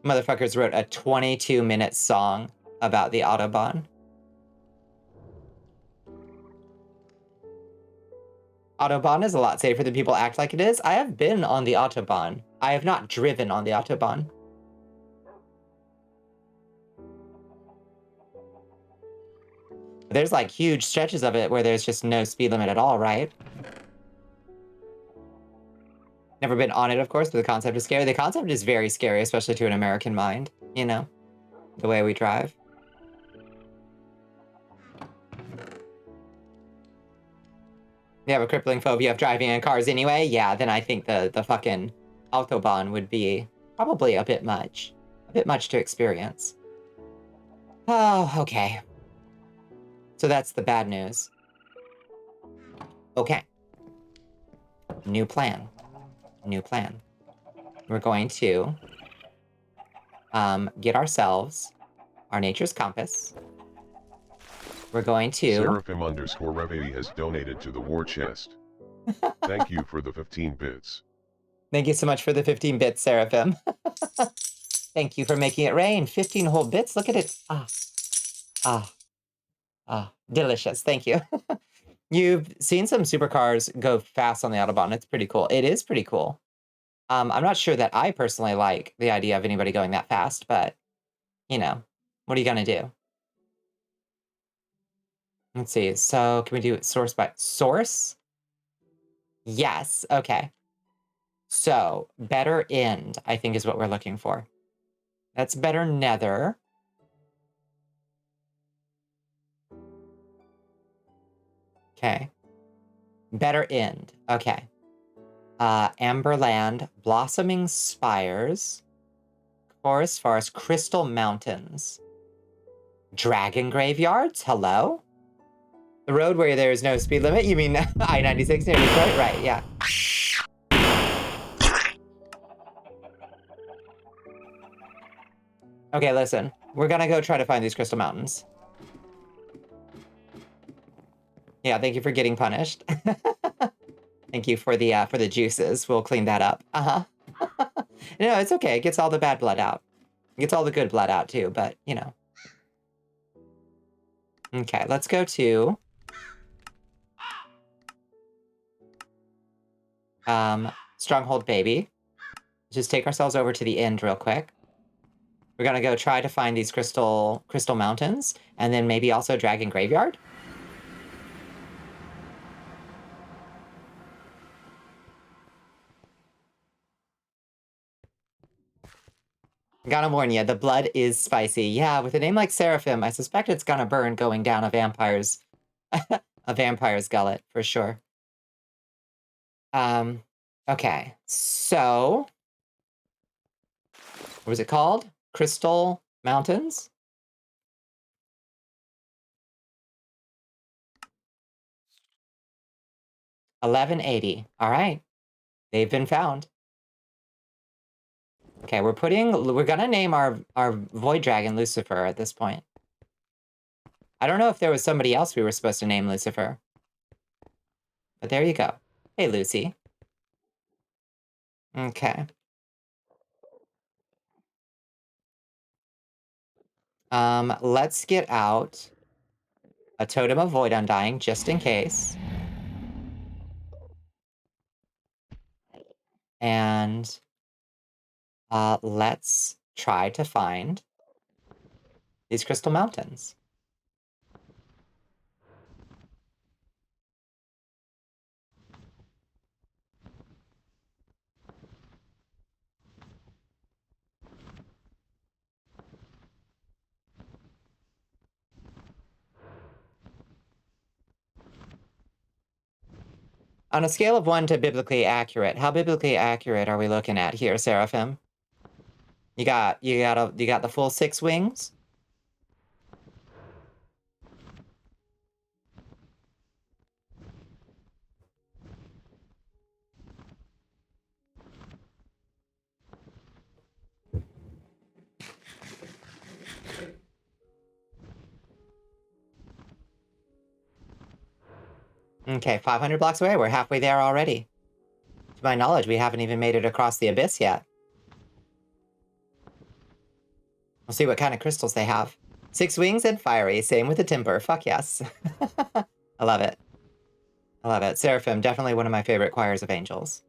Motherfuckers wrote a 22-minute song about the Autobahn. Autobahn is a lot safer than people act like it is. I have been on the Autobahn. I have not driven on the Autobahn. There's like huge stretches of it where there's just no speed limit at all, right? Never been on it, of course, but the concept is scary. The concept is very scary, especially to an American mind, you know, the way we drive. You have a crippling phobia of driving in cars anyway? Yeah, then I think the fucking Autobahn would be probably a bit much. A bit much to experience. Oh, okay. So that's the bad news. Okay. New plan. New plan. We're going to get ourselves our nature's compass. We're going to... Seraphim_Reveille has donated to the war chest. Thank you for the 15 bits. Thank you so much for the 15 bits, Seraphim. Thank you for making it rain. 15 whole bits. Look at it. Delicious. Thank you. You've seen some supercars go fast on the Autobahn. It's pretty cool. It is pretty cool. I'm not sure that I personally like the idea of anybody going that fast, but, you know, what are you going to do? Let's see. So can we do source by source? Yes. Okay. So better end, I think, is what we're looking for. That's better nether. Okay. Better end. Okay. Amberland, Blossoming Spires, Forest, Crystal Mountains, Dragon Graveyards. Hello? The road where there is no speed limit? You mean I-96 near Detroit? Right, yeah. Okay, listen. We're gonna go try to find these Crystal Mountains. Yeah, thank you for getting punished. Thank you for the juices. We'll clean that up. No, it's okay. It gets all the bad blood out. It gets all the good blood out too, but you know. Okay, let's go to Stronghold Baby. Just take ourselves over to the end real quick. We're gonna go try to find these crystal mountains, and then maybe also Dragon Graveyard. Gotta warn ya, the blood is spicy. Yeah, with a name like Seraphim, I suspect it's gonna burn going down a vampire's gullet, for sure. Okay, so... what was it called? Crystal Mountains? $11.80. All right. They've been found. Okay, we're gonna name our Void Dragon Lucifer at this point. I don't know if there was somebody else we were supposed to name Lucifer. But there you go. Hey, Lucy. Okay. Let's get out a Totem of Void Undying, just in case. And let's try to find these crystal mountains. On a scale of 1 to biblically accurate, how biblically accurate are we looking at here, Seraphim? You got the full 6 wings? Okay, 500 blocks away. We're halfway there already. To my knowledge, we haven't even made it across the abyss yet. We'll see what kind of crystals they have. 6 wings and fiery. Same with the timber. Fuck yes. I love it. I love it. Seraphim, definitely one of my favorite choirs of angels.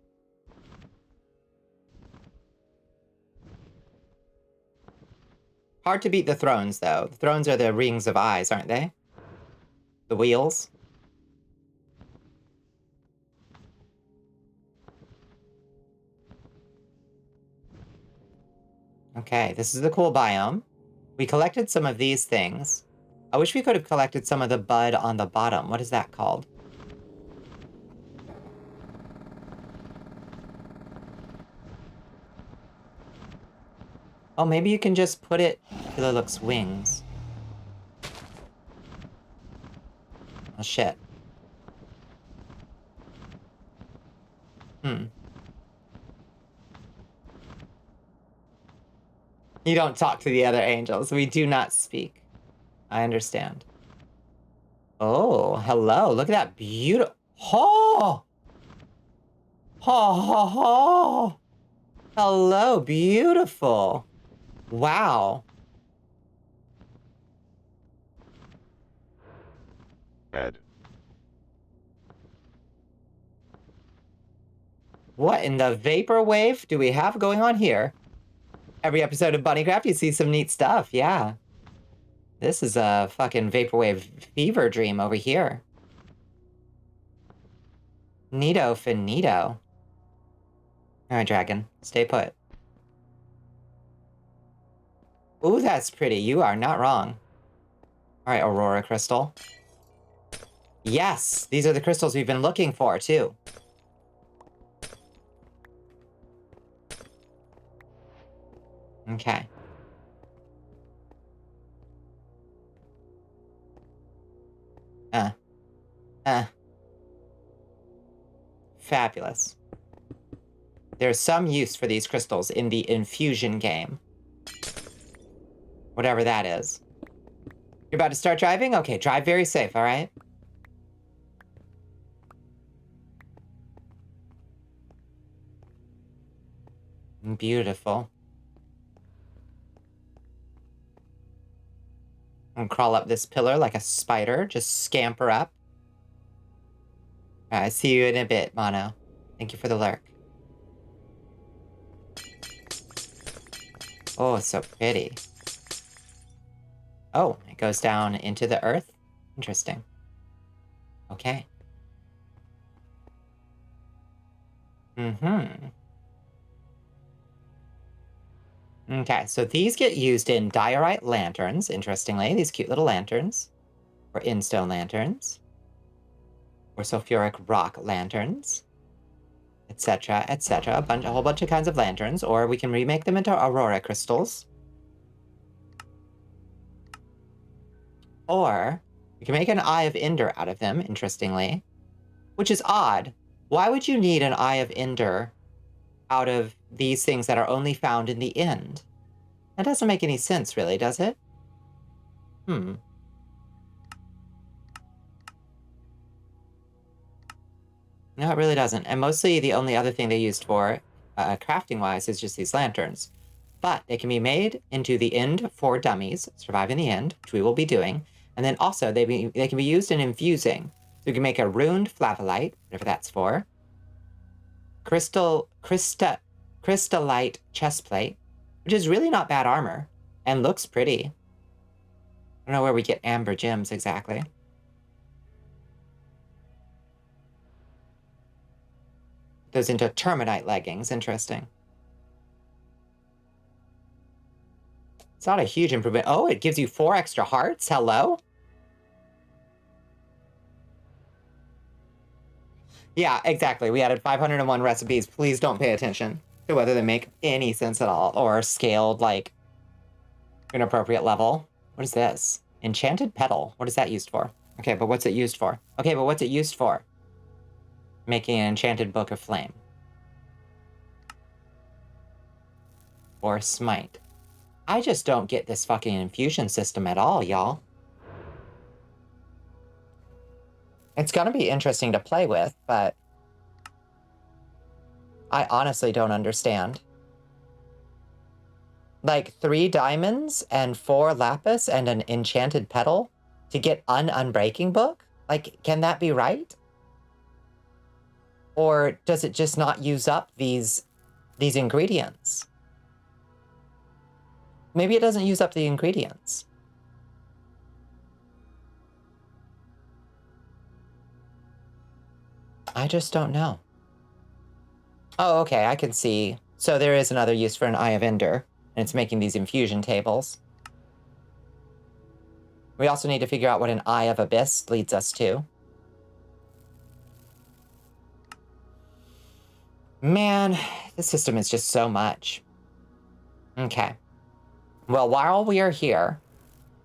Hard to beat the thrones, though. The thrones are the rings of eyes, aren't they? The wheels. Okay, this is a cool biome. We collected some of these things. I wish we could have collected some of the bud on the bottom. What is that called? Oh, maybe you can just put it till it looks wings. Oh, shit. You don't talk to the other angels. We do not speak. I understand. Oh, hello. Look at that beautiful... Oh! Oh! Hello, beautiful. Wow. Add. What in the vaporwave do we have going on here? Every episode of Bonnicraft, you see some neat stuff. Yeah. This is a fucking vaporwave fever dream over here. Neato finito. Alright, dragon. Stay put. Ooh, that's pretty. You are not wrong. Alright, Aurora Crystal. Yes! These are the crystals we've been looking for, too. Okay. Fabulous. There's some use for these crystals in the infusion game. Whatever that is. You're about to start driving? Okay, drive very safe, alright? Beautiful. And crawl up this pillar like a spider. Just scamper up. Alright, see you in a bit, Mono. Thank you for the lurk. Oh, it's so pretty. Oh, it goes down into the earth? Interesting. Okay. Okay, so these get used in diorite lanterns, interestingly. These cute little lanterns. Or instone lanterns. Or sulfuric rock lanterns. Etc., etc. A whole bunch of kinds of lanterns. Or we can remake them into aurora crystals. Or you can make an Eye of Ender out of them, interestingly. Which is odd. Why would you need an Eye of Ender out of these things that are only found in the end? That doesn't make any sense, really, does it? No, it really doesn't. And mostly the only other thing they used for crafting-wise is just these lanterns. But they can be made into the end for dummies, survive in the end, which we will be doing. And then also they can be used in infusing. So we can make a runed flavolite, whatever that's for. Crystallite chestplate, which is really not bad armor and looks pretty. I don't know where we get amber gems exactly. Those into terminite leggings, interesting. It's not a huge improvement. Oh, it gives you 4 extra hearts? Hello? Yeah, exactly. We added 501 recipes. Please don't pay attention to whether they make any sense at all or are scaled, like, an appropriate level. What is this? Enchanted petal. What is that used for? Okay, but what's it used for? Okay, but what's it used for? Making an enchanted book of flame. Or smite. I just don't get this fucking infusion system at all, y'all. It's gonna be interesting to play with, but I honestly don't understand. Like 3 diamonds and 4 lapis and an enchanted petal to get an unbreaking book? Like, can that be right? Or does it just not use up these ingredients? Maybe it doesn't use up the ingredients. I just don't know. Oh, okay, I can see. So there is another use for an Eye of Ender, and it's making these infusion tables. We also need to figure out what an Eye of Abyss leads us to. Man, this system is just so much. Okay. Well, while we are here,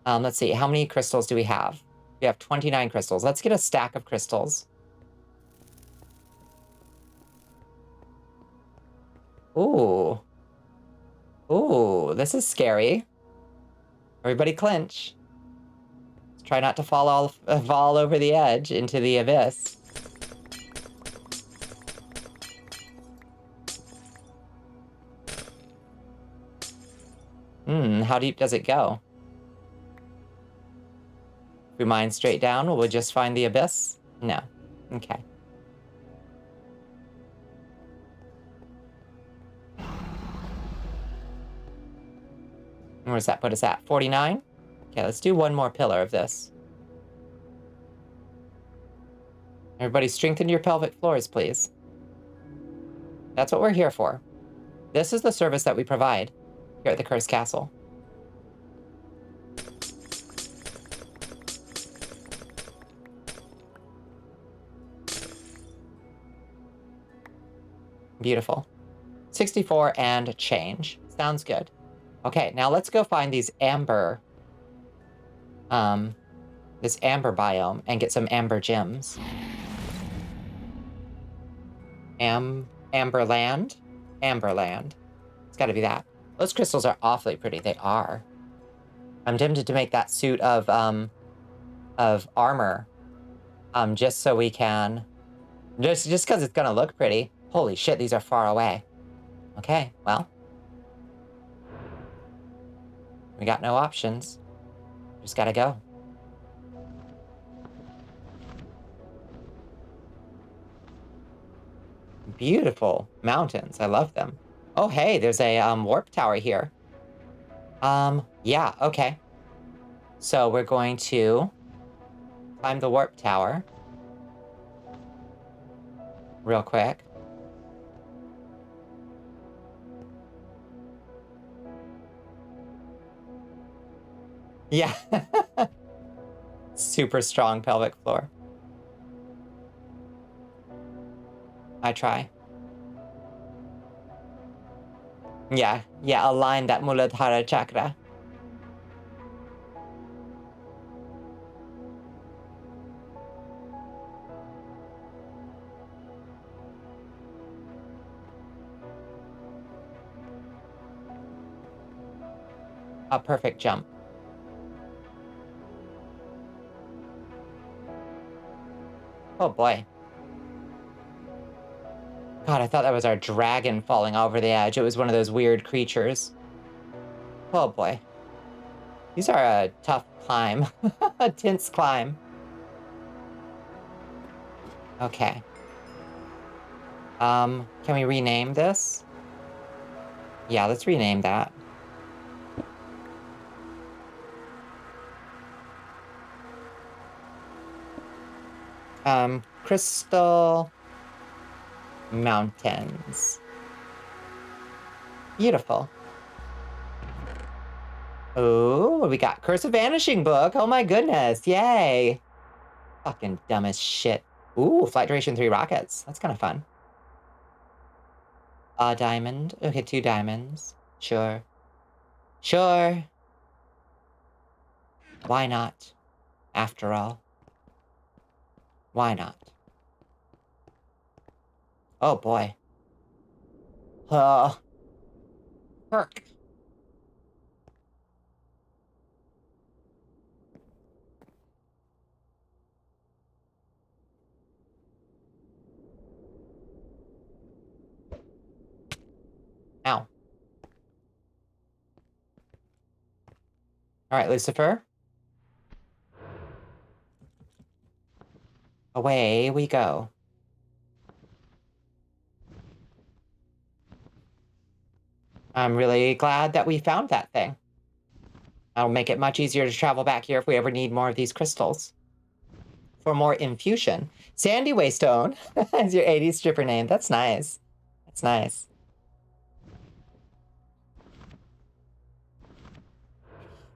let's see, how many crystals do we have? We have 29 crystals. Let's get a stack of crystals. Ooh. Ooh, this is scary. Everybody clench. Let's try not to fall over the edge into the abyss. How deep does it go? If we mine straight down, will we just find the abyss? No. Okay. Where does that put us at? 49? Okay, let's do one more pillar of this. Everybody strengthen your pelvic floors, please. That's what we're here for. This is the service that we provide here at the Cursed Castle. Beautiful. 64 and change. Sounds good. Okay, now let's go find these amber, this amber biome and get some amber gems. Amberland? Amberland. It's gotta be that. Those crystals are awfully pretty. They are. I'm tempted to make that suit of armor, just so we can, just because it's gonna look pretty. Holy shit, these are far away. Okay, well. We got no options. Just gotta go. Beautiful mountains. I love them. Oh, hey, there's a warp tower here. Yeah, okay. So we're going to climb the warp tower real quick. Yeah. Super strong pelvic floor. I try. Yeah, align that Muladhara chakra. A perfect jump. Oh boy. God, I thought that was our dragon falling over the edge. It was one of those weird creatures. Oh boy. These are a tough climb. A tense climb. Okay. Can we rename this? Yeah, let's rename that. Crystal Mountains. Beautiful. Oh, what we got? Curse of Vanishing book. Oh my goodness. Yay. Fucking dumb as shit. Ooh, flight duration 3 rockets. That's kind of fun. A diamond. Okay, 2 diamonds. Sure. Sure. Why not? After all. Why not? Oh boy. Perk. Ow. Alright, Lucifer. Away we go. I'm really glad that we found that thing. That'll make it much easier to travel back here if we ever need more of these crystals. For more infusion. Sandy Waystone is your 80s stripper name. That's nice. That's nice.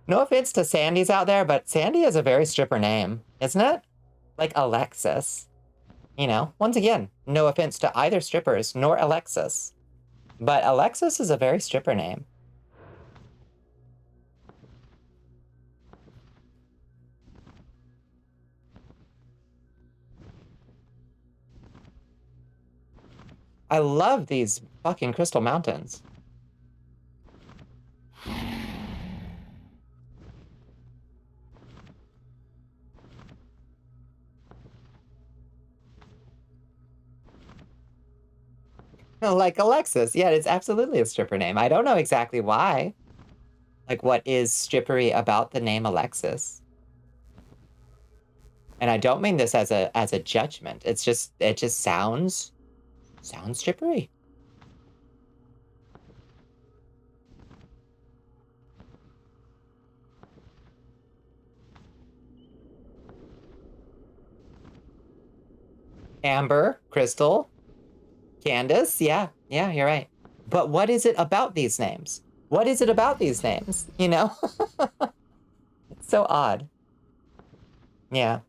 No offense to Sandys out there, but Sandy is a very stripper name, isn't it? Like Alexis. You know, once again, no offense to either strippers nor Alexis. But Alexis is a very stripper name. I love these fucking crystal mountains. Like Alexis. Yeah, it's absolutely a stripper name. I don't know exactly why. Like, what is strippery about the name Alexis? And I don't mean this as a judgment. It just sounds strippery. Amber, Crystal, Candace, yeah, you're right. But what is it about these names? What is it about these names? You know? It's so odd. Yeah.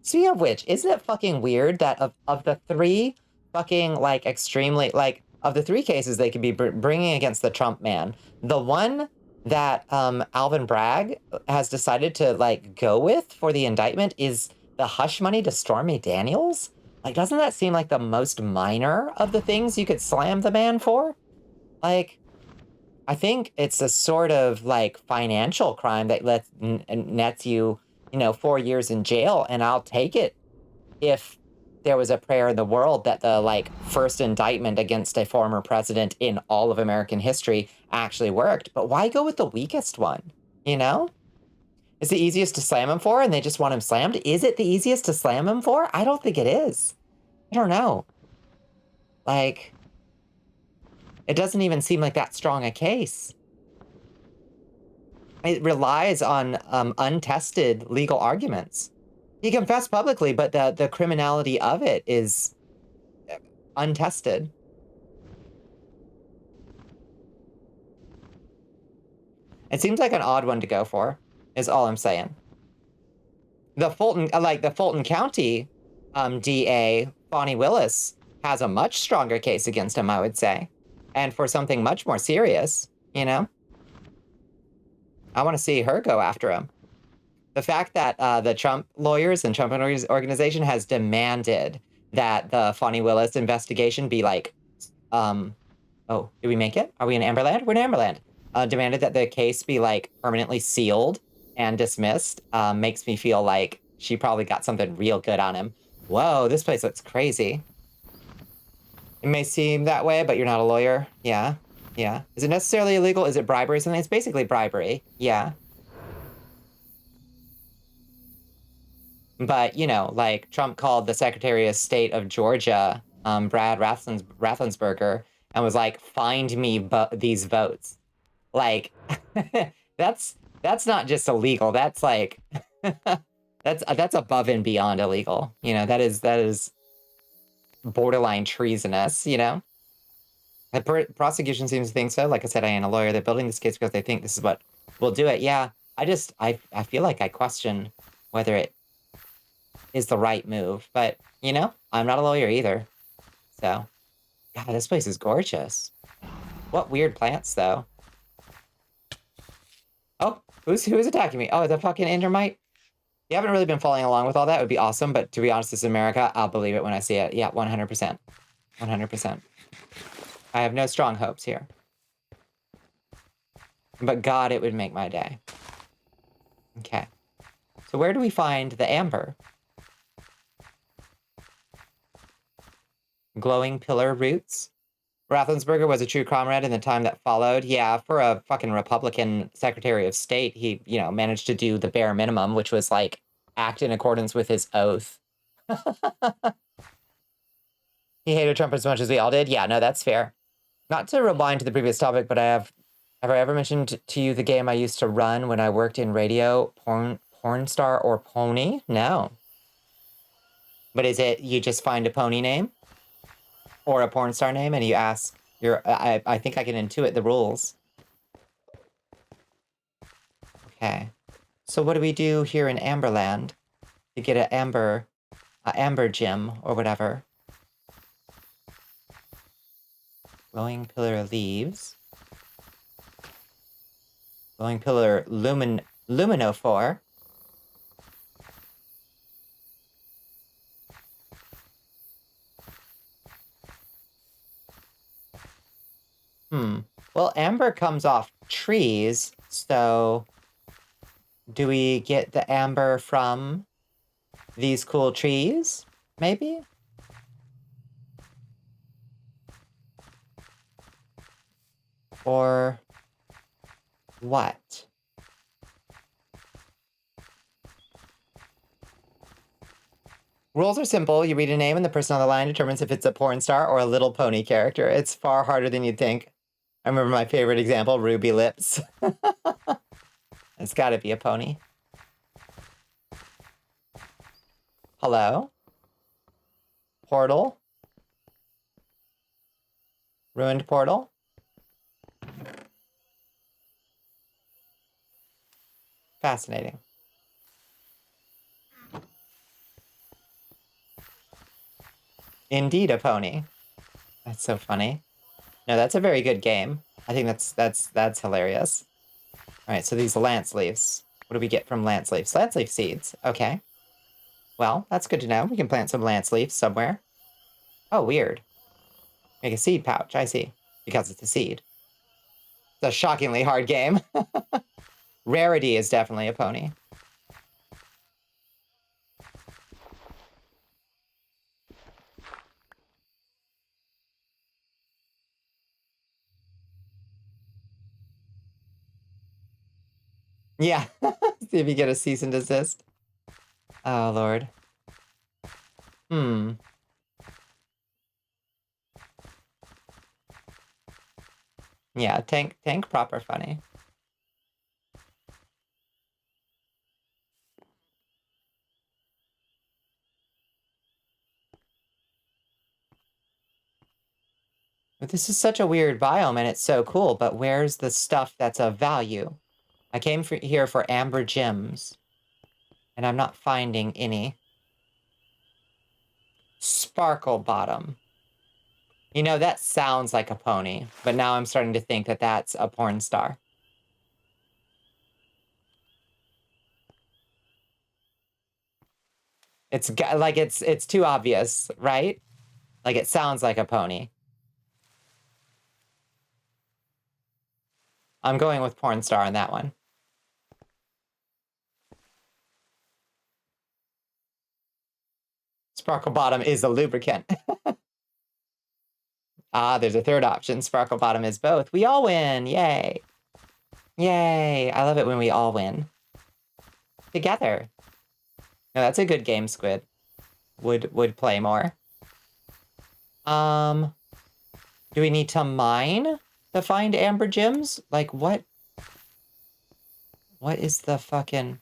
Speaking of which, isn't it fucking weird that of the 3 fucking, like, extremely, like, of the 3 cases they could be bringing against the Trump man, the one that Alvin Bragg has decided to, like, go with for the indictment is the hush money to Stormy Daniels? Like, doesn't that seem like the most minor of the things you could slam the man for? Like, I think it's a sort of, like, financial crime that nets you, you know, 4 years in jail, and I'll take it if there was a prayer in the world that the, like, first indictment against a former president in all of American history actually worked. But why go with the weakest one, you know? It's the easiest to slam him for, and they just want him slammed? Is it the easiest to slam him for? I don't think it is. I don't know. Like, it doesn't even seem like that strong a case. It relies on untested legal arguments. He confessed publicly, but the criminality of it is untested. It seems like an odd one to go for, is all I'm saying. The Fulton County DA, Bonnie Willis, has a much stronger case against him, I would say. And for something much more serious, you know? I want to see her go after him. The fact that the Trump lawyers and Trump organization has demanded that the Fonnie Willis investigation be like, oh, did we make it? Are we in Amberland? We're in Amberland. Demanded that the case be like permanently sealed and dismissed. Makes me feel like she probably got something real good on him. Whoa, this place looks crazy. It may seem that way, but you're not a lawyer. Yeah. Yeah. Is it necessarily illegal? Is it bribery or something? It's basically bribery. Yeah. But, you know, like Trump called the Secretary of State of Georgia, Brad Raffensperger, and was like, find me these votes. Like, that's not just illegal. That's like, that's above and beyond illegal. You know, that is borderline treasonous, you know? The prosecution seems to think so. Like I said, I am a lawyer. They're building this case because they think this is what will do it. Yeah, I feel like I question whether it is the right move. But, you know, I'm not a lawyer either. So, God, this place is gorgeous. What weird plants, though. Oh, who is attacking me? Oh, the fucking Endermite? You haven't really been following along with all that. It would be awesome, but to be honest, this is America. I'll believe it when I see it. Yeah, 100%. 100%. I have no strong hopes here. But God, it would make my day. Okay. So where do we find the amber? Glowing pillar roots? Raffensperger was a true comrade in the time that followed. Yeah, for a fucking Republican Secretary of State, he, you know, managed to do the bare minimum, which was, like, act in accordance with his oath. He hated Trump as much as we all did? Yeah, no, that's fair. Not to rewind to the previous topic, but have I ever mentioned to you the game I used to run when I worked in radio? Porn Star or Pony? No. But is it you just find a pony name? Or a porn star name and you ask I think I can intuit the rules. Okay. So what do we do here in Amberland to get an amber gem or whatever? Glowing pillar leaves. Glowing pillar luminophore. Well, amber comes off trees, so do we get the amber from these cool trees? Maybe? Or what? Rules are simple. You read a name and the person on the line determines if it's a porn star or a Little Pony character. It's far harder than you'd think. I remember my favorite example, Ruby Lips. It's gotta be a pony. Hello? Portal? Ruined portal? Fascinating. Indeed a pony. That's so funny. No, that's a very good game. I think that's hilarious. Alright, so these lance leaves. What do we get from lance leaves? Lance leaf seeds. Okay. Well, that's good to know. We can plant some lance leaves somewhere. Oh, weird. Make a seed pouch, I see. Because it's a seed. It's a shockingly hard game. Rarity is definitely a pony. Yeah. See if you get a cease and desist. Oh, Lord. Yeah, tank proper funny. But this is such a weird biome and it's so cool, but where's the stuff that's of value? I came here for amber gems, and I'm not finding any. Sparkle bottom. You know, that sounds like a pony, but now I'm starting to think that that's a porn star. It's like it's too obvious, right? Like it sounds like a pony. I'm going with porn star on that one. Sparkle bottom is a lubricant. Ah, there's a third option. Sparkle Bottom is both. We all win. Yay. Yay. I love it when we all win. Together. No, that's a good game, Squid. Would play more. Do we need to mine to find amber gems? Like, what? What is the fucking...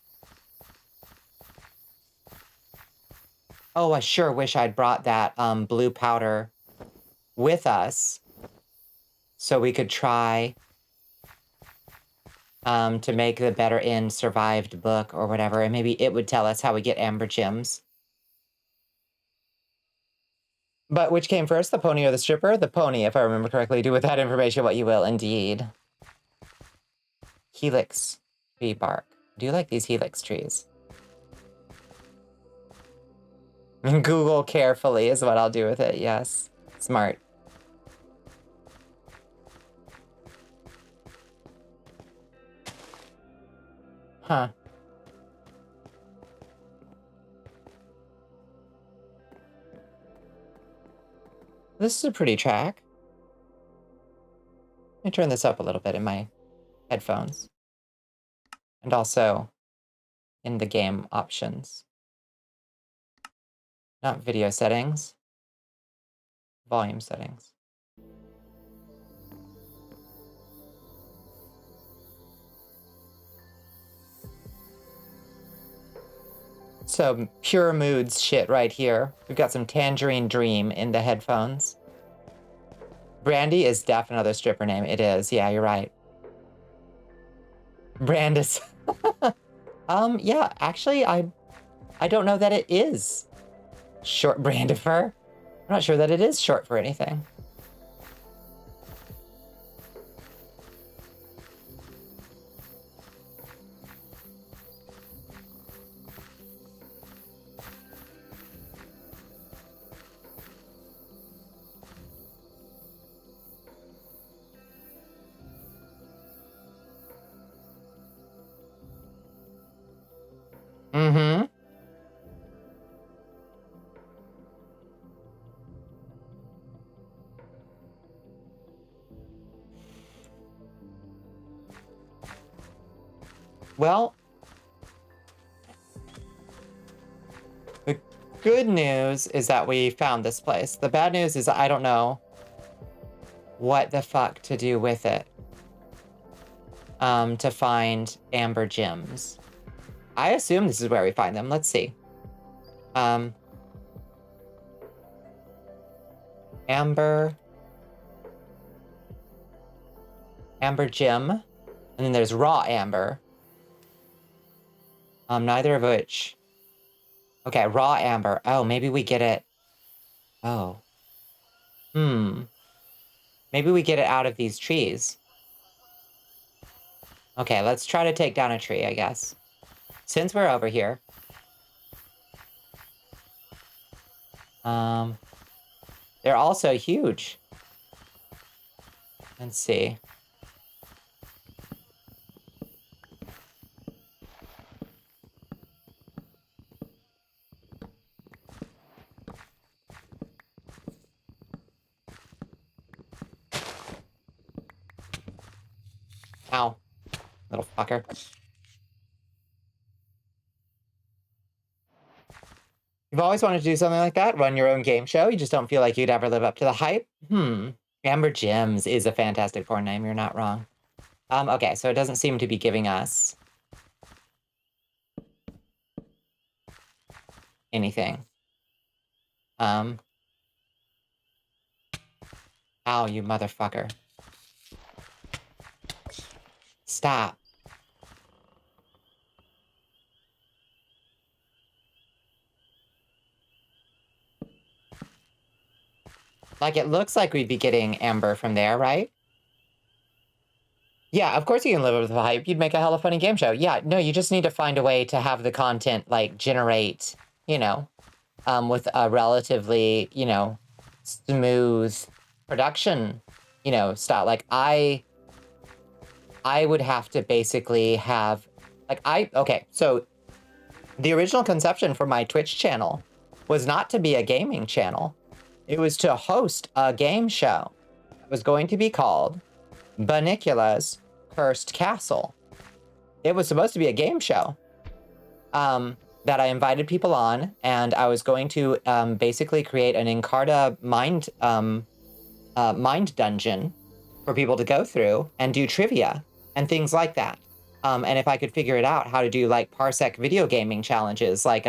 Oh, I sure wish I'd brought that blue powder with us so we could try to make the Better End Survived book or whatever, and maybe it would tell us how we get amber gems. But which came first, the pony or the stripper? The pony, if I remember correctly. Do with that information what you will, indeed. Helix tree bark. Do you like these helix trees? Google carefully is what I'll do with it, yes. Smart. Huh. This is a pretty track. Let me turn this up a little bit in my headphones. And also in the game options. Not video settings. Volume settings. So pure moods shit right here. We've got some Tangerine Dream in the headphones. Brandy is definitely another stripper name. It is. Yeah, you're right. Brandis. Yeah, actually, I don't know that it is short Brandifer. I'm not sure that it is short for anything. Mm-hmm. Well, the good news is that we found this place. The bad news is I don't know what the fuck to do with it. To find amber gems. I assume this is where we find them. Let's see. Amber gem. And then there's raw amber. Neither of which. Okay, raw amber. Oh, maybe we get it. Oh. Maybe we get it out of these trees. Okay, let's try to take down a tree, I guess. Since we're over here. They're also huge. Let's see. Ow. Little fucker. You've always wanted to do something like that? Run your own game show? You just don't feel like you'd ever live up to the hype? Amber Gems is a fantastic porn name. You're not wrong. Okay, so it doesn't seem to be giving us anything. Ow, you motherfucker. Stop. Like, it looks like we'd be getting amber from there, right? Yeah, of course you can live up to the hype. You'd make a hella funny game show. Yeah, no, you just need to find a way to have the content, like, generate, you know, with a relatively, you know, smooth production, you know, style. Like, I would have to basically have, like, okay, so the original conception for my Twitch channel was not to be a gaming channel. It was to host a game show. was going to be called Bonnicula's Cursed Castle. It was supposed to be a game show that I invited people on, and I was going to basically create an Encarta mind dungeon for people to go through and do trivia and things like that. And if I could figure it out, how to do like Parsec video gaming challenges, like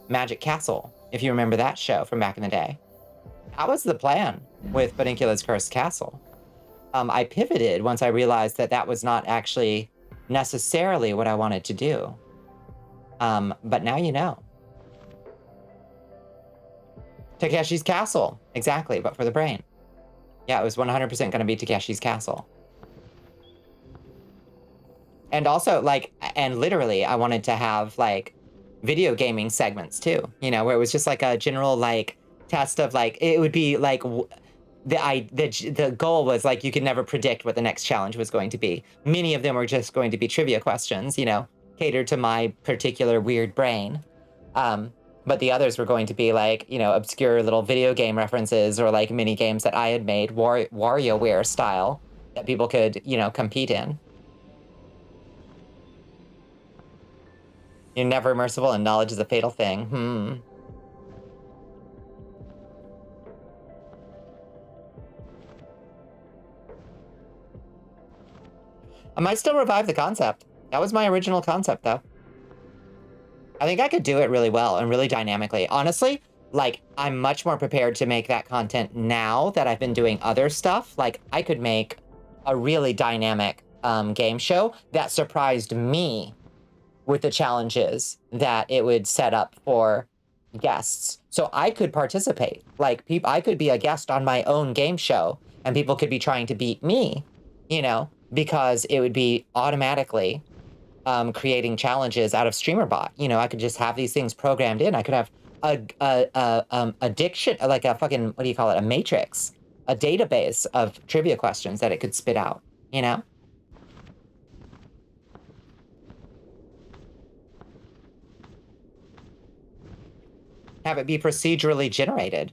Magic Castle, if you remember that show from back in the day. That was the plan with Bonnicula's Cursed Castle. I pivoted once I realized that that was not actually necessarily what I wanted to do. But now you know. Takeshi's Castle, exactly, but for the brain. Yeah, it was 100% going to be Takeshi's Castle. And also, like, and literally, I wanted to have, like, video gaming segments, too. You know, where it was just, like, a general, like, test of, like, it would be, like, the goal was, like, you could never predict what the next challenge was going to be. Many of them were just going to be trivia questions, you know, catered to my particular weird brain. But the others were going to be, like, you know, obscure little video game references or, like, mini games that I had made, WarioWare style, that people could, you know, compete in. You're never merciful and knowledge is a fatal thing. I might still revive the concept. That was my original concept, though. I think I could do it really well and really dynamically. Honestly, like, I'm much more prepared to make that content now that I've been doing other stuff. Like, I could make a really dynamic game show that surprised me with the challenges that it would set up for guests. So I could participate. Like, I could be a guest on my own game show, and people could be trying to beat me, you know, because it would be automatically creating challenges out of StreamerBot. You know, I could just have these things programmed in. I could have a diction, like a fucking, what do you call it? A matrix, a database of trivia questions that it could spit out, you know? Have it be procedurally generated.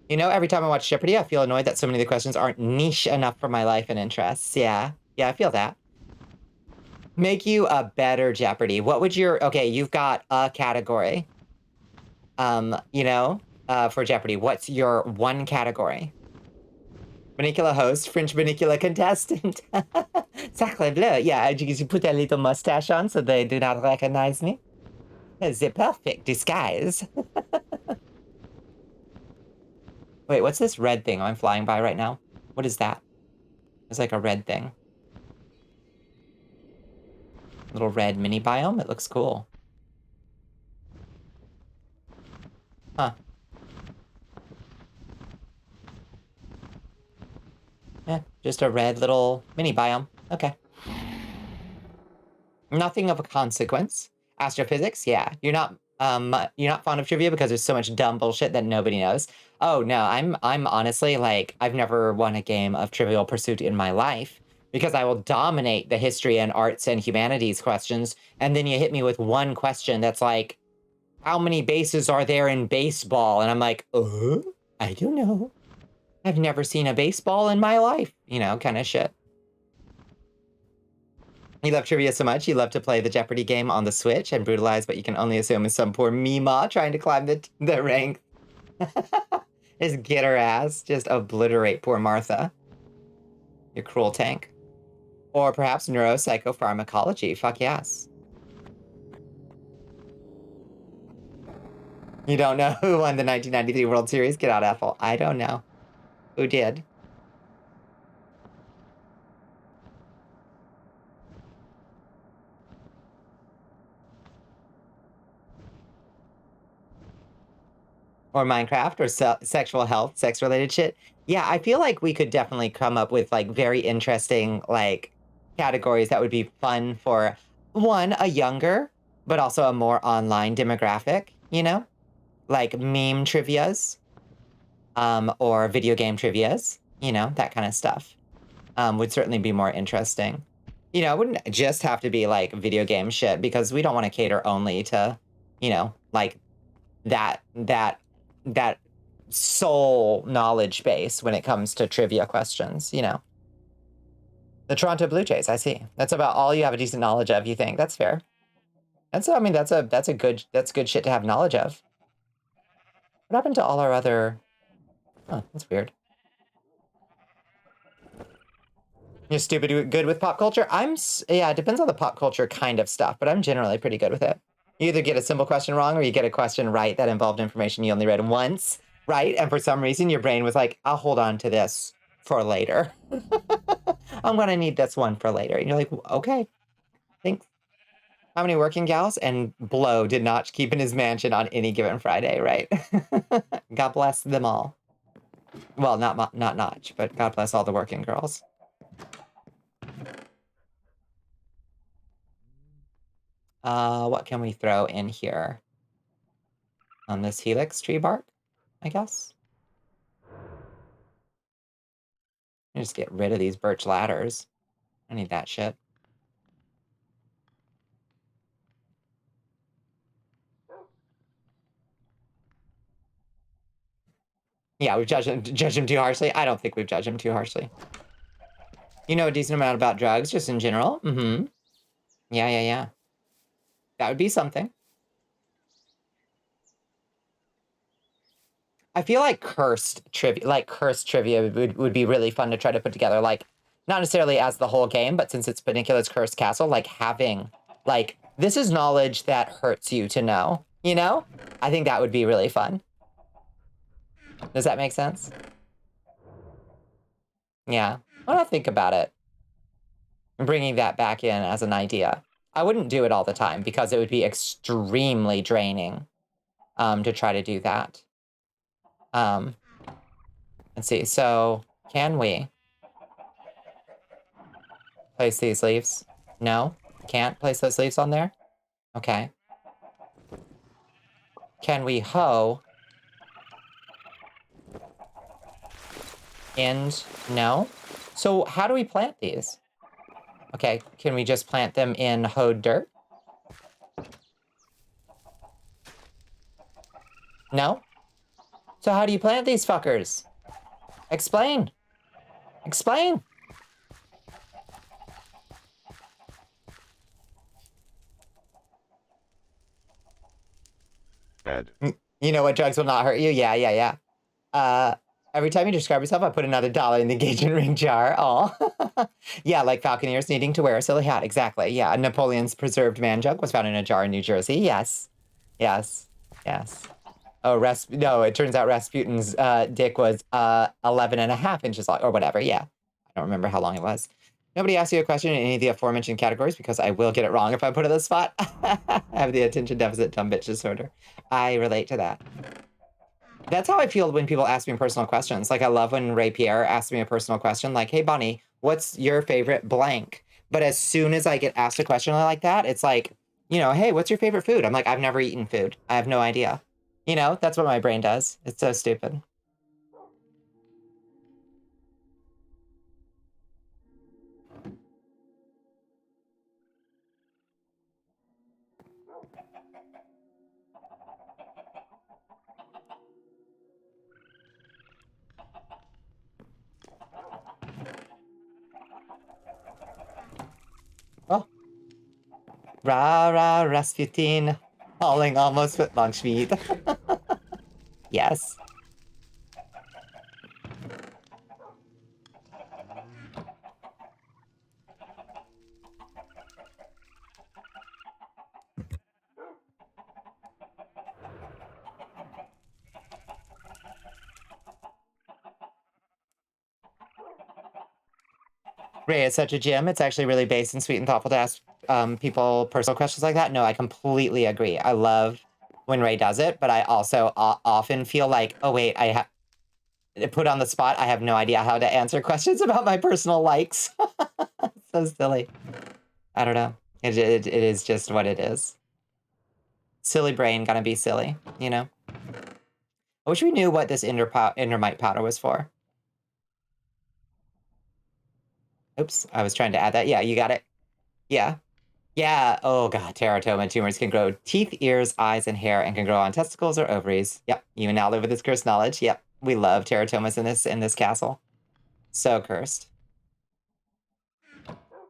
You know, every time I watch Jeopardy, I feel annoyed that so many of the questions aren't niche enough for my life and interests. Yeah, I feel that. Make you a better Jeopardy. What would your... Okay, you've got a category. You know, for Jeopardy. What's your one category? Bonnicula host, French Bonnicula contestant. Sacre bleu. Yeah, you put a little mustache on so they do not recognize me. It's a perfect disguise. Wait, what's this red thing I'm flying by right now? What is that? It's like a red thing. Little red mini biome. It looks cool. Huh. Yeah, just a red little mini biome. Okay. Nothing of a consequence. Astrophysics, yeah. You're not fond of trivia because there's so much dumb bullshit that nobody knows. Oh no, I'm honestly, like, I've never won a game of Trivial Pursuit in my life because I will dominate the history and arts and humanities questions, and then you hit me with one question that's like, how many bases are there in baseball? And I'm like, I don't know. I've never seen a baseball in my life, you know, kind of shit. You love trivia so much, you love to play the Jeopardy game on the Switch and brutalize what you can only assume is some poor Mima trying to climb the rank. Just get her ass. Just obliterate poor Martha. You cruel tank. Or perhaps neuropsychopharmacology. Fuck yes. You don't know who won the 1993 World Series? Get out, Ethel. I don't know. Who did? Or Minecraft, or sexual health, sex-related shit. Yeah, I feel like we could definitely come up with, like, very interesting, like, categories that would be fun for, one, a younger, but also a more online demographic, you know? Like meme trivias, or video game trivias, you know, that kind of stuff. Would certainly be more interesting. You know, it wouldn't just have to be, like, video game shit, because we don't want to cater only to, you know, like, that sole knowledge base when it comes to trivia questions, you know. The Toronto Blue Jays, I see. That's about all you have a decent knowledge of, you think. That's fair. I mean, that's good shit to have knowledge of. What happened to all our other... Oh, that's weird. You're stupid good with pop culture? Yeah, it depends on the pop culture kind of stuff, but I'm generally pretty good with it. You either get a simple question wrong or you get a question right that involved information you only read once, right? And for some reason, your brain was like, I'll hold on to this for later. I'm gonna need this one for later. And you're like, okay, thanks. How many working gals? And Blow did not keep in his mansion on any given Friday, right? God bless them all. Well, not Notch, but God bless all the working girls. What can we throw in here? On this helix tree bark, I guess. Just get rid of these birch ladders. I need that shit. Yeah, we've judged him too harshly. I don't think we've judged him too harshly. You know a decent amount about drugs, just in general. Mm-hmm. Yeah. That would be something. I feel like cursed trivia would be really fun to try to put together. Like, not necessarily as the whole game, but since it's Bonnicula's cursed castle, like having, like, this is knowledge that hurts you to know, you know? I think that would be really fun. Does that make sense? Yeah. I want to think about it. I'm bringing that back in as an idea. I wouldn't do it all the time because it would be extremely draining to try to do that. Let's see. So, can we place these leaves? No? Can't place those leaves on there? Okay. Can we hoe? And no? So how do we plant these? Okay, can we just plant them in hoed dirt? No? So how do you plant these fuckers? Explain. Explain. Ed. You know what drugs will not hurt you? Yeah. Every time you describe yourself, I put another dollar in the engagement ring jar. Oh, yeah, like falconeers needing to wear a silly hat. Exactly. Yeah, Napoleon's preserved man jug was found in a jar in New Jersey. Yes. Oh, no, it turns out Rasputin's dick was 11 and a half inches long, or whatever. Yeah, I don't remember how long it was. Nobody asked you a question in any of the aforementioned categories because I will get it wrong if I put it in the spot. I have the attention deficit dumb bitch disorder. I relate to that. That's how I feel when people ask me personal questions. Like, I love when Ray Pierre asks me a personal question, like, hey, Bonnie, what's your favorite blank? But as soon as I get asked a question like that, it's like, you know, hey, what's your favorite food? I'm like, I've never eaten food. I have no idea. You know, that's what my brain does. It's so stupid. Oh. Rah, Rasputin. Hauling almost with lunch meat. Yes. Ray is such a gem. It's actually really base and sweet and thoughtful to ask people personal questions like that. No, I completely agree. I love when Ray does it, but I also often feel like, oh, wait, I have put on the spot. I have no idea how to answer questions about my personal likes. So silly. I don't know. It is just what it is. Silly brain gonna be silly, you know? I wish we knew what this Endermite powder was for. Oops, I was trying to add that. Yeah, you got it. Yeah. Yeah, oh god, teratoma tumors can grow teeth, ears, eyes, and hair, and can grow on testicles or ovaries. Yep, you now live with this cursed knowledge. Yep, we love teratomas in this castle. So cursed.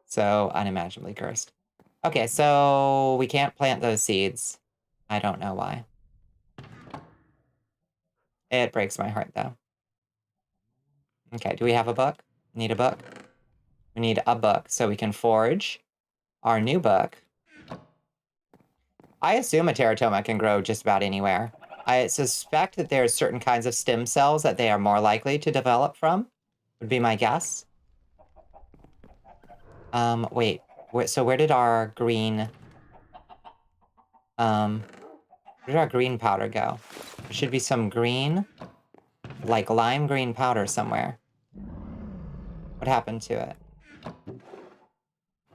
So unimaginably cursed. Okay, so we can't plant those seeds. I don't know why. It breaks my heart, though. Okay, do we have a book? Need a book? We need a book so we can forge our new book. I assume a teratoma can grow just about anywhere. I suspect that there's certain kinds of stem cells that they are more likely to develop from, would be my guess. Wait. So where did our green... where did our green powder go? There should be some green, like lime green powder somewhere. What happened to it?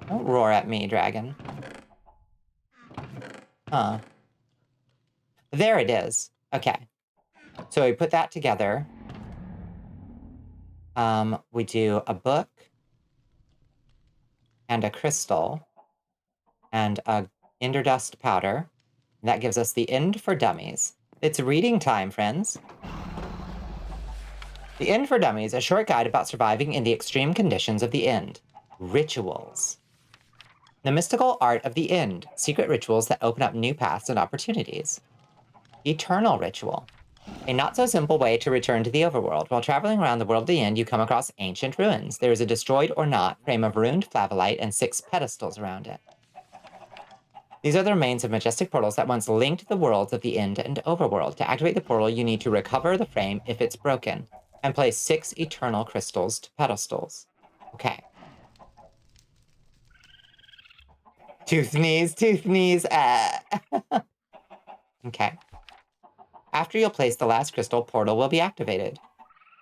Don't roar at me, dragon. Huh. There it is. Okay. So we put that together. We do a book and a crystal and a Inderdust powder. And that gives us the End for Dummies. It's reading time, friends. The End for Dummies, a short guide about surviving in the extreme conditions of the end. Rituals. The mystical art of the end. Secret rituals that open up new paths and opportunities. Eternal ritual. A not-so-simple way to return to the overworld. While traveling around the world of the end, you come across ancient ruins. There is a destroyed or not frame of ruined flavolite and 6 pedestals around it. These are the remains of majestic portals that once linked the worlds of the end and overworld. To activate the portal, you need to recover the frame if it's broken, and place 6 eternal crystals to pedestals. Okay. Tooth knees, Okay. After you'll place the last crystal, portal will be activated.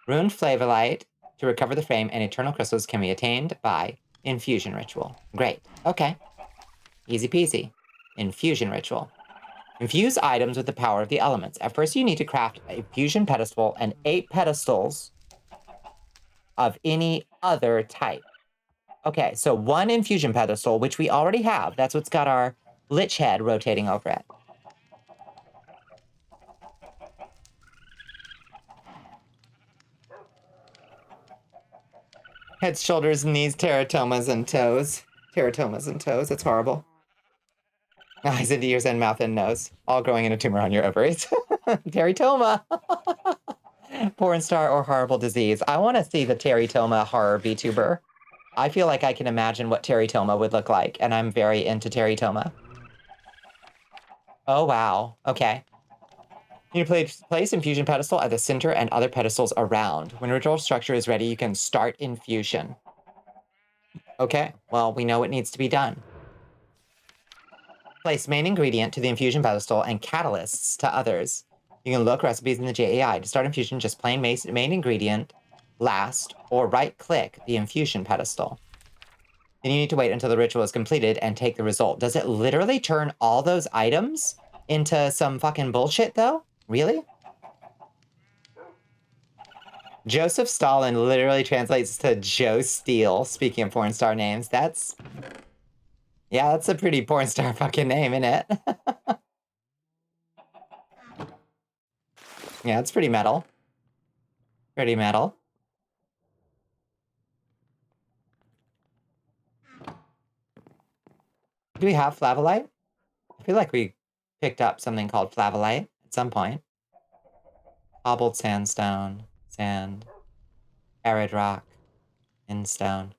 Ruined flavolite to recover the frame and eternal crystals can be attained by infusion ritual. Great. Okay. Easy peasy. Infusion ritual. Infuse items with the power of the elements. At first, you need to craft a fusion pedestal and 8 pedestals of any other type. Okay, so 1 infusion pedestal, which we already have. That's what's got our lich head rotating over it. Heads, shoulders, knees, teratomas, and toes. Teratomas and toes. That's horrible. Eyes and ears and mouth and nose. All growing in a tumor on your ovaries. Teratoma. Porn star or horrible disease. I want to see the teratoma horror VTuber. I feel like I can imagine what teratoma would look like, and I'm very into teratoma. Oh, wow. Okay. You place infusion pedestal at the center and other pedestals around. When ritual structure is ready, you can start infusion. Okay, well, we know what needs to be done. Place main ingredient to the infusion pedestal and catalysts to others. You can look recipes in the JAI. To start infusion, just plain main ingredient last, or right-click the infusion pedestal. Then you need to wait until the ritual is completed and take the result. Does it literally turn all those items into some fucking bullshit, though? Really? Joseph Stalin literally translates to Joe Steele, speaking of porn star names. That's... yeah, that's a pretty porn star fucking name, isn't it? Yeah, it's pretty metal. Pretty metal. Do we have flavolite? I feel like we picked up something called flavolite at some point. Hobbled sandstone, sand, arid rock, stone.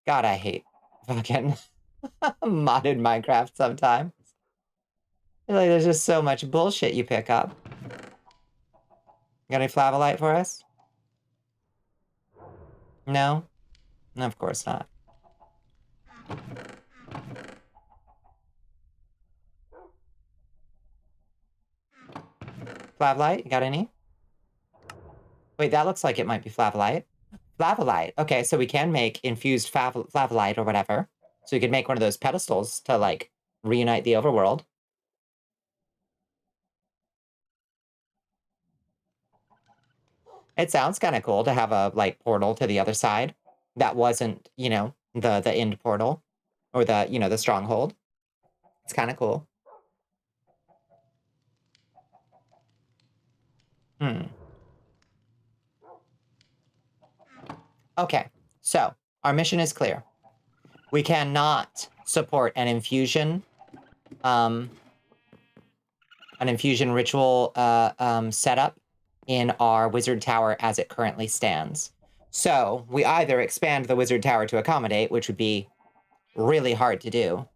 God, I hate fucking modded Minecraft sometimes. I feel like there's just so much bullshit you pick up. Got any flavolite for us? No? No, of course not. Flavolite, you got any? Wait, that looks like it might be flavolite. Flavolite. Okay, so we can make infused flavolite or whatever. So we could make one of those pedestals to, like, reunite the overworld. It sounds kind of cool to have a, like, portal to the other side. That wasn't, you know, the end portal. Or the, you know, the stronghold. It's kind of cool. Okay, so our mission is clear. We cannot support an infusion ritual setup in our wizard tower as it currently stands. So we either expand the wizard tower to accommodate, which would be really hard to do.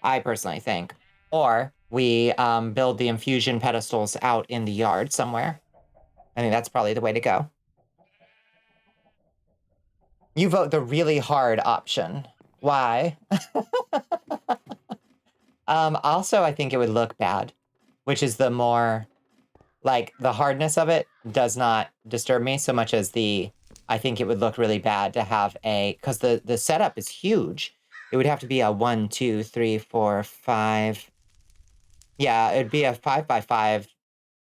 I personally think. Or we build the infusion pedestals out in the yard somewhere. I think that's probably the way to go. You vote the really hard option. Why? Also, I think it would look bad, which is the more, like, the hardness of it does not disturb me so much as I think it would look really bad to have because the setup is huge. It would have to be a 1, 2, 3, 4, 5. Yeah, it'd be a 5x5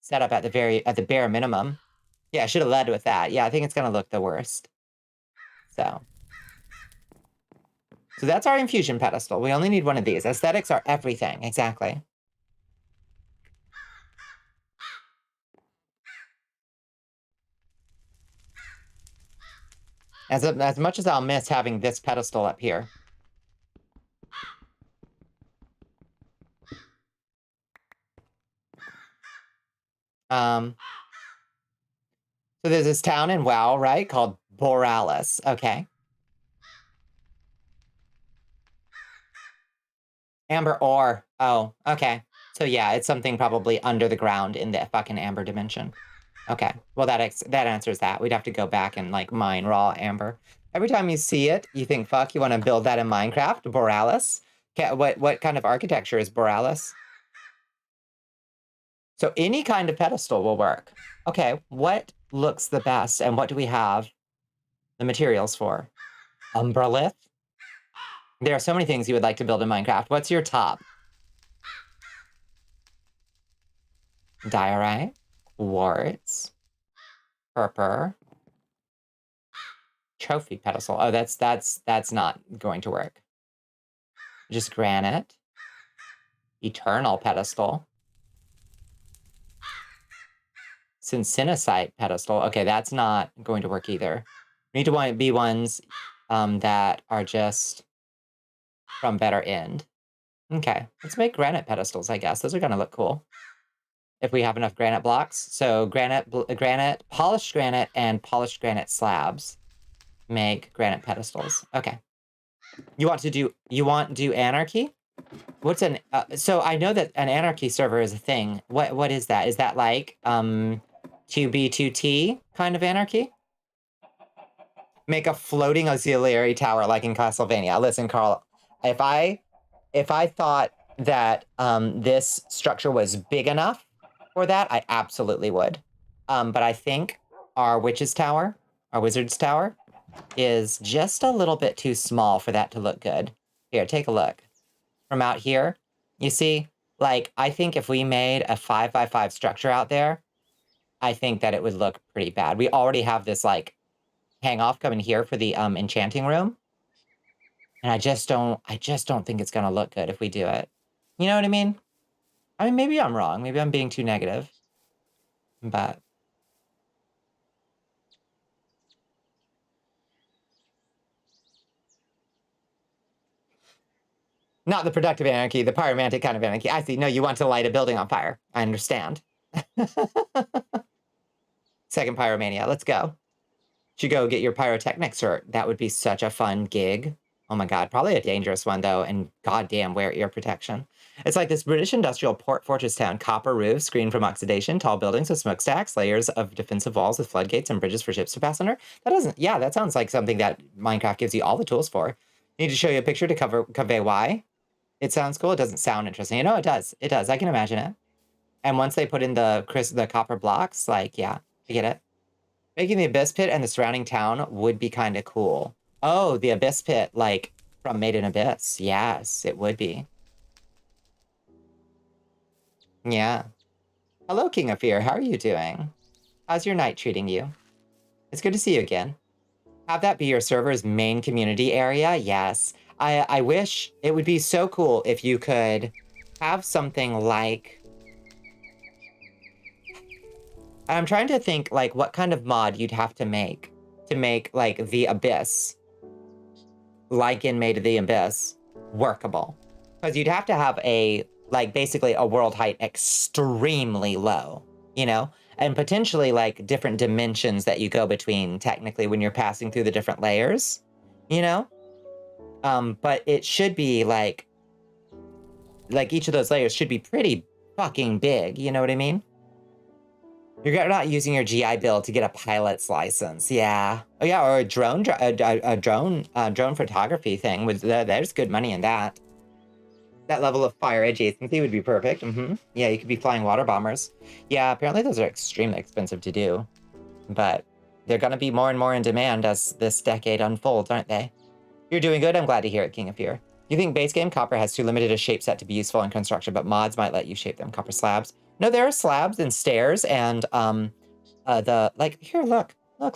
setup at the bare minimum. Yeah, I should have led with that. Yeah, I think it's gonna look the worst. So that's our infusion pedestal. We only need one of these. Aesthetics are everything. Exactly. As much as I'll miss having this pedestal up here. So there's this town in WoW, right, called Borealis. Okay. Amber ore. Oh, okay. So yeah, it's something probably under the ground in the fucking amber dimension. Okay. Well, that answers that. We'd have to go back and, like, mine raw amber. Every time you see it, you think, fuck, you want to build that in Minecraft? Borealis? What kind of architecture is Borealis? So any kind of pedestal will work. Okay, what looks the best, and what do we have the materials for? Umbralith? There are so many things you would like to build in Minecraft. What's your top? Diorite, quartz, purpur, trophy pedestal. Oh, that's not going to work. Just granite, eternal pedestal, syncinacite pedestal. Okay, that's not going to work either. We need to be ones that are just from better end. Okay, let's make granite pedestals, I guess. Those are gonna look cool. If we have enough granite blocks. So polished granite, and polished granite slabs make granite pedestals. Okay. You want to do anarchy? What's so I know that an anarchy server is a thing. What is that? Is that like 2B2T kind of anarchy? Make a floating auxiliary tower like in Castlevania. Listen, Carl, if I thought that this structure was big enough for that, I absolutely would. But I think our wizard's tower, is just a little bit too small for that to look good. Here, take a look. From out here, you see, like, I think if we made a 5x5 structure out there, I think that it would look pretty bad. We already have this, like, hang off coming here for the enchanting room. And I just don't think it's gonna look good if we do it. You know what I mean? I mean, maybe I'm wrong. Maybe I'm being too negative. But not the productive anarchy, the pyromantic kind of anarchy. I see. No, you want to light a building on fire. I understand. Second pyromania. Let's go. Should go get your pyrotechnic cert. That would be such a fun gig. Oh my god. Probably a dangerous one, though. And goddamn, wear ear protection. It's like this British industrial port fortress town. Copper roofs, screened from oxidation, tall buildings with smokestacks, layers of defensive walls with floodgates and bridges for ships to pass under. That sounds like something that Minecraft gives you all the tools for. Need to show you a picture to convey why. It sounds cool. It doesn't sound interesting. You know, it does. It does. I can imagine it. And once they put in the copper blocks, like, yeah, I get it. Making the Abyss Pit and the surrounding town would be kind of cool. Oh, the Abyss Pit, like, from Made in Abyss. Yes, it would be. Yeah. Hello, King of Fear. How are you doing? How's your night treating you? It's good to see you again. Have that be your server's main community area? Yes. I wish it would be so cool if you could have something like... I'm trying to think, like, what kind of mod you'd have to make like, the Abyss, like in Made of the Abyss, workable. Because you'd have to have a, like, basically a world height extremely low, you know? And potentially, like, different dimensions that you go between, technically, when you're passing through the different layers, you know? But it should be, like, each of those layers should be pretty fucking big, you know what I mean? You're not using your GI Bill to get a pilot's license, yeah. Oh yeah, or a drone photography thing. There's good money in that. That level of fire adjacency would be perfect. Yeah, you could be flying water bombers. Yeah, apparently those are extremely expensive to do, but they're gonna be more and more in demand as this decade unfolds, aren't they? You're doing good. I'm glad to hear it, King of Fear. You think base game copper has too limited a shape set to be useful in construction, but mods might let you shape them. Copper slabs. No, there are slabs and stairs and here, look. I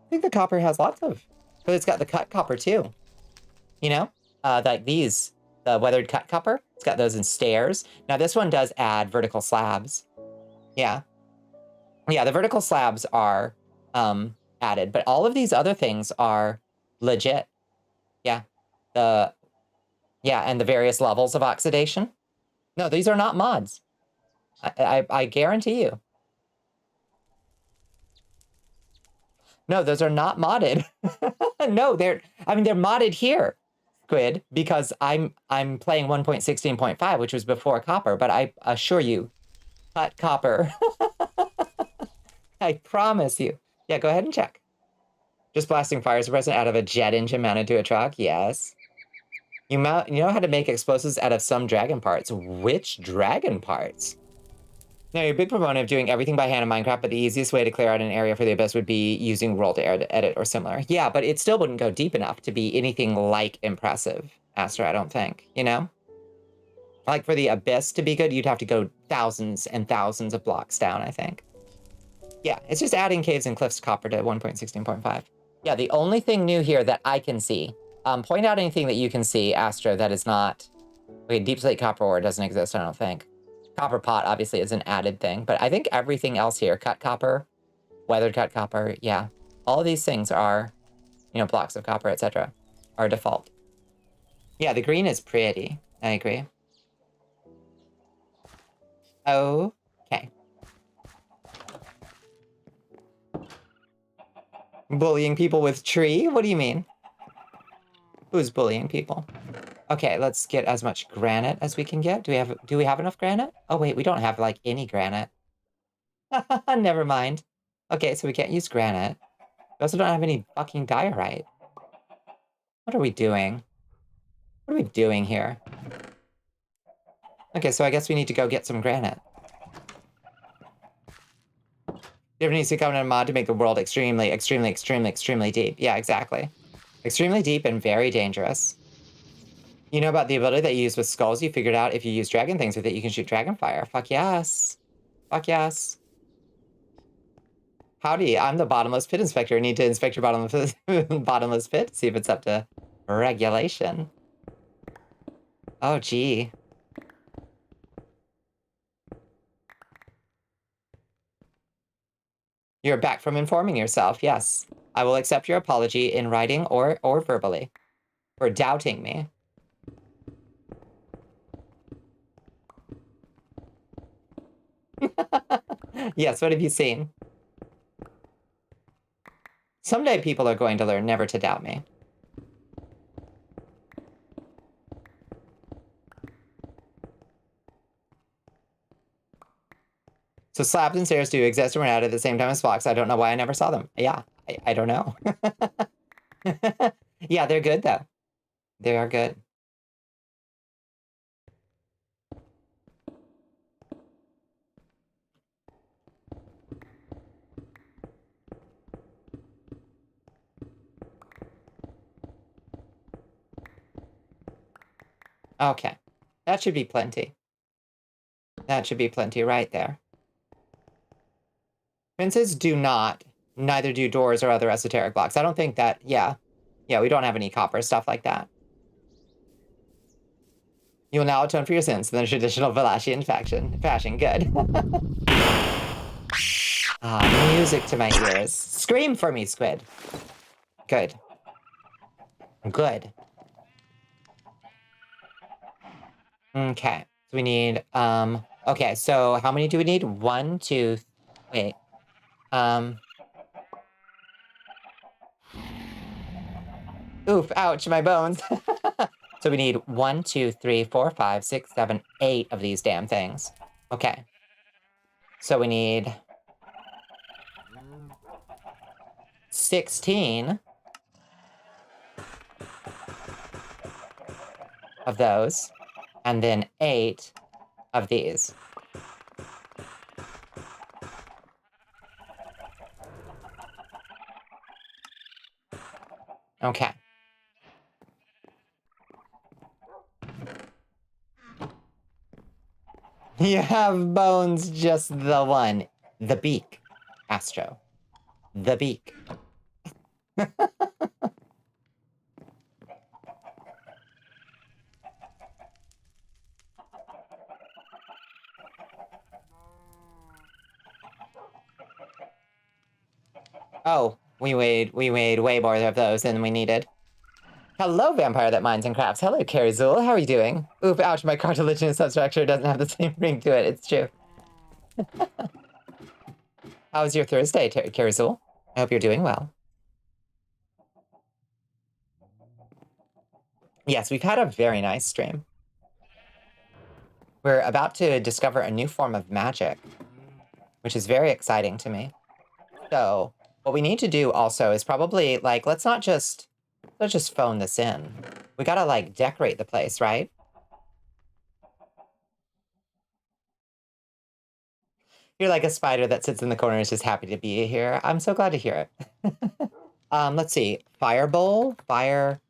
think the copper has lots of, but it's got the cut copper too. You know, like these, the weathered cut copper. It's got those in stairs. Now this one does add vertical slabs. Yeah, the vertical slabs are added, but all of these other things are legit. Yeah, and the various levels of oxidation. No, these are not mods. I guarantee you. No, those are not modded. No, they're modded here, Squid, because I'm playing 1.16.5, which was before copper, but I assure you, cut copper. I promise you. Yeah, go ahead and check. Just blasting fire suppressant out of a jet engine mounted to a truck? Yes. You know how to make explosives out of some dragon parts. Which dragon parts? Now, you're a big proponent of doing everything by hand in Minecraft, but the easiest way to clear out an area for the Abyss would be using roll to edit or similar. Yeah, but it still wouldn't go deep enough to be anything like impressive, Astra, I don't think, you know? Like, for the Abyss to be good, you'd have to go thousands and thousands of blocks down, I think. Yeah, it's just adding caves and cliffs copper to 1.16.5. Yeah, the only thing new here that I can see, point out anything that you can see, Astra, that is not... Okay, deep slate copper ore doesn't exist, I don't think. Copper pot, obviously, is an added thing, but I think everything else here, cut copper, weathered cut copper, yeah. All of these things are, you know, blocks of copper, etc., are default. Yeah, the green is pretty. I agree. Okay. Bullying people with tree? What do you mean? Who's bullying people? Okay, let's get as much granite as we can get. Do we have enough granite? Oh wait, we don't have like any granite. Never mind. Okay, so we can't use granite. We also don't have any fucking diorite. What are we doing? What are we doing here? Okay, so I guess we need to go get some granite. There needs to come in a mod to make the world extremely, extremely, extremely, extremely deep. Yeah, exactly. Extremely deep and very dangerous. You know about the ability that you use with skulls? You figured out if you use dragon things with it, you can shoot dragon fire. Fuck yes. Fuck yes. Howdy, I'm the bottomless pit inspector. I need to inspect your bottomless pit to see if it's up to regulation. Oh, gee. You're back from informing yourself, yes. I will accept your apology in writing or verbally for doubting me. Yes, what have you seen? Someday people are going to learn never to doubt me. So slabs and stairs do exist and were added at the same time as blocks. I don't know why I never saw them. Yeah, I don't know. Yeah, they're good though. They are good. Okay, that should be plenty. That should be plenty right there. Princes do not neither do doors or other esoteric blocks. I don't think that, yeah. Yeah, we don't have any copper, stuff like that. You will now atone for your sins in the traditional Valachian fashion. Good. Music to my ears. Scream for me, Squid. Good. Good. Okay. So we need, okay, so how many do we need? 1, 2, wait. Oof, ouch, my bones. So we need 1, 2, 3, 4, 5, 6, 7, 8 of these damn things. Okay. So we need 16 of those, and then 8 of these. Okay. You have bones, just the one. The beak, Astro. The beak. Oh, we made way more of those than we needed. Hello, vampire that mines and crafts. Hello, Carrie Zool. How are you doing? Oof, ouch, my cartilaginous substructure doesn't have the same ring to it. It's true. How was your Thursday, Carrie Zool? I hope you're doing well. Yes, we've had a very nice stream. We're about to discover a new form of magic, which is very exciting to me. So, what we need to do also is probably, like, let's not just phone this in. We gotta, like, decorate the place, right? You're like a spider that sits in the corner and is just happy to be here. I'm so glad to hear it. Let's see. Fire bowl, fire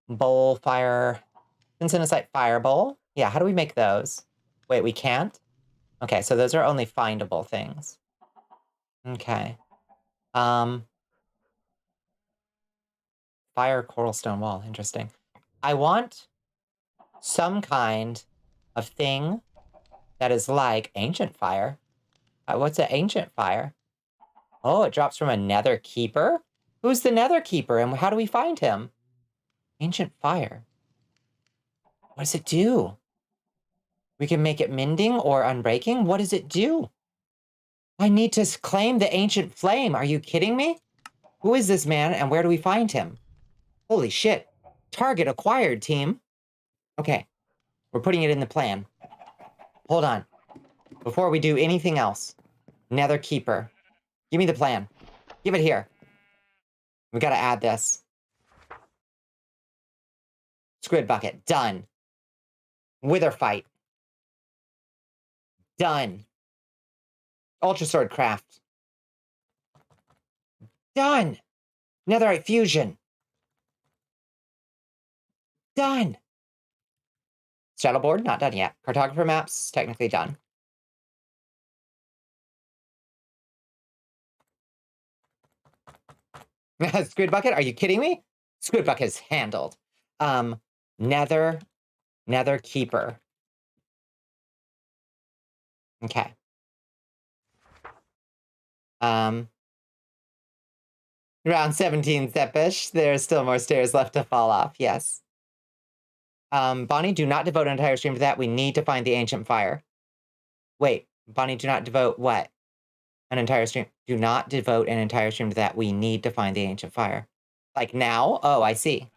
bowl, fire... Incendiesite fire bowl. Yeah, how do we make those? Wait, we can't? Okay, so those are only findable things. Okay. Fire coral stone wall. Interesting. I want some kind of thing that is like ancient fire. What's an ancient fire? Oh, it drops from a nether keeper? Who's the nether keeper and how do we find him? Ancient fire. What does it do? We can make it mending or unbreaking? What does it do? I need to claim the ancient flame. Are you kidding me? Who is this man and where do we find him? Holy shit. Target acquired, team. Okay. We're putting it in the plan. Hold on. Before we do anything else. Nether keeper. Give me the plan. Give it here. We gotta add this. Squid bucket. Done. Wither fight. Done. Ultra sword craft. Done. Netherite fusion. Done. Straddle board, not done yet. Cartographer maps, technically done. Squid bucket, are you kidding me? Squid bucket is handled. Nether keeper. Okay. Round 17, Seppish. There's still more stairs left to fall off, yes. Bonnie, do not devote an entire stream to that. We need to find the ancient fire. Wait, Bonnie, do not devote what? An entire stream. Do not devote an entire stream to that. We need to find the ancient fire. Like now? Oh, I see.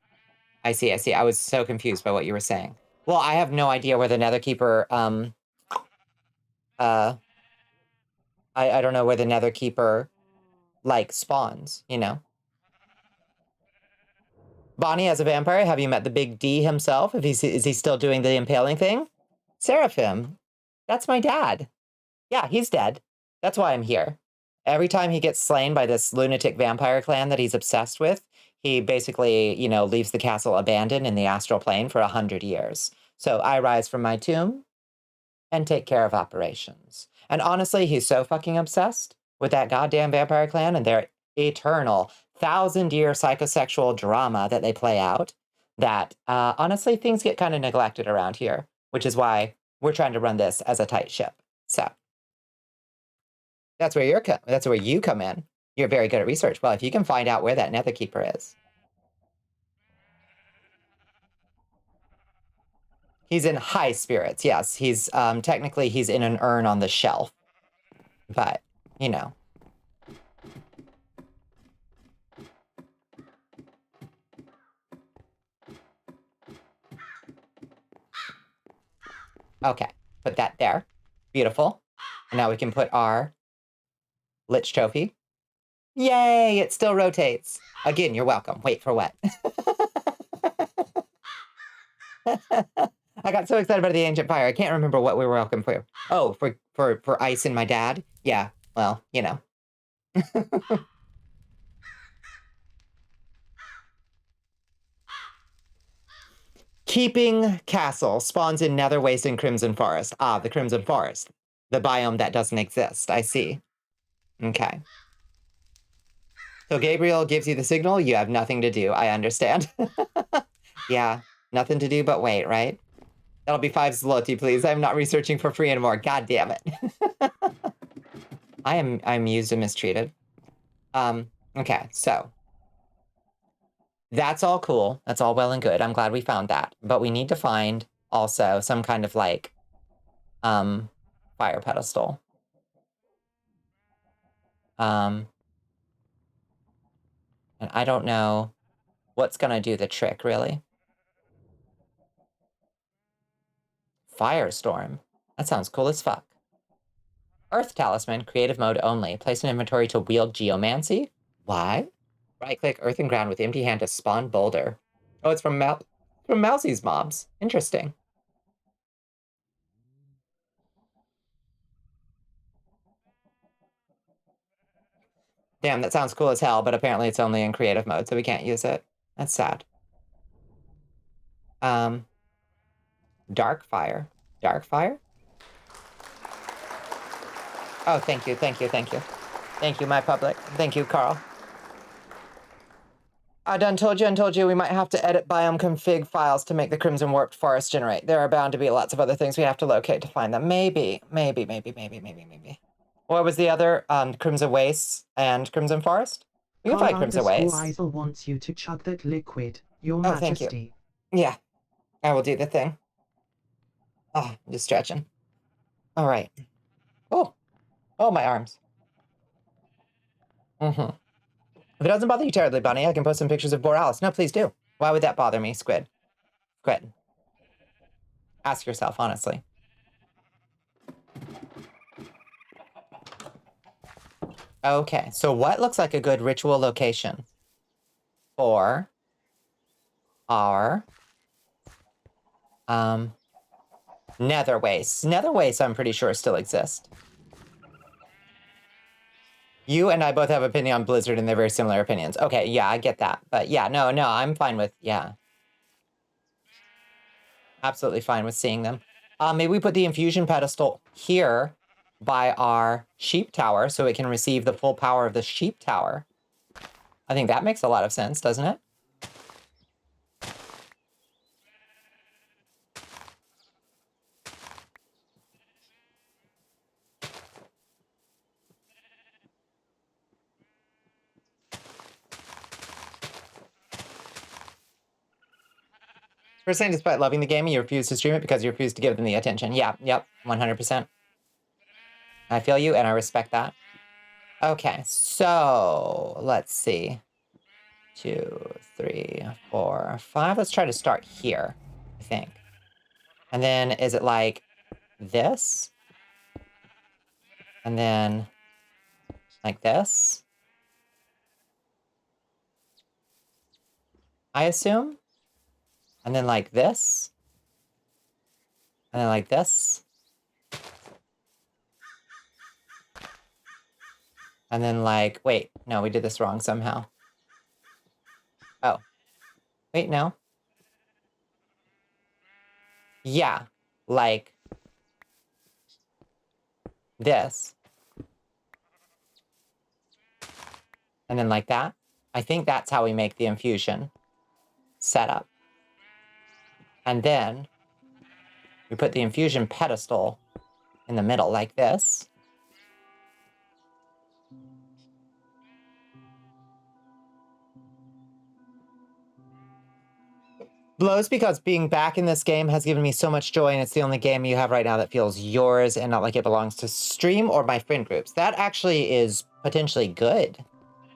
I see. I was so confused by what you were saying. Well, I have no idea where the Netherkeeper, I don't know where the Netherkeeper, like, spawns, you know? Bonnie, as a vampire, have you met the big D himself? Is he still doing the impaling thing? Seraphim. That's my dad. Yeah, he's dead. That's why I'm here. Every time he gets slain by this lunatic vampire clan that he's obsessed with, he basically, you know, leaves the castle abandoned in the astral plane for 100 years. So I rise from my tomb and take care of operations. And honestly, he's so fucking obsessed with that goddamn vampire clan and their eternal 1,000-year psychosexual drama that they play out, that honestly things get kind of neglected around here, which is why we're trying to run this as a tight ship. So that's where you come in. You're very good at research. Well, if you can find out where that Netherkeeper is. He's in high spirits, yes. He's technically he's in an urn on the shelf. But, you know. Okay, put that there. Beautiful. And now we can put our Lich Trophy. Yay, it still rotates. Again, you're welcome. Wait, for what? I got so excited about the Ancient Fire. I can't remember what we were welcome for. Oh, for Ice and my dad? Yeah, well, you know. Keeping Castle spawns in Nether Waste and Crimson Forest. Ah, the Crimson Forest. The biome that doesn't exist. I see. Okay. So Gabriel gives you the signal. You have nothing to do. I understand. Yeah, nothing to do but wait, right? That'll be 5 zloty, please. I'm not researching for free anymore. God damn it. I'm used and mistreated. Okay, so that's all cool. That's all well and good. I'm glad we found that. But we need to find also some kind of like fire pedestal. And I don't know what's gonna do the trick, really. Firestorm. That sounds cool as fuck. Earth Talisman, creative mode only. Place an inventory to wield Geomancy. Why? Right-click Earth and Ground with empty hand to spawn boulder. Oh, it's from Mousie's mobs. Interesting. Damn, that sounds cool as hell, but apparently it's only in creative mode, so we can't use it. That's sad. Dark Fire. Dark Fire? Oh, thank you, thank you, thank you. Thank you, my public. Thank you, Carl. I done told you we might have to edit biome config files to make the Crimson Warped Forest generate. There are bound to be lots of other things we have to locate to find them. Maybe. What was the other? Crimson Wastes and Crimson Forest? We can find Crimson Wastes. Isel wants you to chug that liquid, Your Oh, Majesty. thank you. Yeah, I will do the thing. Oh, I'm just stretching. All right. Oh, my arms. Mm-hmm. If it doesn't bother you terribly, Bunny, I can post some pictures of Borealis. No, please do. Why would that bother me, Squid? Squid. Ask yourself, honestly. Okay, so what looks like a good ritual location for our Nether Wastes? Nether Wastes, I'm pretty sure, still exist. You and I both have opinion on Blizzard, and they're very similar opinions. Okay, yeah, I get that. But yeah, no, I'm fine with, yeah. Absolutely fine with seeing them. Maybe we put the infusion pedestal here by our sheep tower so it can receive the full power of the sheep tower. I think that makes a lot of sense, doesn't it? We're saying despite loving the game, you refuse to stream it because you refuse to give them the attention. Yeah, yep, 100%. I feel you, and I respect that. Okay, so let's see. 2, 3, 4, 5. Let's try to start here, I think. And then is it like this? And then like this? I assume? And then like this? And then like this? And then like, wait, no, we did this wrong somehow. Oh, wait, no. Yeah, like this. And then like that. I think that's how we make the infusion setup. And then we put the infusion pedestal in the middle like this. Blows because being back in this game has given me so much joy, and it's the only game you have right now that feels yours and not like it belongs to stream or my friend groups. That actually is potentially good,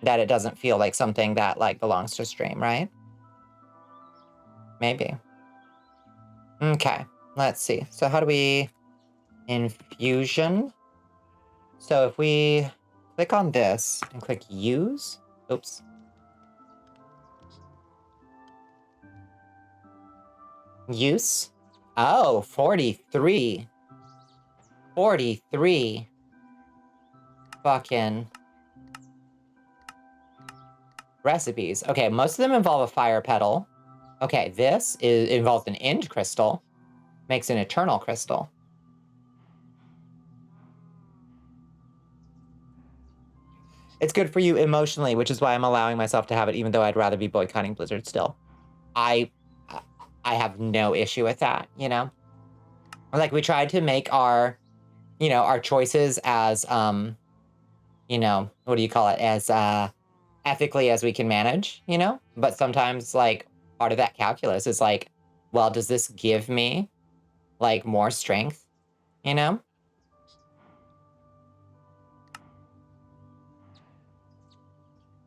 that it doesn't feel like something that like belongs to stream, right? Maybe. Okay, let's see. So how do we infusion? So if we click on this and click use, oops. Use? Oh, 43. 43. Fucking recipes. Okay, most of them involve a fire petal. Okay, this involves an end crystal. Makes an eternal crystal. It's good for you emotionally, which is why I'm allowing myself to have it, even though I'd rather be boycotting Blizzard still. I have no issue with that, you know? Like, we tried to make our, you know, our choices as, you know, what do you call it? As, ethically as we can manage, you know? But sometimes, like, part of that calculus is like, well, does this give me, like, more strength, you know?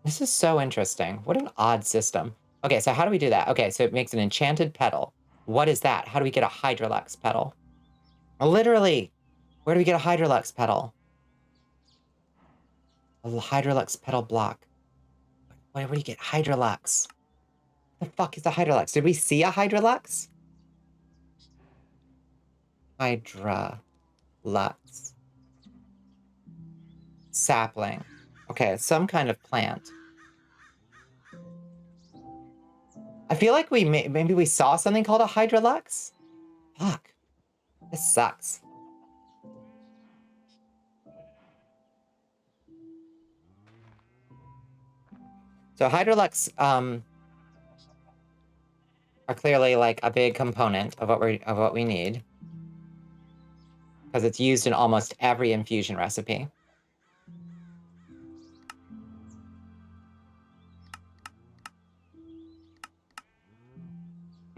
This is so interesting. What an odd system. Okay, so how do we do that? Okay, so it makes an enchanted petal. What is that? How do we get a Hydrolux petal? Literally, where do we get a Hydrolux petal? A Hydrolux petal block. Where do you get Hydrolux? The fuck is a Hydrolux? Did we see a Hydrolux? Hydrolux. Sapling. Okay, some kind of plant. I feel like maybe we saw something called a Hydrolux? Fuck. This sucks. So Hydrolux are clearly like a big component of what we need, because it's used in almost every infusion recipe.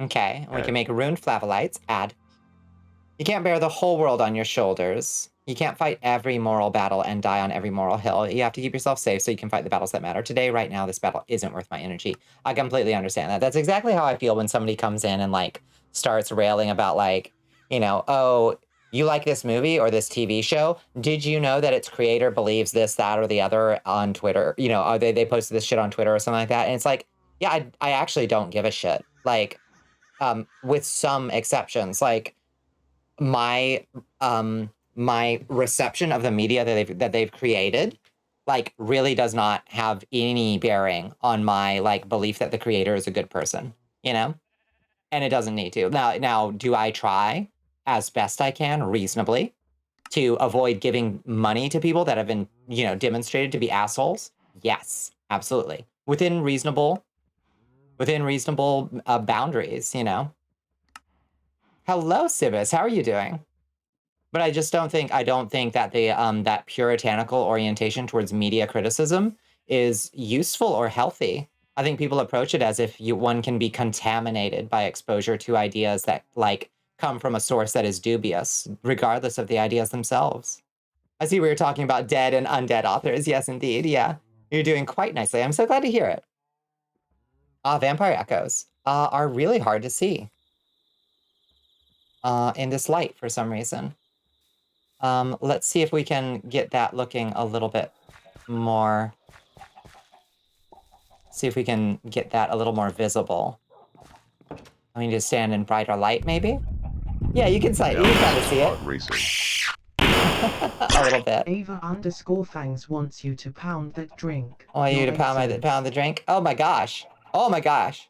Okay, and we can make runed flavolites. Add. You can't bear the whole world on your shoulders. You can't fight every moral battle and die on every moral hill. You have to keep yourself safe so you can fight the battles that matter. Today, right now, this battle isn't worth my energy. I completely understand that. That's exactly how I feel when somebody comes in and, like, starts railing about, like, you know, oh, you like this movie or this TV show? Did you know that its creator believes this, that, or the other on Twitter? You know, they posted this shit on Twitter or something like that. And it's like, yeah, I actually don't give a shit. Like, with some exceptions. Like, my reception of the media that they've created, like, really does not have any bearing on my, like, belief that the creator is a good person, you know? And it doesn't need to. Now, do I try as best I can, reasonably, to avoid giving money to people that have been, you know, demonstrated to be assholes? Yes, absolutely. Within reasonable boundaries, you know? Hello, Sibis. How are you doing? But I just don't think that the that puritanical orientation towards media criticism is useful or healthy. I think people approach it as if one can be contaminated by exposure to ideas that, like, come from a source that is dubious, regardless of the ideas themselves. I see we were talking about dead and undead authors. Yes, indeed. Yeah, you're doing quite nicely. I'm so glad to hear it. Vampire echoes are really hard to see in this light for some reason. Let's see if we can get that looking a little bit more. See if we can get that a little more visible. I mean, just stand in brighter light, maybe? Yeah, you can kind of see it. A little bit. Ava_Fangs wants you to pound that drink. I want you to pound the drink? Oh my gosh. Oh my gosh.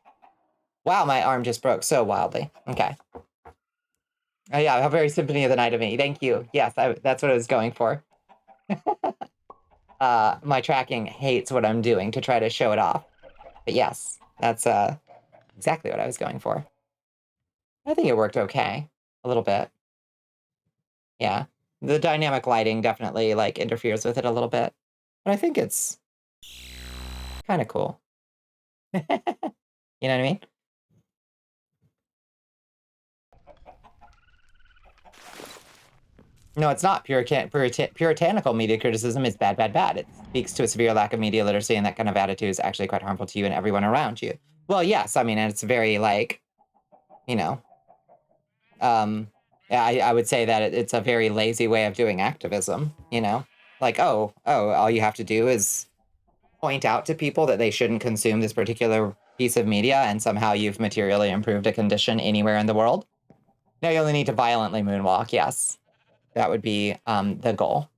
Wow, my arm just broke so wildly. Okay. Oh yeah, how very Symphony of the Night of me. Thank you. Yes, that's what I was going for. my tracking hates what I'm doing to try to show it off. But yes, that's exactly what I was going for. I think it worked okay. A little bit. Yeah. The dynamic lighting definitely, like, interferes with it a little bit. But I think it's kind of cool. You know what I mean? No, it's not. Puritanical media criticism is bad, bad, bad. It speaks to a severe lack of media literacy, and that kind of attitude is actually quite harmful to you and everyone around you. Well, yes, I mean, it's very, like, you know, I would say that it's a very lazy way of doing activism, you know? Like, oh, all you have to do is point out to people that they shouldn't consume this particular piece of media, and somehow you've materially improved a condition anywhere in the world. No, you only need to violently moonwalk, yes. That would be the goal.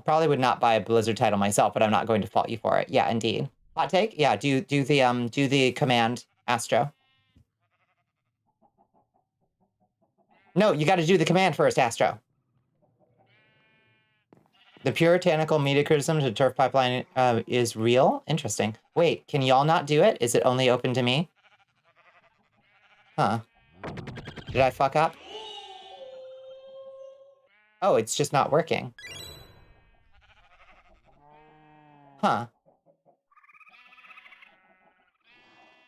Probably would not buy a Blizzard title myself, but I'm not going to fault you for it. Yeah, indeed. Hot take? Yeah, do the command, Astro. No, you got to do the command first, Astro. The puritanical media criticism to turf pipeline is real? Interesting. Wait, can y'all not do it? Is it only open to me? Huh. Did I fuck up? Oh, it's just not working. Huh.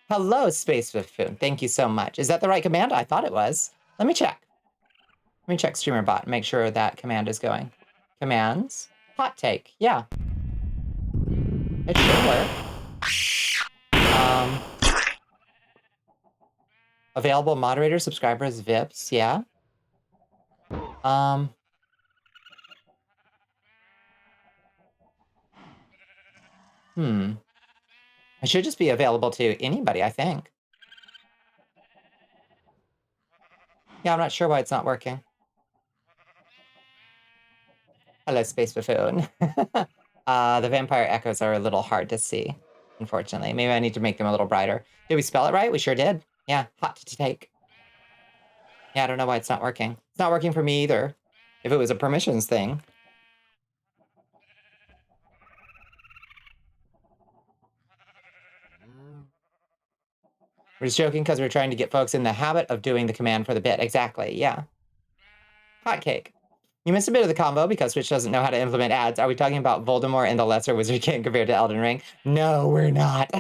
Hello, Space Buffoon. Thank you so much. Is that the right command? I thought it was. Let me check. Let me check StreamerBot and make sure that command is going. Commands. Hot take. Yeah. It should work. Available moderators, subscribers, VIPs. Yeah. It should just be available to anybody, I think. Yeah, I'm not sure why it's not working. Hello, Space Buffoon. The vampire echoes are a little hard to see, unfortunately. Maybe I need to make them a little brighter. Did we spell it right? We sure did. Yeah, hot to take. Yeah, I don't know why it's not working. It's not working for me either. If it was a permissions thing. We're just joking because we're trying to get folks in the habit of doing the command for the bit. Exactly, yeah. Hot cake. You missed a bit of the combo because Twitch doesn't know how to implement ads. Are we talking about Voldemort and the Lesser Wizard King compared to Elden Ring? No, we're not.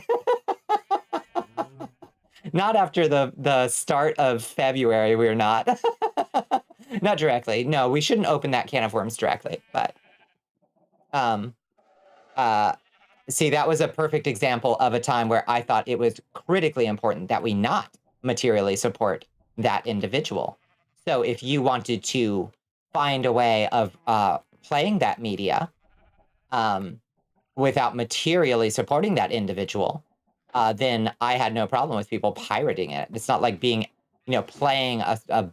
Not after the start of February, we're not. Not directly. No, we shouldn't open that can of worms directly, but see, that was a perfect example of a time where I thought it was critically important that we not materially support that individual. So if you wanted to find a way of playing that media without materially supporting that individual, then I had no problem with people pirating it. It's not like being, playing a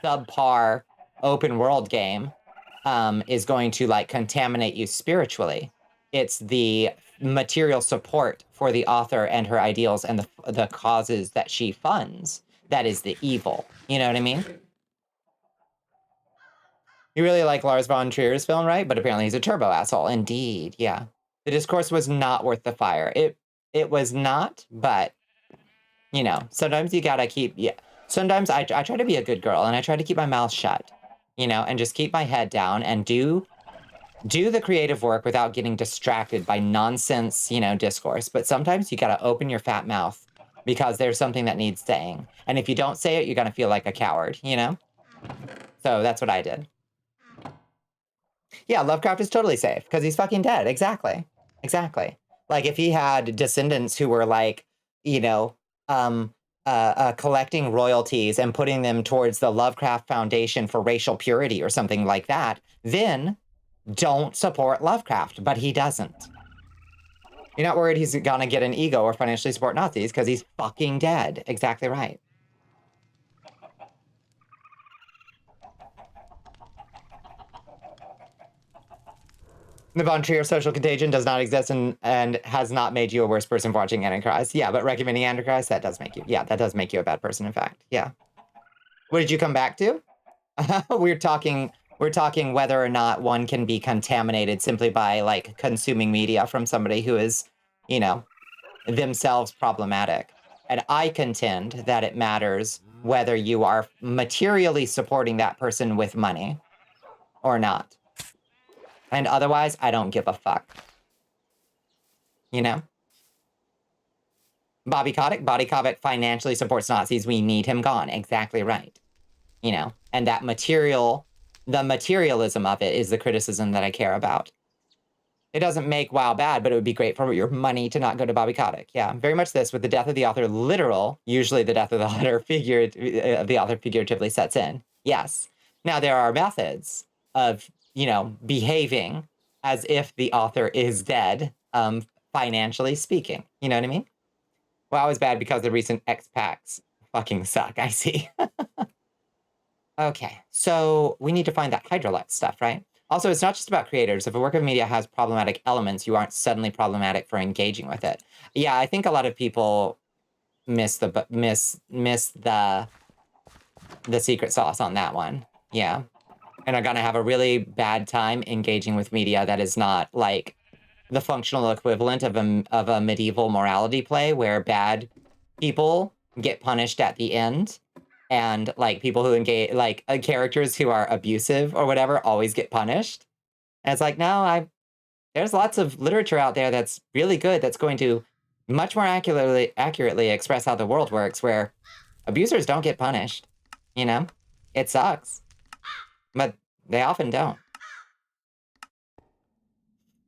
subpar open world game is going to, like, contaminate you spiritually. It's the material support for the author and her ideals and the causes that she funds that is the evil. You know what I mean? You really like Lars von Trier's film, right? But apparently he's a turbo asshole. Indeed, yeah. The discourse was not worth the fire. It was not, but, sometimes you gotta keep... Yeah. Sometimes I try to be a good girl, and I try to keep my mouth shut, and just keep my head down and do the creative work without getting distracted by nonsense, discourse. But sometimes you gotta open your fat mouth because there's something that needs saying. And if you don't say it, you're gonna feel like a coward, So that's what I did. Yeah, Lovecraft is totally safe because he's fucking dead. Exactly. Exactly. Like, if he had descendants who were, like, collecting royalties and putting them towards the Lovecraft Foundation for racial purity or something like that, then don't support Lovecraft. But he doesn't. You're not worried he's gonna get an ego or financially support Nazis because he's fucking dead. Exactly right. The Von Trier social contagion does not exist and has not made you a worse person for watching Antichrist. Yeah, but recommending Antichrist, that does make you... Yeah, that does make you a bad person, in fact. Yeah. What did you come back to? We're talking We're talking whether or not one can be contaminated simply by, like, consuming media from somebody who is, you know, themselves problematic. And I contend that it matters whether you are materially supporting that person with money or not. And otherwise, I don't give a fuck. You know? Bobby Kotick financially supports Nazis. We need him gone. Exactly right. You know? And that the materialism of it is the criticism that I care about. It doesn't make WoW bad, but it would be great for your money to not go to Bobby Kotick. Yeah, very much this, with the death of the author literal, usually the death of the author figuratively sets in. Yes. Now, there are methods of, you know, behaving as if the author is dead, financially speaking. You know what I mean? WoW is bad because the recent X-Packs fucking suck, I see. Okay, so we need to find that Hydrolux stuff, right? Also, it's not just about creators. If a work of media has problematic elements, you aren't suddenly problematic for engaging with it. Yeah, I think a lot of people miss the secret sauce on that one. Yeah, and are gonna have a really bad time engaging with media that is not like the functional equivalent of a medieval morality play where bad people get punished at the end. And, like, people who engage, like, characters who are abusive or whatever always get punished. And it's like, no, there's lots of literature out there that's really good that's going to much more accurately express how the world works, where abusers don't get punished, you know? It sucks, but they often don't.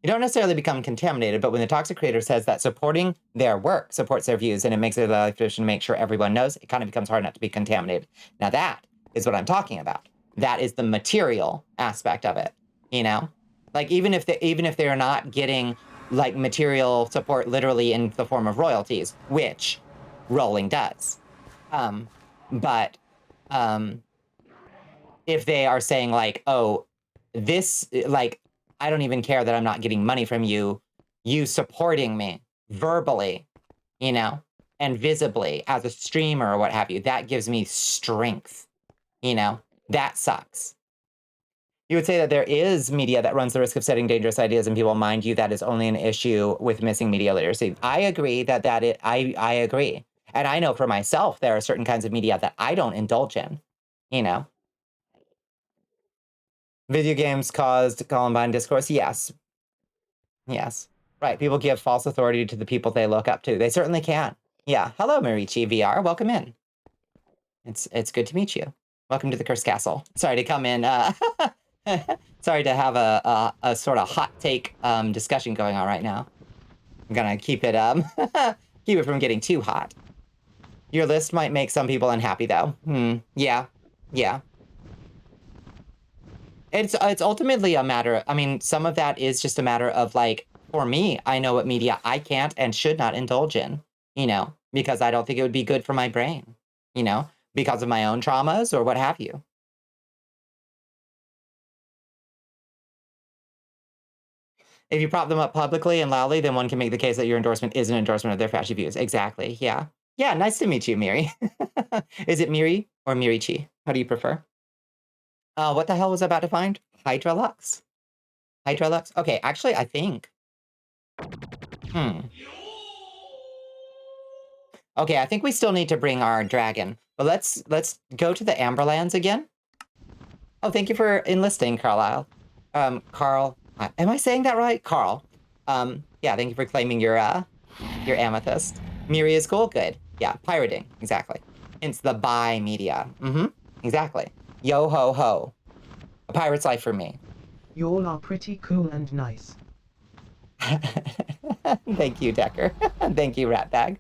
You don't necessarily become contaminated, but when the toxic creator says that supporting their work supports their views and it makes it a life mission to make sure everyone knows, it kind of becomes hard not to be contaminated. Now that is what I'm talking about. That is the material aspect of it, you know? Like, even if they're not getting, like, material support literally in the form of royalties, which Rolling does. But if they are saying, like, oh, this, like, I don't even care that I'm not getting money from you. You supporting me verbally, you know, and visibly as a streamer or what have you, that gives me strength, you know? That sucks. You would say that there is media that runs the risk of setting dangerous ideas in people. Mind you, that is only an issue with missing media literacy. I agree I agree. And I know for myself, there are certain kinds of media that I don't indulge in, you know? Video games caused Columbine discourse? Yes. Yes. Right. People give false authority to the people they look up to. They certainly can. Yeah. Hello, Marichi VR. Welcome in. It's good to meet you. Welcome to the Cursed Castle. Sorry to come in. Sorry to have a sort of hot take discussion going on right now. I'm gonna keep it keep it from getting too hot. Your list might make some people unhappy though. Yeah. Yeah. It's ultimately a matter, I mean, some of that is just a matter of, like, for me, I know what media I can't and should not indulge in, you know, because I don't think it would be good for my brain, you know, because of my own traumas or what have you. If you prop them up publicly and loudly, then one can make the case that your endorsement is an endorsement of their fashy views. Exactly, yeah. Yeah, nice to meet you, Miri. Is it Miri or Mirichi? How do you prefer? What the hell was I about to find? Hydrolux. Hydrolux? Okay, actually, I think. Okay, I think we still need to bring our dragon. But let's go to the Amberlands again. Oh, thank you for enlisting, Carlisle. Carl. Am I saying that right? Carl. Yeah, thank you for claiming your amethyst. Miri is cool? Good. Yeah, pirating. Exactly. It's the buy media. Exactly. Yo ho ho. A pirate's life for me. Y'all are pretty cool and nice. Thank you, Decker. Thank you, Ratbag.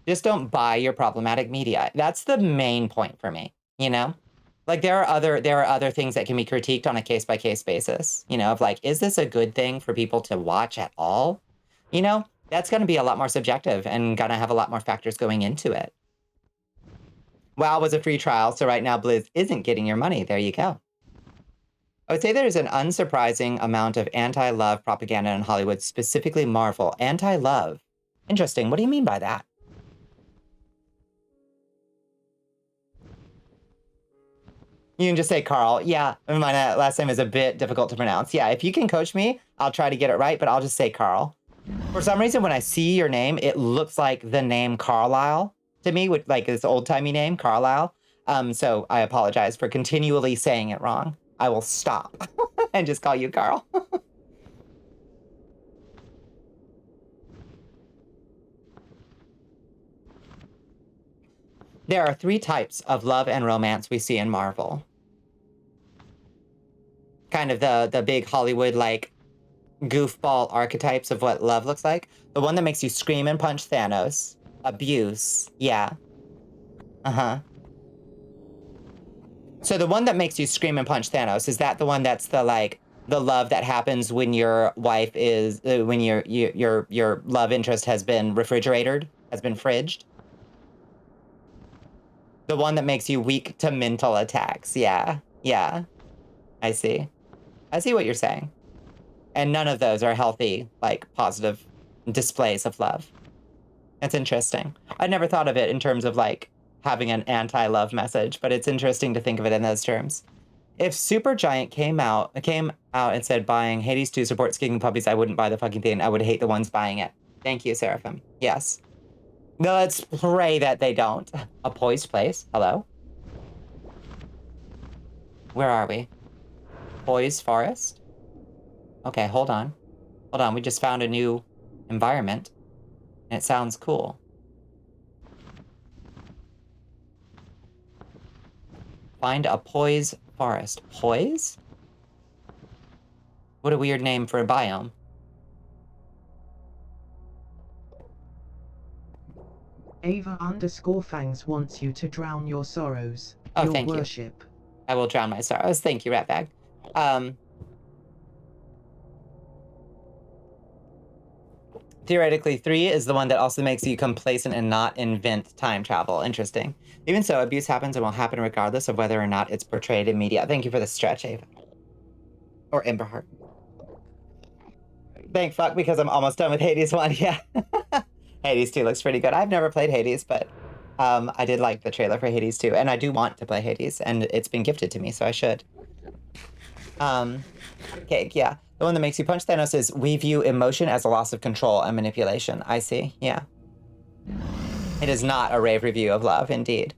Just don't buy your problematic media. That's the main point for me, you know? Like, there are other things that can be critiqued on a case-by-case basis, you know, of like, is this a good thing for people to watch at all? You know, that's going to be a lot more subjective and going to have a lot more factors going into it. WoW was a free trial, so right now Blizz isn't getting your money. There you go. I would say there's an unsurprising amount of anti-love propaganda in Hollywood, specifically Marvel. Anti-love. Interesting. What do you mean by that? You can just say Carl. Yeah, my last name is a bit difficult to pronounce. Yeah, if you can coach me, I'll try to get it right, but I'll just say Carl. For some reason, when I see your name, it looks like the name Carlisle to me, with like this old-timey name, Carlisle. So I apologize for continually saying it wrong. I will stop and just call you Carl. There are 3 types of love and romance we see in Marvel. Kind of the big Hollywood, like, goofball archetypes of what love looks like. The one that makes you scream and punch Thanos. Abuse. Yeah. Uh-huh. So the one that makes you scream and punch Thanos, is that the one that's the, like, the love that happens when your wife is, when your love interest has been refrigerated, has been fridged? The one that makes you weak to mental attacks. Yeah. Yeah. I see. I see what you're saying. And none of those are healthy, like, positive displays of love. That's interesting. I never thought of it in terms of, like, having an anti-love message, but it's interesting to think of it in those terms. If Supergiant came out and said buying Hades 2 supports kicking puppies, I wouldn't buy the fucking thing. I would hate the ones buying it. Thank you, Seraphim. Yes. No, let's pray that they don't. A poised place. Hello? Where are we? Poised forest? Okay, hold on. Hold on, we just found a new environment. And it sounds cool. Find a poise forest. Poise? What a weird name for a biome. Ava_Fangs wants you to drown your sorrows. Oh, your thank worship. you. I will drown my sorrows. Thank you, Ratbag. Theoretically, 3 is the one that also makes you complacent and not invent time travel. Interesting. Even so, abuse happens and will happen regardless of whether or not it's portrayed in media. Thank you for the stretch, Ava. Or Emberheart. Thank fuck, because I'm almost done with Hades 1, yeah. Hades 2 looks pretty good. I've never played Hades, but I did like the trailer for Hades 2, and I do want to play Hades, and it's been gifted to me, so I should. Okay, yeah. The one that makes you punch Thanos is, we view emotion as a loss of control and manipulation. I see, yeah. It is not a rave review of love, indeed.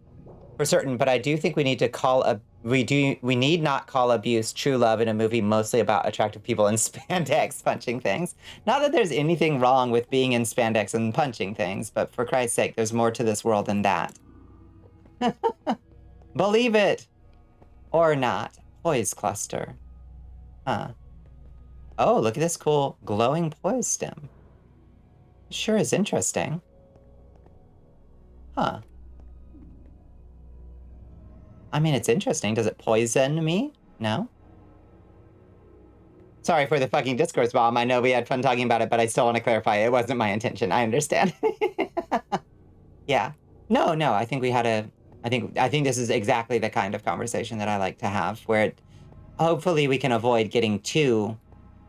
For certain, but I do think we need to call we need not call abuse true love in a movie mostly about attractive people in spandex punching things. Not that there's anything wrong with being in spandex and punching things, but for Christ's sake, there's more to this world than that. Believe it or not. Poise cluster. Huh. Oh, look at this cool glowing poise stem. Sure is interesting. Huh. I mean, it's interesting. Does it poison me? No? Sorry for the fucking discourse bomb. I know we had fun talking about it, but I still want to clarify. It wasn't my intention. I understand. Yeah. No, I think we had I think this is exactly the kind of conversation that I like to have, where hopefully we can avoid getting too,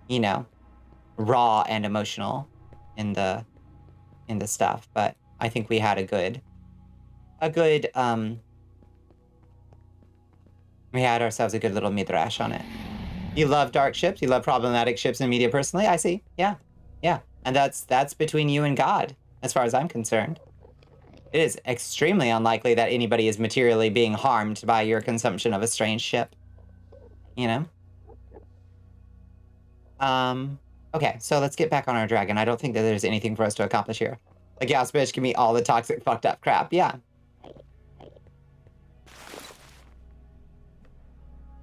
you know, raw and emotional in the stuff. But I think we had we had ourselves a good little midrash on it. You love dark ships. You love problematic ships in media personally. I see. Yeah. And that's between you and God, as far as I'm concerned. It is extremely unlikely that anybody is materially being harmed by your consumption of a strange ship. You know? Okay, so let's get back on our dragon. I don't think that there's anything for us to accomplish here. The gas bitch can be all the toxic, fucked up crap. Yeah.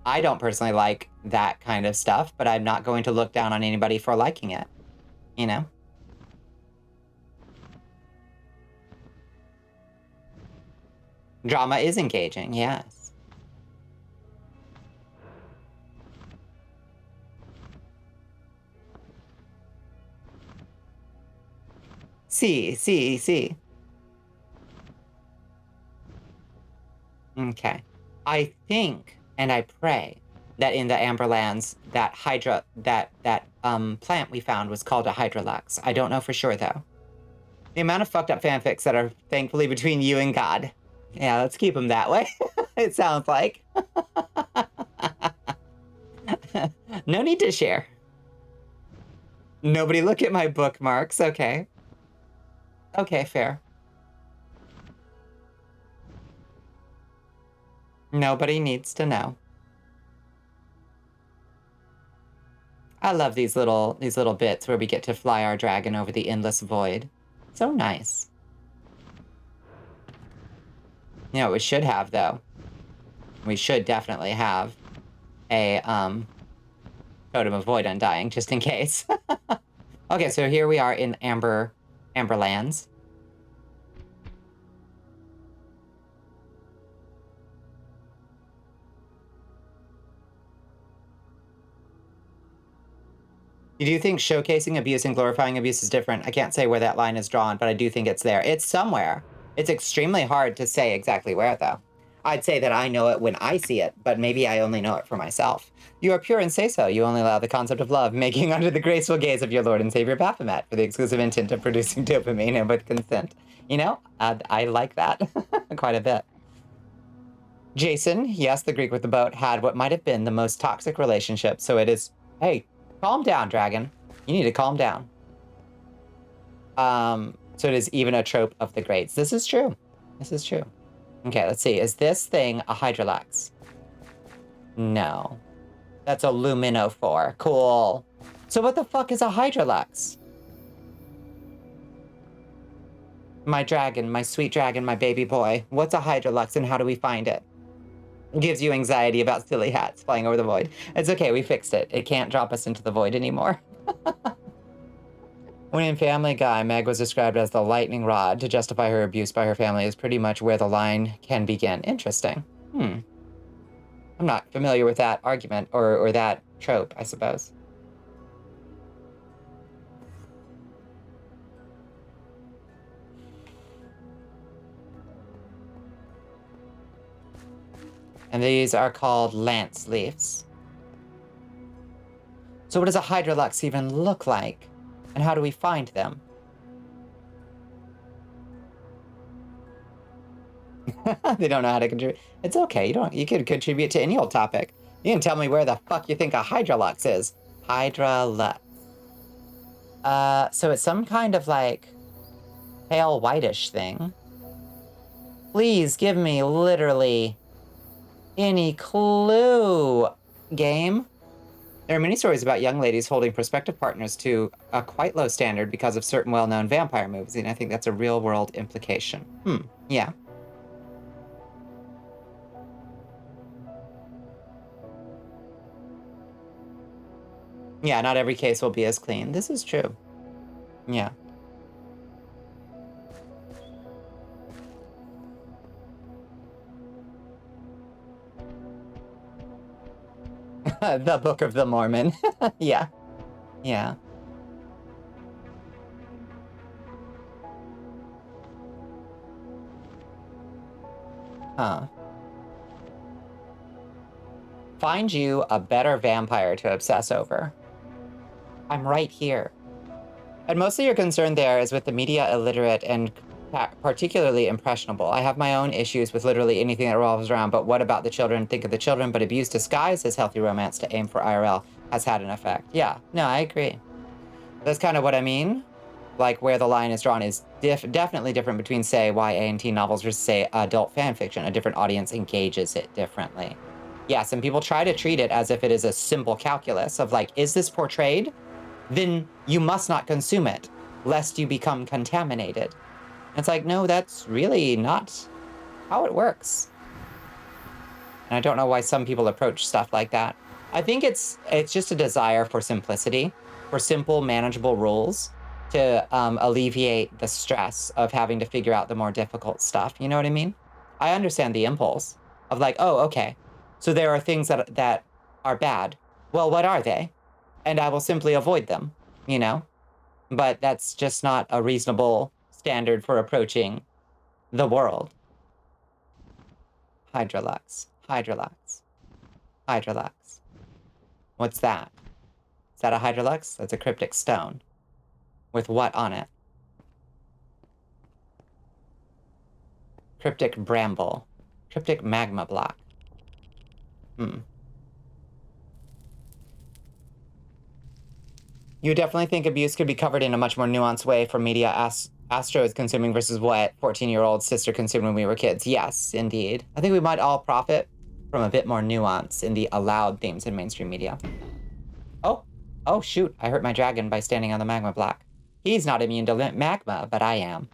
I don't personally like that kind of stuff, but I'm not going to look down on anybody for liking it. You know? Drama is engaging, yes. See. Okay. I think, and I pray, that in the Amberlands, that plant we found was called a Hydrolux. I don't know for sure, though. The amount of fucked up fanfics that are thankfully between you and God. Yeah, let's keep them that way. It sounds like. No need to share. Nobody look at my bookmarks. Okay. Okay, fair. Nobody needs to know. I love these little bits where we get to fly our dragon over the endless void. So nice. You know what we should have, though? We should definitely have a totem of void undying, just in case. Okay, so here we are in Amberlands. You do think showcasing abuse and glorifying abuse is different? I can't say where that line is drawn, but I do think it's there. It's somewhere. It's extremely hard to say exactly where, though. I'd say that I know it when I see it, but maybe I only know it for myself. You are pure and say so. You only allow the concept of love, making under the graceful gaze of your Lord and Savior Baphomet for the exclusive intent of producing dopamine and with consent. You know, I like that quite a bit. Jason, yes, the Greek with the boat, had what might have been the most toxic relationship, so it is... Hey, calm down, dragon. You need to calm down. So it is even a trope of the greats. This is true. This is true. Okay, let's see. Is this thing a Hydrolax? No. That's a Luminophore. Cool. So what the fuck is a Hydrolax? My dragon, my sweet dragon, my baby boy. What's a Hydrolux and how do we find it? It gives you anxiety about silly hats flying over the void. It's okay, we fixed it. It can't drop us into the void anymore. When in Family Guy, Meg was described as the lightning rod to justify her abuse by her family is pretty much where the line can begin. Interesting. I'm not familiar with that argument or that trope, I suppose. And these are called lance leaves. So what does a Hydrolux even look like? And how do we find them? They don't know how to contribute. It's okay. You can contribute to any old topic. You can tell me where the fuck you think a Hydrolux is. Hydrolux. So it's some kind of like pale whitish thing. Please give me literally any clue, game. There are many stories about young ladies holding prospective partners to a quite low standard because of certain well-known vampire movies, and I think that's a real-world implication. Yeah. Yeah, not every case will be as clean. This is true. Yeah. The Book of the Mormon. Yeah. Yeah. Huh. Find you a better vampire to obsess over. I'm right here. And mostly your concern there is with the media illiterate and particularly impressionable. I have my own issues with literally anything that revolves around, but what about the children? Think of the children, but abuse disguised as healthy romance to aim for IRL has had an effect. Yeah, no, I agree. That's kind of what I mean. Like, where the line is drawn is definitely different between, say, YA and teen novels versus, say, adult fan fiction. A different audience engages it differently. Yes, and people try to treat it as if it is a simple calculus of, like, is this portrayed? Then you must not consume it, lest you become contaminated. And it's like, no, that's really not how it works. And I don't know why some people approach stuff like that. I think it's just a desire for simplicity, for simple, manageable rules to alleviate the stress of having to figure out the more difficult stuff. You know what I mean? I understand the impulse of like, oh, okay, so there are things that are bad. Well, what are they? And I will simply avoid them, you know? But that's just not a reasonable standard for approaching the world. Hydrolux. Hydrolux. Hydrolux. What's that? Is that a Hydrolux? That's a cryptic stone. With what on it? Cryptic bramble. Cryptic magma block. You definitely think abuse could be covered in a much more nuanced way from media Astro is consuming versus what 14-year-old sister consumed when we were kids. Yes, indeed. I think we might all profit from a bit more nuance in the allowed themes in mainstream media. Oh, shoot. I hurt my dragon by standing on the magma block. He's not immune to magma, but I am.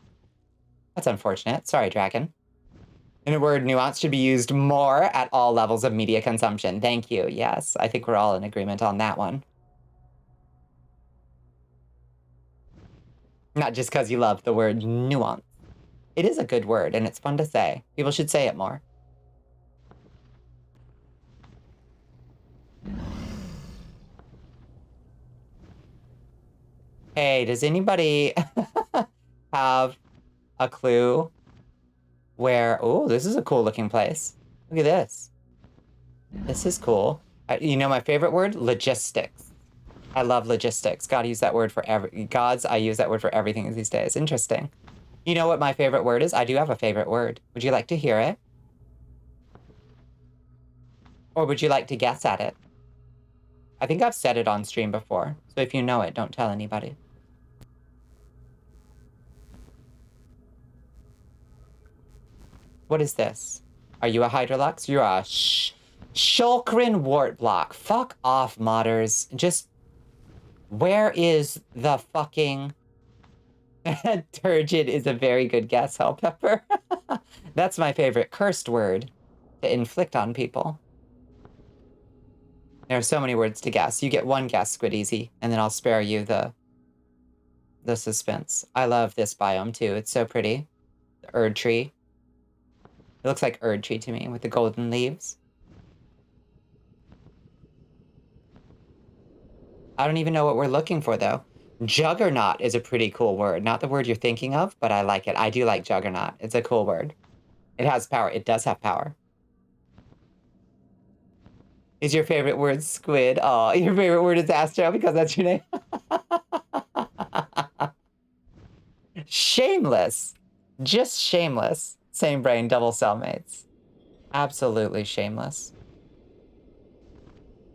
That's unfortunate. Sorry, dragon. And the word nuance should be used more at all levels of media consumption. Thank you. Yes, I think we're all in agreement on that one. Not just because you love the word nuance. It is a good word, and it's fun to say. People should say it more. Hey, does anybody have a clue where... Oh, this is a cool looking place. Look at this. This is cool. You know my favorite word? Logistics. I love logistics. I use that word for everything these days. Interesting. You know what my favorite word is? I do have a favorite word. Would you like to hear it? Or would you like to guess at it? I think I've said it on stream before. So if you know it, don't tell anybody. What is this? Are you a Hydrolux? You're a Shulkrin wart block. Fuck off, modders. Just... Where is the fucking... Turgid is a very good guess, Hellpepper. That's my favorite cursed word to inflict on people. There are so many words to guess. You get one guess, Squid Easy, and then I'll spare you the suspense. I love this biome, too. It's so pretty. The Erd Tree. It looks like Erd Tree to me, with the golden leaves. I don't even know what we're looking for, though. Juggernaut is a pretty cool word. Not the word you're thinking of, but I like it. I do like Juggernaut. It's a cool word. It has power. It does have power. Is your favorite word squid? Oh, your favorite word is Astro because that's your name? Shameless. Just shameless. Same brain, double cellmates. Absolutely shameless.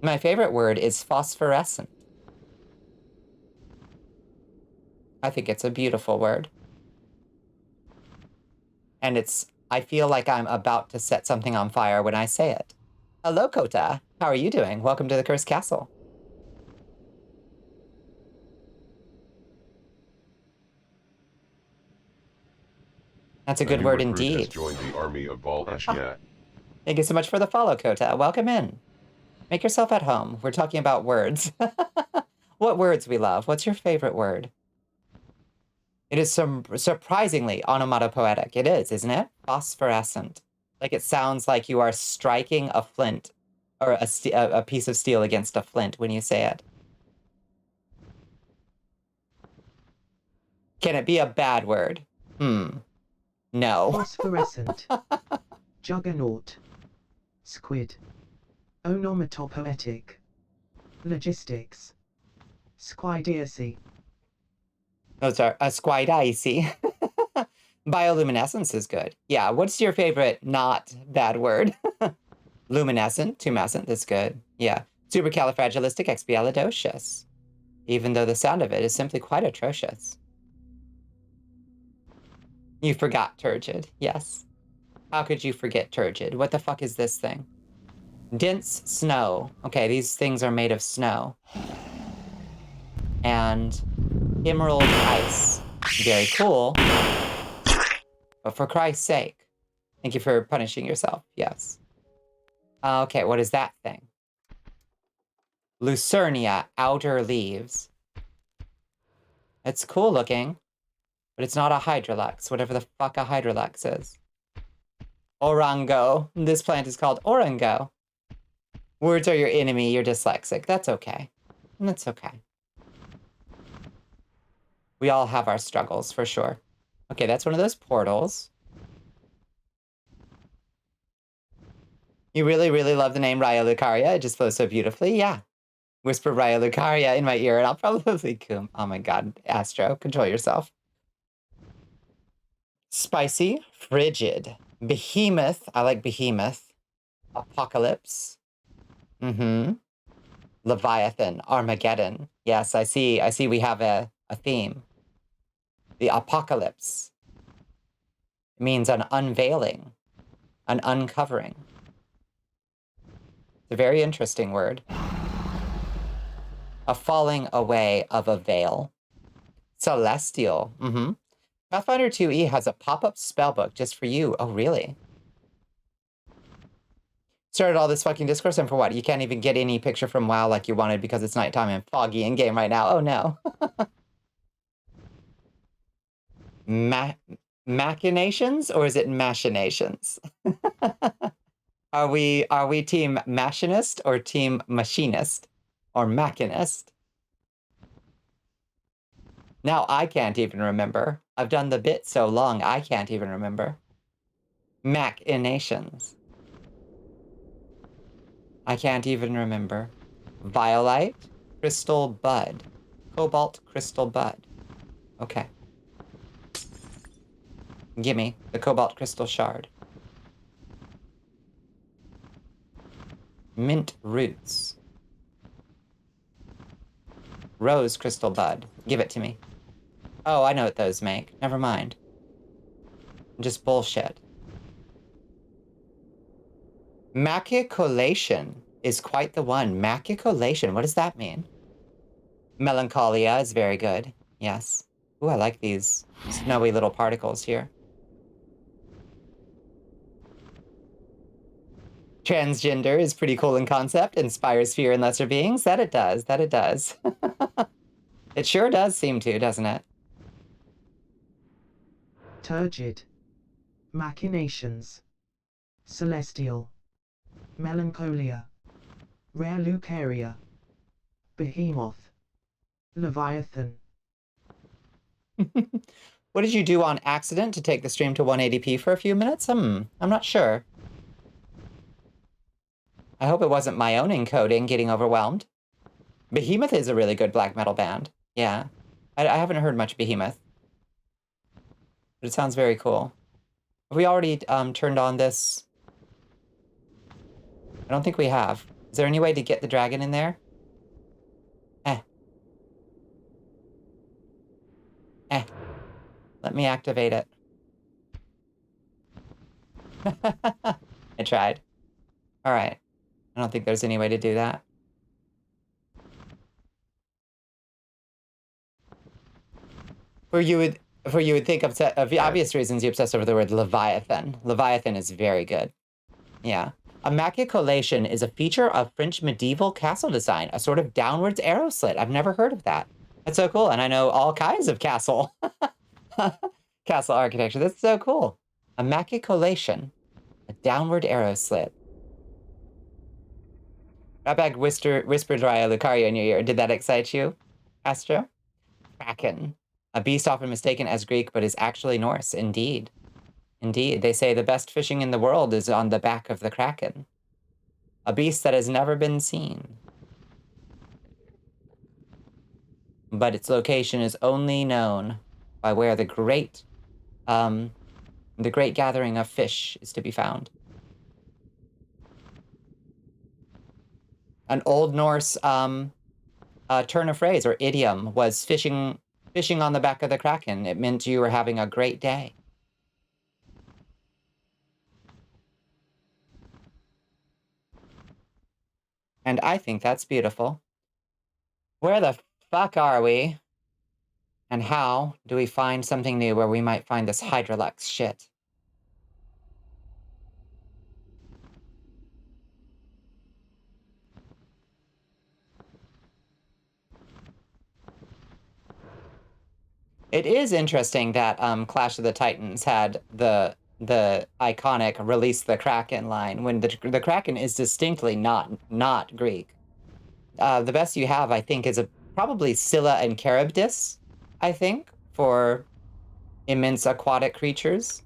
My favorite word is phosphorescent. I think it's a beautiful word. And I feel like I'm about to set something on fire when I say it. Hello, Kota. How are you doing? Welcome to the Cursed Castle. That's a good word indeed. Has joined the army of Bonnicula. Thank you so much for the follow, Kota. Welcome in. Make yourself at home. We're talking about words. What words we love. What's your favorite word? It is surprisingly onomatopoetic. It is, isn't it? Phosphorescent. Like it sounds like you are striking a flint or a piece of steel against a flint when you say it. Can it be a bad word? No. Phosphorescent. Juggernaut. Squid. Onomatopoetic. Logistics. Squidacy. Those are squidacy. Bioluminescence is good. Yeah, what's your favorite not bad word? Luminescent, tumescent, that's good. Yeah. Supercalifragilisticexpialidocious. Even though the sound of it is simply quite atrocious. You forgot turgid, yes. How could you forget turgid? What the fuck is this thing? Dense snow. Okay, these things are made of snow. And emerald ice. Very cool. But for Christ's sake. Thank you for punishing yourself. Yes. Okay, what is that thing? Lucernia, outer leaves. It's cool looking. But it's not a Hydrolux, whatever the fuck a Hydrolux is. Orango. This plant is called Orango. Words are your enemy, you're dyslexic. That's okay. That's okay. We all have our struggles, for sure. Okay, that's one of those portals. You really, really love the name Raya Lucaria. It just flows so beautifully. Yeah. Whisper Raya Lucaria in my ear, and I'll probably coom. Oh my god, Astro, control yourself. Spicy, frigid. Behemoth. I like Behemoth. Apocalypse. Mm-hmm. Leviathan. Armageddon. Yes, I see we have a theme. The apocalypse. It means an unveiling. An uncovering. It's a very interesting word. A falling away of a veil. Celestial. Mm-hmm. Pathfinder 2e has a pop-up spellbook just for you. Oh, really? Started all this fucking discourse, and for what? You can't even get any picture from WoW like you wanted because it's nighttime and foggy in-game right now. Oh, no. Machinations? Or is it machinations? Are we team machinist or team machinist? Or machinist? Now I can't even remember. I've done the bit so long, I can't even remember. Machinations. I can't even remember. Violite, crystal bud. Cobalt crystal bud. Okay. Gimme the cobalt crystal shard. Mint roots. Rose crystal bud. Give it to me. Oh, I know what those make. Never mind. Just bullshit. Machicolation is quite the one. Machicolation. What does that mean? Melancholia is very good. Yes. Ooh, I like these snowy little particles here. Transgender is pretty cool in concept. Inspires fear in lesser beings. That it does. That it does. It sure does seem to, doesn't it? Turgid. Machinations. Celestial. Melancholia. Rare Lucaria. Behemoth. Leviathan. What did you do on accident to take the stream to 180p for a few minutes? I'm not sure. I hope it wasn't my own encoding getting overwhelmed. Behemoth is a really good black metal band. Yeah. I haven't heard much Behemoth. But it sounds very cool. Have we already turned on this? I don't think we have. Is there any way to get the dragon in there? Let me activate it. I tried. All right. I don't think there's any way to do that. For you would think of the obvious reasons you obsess over the word Leviathan. Leviathan is very good. Yeah. A machicolation is a feature of French medieval castle design, a sort of downwards arrow slit. I've never heard of that. That's so cool, and I know all kinds of castle architecture. That's so cool. A machicolation, a downward arrow slit. Ratbag whispered Raya Lucaria in your ear. Did that excite you, Astro? Kraken. A beast often mistaken as Greek, but is actually Norse. Indeed. Indeed. They say the best fishing in the world is on the back of the Kraken. A beast that has never been seen. But its location is only known by where the great gathering of fish is to be found. An Old Norse turn of phrase or idiom was fishing on the back of the Kraken. It meant you were having a great day. And I think that's beautiful. Where the fuck are we? And how do we find something new where we might find this Hydrolux shit? It is interesting that Clash of the Titans had the iconic release the Kraken line when the Kraken is distinctly not Greek. The best you have, I think, is probably Scylla and Charybdis, I think, for immense aquatic creatures.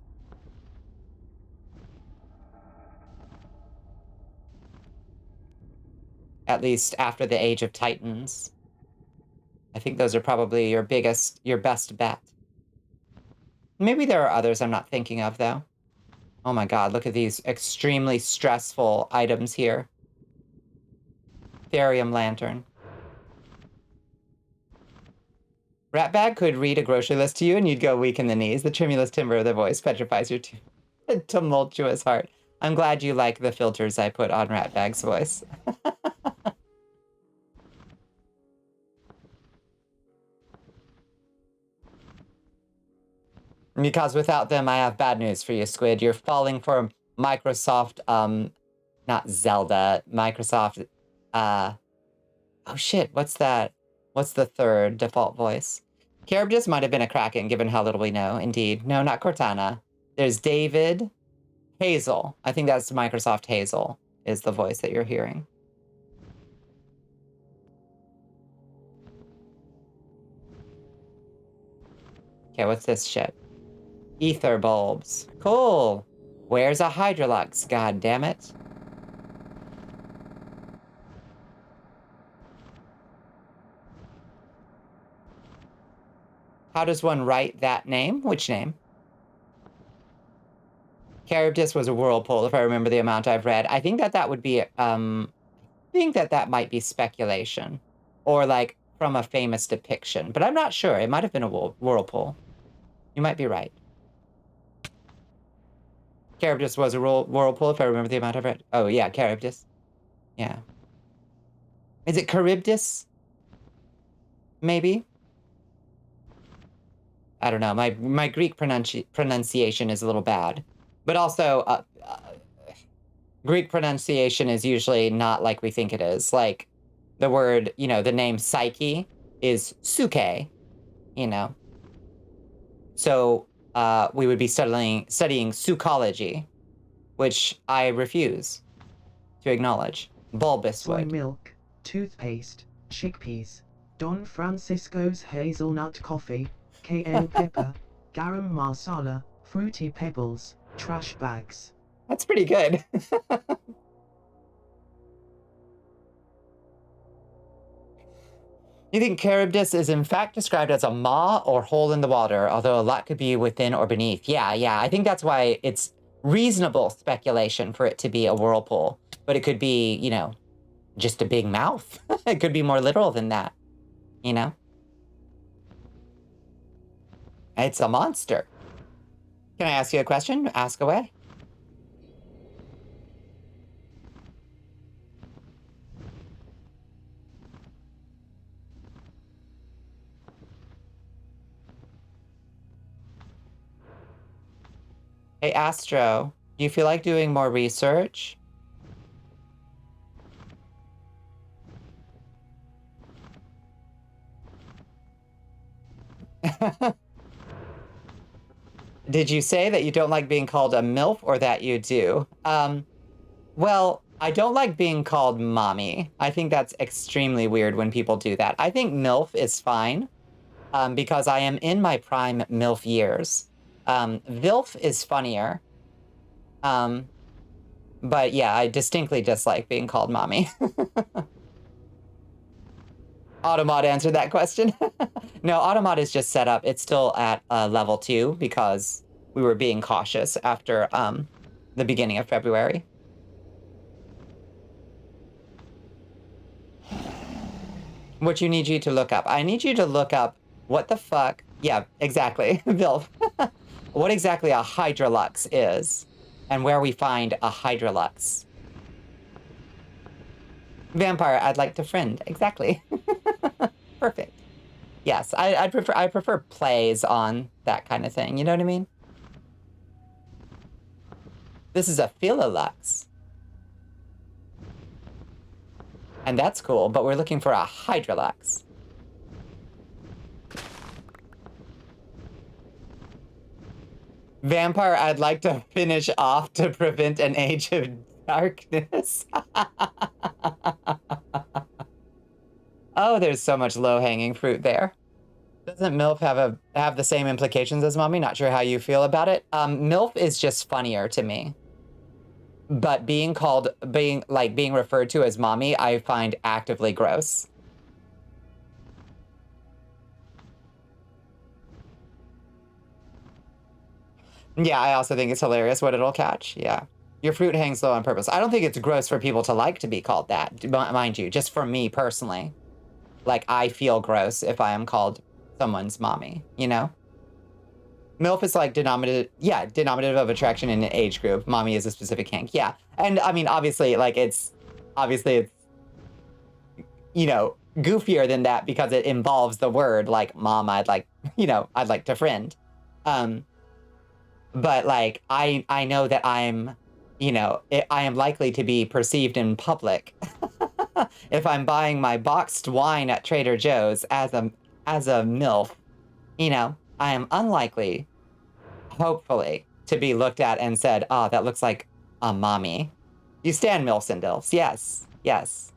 At least after the Age of Titans. I think those are probably your best bet. Maybe there are others I'm not thinking of, though. Oh my god, look at these extremely stressful items here. Therium lantern. Ratbag could read a grocery list to you and you'd go weak in the knees. The tremulous timbre of the voice petrifies your tumultuous heart. I'm glad you like the filters I put on Ratbag's voice. Because without them, I have bad news for you, Squid. You're falling for Microsoft, not Zelda, Microsoft, oh shit, what's that? What's the third default voice? Charybdis might have been a Kraken, given how little we know. Indeed. No, not Cortana. There's David. Hazel. I think that's Microsoft Hazel is the voice that you're hearing. Okay, what's this shit? Ether bulbs. Cool. Where's a Hydrolux? God damn it. How does one write that name? Which name? Charybdis was a whirlpool, if I remember the amount I've read. I think that would be, I think that might be speculation. Or, like, from a famous depiction. But I'm not sure. It might have been a whirlpool. You might be right. Charybdis was a whirlpool, if I remember the amount I've read. Oh, yeah, Charybdis. Yeah. Is it Charybdis? Maybe? I don't know. My Greek pronunciation is a little bad. But also, Greek pronunciation is usually not like we think it is. Like, the word, you know, the name Psyche is Suke, you know. So, we would be studying psychology, which I refuse to acknowledge. Bulbous Soy would. milk, toothpaste, chickpeas, Don Francisco's hazelnut coffee, cayenne pepper, garam masala, fruity pebbles, trash bags. That's pretty good. You think Charybdis is in fact described as a maw or hole in the water, although a lot could be within or beneath. Yeah, I think that's why it's reasonable speculation for it to be a whirlpool. But it could be, you know, just a big mouth. It could be more literal than that, you know? It's a monster. Can I ask you a question? Ask away. Hey, Astro, do you feel like doing more research? Did you say that you don't like being called a MILF or that you do? Well, I don't like being called mommy. I think that's extremely weird when people do that. I think MILF is fine because I am in my prime MILF years. VILF is funnier. But yeah, I distinctly dislike being called mommy. Automod answered that question. No, Automod is just set up. It's still at level 2 because we were being cautious after the beginning of February. What you need you to look up. I need you to look up what the fuck. Yeah, exactly. Vilf. What exactly a Hydrolux is and where we find a Hydrolux. Vampire, I'd like to friend. Exactly. Perfect. Yes, I prefer plays on that kind of thing. You know what I mean? This is a Philolux. And that's cool, but we're looking for a Hydrolux. Vampire, I'd like to finish off to prevent an age of darkness. Oh, there's so much low-hanging fruit there. Doesn't MILF have the same implications as mommy? Not sure how you feel about it. MILF is just funnier to me. But being referred to as mommy, I find actively gross. Yeah, I also think it's hilarious what it'll catch. Yeah. Your fruit hangs low on purpose. I don't think it's gross for people to like to be called that, mind you, just for me personally. Like, I feel gross if I am called someone's mommy, you know? MILF is like denominative of attraction in an age group. Mommy is a specific kink. Yeah. And I mean, obviously, like, it's you know, goofier than that because it involves the word like mom, I'd like, you know, I'd like to friend. But like, I know that I'm, you know, I am likely to be perceived in public if I'm buying my boxed wine at Trader Joe's as a MILF, you know, I am unlikely, hopefully, to be looked at and said, "Oh, that looks like a mommy." You stand MILFs and DILFs. Yes. Yes.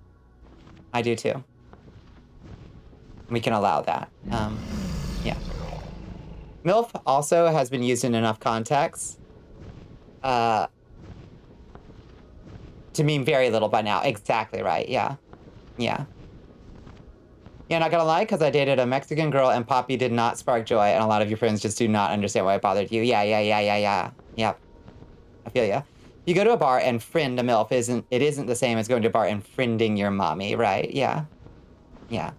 I do too. We can allow that. Yeah. MILF also has been used in enough contexts to mean very little by now. Exactly right. Yeah. Yeah. Yeah, not gonna lie, because I dated a Mexican girl and Poppy did not spark joy, and a lot of your friends just do not understand why it bothered you. Yeah. Yep. I feel ya. You go to a bar and friend a MILF isn't the same as going to a bar and friending your mommy, right? Yeah. Yeah.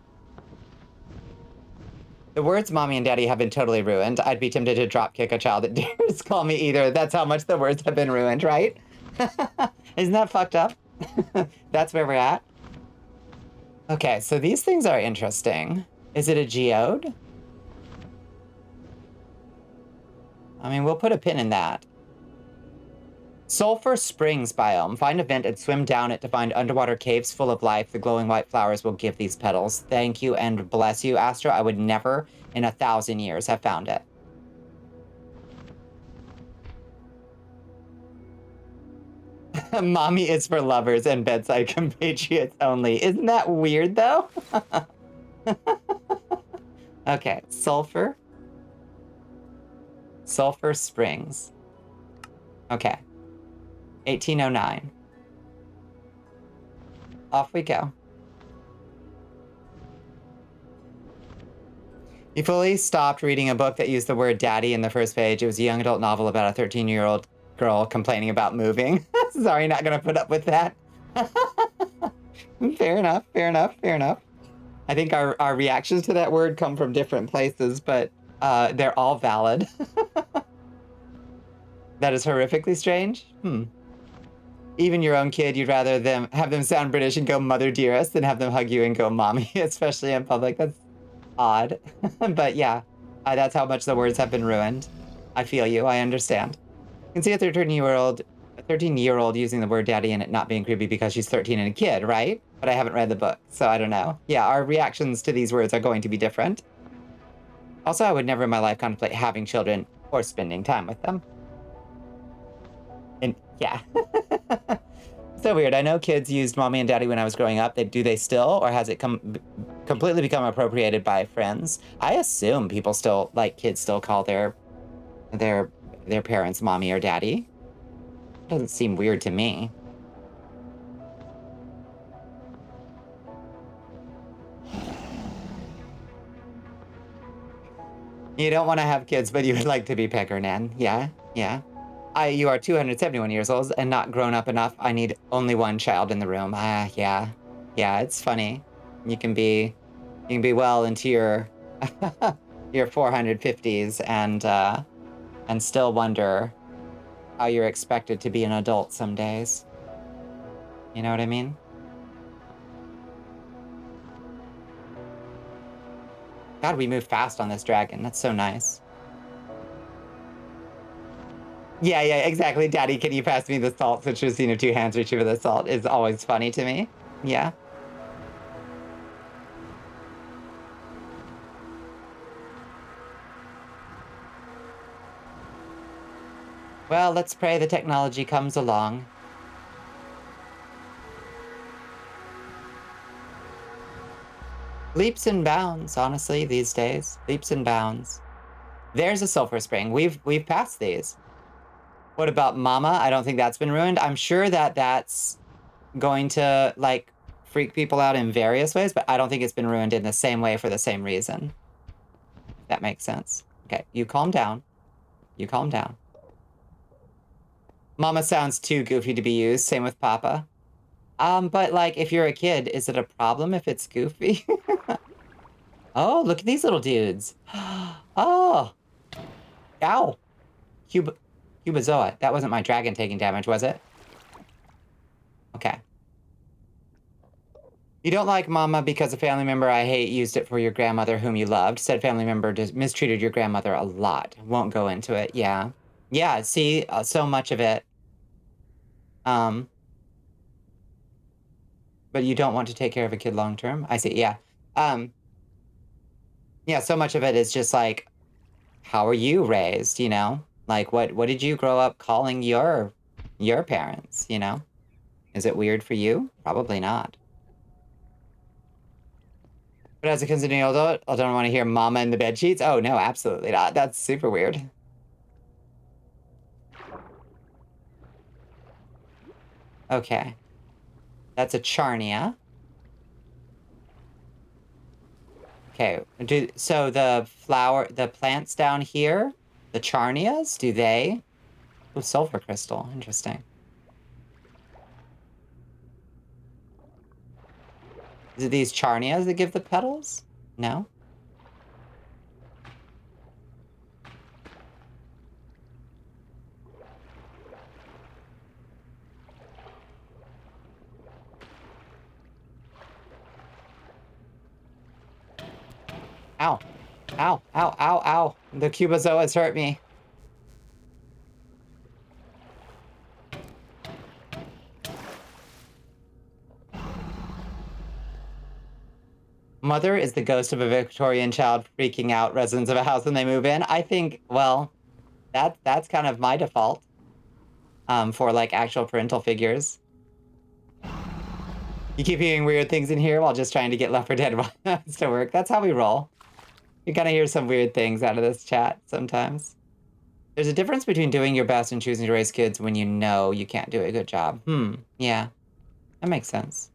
The words mommy and daddy have been totally ruined. I'd be tempted to drop kick a child that dares call me either. That's how much the words have been ruined, right? Isn't that fucked up? That's where we're at. Okay, so these things are interesting. Is it a geode? I mean, we'll put a pin in that. Sulfur Springs biome. Find a vent and swim down it to find underwater caves full of life. The glowing white flowers will give these petals. Thank you and bless you, Astro. I would never in 1,000 years have found it. Mommy is for lovers and bedside compatriots only. Isn't that weird, though? Okay, Sulfur Springs. Okay. 1809. Off we go. You fully stopped reading a book that used the word daddy in the first page. It was a young adult novel about a 13-year-old girl complaining about moving. Sorry, not gonna put up with that. Fair enough. I think our reactions to that word come from different places, but they're all valid. That is horrifically strange. Even your own kid, you'd rather have them sound British and go mother dearest than have them hug you and go mommy, especially in public. That's odd. But yeah, that's how much the words have been ruined. I feel you. I understand. You can see a 13-year-old using the word daddy and it not being creepy because she's 13 and a kid, right? But I haven't read the book, so I don't know. Yeah, our reactions to these words are going to be different. Also, I would never in my life contemplate having children or spending time with them. And yeah. So weird. I know kids used mommy and daddy when I was growing up. Do they still, or has it completely become appropriated by friends? I assume people still, like, kids still call their parents mommy or daddy. Doesn't seem weird to me. You don't want to have kids, but you would like to be Pecker Nan. Yeah. You are 271 years old and not grown up enough. I need only one child in the room. Yeah, it's funny. You can be well into your your 450s and still wonder how you're expected to be an adult some days. You know what I mean? God, we move fast on this dragon. That's so nice. Yeah, exactly. Daddy, can you pass me the salt? Such a scene of two hands reaching for the salt is always funny to me. Yeah. Well, let's pray the technology comes along. Leaps and bounds, honestly, these days. Leaps and bounds. There's a sulfur spring. We've passed these. What about Mama? I don't think that's been ruined. I'm sure that that's going to, like, freak people out in various ways, but I don't think it's been ruined in the same way for the same reason. If that makes sense. Okay, you calm down. You calm down. Mama sounds too goofy to be used. Same with Papa. But like, if you're a kid, is it a problem if it's goofy? Oh, look at these little dudes. Oh, ow. Cubozoa. That wasn't my dragon taking damage, was it? Okay. You don't like Mama because a family member I hate used it for your grandmother whom you loved. Said family member mistreated your grandmother a lot. Won't go into it. Yeah. Yeah, see, so much of it. But you don't want to take care of a kid long term? I see, yeah. Yeah, so much of it is just like, how are you raised, you know? Like, what did you grow up calling your parents, you know? Is it weird for you? Probably not. But as a continuing adult, I don't want to hear mama in the bed sheets. Oh, no, absolutely not. That's super weird. Okay. That's a Charnia. Okay, so the plants down here, the Charnias, do they? Oh, sulfur crystal, interesting. Is it these Charnias that give the petals? No? Ow. Ow, ow, ow, ow. The Cubozoas hurt me. Mother is the ghost of a Victorian child freaking out residents of a house when they move in. I think, well, that's kind of my default for like actual parental figures. You keep hearing weird things in here while just trying to get Left 4 Dead to work. That's how we roll. You kind of hear some weird things out of this chat sometimes. There's a difference between doing your best and choosing to raise kids when you know you can't do a good job. Yeah. That makes sense.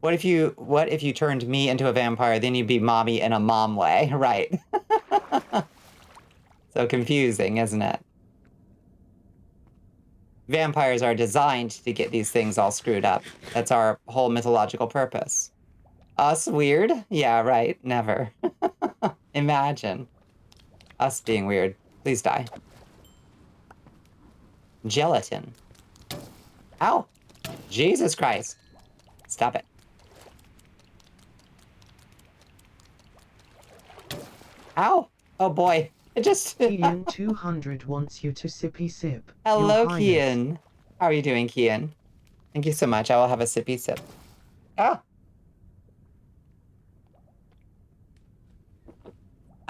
What if you turned me into a vampire, then you'd be mommy in a mom way, right? So confusing, isn't it? Vampires are designed to get these things all screwed up. That's our whole mythological purpose. Us weird? Yeah, right. Never. Imagine. Us being weird. Please die. Gelatin. Ow! Jesus Christ. Stop it. Ow! Oh boy. It just... Kian 200 wants you to sippy sip. Hello, Your Highness. Kian. How are you doing, Kian? Thank you so much. I will have a sippy sip. Ah!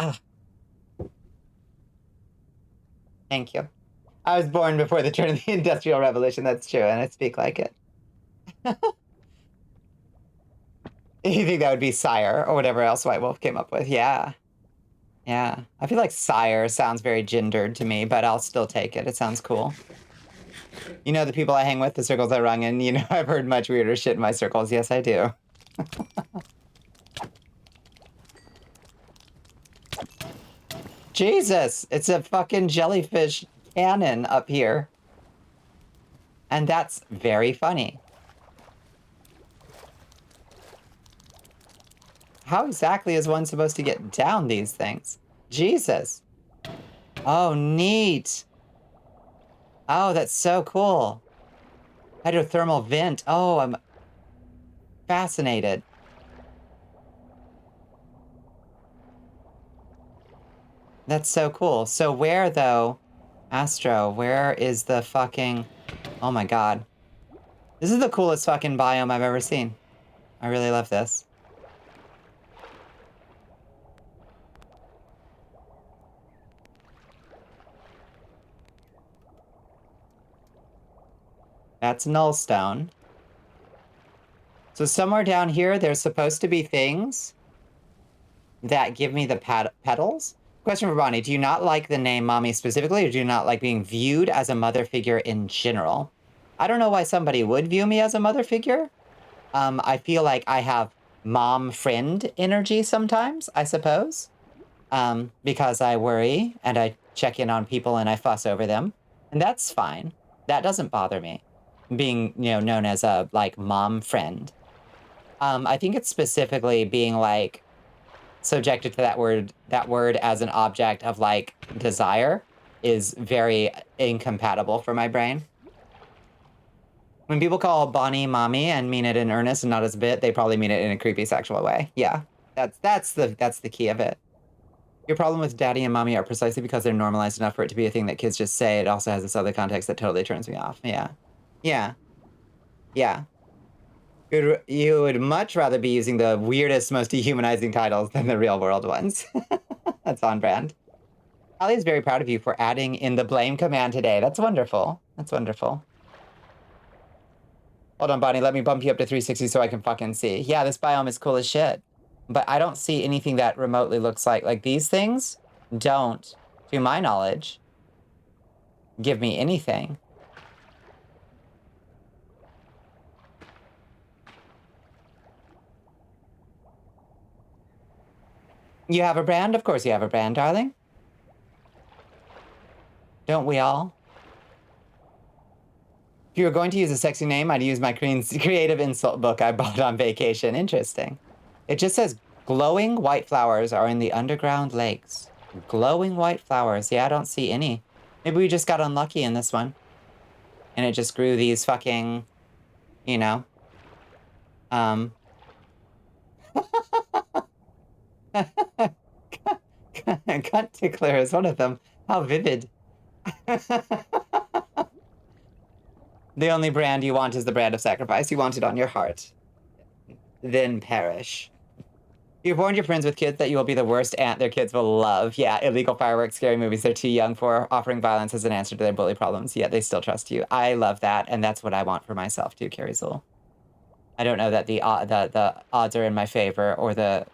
Ah. Thank you. I was born before the turn of the Industrial Revolution, that's true, and I speak like it. You think that would be sire, or whatever else White Wolf came up with? Yeah. Yeah. I feel like sire sounds very gendered to me, but I'll still take it. It sounds cool. You know the people I hang with, the circles I rung in, you know I've heard much weirder shit in my circles. Yes, I do. Jesus! It's a fucking jellyfish cannon up here. And that's very funny. How exactly is one supposed to get down these things? Jesus. Oh, neat. Oh, that's so cool. Hydrothermal vent. Oh, I'm fascinated. That's so cool. So where, though, Astro, where is the fucking... Oh my god. This is the coolest fucking biome I've ever seen. I really love this. That's nullstone. So somewhere down here, there's supposed to be things that give me the petals. Question for Bonnie, do you not like the name Mommy specifically, or do you not like being viewed as a mother figure in general? I don't know why somebody would view me as a mother figure. I feel like I have mom friend energy sometimes, I suppose. because I worry and I check in on people and I fuss over them. And that's fine. That doesn't bother me. Being, known as a, like, mom friend. I think it's specifically being, like, subjected to that word as an object of, like, desire is very incompatible for my brain. When people call Bonnie mommy and mean it in earnest and not as a bit, they probably mean it in a creepy sexual way. Yeah, that's the key of it. Your problem with daddy and mommy are precisely because they're normalized enough for it to be a thing that kids just say. It also has this other context that totally turns me off. Yeah. Yeah. Yeah. You would much rather be using the weirdest, most dehumanizing titles than the real world ones. That's on brand. Ali is very proud of you for adding in the blame command today. That's wonderful. That's wonderful. Hold on, Bonnie. Let me bump you up to 360 so I can fucking see. Yeah, this biome is cool as shit. But I don't see anything that remotely looks like these things don't, to my knowledge, give me anything. You have a brand? Of course you have a brand, darling. Don't we all? If you were going to use a sexy name, I'd use my creative insult book I bought on vacation. Interesting. It just says, glowing white flowers are in the underground lakes. Glowing white flowers. Yeah, I don't see any. Maybe we just got unlucky in this one. And it just grew these fucking, Cunt tickler is one of them. How vivid. The only brand you want is the brand of sacrifice. You want it on your heart. Then perish. You've warned your friends with kids that you will be the worst aunt their kids will love. Yeah, illegal fireworks, scary movies they're too young for, offering violence as an answer to their bully problems. Yet they still trust you. I love that, and that's what I want for myself too, Carrie Zool. I don't know that the odds are in my favor or the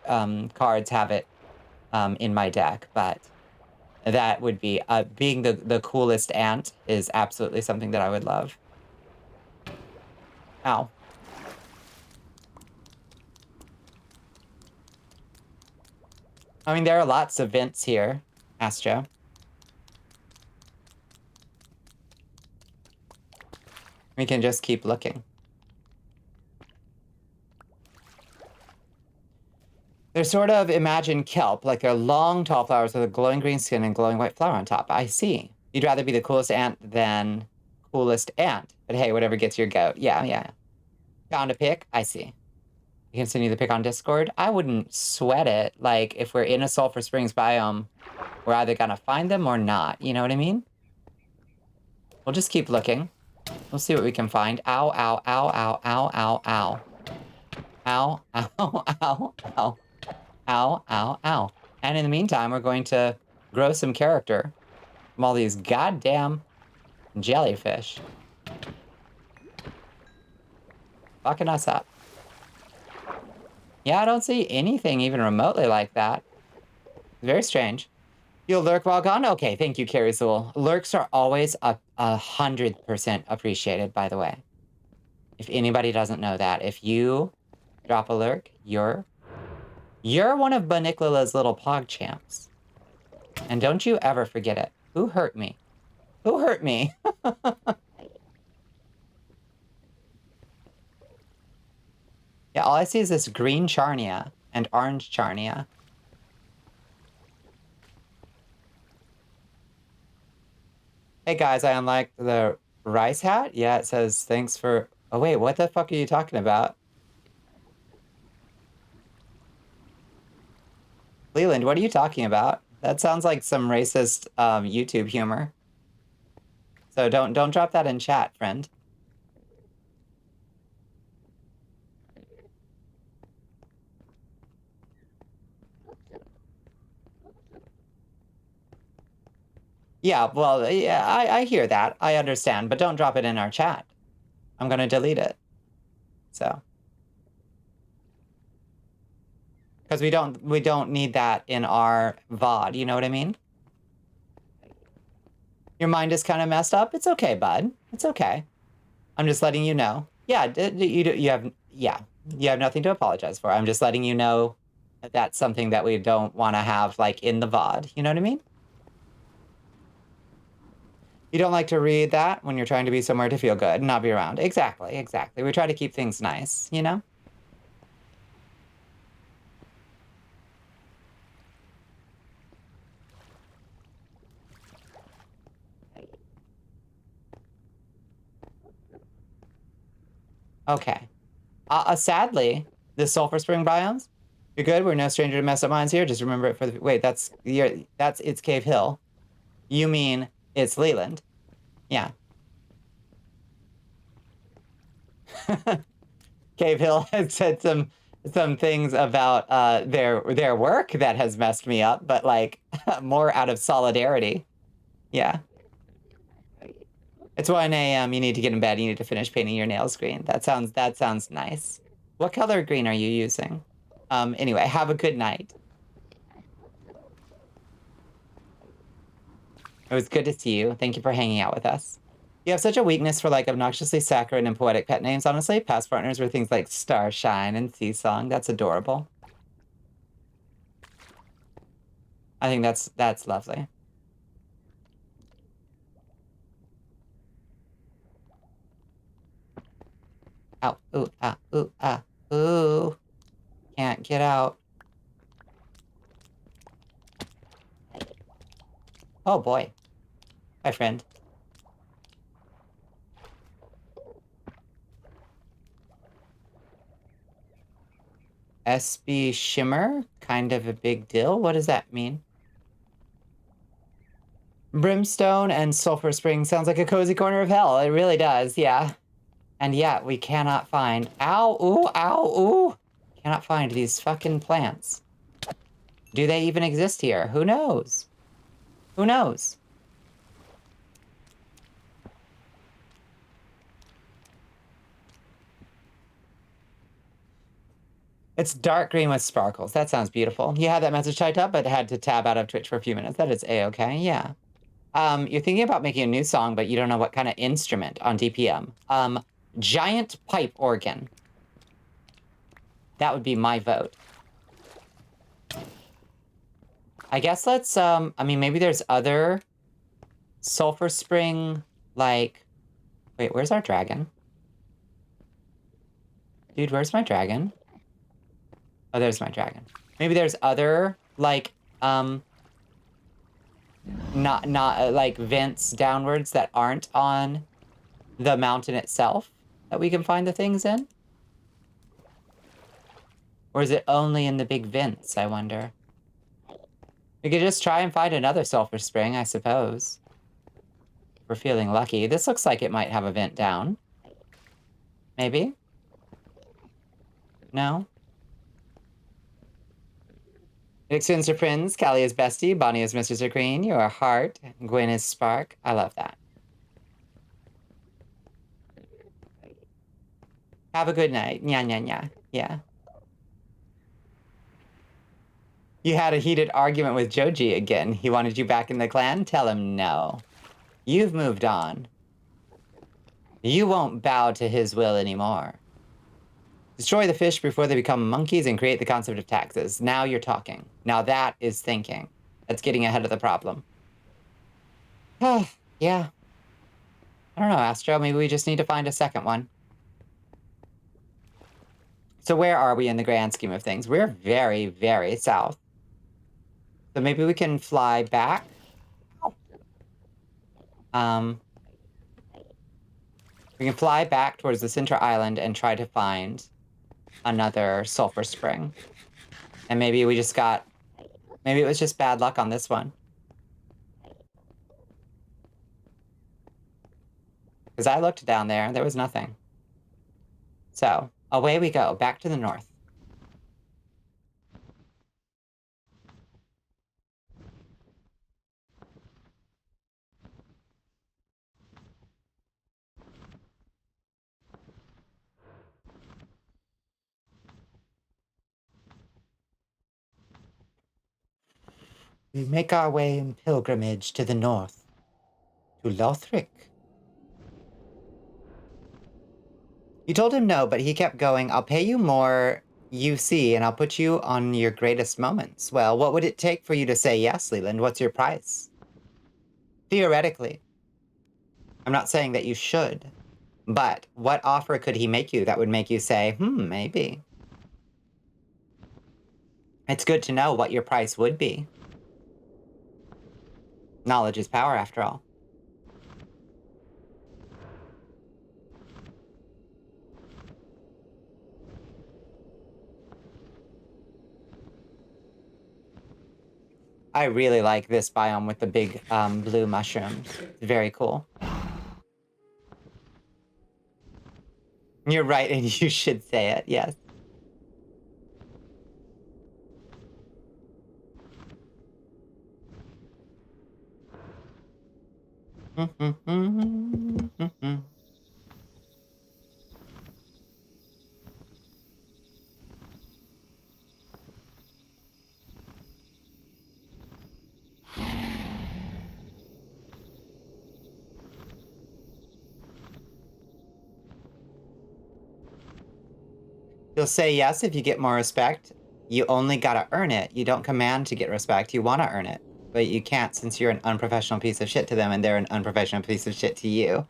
cards have it in my deck, but that would be being the coolest aunt is absolutely something that I would love. Ow. I mean, there are lots of vents here, Astro. We can just keep looking. They're sort of, imagine kelp, like they're long, tall flowers with a glowing green skin and glowing white flower on top. I see. You'd rather be the coolest ant than coolest ant. But hey, whatever gets your goat. Yeah. Found a pick? I see. You continue the pick on Discord? I wouldn't sweat it. Like, if we're in a Sulphur Springs biome, we're either gonna find them or not. You know what I mean? We'll just keep looking. We'll see what we can find. Ow, ow, ow, ow, ow, ow, ow. Ow, ow, ow, ow. Ow, ow, ow. And in the meantime, we're going to grow some character from all these goddamn jellyfish. Fucking us up. Yeah, I don't see anything even remotely like that. Very strange. You'll lurk while gone? Okay, thank you, Carrie Zool. Lurks are always 100% appreciated, by the way. If anybody doesn't know that, if you drop a lurk, you're one of Bonnicula's little pog champs. And don't you ever forget it. Who hurt me? Who hurt me? Yeah, all I see is this green Charnia and orange Charnia. Hey guys, I unlocked the rice hat? Yeah, it says thanks for... Oh wait, what the fuck are you talking about? Leland, what are you talking about? That sounds like some racist YouTube humor. So don't drop that in chat, friend. Yeah, well, yeah, I hear that. I understand, but don't drop it in our chat. I'm gonna delete it. So. Because we don't need that in our VOD, you know what I mean? Your mind is kind of messed up. It's okay, bud. It's okay. I'm just letting you know. Yeah, you have nothing to apologize for. I'm just letting you know that's something that we don't want to have, like, in the VOD. You know what I mean? You don't like to read that when you're trying to be somewhere to feel good and not be around. Exactly, exactly. We try to keep things nice, you know? Okay. Sadly, the sulfur spring biomes, you're good. We're no stranger to mess up mines here. Just remember it for the... Wait, that's it's Cave Hill. You mean it's Leland. Yeah. Cave Hill has said some things about their work that has messed me up, but like more out of solidarity. Yeah. It's 1 a.m. You need to get in bed. You need to finish painting your nails green. That sounds nice. What color green are you using? Anyway, have a good night. It was good to see you. Thank you for hanging out with us. You have such a weakness for like obnoxiously saccharine and poetic pet names, honestly. Past partners were things like Starshine and Sea Song. That's adorable. I think that's lovely. Ow, ooh, ah, ooh, ah, ooh. Can't get out. Oh boy. Hi, friend. SB Shimmer? Kind of a big deal? What does that mean? Brimstone and Sulphur Spring sounds like a cozy corner of hell. It really does, yeah. And yet, we cannot find... Ow, ooh, ow, ooh! Cannot find these fucking plants. Do they even exist here? Who knows? Who knows? It's dark green with sparkles. That sounds beautiful. You had that message typed up, but had to tab out of Twitch for a few minutes. That is A-okay, yeah. You're thinking about making a new song, but you don't know what kind of instrument on DPM. Giant pipe organ. That would be my vote. I guess let's, I mean, maybe there's other Sulphur Spring, like... Wait, where's our dragon? Dude, where's my dragon? Oh, there's my dragon. Maybe there's other, like, not like vents downwards that aren't on the mountain itself that we can find the things in? Or is it only in the big vents, I wonder? We could just try and find another sulfur spring, I suppose. We're feeling lucky. This looks like it might have a vent down. Maybe? No? Vixen's your Prince, Callie is Bestie, Bonnie is Mr. Green, you are Heart, Gwen is Spark. I love that. Have a good night. Nya, nya, nya. Yeah. You had a heated argument with Joji again. He wanted you back in the clan? Tell him no. You've moved on. You won't bow to his will anymore. Destroy the fish before they become monkeys and create the concept of taxes. Now you're talking. Now that is thinking. That's getting ahead of the problem. Yeah. I don't know, Astro. Maybe we just need to find a second one. So where are we in the grand scheme of things? We're very, very south. So maybe we can fly back. We can fly back towards the center island and try to find another sulfur spring. And maybe we just got... Maybe it was just bad luck on this one. Because I looked down there, there was nothing. So, away we go, back to the north. We make our way in pilgrimage to the north, to Lothric. You told him no, but he kept going, I'll pay you more, you see, and I'll put you on your greatest moments. Well, what would it take for you to say yes, Leland? What's your price? Theoretically. I'm not saying that you should, but what offer could he make you that would make you say, maybe? It's good to know what your price would be. Knowledge is power, after all. I really like this biome with the big blue mushrooms. It's very cool. You're right, and you should say it, yes. You'll say yes if you get more respect. You only gotta earn it. You don't command to get respect. You want to earn it. But you can't since you're an unprofessional piece of shit to them and they're an unprofessional piece of shit to you.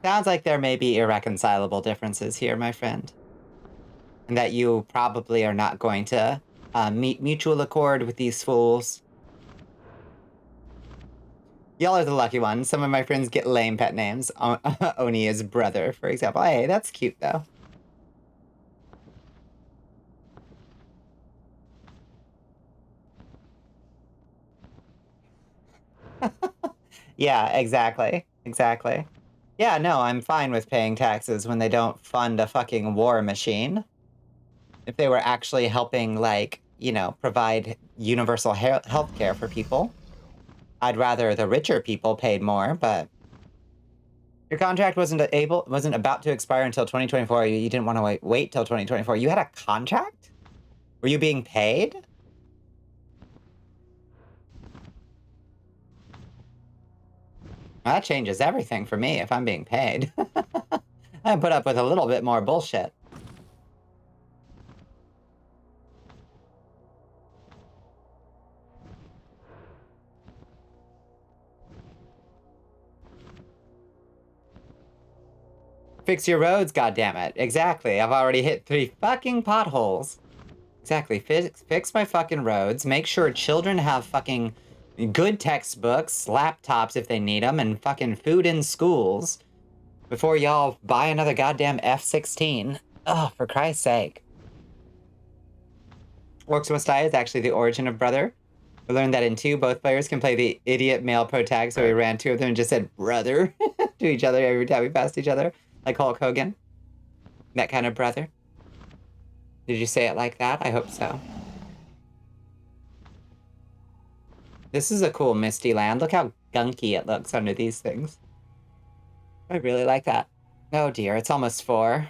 Sounds like there may be irreconcilable differences here, my friend. And that you probably are not going to meet mutual accord with these fools. Y'all are the lucky ones. Some of my friends get lame pet names. Oni is brother, for example. Hey, that's cute, though. Yeah, exactly. Exactly. Yeah, no, I'm fine with paying taxes when they don't fund a fucking war machine. If they were actually helping, like, you know, provide universal health care for people, I'd rather the richer people paid more, but your contract wasn't about to expire until 2024. You didn't want to wait till 2024. You had a contract? Were you being paid? That changes everything for me if I'm being paid. I put up with a little bit more bullshit. Fix your roads, goddammit. Exactly. I've already hit 3 fucking potholes. Exactly. Fix my fucking roads. Make sure children have fucking good textbooks, laptops if they need them, and fucking food in schools before y'all buy another goddamn F-16. Oh, for Christ's sake. Orcs Must Die is actually the origin of Brother. We learned that in 2, both players can play the idiot male pro tag, so we ran 2 of them and just said brother to each other every time we passed each other, like Hulk Hogan. That kind of brother. Did you say it like that? I hope so. This is a cool misty land. Look how gunky it looks under these things. I really like that. Oh dear, it's almost 4.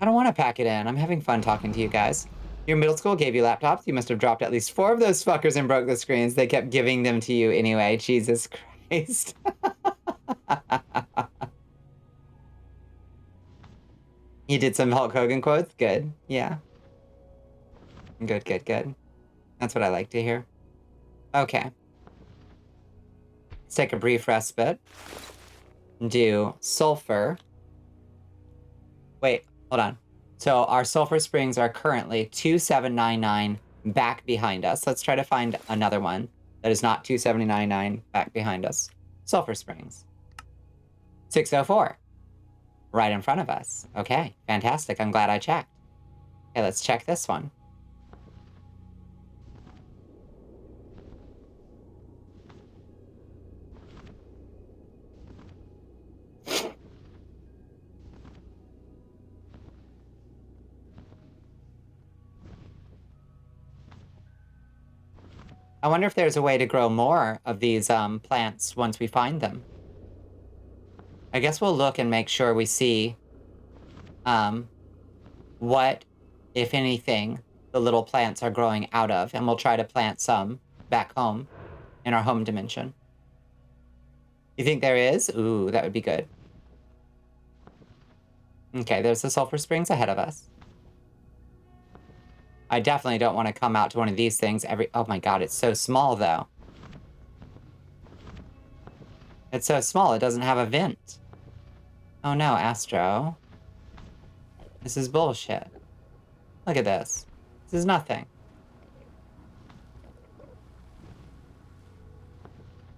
I don't want to pack it in. I'm having fun talking to you guys. Your middle school gave you laptops. You must have dropped at least 4 of those fuckers and broke the screens. They kept giving them to you anyway. Jesus Christ. You did some Hulk Hogan quotes? Good. Yeah. Good, good, good. That's what I like to hear. Okay. Let's take a brief respite. Do sulfur. Wait, hold on. So our sulfur springs are currently 2799 back behind us. Let's try to find another one that is not 2799 back behind us. Sulfur springs. 604. Right in front of us. Okay, fantastic. I'm glad I checked. Okay, let's check this one. I wonder if there's a way to grow more of these plants once we find them. I guess we'll look and make sure we see what, if anything, the little plants are growing out of, and we'll try to plant some back home in our home dimension. You think there is? Ooh, that would be good. Okay, there's the sulfur springs ahead of us. I definitely don't want to come out to one of these things every... Oh my god, it's so small, though. It's so small, it doesn't have a vent. Oh no, Astro. This is bullshit. Look at this. This is nothing.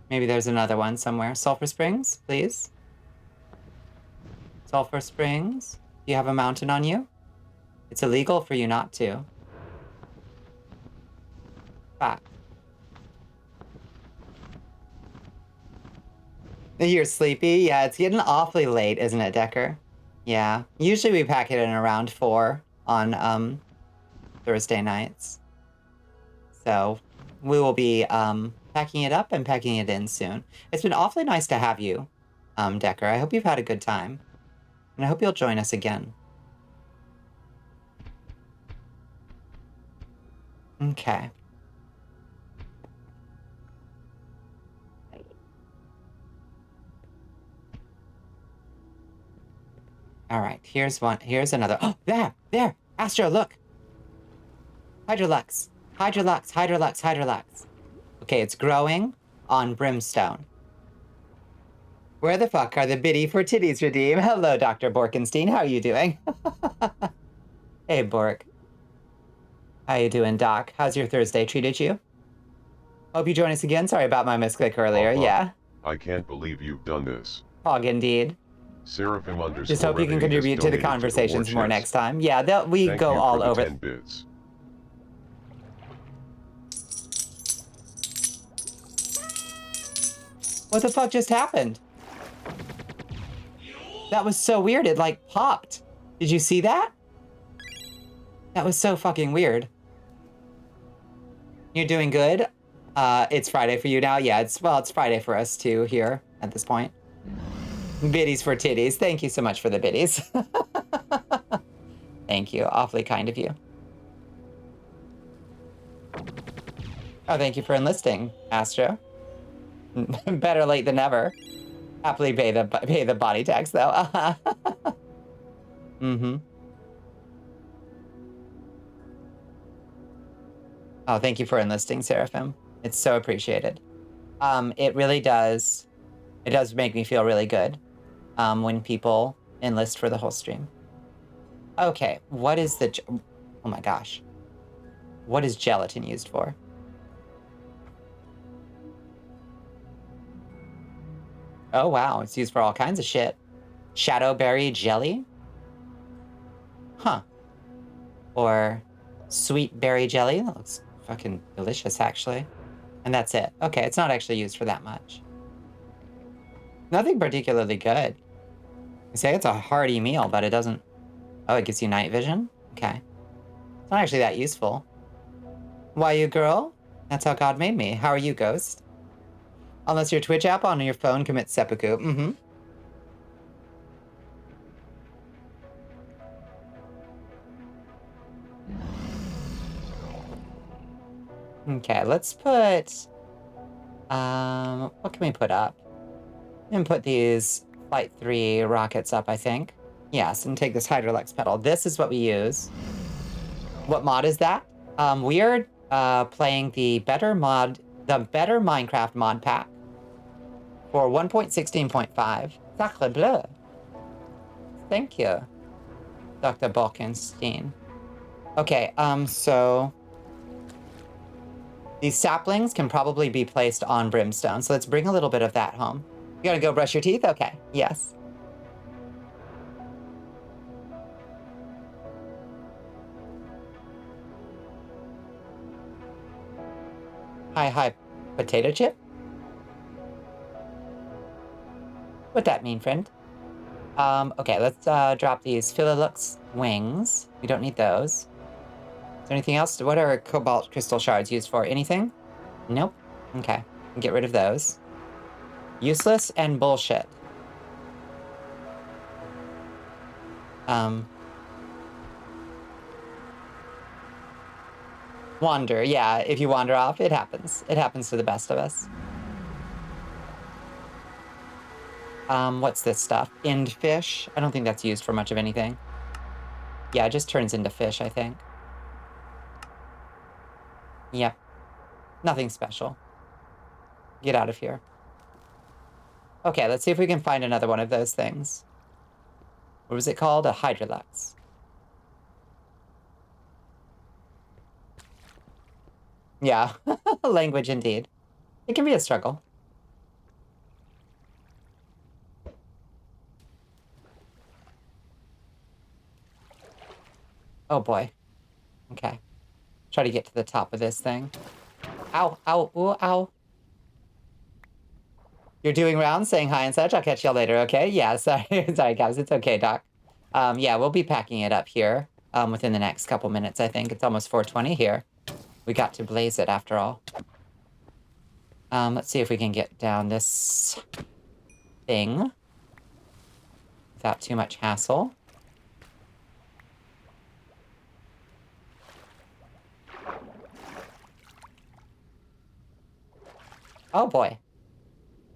Maybe there's another one somewhere. Sulphur Springs, please. Sulphur Springs. Do you have a mountain on you? It's illegal for you not to. Fuck. You're sleepy? Yeah, it's getting awfully late, isn't it, Decker? Yeah. Usually we pack it in around 4 on Thursday nights. So we will be packing it up and packing it in soon. It's been awfully nice to have you, Decker. I hope you've had a good time. And I hope you'll join us again. Okay. All right, here's one. Here's another. Oh, there. Astro, look. Hydrolux. Hydrolux, Hydrolux, Hydrolux. Okay, it's growing on Brimstone. Where the fuck are the biddy for titties redeem? Hello, Dr. Borkenstein. How are you doing? Hey, Bork. How you doing, Doc? How's your Thursday treated you? Hope you join us again. Sorry about my misclick earlier. Papa, Yeah. I can't believe you've done this. Hog indeed. Seraphim _ Just hope you can contribute to the conversations more next time. Yeah, we Thank go you all for the over. 10 bits. What the fuck just happened? That was so weird. It like popped. Did you see that? That was so fucking weird. You're doing good? It's Friday for you now? Yeah, it's Friday for us too here at this point. Biddies for titties. Thank you so much for the biddies. Thank you. Awfully kind of you. Oh, thank you for enlisting, Astro. Better late than never. Happily pay the body tax, though. Mm-hmm. Oh, thank you for enlisting, Seraphim. It's so appreciated. It really does. It does make me feel really good when people enlist for the whole stream. Okay, what is the... Oh my gosh. What is gelatin used for? Oh wow, it's used for all kinds of shit. Shadowberry jelly? Huh. Or sweet berry jelly? That looks fucking delicious, actually. And that's it. Okay, it's not actually used for that much. Nothing particularly good. I say it's a hearty meal, but it doesn't... Oh, it gives you night vision? Okay. It's not actually that useful. Why, you girl? That's how God made me. How are you, Ghost? Unless your Twitch app on your phone commits seppuku. Mm-hmm. Okay, let's put... what can we put up? We can put these Flight 3 rockets up, I think. Yes, and take this Hydrolux pedal. This is what we use. What mod is that? We are playing the Better Minecraft mod pack for 1.16.5. Sacre bleu. Thank you, Dr. Balkenstein. Okay, so these saplings can probably be placed on Brimstone, so let's bring a little bit of that home. You gotta go brush your teeth? Okay, yes. Hi, potato chip? What that mean, friend? Okay, let's drop these Philolux wings. We don't need those. Is there anything else? What are cobalt crystal shards used for? Anything? Nope. Okay, get rid of those. Useless and bullshit. Wander, yeah, if you wander off, it happens. It happens to the best of us. What's this stuff? End fish? I don't think that's used for much of anything. Yeah, it just turns into fish, I think. Yep. Nothing special. Get out of here. Okay, let's see if we can find another one of those things. What was it called? A Hydrolux. Yeah, language indeed. It can be a struggle. Oh boy. Okay. Try to get to the top of this thing. Ow, ow, ooh, ow. You're doing rounds, saying hi and such. I'll catch y'all later, okay? Yeah, sorry, sorry, guys. It's okay, Doc. Yeah, we'll be packing it up here within the next couple minutes, I think. It's almost 4:20 here. We got to blaze it after all. Let's see if we can get down this thing without too much hassle. Oh boy.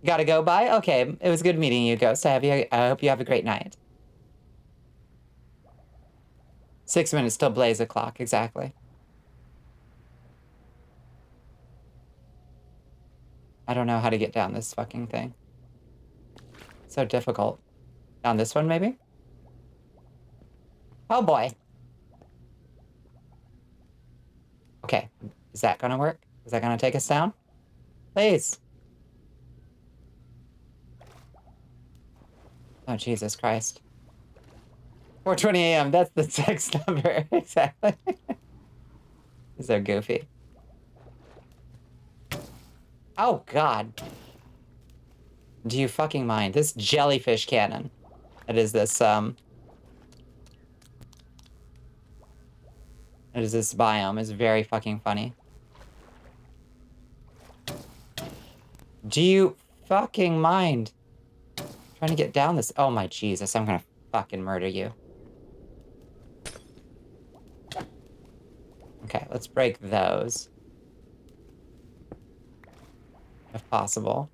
You gotta go, bye? Okay, it was good meeting you, Ghost. I hope you have a great night. 6 minutes till blaze o'clock, exactly. I don't know how to get down this fucking thing. So difficult. Down this one, maybe? Oh boy. Okay, is that gonna work? Is that gonna take us down? Please. Oh, Jesus Christ. 4:20 a.m., that's the text number. Exactly. These are goofy. Oh, God. Do you fucking mind? This jellyfish cannon. It is this, It is this biome is very fucking funny. Do you fucking mind? Trying to get down this. Oh my Jesus, I'm gonna fucking murder you. Okay, let's break those. If possible.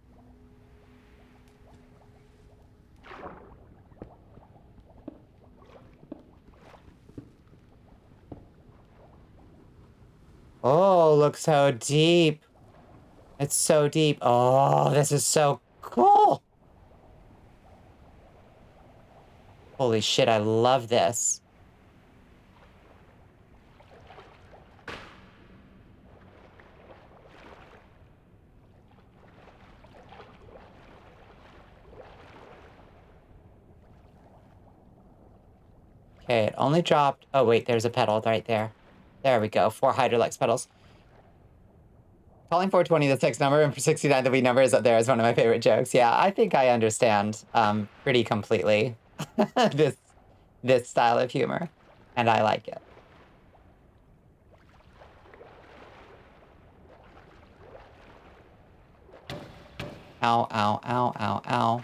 Oh, look so deep. It's so deep. Oh, this is so cool. Holy shit, I love this. Okay, it only dropped... Oh, wait, there's a pedal right there. There we go. 4 Hydrolux pedals. Calling 420 the text number and for 69 the weed number is up there is one of my favorite jokes. Yeah, I think I understand pretty completely this style of humor, and I like it. Ow, ow, ow, ow, ow.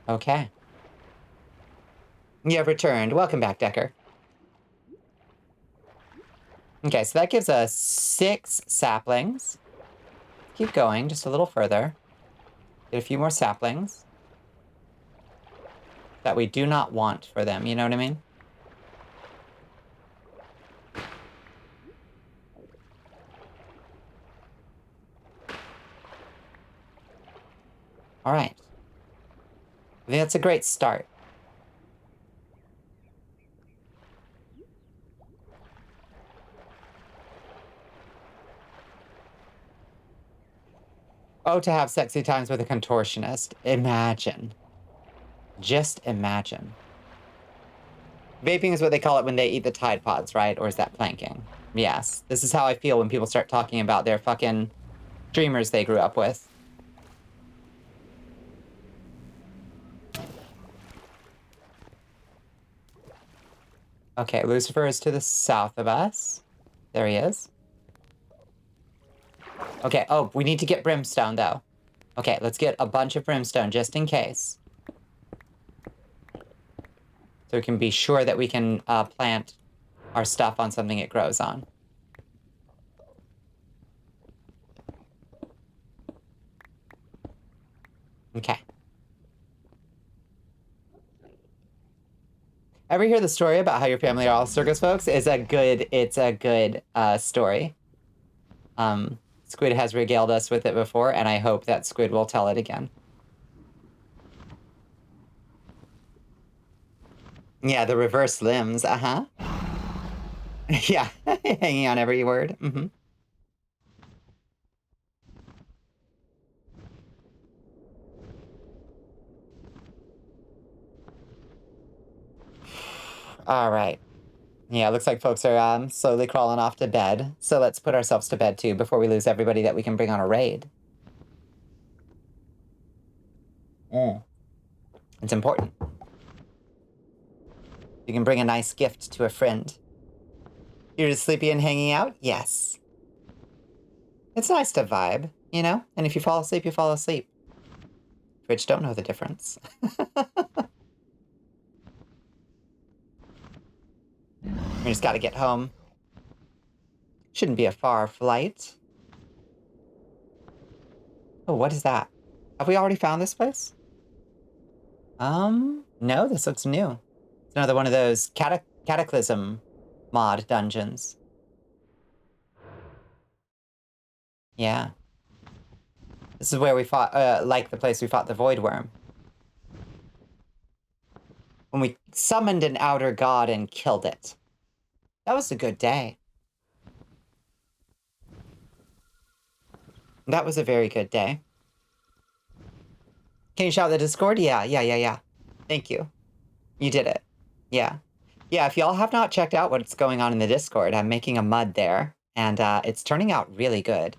Okay. You have returned. Welcome back, Decker. Okay, so that gives us 6 saplings. Keep going just a little further. Get a few more saplings. That we do not want for them, you know what I mean? All right. I think that's a great start. Oh, to have sexy times with a contortionist. Imagine. Just imagine. Vaping is what they call it when they eat the Tide Pods, right? Or is that planking? Yes. This is how I feel when people start talking about their fucking streamers they grew up with. Okay, Lucifer is to the south of us. There he is. Okay, oh, we need to get brimstone, though. Okay, let's get a bunch of brimstone, just in case. So we can be sure that we can plant our stuff on something it grows on. Okay. Ever hear the story about how your family are all circus folks? It's a good story. Squid has regaled us with it before, and I hope that Squid will tell it again. Yeah, the reverse limbs, uh-huh. Yeah, hanging on every word. Mm-hmm. All right. Yeah, looks like folks are slowly crawling off to bed. So let's put ourselves to bed, too, before we lose everybody that we can bring on a raid. It's important. You can bring a nice gift to a friend. You're just sleepy and hanging out? Yes. It's nice to vibe, you know? And if you fall asleep, you fall asleep. Which don't know the difference. We just gotta get home. Shouldn't be a far flight. Oh, what is that? Have we already found this place? No, this looks new. It's another one of those Cataclysm mod dungeons. Yeah. This is where we fought, like the place we fought the Void Worm. When we summoned an outer god and killed it. That was a good day. That was a very good day. Can you shout the Discord? Yeah. Thank you. You did it. Yeah. Yeah, if y'all have not checked out what's going on in the Discord, I'm making a mud there, and it's turning out really good.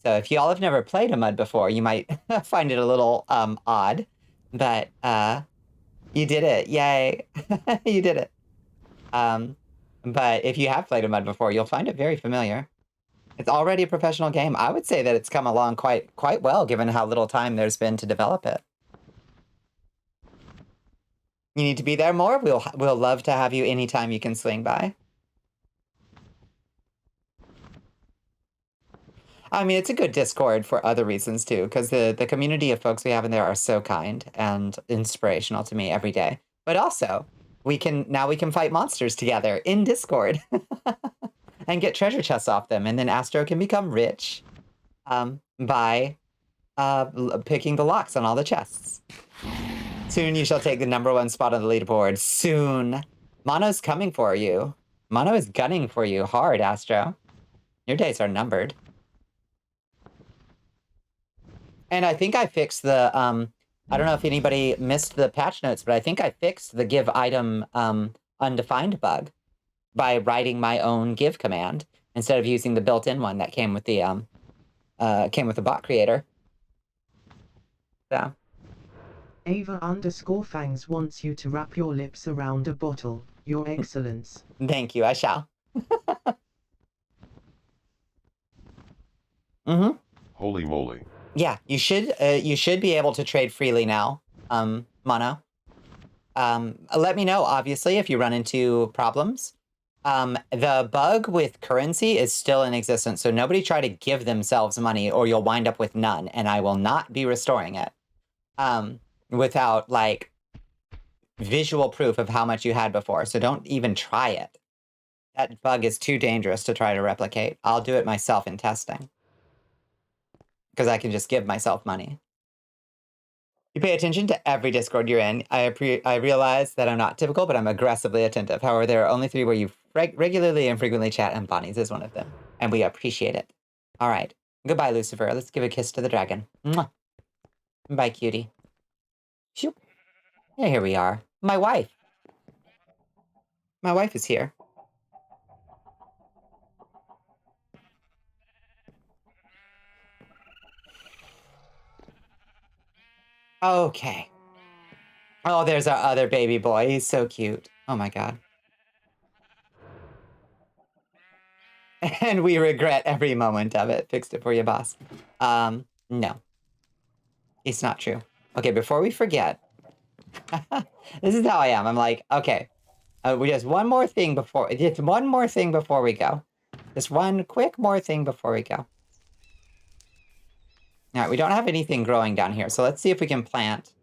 So if y'all have never played a mud before, you might find it a little odd, but you did it. Yay. You did it. But if you have played a mud before, you'll find it very familiar. It's already a professional game. I would say that it's come along quite well, given how little time there's been to develop it. You need to be there more? We'll love to have you anytime you can swing by. I mean, it's a good Discord for other reasons, too, because the community of folks we have in there are so kind and inspirational to me every day. But also, we can fight monsters together in Discord and get treasure chests off them, and then Astro can become rich by picking the locks on all the chests. Soon you shall take the #1 spot on the leaderboard. Soon. Mono's coming for you. Mono is gunning for you hard, Astro. Your days are numbered. And I think I fixed the, I don't know if anybody missed the patch notes, but I think I fixed the give item undefined bug by writing my own give command instead of using the built-in one that came with the bot creator. So. Ava_Fangs wants you to wrap your lips around a bottle. Your Excellence. Thank you, I shall. Mm-hmm. Holy moly. Yeah, you should be able to trade freely now, Mono. Let me know, obviously, if you run into problems. The bug with currency is still in existence, so nobody try to give themselves money or you'll wind up with none, and I will not be restoring it. Without, like, visual proof of how much you had before, so don't even try it. That bug is too dangerous to try to replicate. I'll do it myself in testing. Because I can just give myself money. You pay attention to every Discord you're in. I realize that I'm not typical, but I'm aggressively attentive. However, there are only 3 where you regularly and frequently chat, and Bonnie's is one of them. And we appreciate it. All right. Goodbye, Lucifer. Let's give a kiss to the dragon. Mwah. Bye, cutie. Shoop. Yeah, here we are. My wife. My wife is here. Okay. Oh, there's our other baby boy. He's so cute. Oh my god. And we regret every moment of it. Fixed it for you, boss. No. It's not true. Okay, before we forget. This is how I am. I'm like, okay. We just one more thing before we go. Just one quick more thing before we go. All right, we don't have anything growing down here, so let's see if we can plant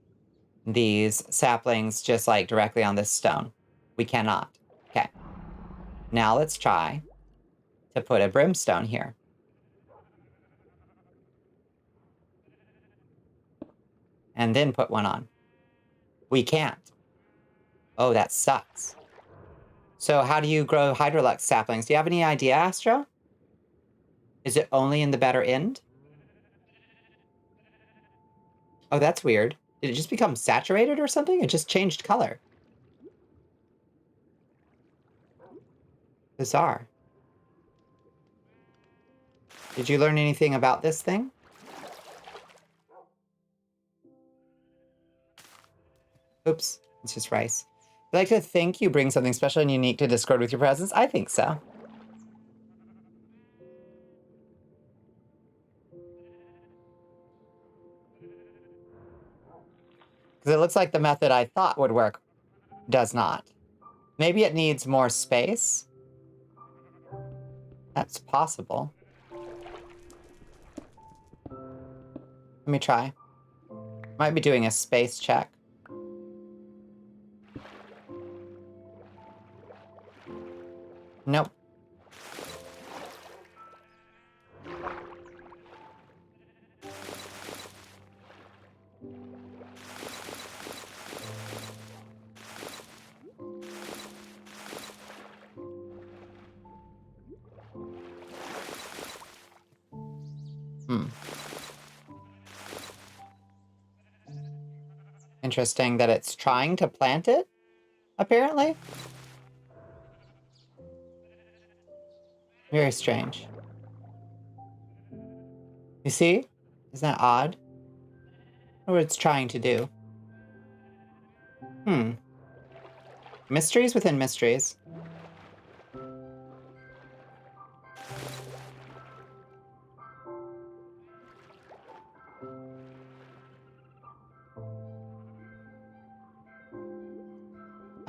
these saplings just like directly on this stone. We cannot. Okay. Now let's try to put a brimstone here. And then put one on. We can't. Oh, that sucks. So how do you grow Hydrolux saplings? Do you have any idea, Astro? Is it only in the better end? Oh, that's weird. Did it just become saturated or something? It just changed color. Bizarre. Did you learn anything about this thing? Oops, it's just rice. I'd like to think you bring something special and unique to Discord with your presence. I think so. Because it looks like the method I thought would work does not. Maybe it needs more space. That's possible. Let me try. Might be doing a space check. Nope. Interesting that it's trying to plant it, apparently. Very strange. You see? Isn't that odd? I wonder what it's trying to do. Mysteries within mysteries.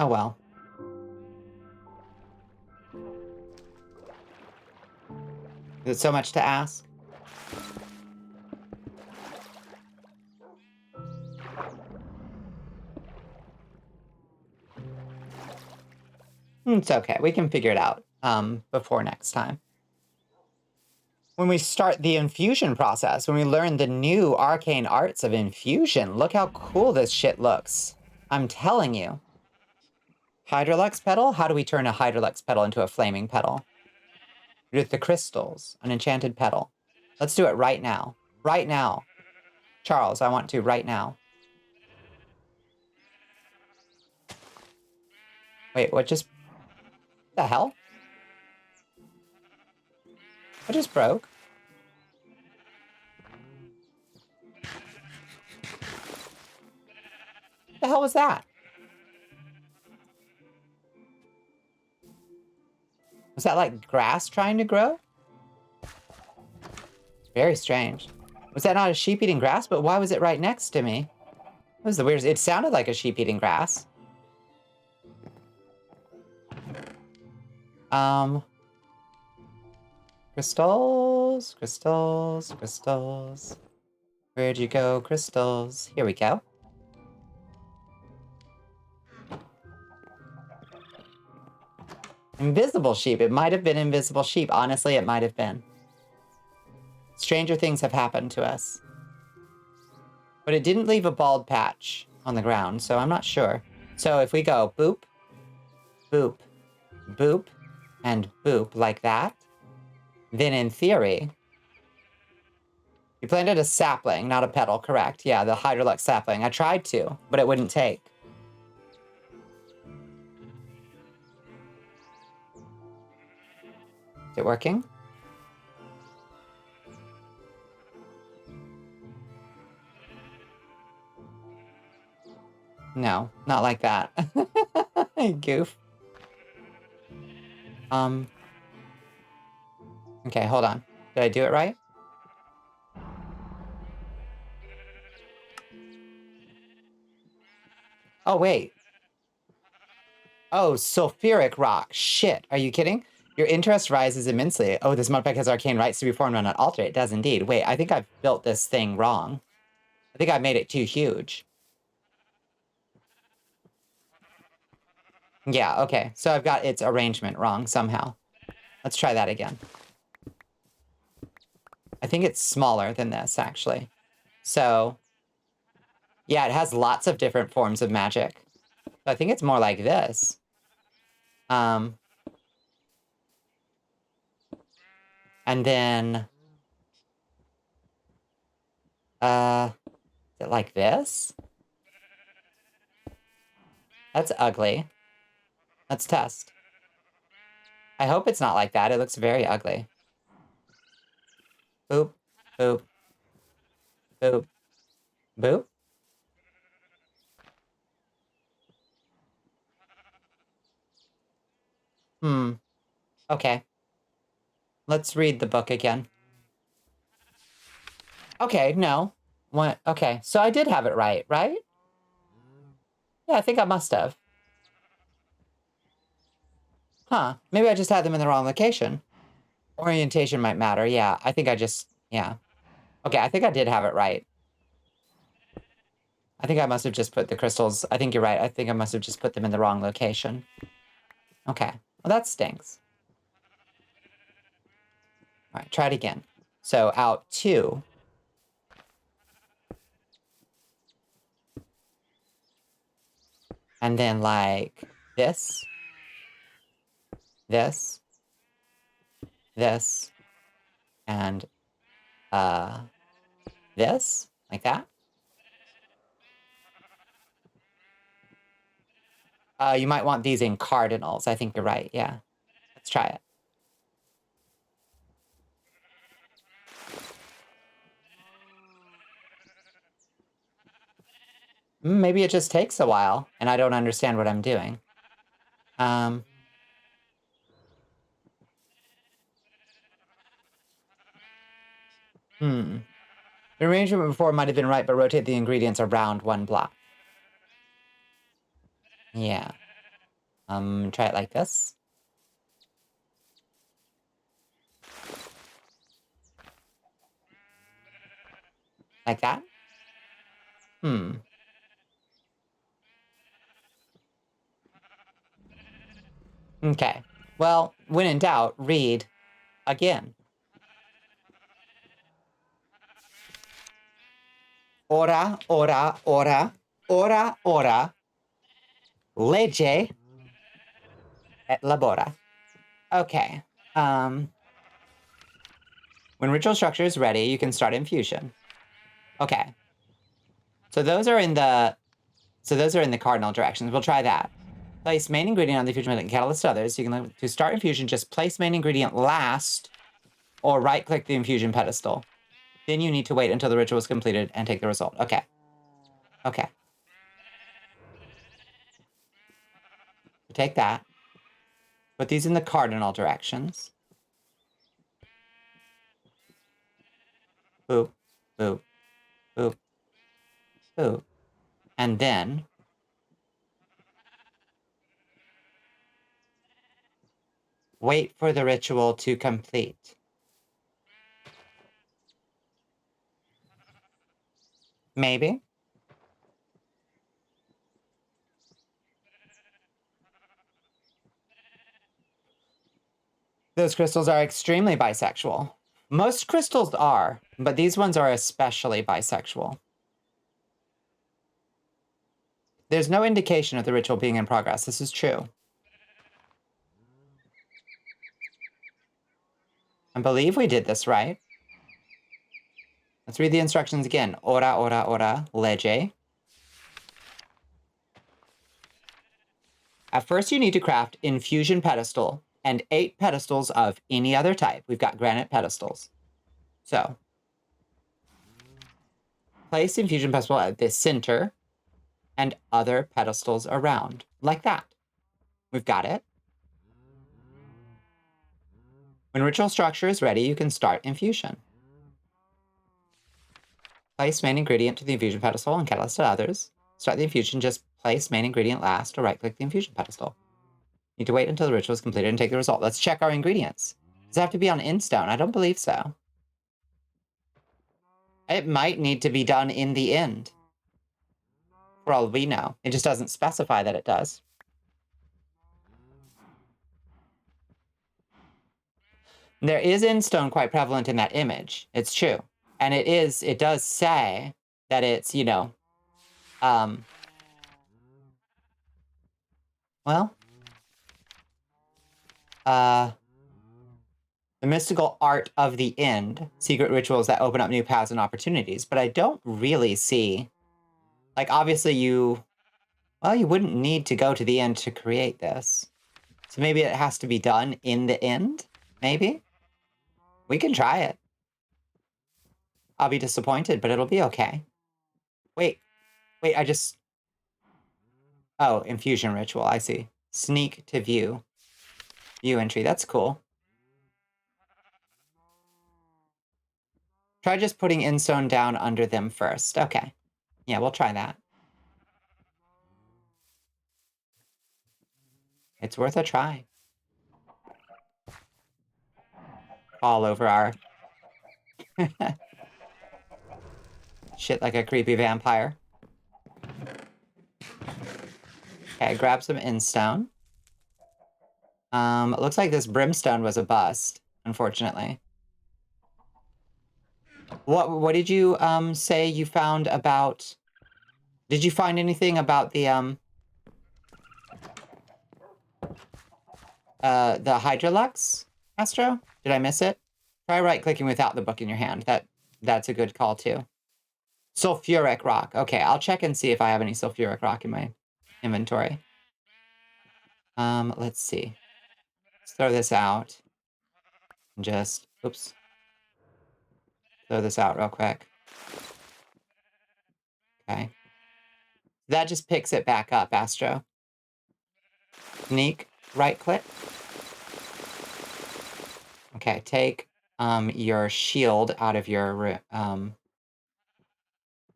Oh well. Is it so much to ask? It's okay. We can figure it out before next time. When we start the infusion process, when we learn the new arcane arts of infusion, look how cool this shit looks. I'm telling you. Hydrolux petal? How do we turn a Hydrolux petal into a flaming petal? With the crystals, an enchanted petal. Let's do it right now. Right now. Charles, I want to right now. Wait, what just... the hell? What just broke? The hell was that? Was that like grass trying to grow? Very strange. Was that not a sheep eating grass? But why was it right next to me? That was the weirdest. It sounded like a sheep eating grass. Crystals, crystals, crystals. Where'd you go, crystals? Here we go. Invisible sheep. It might have been invisible sheep. Honestly, it might have been. Stranger things have happened to us. But it didn't leave a bald patch on the ground, so I'm not sure. So if we go boop, boop, boop, and boop like that, then in theory, you planted a sapling, not a petal, correct? Yeah, the Hydrolux sapling. I tried to, but it wouldn't take. Is it working? No, not like that. Goof. Okay, hold on. Did I do it right? Oh, wait. Oh, sulfuric rock. Shit, are you kidding? Your interest rises immensely. Oh, this modpack has arcane rights to be formed on an altar. It does indeed. Wait, I think I've built this thing wrong. I think I made it too huge. Yeah, okay. So I've got its arrangement wrong somehow. Let's try that again. I think it's smaller than this, actually. So, yeah, it has lots of different forms of magic. So I think it's more like this. And then... is it like this? That's ugly. Let's test. I hope it's not like that. It looks very ugly. Boop, boop, boop, boop. Okay. Let's read the book again. Okay, no. What? Okay, so I did have it right, right? Yeah, I think I must have. Huh. Maybe I just had them in the wrong location. Orientation might matter. Yeah, I think I just... Yeah. Okay, I think I did have it right. I think I must have just put the crystals... I think you're right. I think I must have just put them in the wrong location. Okay. Well, that stinks. All right, try it again. So, out 2. And then, like, this. This. This. And, this. Like that. You might want these in cardinals. I think you're right, yeah. Let's try it. Maybe it just takes a while, and I don't understand what I'm doing. The arrangement before might have been right, but rotate the ingredients around 1 block. Yeah. Try it like this. Like that? Okay. Well, when in doubt, read again. Ora, ora, ora, ora, ora, legge et labora. Okay. When ritual structure is ready, you can start infusion. Okay. So those are in the cardinal directions. We'll try that. Place main ingredient on the infusion and catalyst to others. You can to start infusion, just place main ingredient last, or right-click the infusion pedestal. Then you need to wait until the ritual is completed and take the result. Okay. Okay. Take that. Put these in the cardinal directions. Boop, boop, boop, boop. And then wait for the ritual to complete. Maybe. Those crystals are extremely bisexual. Most crystals are, but these ones are especially bisexual. There's no indication of the ritual being in progress. This is true. I believe we did this right. Let's read the instructions again. Ora, ora, ora, legge. At first, you need to craft infusion pedestal and 8 pedestals of any other type. We've got granite pedestals. So, place infusion pedestal at the center and other pedestals around, like that. We've got it. When ritual structure is ready, you can start infusion. Place main ingredient to the infusion pedestal and catalyst to others. Start the infusion, just place main ingredient last or right-click the infusion pedestal. Need to wait until the ritual is completed and take the result. Let's check our ingredients. Does it have to be on Instone? I don't believe so. It might need to be done in the end. For all we know. It just doesn't specify that it does. There is Instone quite prevalent in that image. It's true. And it does say that it's, you know, well, the mystical art of the end, secret rituals that open up new paths and opportunities. But I don't really see, like, obviously you wouldn't need to go to the end to create this. So maybe it has to be done in the end, maybe? We can try it. I'll be disappointed, but it'll be okay. Wait, I just... Oh, infusion ritual, I see. Sneak to view. View entry, that's cool. Try just putting Instone down under them first. Okay. Yeah, we'll try that. It's worth a try. All over our... shit like a creepy vampire. Okay, grab some Instone. It looks like this brimstone was a bust, unfortunately. What did you say you found about... Did you find anything about the Hydrolux, Astro? Did I miss it? Try right-clicking without the book in your hand. That's a good call, too. Sulfuric rock. Okay, I'll check and see if I have any sulfuric rock in my inventory. Let's see. Let's throw this out. Just, oops. Throw this out real quick. Okay. That just picks it back up, Astro. Sneak, right-click. Okay, take your shield out of your... and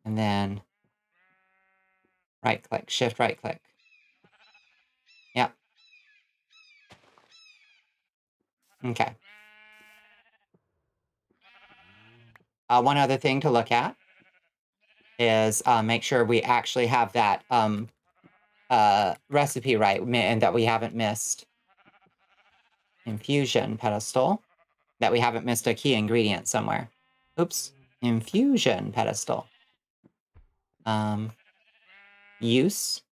then right-click, shift right-click. Yep. Okay. One other thing to look at is make sure we actually have that recipe right and that we haven't missed infusion pedestal, that we haven't missed a key ingredient somewhere. Oops. Infusion pedestal. Use.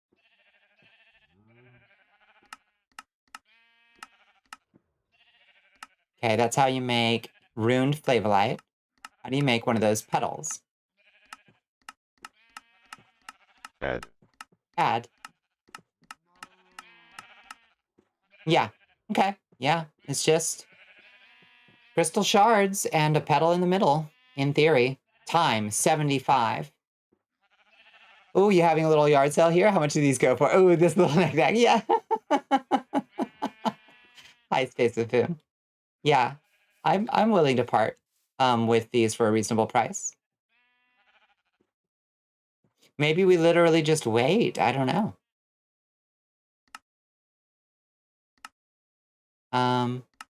Okay, that's how you make runed flavolite. How do you make one of those petals? Add. Add. Yeah. Okay. Yeah. It's just crystal shards and a petal in the middle, in theory. Time, 75. Oh, you having a little yard sale here? How much do these go for? Oh, this little knickknack. Yeah. Hi, Space Spoon. Yeah. I'm willing to part with these for a reasonable price. Maybe we literally just wait. I don't know.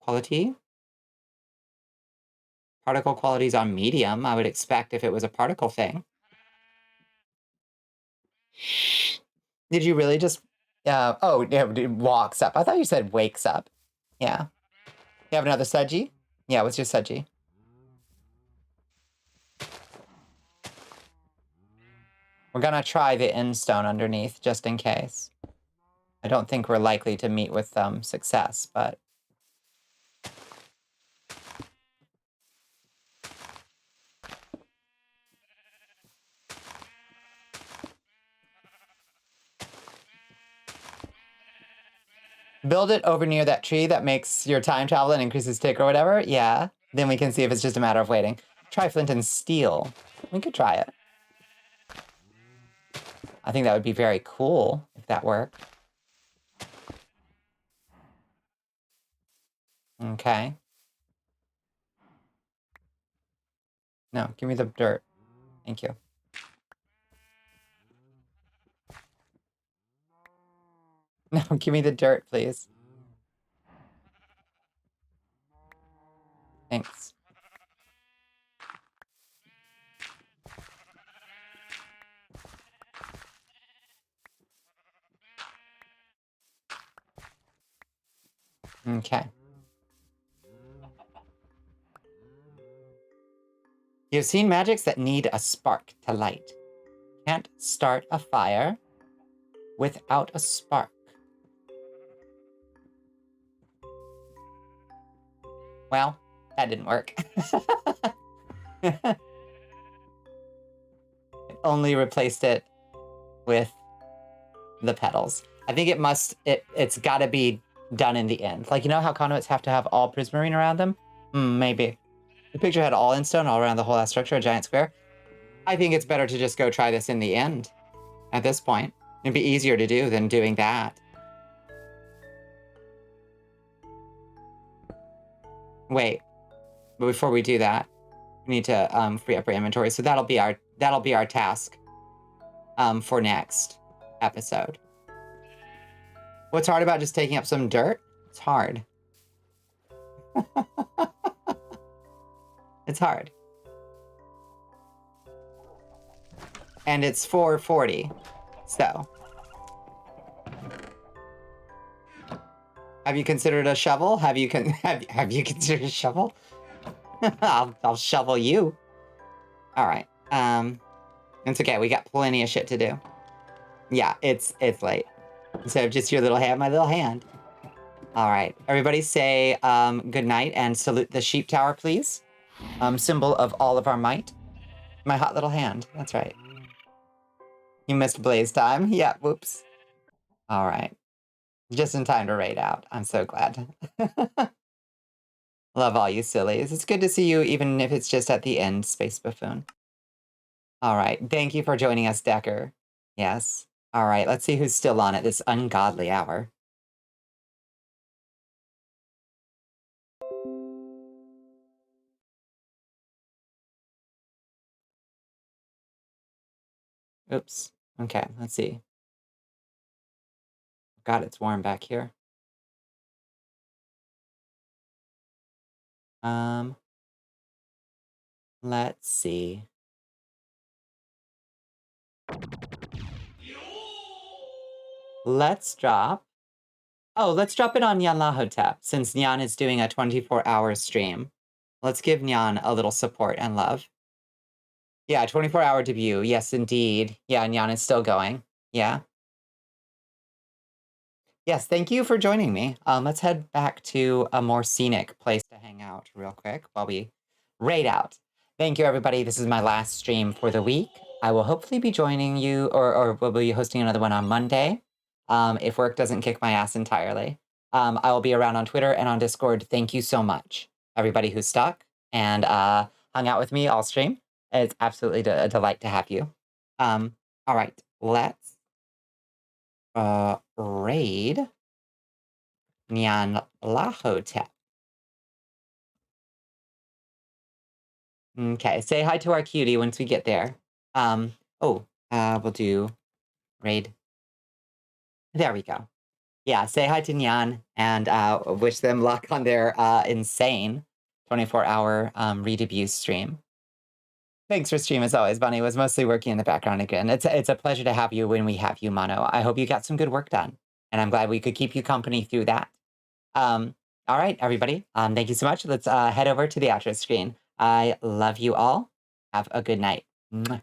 Quality. Particle quality's on medium, I would expect if it was a particle thing. Did you really just... oh, yeah, it walks up. I thought you said wakes up. Yeah. You have another Sudgy? Yeah, it was just Sudgy. We're gonna try the end stone underneath, just in case. I don't think we're likely to meet with success, but... Build it over near that tree that makes your time travel and increases tick or whatever. Yeah. Then we can see if it's just a matter of waiting. Try flint and steel. We could try it. I think that would be very cool if that worked. Okay. No, give me the dirt. Thank you. No, give me the dirt, please. Thanks. Okay. You've seen magics that need a spark to light. Can't start a fire without a spark. Well, that didn't work. It only replaced it with the petals. I think it's gotta be done in the end. Like, you know how conduits have to have all prismarine around them? Maybe. The picture had all in stone all around the whole ass structure, a giant square. I think it's better to just go try this in the end at this point. It'd be easier to do than doing that. Wait, but before we do that, we need to free up our inventory. So that'll be our task for next episode. What's hard about just taking up some dirt? It's hard. It's hard. And it's 4:40. So. Have you considered a shovel? Have you considered a shovel? I'll shovel you. All right. It's okay. We got plenty of shit to do. Yeah, it's late. Instead of just your little hand, my little hand. All right. Everybody say good night and salute the sheep tower, please. Symbol of all of our might. My hot little hand. That's right. You missed Blaze time. Yeah, whoops. All right. Just in time to raid out. I'm so glad. Love all you sillies. It's good to see you, even if it's just at the end, Space Buffoon. All right. Thank you for joining us, Decker. Yes. All right. Let's see who's still on at this ungodly hour. Oops. Okay. Let's see. God, it's warm back here. Let's see. Let's drop. Oh, let's drop it on Nyan Lahotep, since Nyan is doing a 24-hour stream. Let's give Nyan a little support and love. Yeah, 24-hour debut. Yes, indeed. Yeah, Nyan is still going. Yeah. Yes, thank you for joining me. Let's head back to a more scenic place to hang out real quick while we raid out. Thank you, everybody. This is my last stream for the week. I will hopefully be joining you, or we'll be hosting another one on Monday, if work doesn't kick my ass entirely. I will be around on Twitter and on Discord. Thank you so much, everybody who stuck and hung out with me all stream. It's absolutely a delight to have you. All right, let's raid Nyan Lahotep. Okay, say hi to our cutie once we get there. We'll do raid. There we go. Yeah, say hi to Nyan and wish them luck on their insane 24-hour re-debut stream. Thanks for stream as always. Bonnie was mostly working in the background again. It's a pleasure to have you when we have you, Mono. I hope you got some good work done, and I'm glad we could keep you company through that. All right, everybody. Thank you so much. Let's head over to the outro screen. I love you all. Have a good night. Mwah.